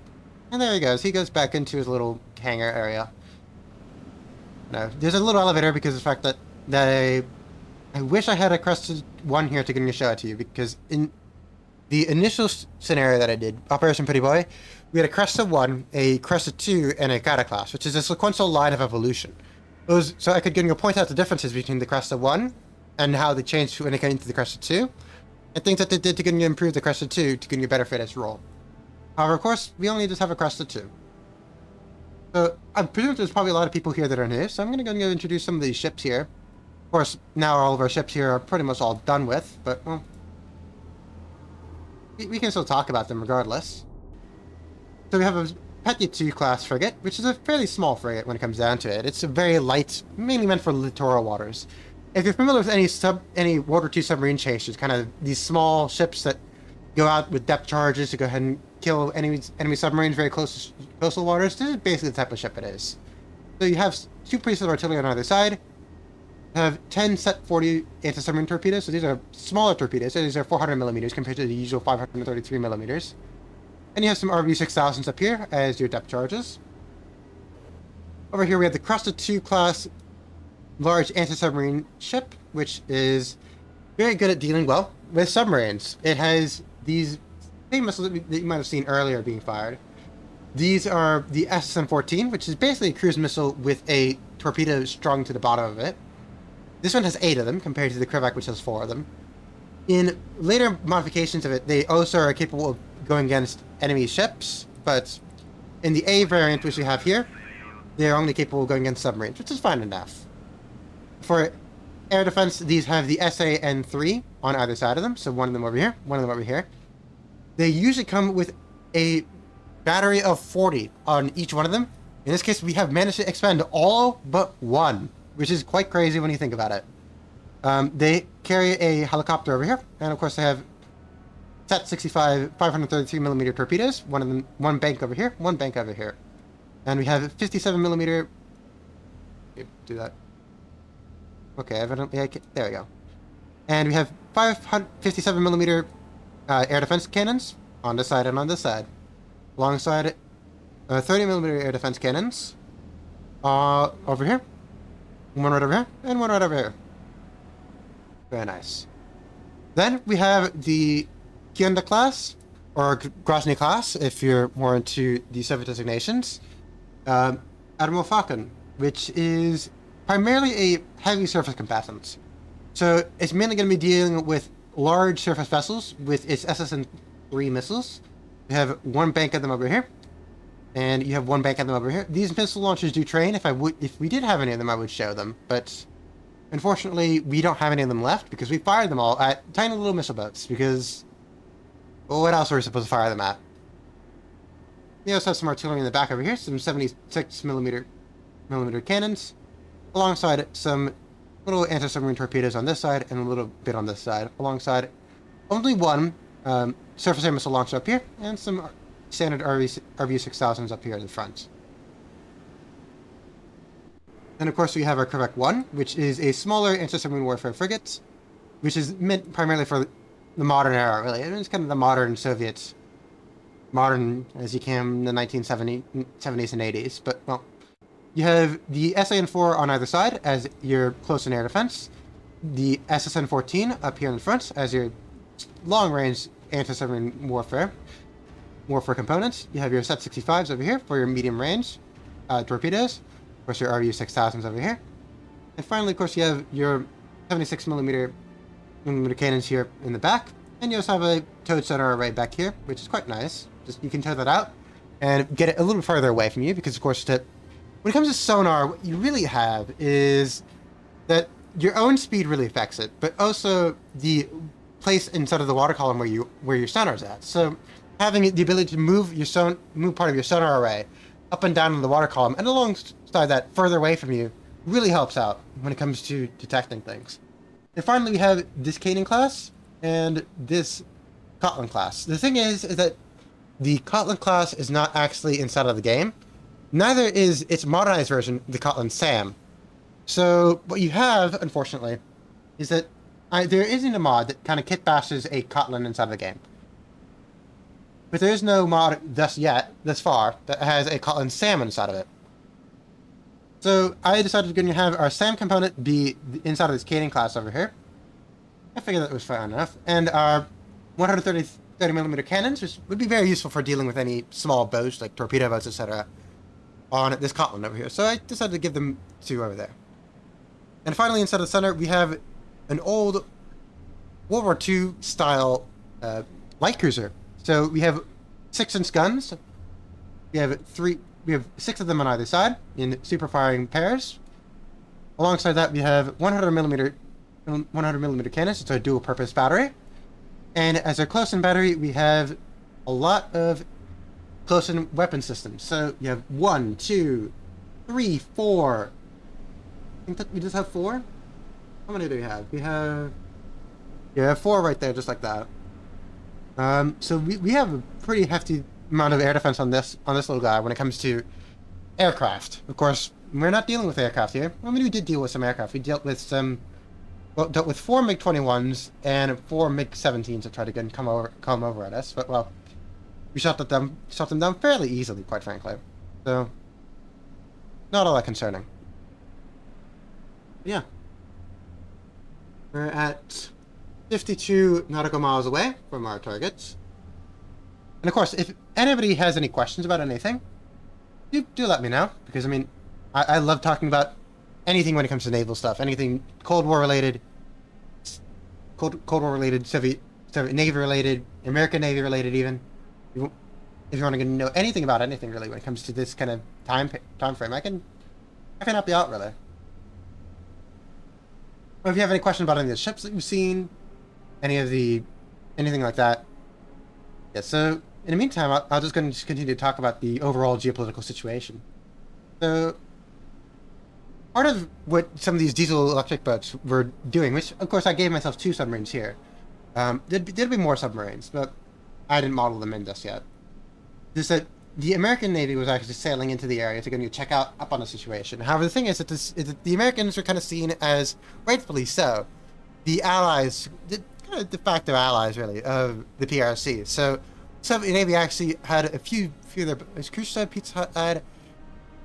A: And there he goes. He goes back into his little hangar area. No, there's a little elevator because of the fact that I wish I had a crested one here to show it to you, because in the initial scenario that I did, Operation Pretty Boy, we had a Cresta 1, a Cresta 2, and a Cataclass, which is a sequential line of evolution. So I could point out the differences between the Cresta 1 and how they changed when it came to the Cresta 2, and things that they did to improve the Cresta 2 to get a better fit its role. However, of course, we only just have a Cresta 2. So I presume there's probably a lot of people here that are new, so I'm going to go introduce some of these ships here. Of course, now all of our ships here are pretty much all done with, but, well, we can still talk about them regardless. So we have a Petya 2 class frigate, which is a fairly small frigate when it comes down to it. It's a very light, mainly meant for littoral waters. If you're familiar with any World War II submarine chasers, kind of these small ships that go out with depth charges to go ahead and kill enemy submarines very close to coastal waters. This is basically the type of ship it is. So you have 2 pieces of artillery on either side. You have 10 Set 40 anti-submarine torpedoes. So these are smaller torpedoes. So these are 400 millimeters compared to the usual 533 millimeters. And you have some RV-6000s up here as your depth charges. Over here we have the Crusted 2 class large anti-submarine ship, which is very good at dealing well with submarines. It has these same missiles that you might have seen earlier being fired. These are the SSN-14, which is basically a cruise missile with a torpedo strung to the bottom of it. This one has 8 of them, compared to the Krivak, which has 4 of them. In later modifications of it, they also are capable of going against enemy ships, but in the A variant, which we have here, they're only capable of going against submarines, which is fine enough. For air defense, these have the SAN-3 on either side of them, so one of them over here, one of them over here. They usually come with a battery of 40 on each one of them. In this case, we have managed to expend all but one, which is quite crazy when you think about it. They carry a helicopter over here, and of course they have Set 65 533mm torpedoes. One of them, one bank over here, one bank over here, and we have 57mm. Do that. Okay, evidently there we go. And we have 57mm air defense cannons on this side and on this side, alongside 30mm air defense cannons over here, one right over here, and one right over here. Very nice. Then we have the Hyundai class, or Grozny class, if you're more into the Soviet designations. Admiral Falcon, which is primarily a heavy surface combatant. So it's mainly going to be dealing with large surface vessels with its SSN-3 missiles. We have one bank of them over here, and you have one bank of them over here. These missile launchers do train. If we did have any of them, I would show them, but unfortunately, we don't have any of them left because we fired them all at tiny little missile boats. Because, well, what else are we supposed to fire them at? We also have some artillery in the back over here, some 76mm cannons, alongside some little anti-submarine torpedoes on this side and a little bit on this side, alongside only one surface air missile launcher up here and some standard RV-6000s up here in the front. Then, of course, we have our Krivak 1, which is a smaller anti-submarine warfare frigate, which is meant primarily for the modern era, really. It's kind of the modern Soviet, modern as you can in the 1970s and 80s, but, well, you have the SAN-4 on either side as your close-in air defense, the SSN-14 up here in the front as your long-range anti-submarine warfare components. You have your Set-65s over here for your medium-range torpedoes. Of course, your RU-6000s over here. And finally, of course, you have your 76mm cannons here in the back. And you also have a towed sonar array back here, which is quite nice. Just you can tow that out and get it a little further away from you because, of course, when it comes to sonar, what you really have is that your own speed really affects it, but also the place inside of the water column where your sonar's at. So having the ability to move part of your sonar array up and down in the water column and alongside that further away from you really helps out when it comes to detecting things. And finally, we have this Kanan class and this Kotlin class. The thing is that the Kotlin class is not actually inside of the game. Neither is its modernized version, the Kotlin SAM. So what you have, unfortunately, is that there isn't a mod that kind of kit bashes a Kotlin inside of the game. But there is no mod thus far, that has a Kotlin SAM inside of it. So I decided we're going to have our SAM component be inside of this Kanan class over here. I figured that was fine enough. And our 130mm cannons, which would be very useful for dealing with any small boats, like torpedo boats, etc., on this Kotlin over here. So I decided to give them 2 over there. And finally, inside of the center, we have an old World War II style light cruiser. So we have 6-inch guns. We have 6 of them on either side in super firing pairs. Alongside that, we have 100mm cannons. It's a dual purpose battery. And as our close-in battery, we have a lot of close-in weapon systems. So you have 1, 2, 3, 4. I think that we just have 4. How many do we have? We have 4 right there, just like that. So we have a pretty hefty amount of air defense on this little guy when it comes to aircraft. Of course, we're not dealing with aircraft here. I mean, we did deal with some aircraft. We dealt with dealt with 4 MiG-21s and 4 MiG-17s that tried to come over at us. But well, we shot them down fairly easily, quite frankly. So, not all that concerning. Yeah, we're at 52 nautical miles away from our targets. And of course, if anybody has any questions about anything, do let me know, because I mean, I love talking about anything when it comes to naval stuff, anything Cold War related, Cold War related, Soviet Navy related, American Navy related, even. If you want to know anything about anything really when it comes to this kind of time frame, I can help you out really. Or if you have any questions about any of the ships that you've seen, anything like that. Yeah. So in the meantime, I'll just going to continue to talk about the overall geopolitical situation. So part of what some of these diesel electric boats were doing, which of course I gave myself 2 submarines here. There'd be more submarines, but I didn't model them in just yet. Is that the American Navy was actually sailing into the area to go and check up on the situation. However, the thing is that the Americans were kind of seen as, rightfully so, the allies, kind of de facto allies, really, of the PRC. So, Soviet Navy actually had a few of their... Is Khrushchev Pizza Hut ad?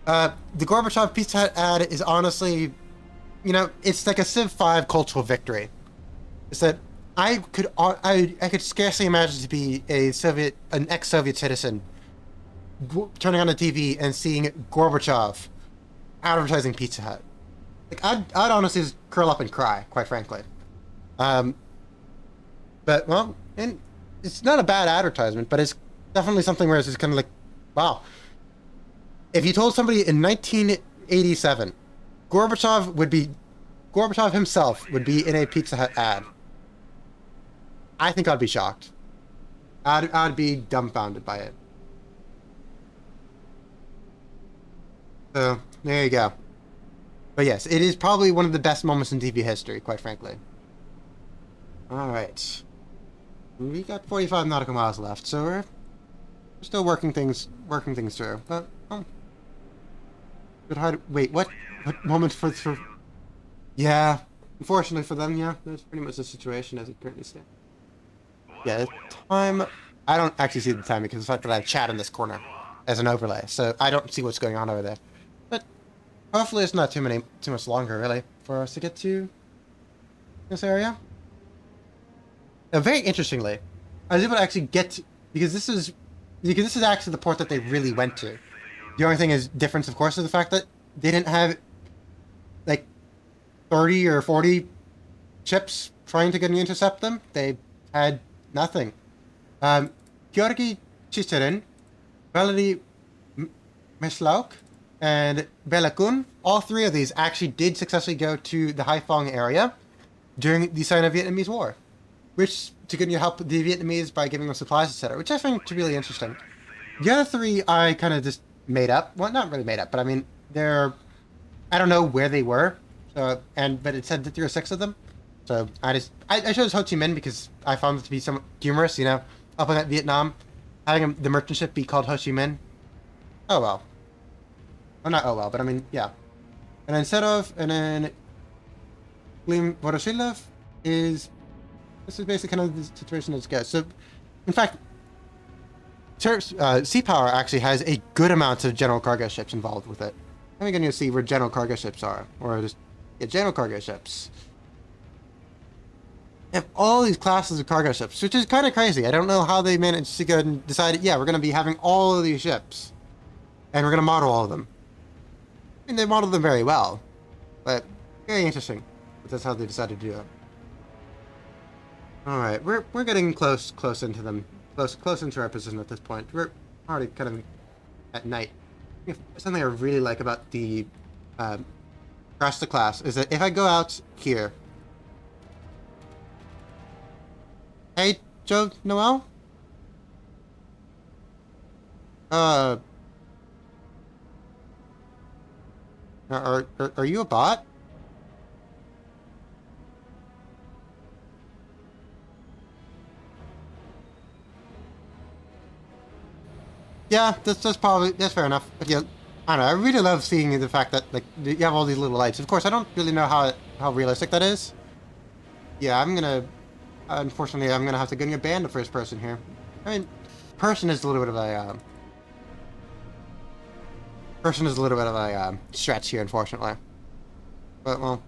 A: The Gorbachev Pizza Hut ad is honestly, it's like a Civ 5 cultural victory. It's that I could scarcely imagine to be an ex-Soviet citizen turning on the TV and seeing Gorbachev advertising Pizza Hut. Like I'd honestly just curl up and cry, quite frankly. But well, and it's not a bad advertisement, but it's definitely something where it's just kind of like, wow. If you told somebody in 1987, Gorbachev himself would be in a Pizza Hut ad, I think I'd be shocked. I'd be dumbfounded by it. So, there you go. But yes, it is probably one of the best moments in TV history, quite frankly. Alright. We got 45 nautical miles left, so we're still working things through. But, oh. Good hard. Wait, what moment for... Yeah, unfortunately for them, yeah, that's pretty much the situation as it currently stands. Yeah, time... I don't actually see the time because of the fact that I have chat in this corner as an overlay, so I don't see what's going on over there. But hopefully it's not too much longer, really, for us to get to this area. Now, very interestingly, I was able to actually get to, because this is actually the port that they really went to. The only thing is difference, of course, is the fact that they didn't have like 30 or 40 ships trying to get and intercept them. They had nothing. Georgi Chicherin, Valery Meslauk, and Belakun, all 3 of these actually did successfully go to the Haiphong area during the Sino-Vietnamese War, which to get you help the Vietnamese by giving them supplies, etc., which I find really interesting. The other 3 I kind of just made up. Well, not really made up, but I mean, I don't know where they were, but it said that there were 6 of them. So I chose Ho Chi Minh because I found it to be somewhat humorous, up in Vietnam, having the merchant ship be called Ho Chi Minh. Oh well. Well, not oh well, but I mean, yeah. And then Klim Voroshilov this is basically kind of the situation as it goes. So, in fact, Sea Power actually has a good amount of general cargo ships involved with it. I'm going to see where general cargo ships are, or just general cargo ships. They have all these classes of cargo ships, which is kind of crazy. I don't know how they managed to go and decide, yeah, we're going to be having all of these ships, and we're going to model all of them. I mean, they modeled them very well, but very interesting. But that's how they decided to do it. All right, we're getting close into them, close into our position at this point. We're already kind of at night. Something I really like about the Crash the Class is that if I go out here. Hey, Joe Noel? Are you a bot? Yeah, that's fair enough. But yeah, I don't know. I really love seeing the fact that like you have all these little lights. Of course, I don't really know how realistic that is. Yeah, unfortunately, I'm gonna have to go and ban the first person here. I mean, person is a little bit of a stretch here, unfortunately. But well,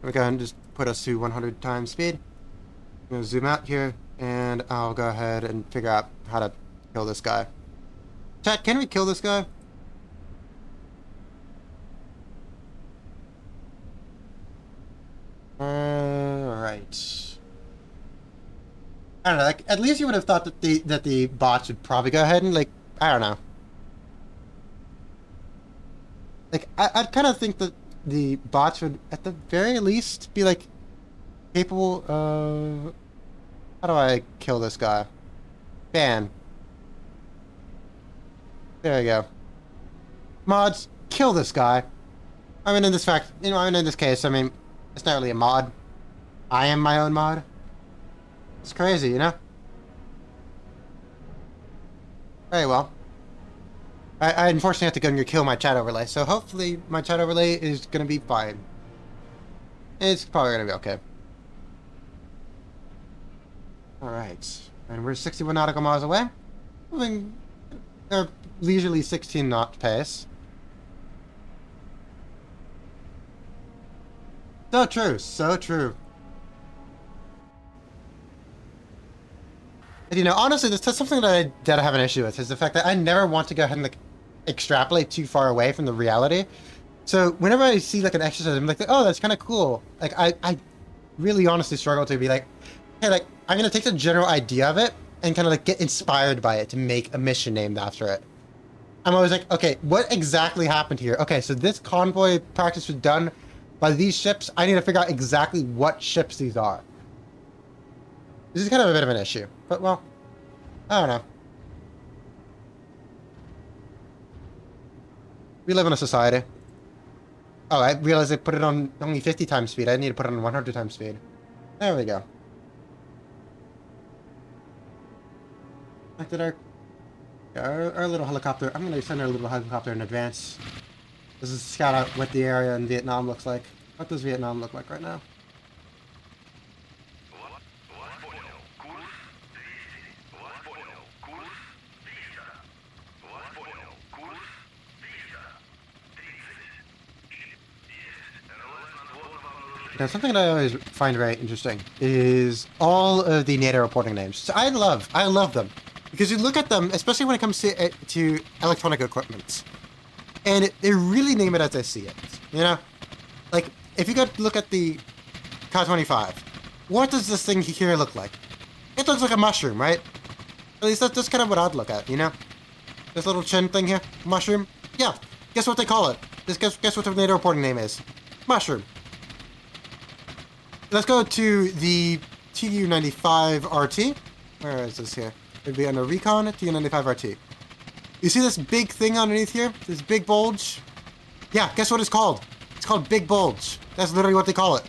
A: we go ahead and just put us to 100 times speed. I'm gonna zoom out here, and I'll go ahead and figure out how to kill this guy. Chat, can we kill this guy? Alright. I don't know, like, at least you would have thought that the bots would probably go ahead and, like, I don't know. Like, I'd kind of think that the bots would, at the very least, be, like, capable of... How do I kill this guy? Ban. There you go. Mods, kill this guy. I mean, in this case, I mean, it's not really a mod. I am my own mod. It's crazy, you know? Very well. I unfortunately have to go and kill my chat overlay, so hopefully my chat overlay is gonna be fine. It's probably gonna be okay. Alright. And we're 61 nautical miles away. Moving at a leisurely 16 knot pace. So true, so true. And, you know, honestly, that's something that I have an issue with, is the fact that I never want to go ahead and, like, extrapolate too far away from the reality. So whenever I see, like, an exercise, I'm like, oh, that's kind of cool. Like, I really honestly struggle to be like, hey, like, I'm going to take the general idea of it and kind of, like, get inspired by it to make a mission named after it. I'm always like, okay, what exactly happened here? Okay, so this convoy practice was done by these ships. I need to figure out exactly what ships these are. This is kind of a bit of an issue, but well, I don't know. We live in a society. Oh, I realized I put it on only 50 times speed. I need to put it on 100 times speed. There we go. Like did our little helicopter. I'm going to send our little helicopter in advance. This is scout out what the area in Vietnam looks like. What does Vietnam look like right now? Now, something that I always find very interesting is all of the NATO reporting names. So I love them, because you look at them, especially when it comes to electronic equipment, and they really name it as they see it. You know, like if you go look at the Ka-25, what does this thing here look like? It looks like a mushroom, right? At least that's kind of what I'd look at. You know, this little chin thing here, mushroom. Yeah, guess what they call it? Guess what the NATO reporting name is? Mushroom. Let's go to the Tu-95 RT. Where is this here? It'd be under Recon, Tu-95 RT. You see this big thing underneath here? This big bulge? Yeah, guess what it's called? It's called Big Bulge. That's literally what they call it.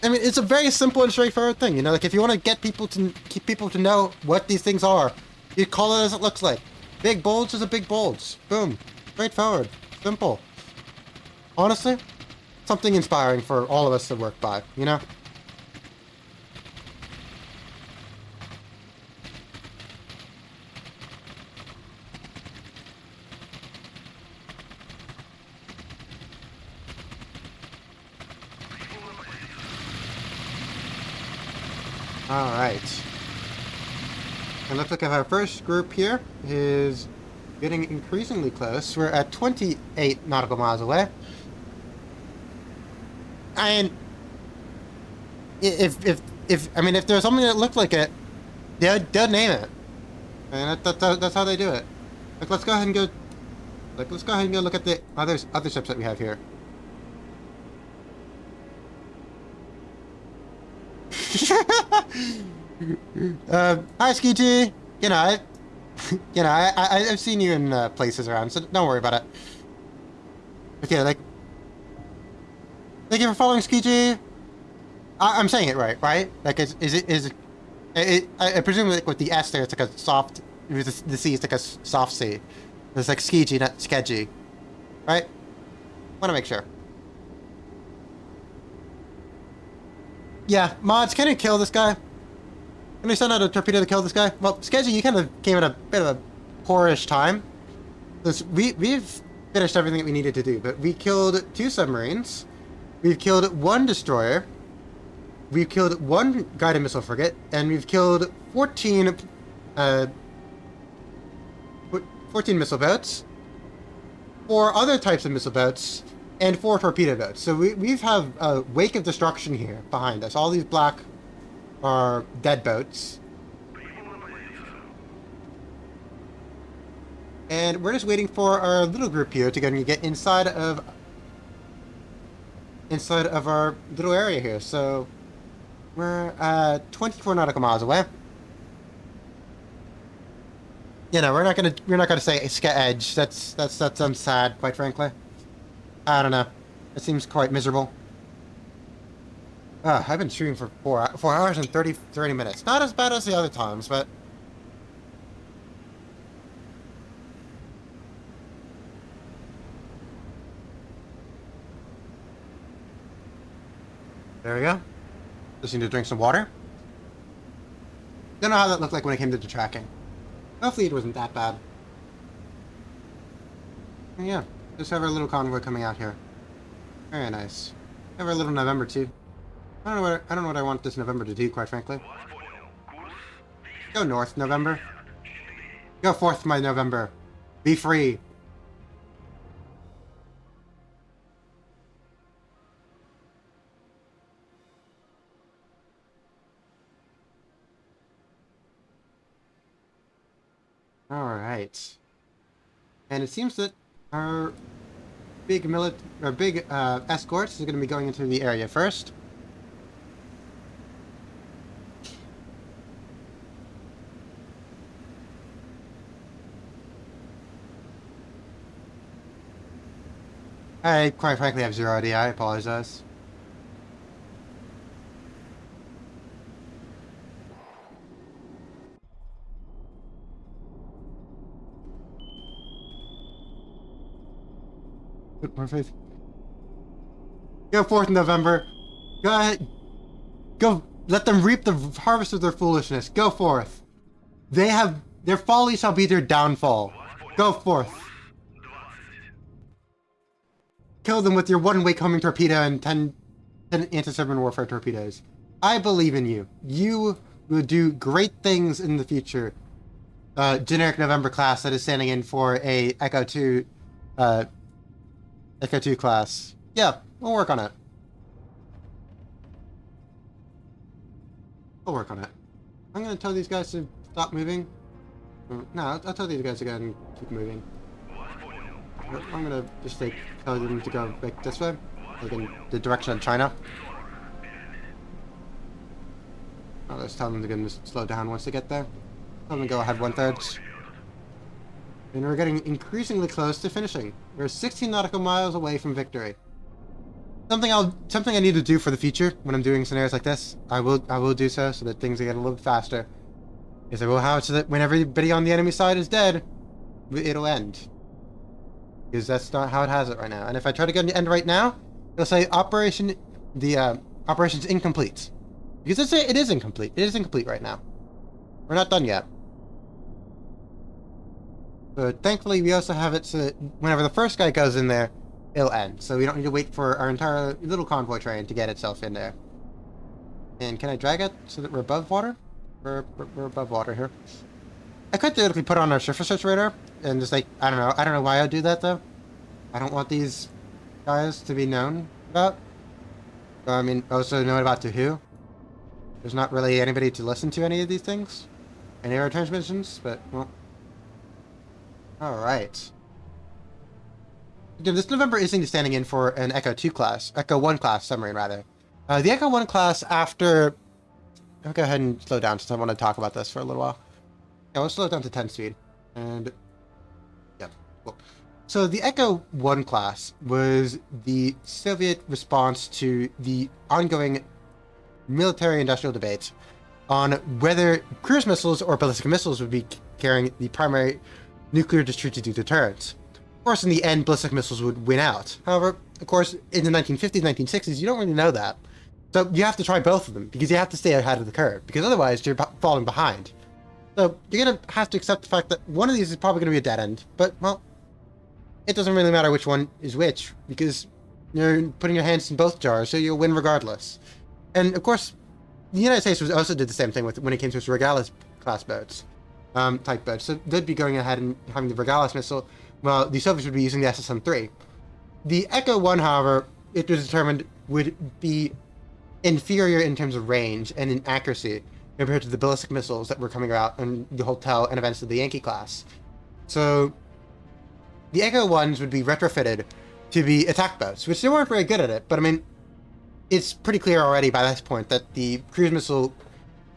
A: I mean, it's a very simple and straightforward thing. You know, like if you want to keep people to know what these things are, you call it as it looks like. Big bulge is a big bulge. Boom. Straightforward. Simple. Honestly, something inspiring for all of us to work by, you know? Alright. It looks like our first group here is getting increasingly close. We're at 28 nautical miles away. And if there's something that looked like it, they'll name it. And that's how they do it. Like let's go ahead and go look at the other ships that we have here. Hi Skeety. You know, I've seen you in places around, so don't worry about it. Okay, like, thank you for following Skeety. I'm saying it right? Like, is it? I presume like with the S there, it's like a soft. With the C, it's like a soft C. It's like skiji, not sketchy, right? Want to make sure. Yeah, mods, can you kill this guy? Can we send out a torpedo to kill this guy? Well, sketchy, you kind of came at a bit of a poorish time. We've finished everything that we needed to do, but we killed 2 submarines. We've killed 1 destroyer. We've killed 1 guided missile frigate, and we've killed 14 missile boats, 4 other types of missile boats, and 4 torpedo boats. So we've have a wake of destruction here behind us. All these black are dead boats. And we're just waiting for our little group here to get inside of our little area here. So we're 24 nautical miles away. You know, we're not gonna say edge. That's sad, quite frankly. I don't know. It seems quite miserable. I've been shooting for 4 hours and 30 minutes. Not as bad as the other times, but there we go. Just need to drink some water. Don't know how that looked like when it came to the tracking. Hopefully it wasn't that bad. And yeah, just have our little convoy coming out here. Very nice. Have our little November too. I don't know what I want this November to do, quite frankly. Go north, November. Go forth, my November. Be free. Alright. And it seems that our big escorts is going to be going into the area first. I quite frankly have 0 idea. I apologize. More faith. Go forth, November. Go ahead. Go. Let them reap the harvest of their foolishness. Go forth. Their folly shall be their downfall. Go forth. Kill them with your 1-wake homing torpedo and 10 anti-submarine warfare torpedoes. I believe in you. You will do great things in the future. Generic November class that is standing in for a Echo 2 class. Yeah, we'll work on it. We'll work on it. I'm gonna tell these guys to stop moving. No, I'll tell these guys to go and keep moving. I'm gonna just tell them to go like this way, like in the direction of China. I'll just tell them to go slow down once they get there. Tell them to go ahead 1/3. And we're getting increasingly close to finishing. We're 16 nautical miles away from victory. Something I need to do for the future when I'm doing scenarios like this. I will do so that things get a little bit faster. Is I will have it so that when everybody on the enemy side is dead, it'll end. Because that's not how it has it right now. And if I try to get an end right now, it'll say operation's incomplete. Because it is incomplete. It is incomplete right now. We're not done yet. But thankfully, we also have it so that whenever the first guy goes in there, it'll end. So we don't need to wait for our entire little convoy train to get itself in there. And can I drag it so that we're above water? We're above water here. I could theoretically put on our surface search radar and just I don't know why I'd do that though. I don't want these guys to be known about. I mean, also known about to who. There's not really anybody to listen to any of these things. Any of our transmissions, but well. Alright. Again, this November isn't standing in for an Echo 2 class. Echo 1 class submarine, rather. The Echo 1 class after... I'll go ahead and slow down since I want to talk about this for a little while. Yeah, we'll slow it down to 10 speed. And... yeah, cool. So the Echo 1 class was the Soviet response to the ongoing military-industrial debate on whether cruise missiles or ballistic missiles would be carrying the primary nuclear distributed deterrent. Of course, in the end, ballistic missiles would win out. However, of course, in the 1950s, 1960s, you don't really know that. So you have to try both of them, because you have to stay ahead of the curve, because otherwise you're falling behind. So you're going to have to accept the fact that one of these is probably going to be a dead end, but, well, it doesn't really matter which one is which, because you're putting your hands in both jars, so you'll win regardless. And, of course, the United States also did the same thing when it came to its Regalis-class boats, type boats. So they'd be going ahead and having the Regalis missile, while the Soviets would be using the SSM-3. The Echo 1, however, it was determined would be inferior in terms of range and in accuracy compared to the ballistic missiles that were coming out in the Hotel and events of the Yankee class. So the Echo 1s would be retrofitted to be attack boats, which they weren't very good at it, but I mean, it's pretty clear already by this point that the cruise missiles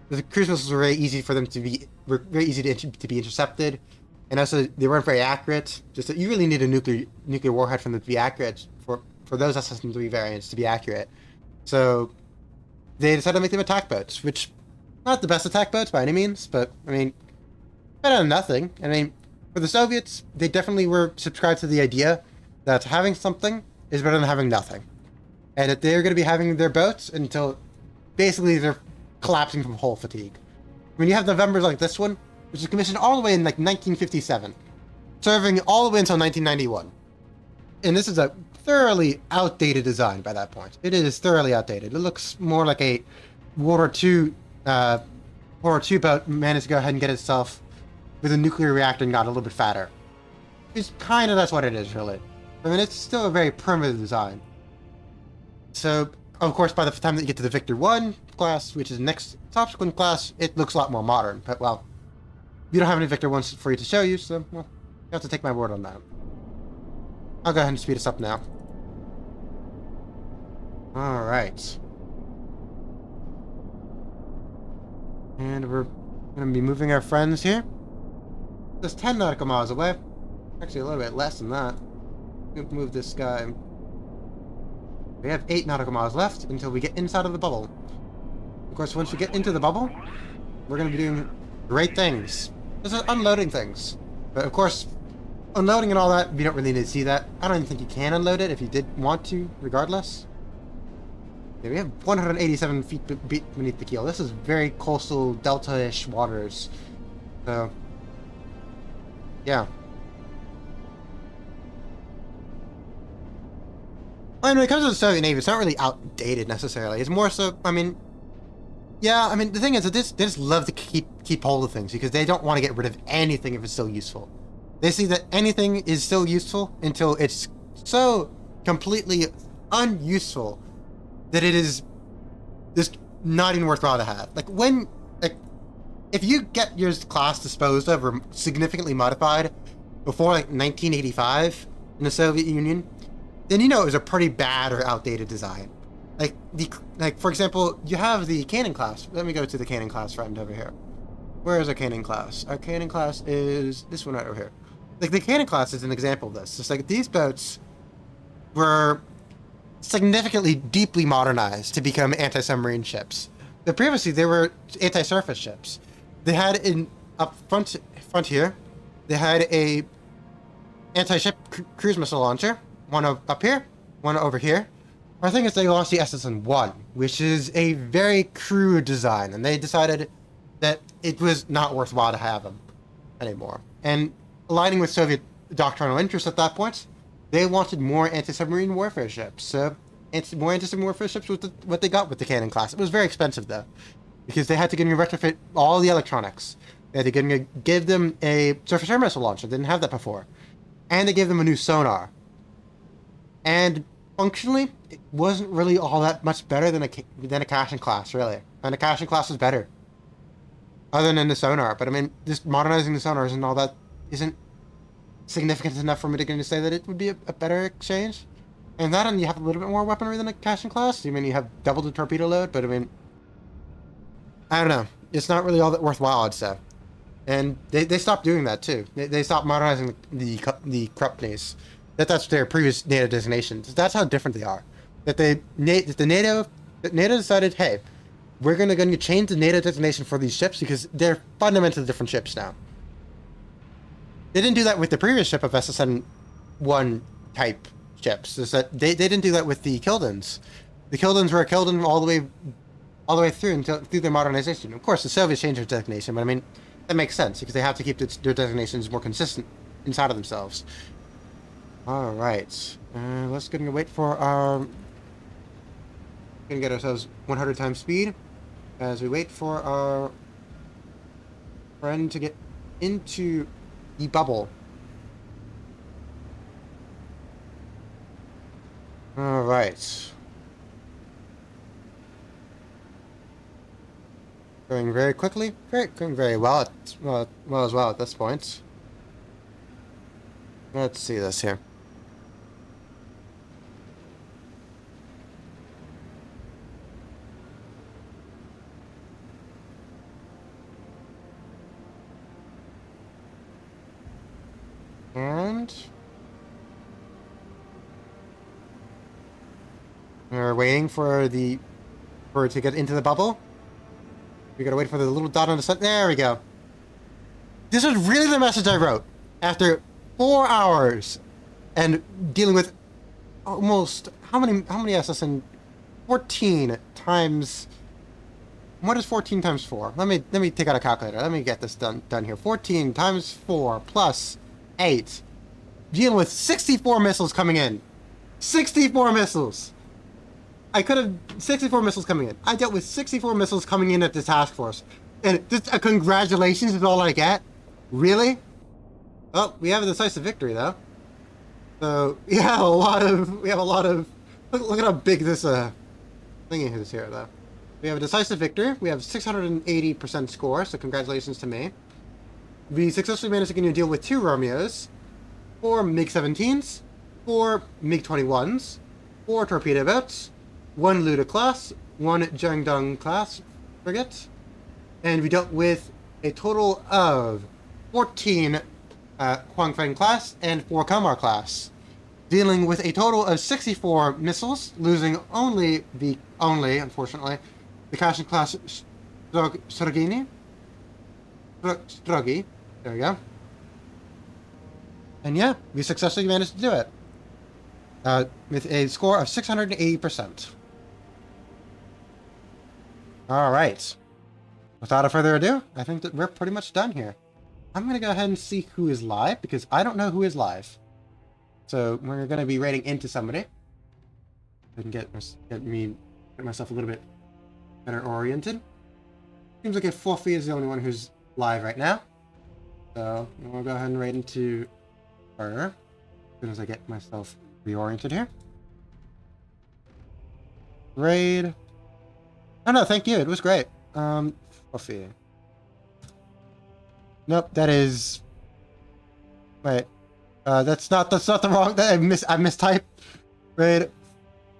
A: were very easy for them to be, to be intercepted, and also they weren't very accurate. Just that you really need a nuclear warhead for them to be accurate, for those SSM-3 variants to be accurate. So they decided to make them attack boats, which not the best attack boats by any means, but I mean, better than nothing. I mean, for the Soviets, they definitely were subscribed to the idea that having something is better than having nothing, and that they're going to be having their boats until basically they're collapsing from hull fatigue. When you have Novembers like this one, which was commissioned all the way in like 1957, serving all the way until 1991, and this is a thoroughly outdated design by that point. It is thoroughly outdated. It looks more like a World War II boat managed to go ahead and get itself with a nuclear reactor and got a little bit fatter. It's kind of, that's what it is, really. I mean, it's still a very primitive design. So, of course, by the time that you get to the Victor 1 class, which is the next subsequent class, it looks a lot more modern. But, well, you don't have any Victor 1s for you to show you, so, well, you have to take my word on that. I'll go ahead and speed us up now. Alright. And we're going to be moving our friends here. Just 10 nautical miles away. Actually, a little bit less than that. We'll move this guy. We have 8 nautical miles left until we get inside of the bubble. Of course, once we get into the bubble, we're going to be doing great things. This is unloading things. But, of course, unloading and all that, we don't really need to see that. I don't even think you can unload it if you did want to, regardless. Yeah, we have 187 feet beneath the keel. This is very coastal, delta-ish waters. So, yeah. I mean, when it comes to the Soviet Navy, it's not really outdated necessarily. It's more so, I mean, yeah, I mean, the thing is that they just love to keep hold of things because they don't want to get rid of anything if it's still useful. They see that anything is still useful until it's so completely unuseful that it is just not even worthwhile to have. Like, if you get your class disposed of or significantly modified before, like, 1985 in the Soviet Union, then you know it was a pretty bad or outdated design. Like, for example, you have the Cannon class. Let me go to the Cannon class friend over here. Where is our Cannon class? Our Cannon class is this one right over here. Like, the Cannon class is an example of this. It's like, these boats were significantly, deeply modernized to become anti-submarine ships. But previously, they were anti-surface ships. They had up front here, they had a anti-ship cruise missile launcher. One up here, one over here. I think they launched the SSM-1, which is a very crude design, and they decided that it was not worthwhile to have them anymore. And aligning with Soviet doctrinal interests at that point, they wanted more anti-submarine warfare ships. So, more anti-submarine warfare ships was what they got with the Cannon class. It was very expensive, though, because they had to retrofit all the electronics. They had to give them a surface air missile launcher. They didn't have that before. And they gave them a new sonar. And functionally, it wasn't really all that much better than a Cashin class, really. And a Cashin class was better, other than the sonar. But I mean, just modernizing the sonars and all that isn't significant enough for me to say that it would be a better exchange. And that, and you have a little bit more weaponry than a Cashin class. I mean, you have double the torpedo load, but I mean, I don't know. It's not really all that worthwhile, I'd say. And they stopped doing that too. They stopped modernizing the Krupnis. That's their previous NATO designations. That's how different they are. That NATO decided, hey, we're going to change the NATO designation for these ships because they're fundamentally different ships now. They didn't do that with the previous ship of SSN-1 type ships. Is that they didn't do that with the Kildans. The Kildans were Kildan all the way through their modernization. Of course, the Soviets changed their designation, but I mean that makes sense because they have to keep their designations more consistent inside of themselves. All right, let's go and wait for our. Gonna get ourselves 100 times speed as we wait for our friend to get into the bubble. All right. Going very quickly, going very well, as well at this point. Let's see this here. And we're waiting for it to get into the bubble. We gotta wait for the little dot on the sun. There we go. This was really the message I wrote after 4 hours and dealing with almost how many SSN? 14 times. What is 14 times 4? Let me take out a calculator. Let me get this done here. 14 times 4 plus 8. Dealing with 64 missiles coming in. 64 missiles. I could have 64 missiles coming in. I dealt with 64 missiles coming in at the task force, and just a congratulations is all I get. Really? Well, we have a decisive victory though. So we have a lot of. Look at how big this thingy is here though. We have a decisive victory. We have 680% score. So congratulations to me. We successfully managed to get a deal with 2 Romeos, 4 MiG-17s, 4 MiG-21s, 4 torpedo boats, 1 Luda class, 1 Jiangdong class frigate, and we dealt with a total of 14 Huangfeng class and 4 Kalmar class, dealing with a total of 64 missiles, losing only, unfortunately, the Kashin class Strogini. Strogi. There we go. And yeah, we successfully managed to do it. With a score of 680%. Alright. Without further ado, I think that we're pretty much done here. I'm going to go ahead and see who is live, because I don't know who is live. So we're going to be raiding into somebody. I can get myself a little bit better oriented. Seems like Fluffy is the only one who's live right now. So we'll go ahead and raid into her as soon as I get myself reoriented here. Raid. Oh no, thank you. It was great. Fluffy. Nope, that is. Wait. That's not the wrong. I mistyped. Raid.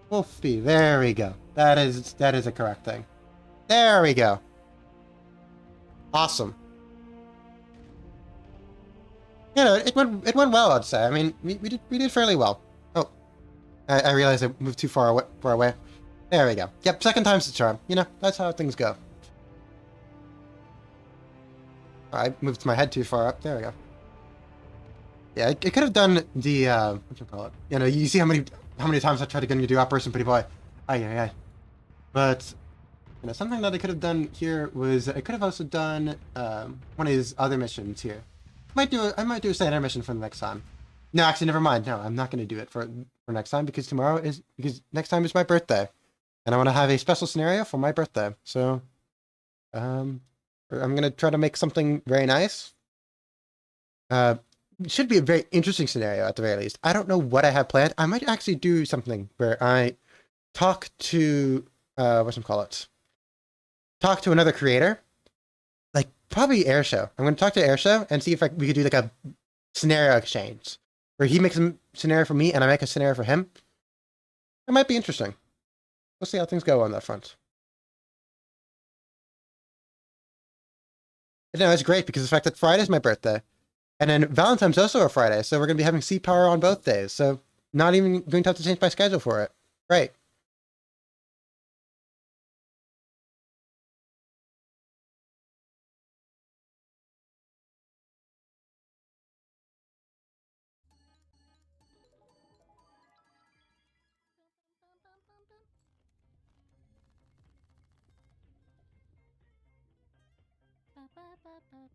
A: Fluffy. There we go. That is a correct thing. There we go. Awesome. You know, it went well, I'd say. I mean, we did fairly well. Oh, I realized I moved too far away. There we go. Yep, second time's the charm. You know, that's how things go. I moved my head too far up. There we go. Yeah, I could have done the what you call it? You know, you see how many times I tried to get you to do Operation Pretty Boy. Aye. But you know, something that I could have done here was I could have also done one of his other missions here. I might do a standard mission for the next time. No, actually, never mind. No, I'm not going to do it for next time because next time is my birthday, and I want to have a special scenario for my birthday. So, I'm going to try to make something very nice. It should be a very interesting scenario at the very least. I don't know what I have planned. I might actually do something where I talk to talk to another creator. Like, probably Airshow. I'm going to talk to Airshow and see if we could do like a scenario exchange where he makes a scenario for me and I make a scenario for him. It might be interesting. We'll see how things go on that front. But no, it's great because the fact that Friday's my birthday and then Valentine's also a Friday. So we're going to be having sea power on both days. So not even going to have to change my schedule for it. Right.
B: ba ba.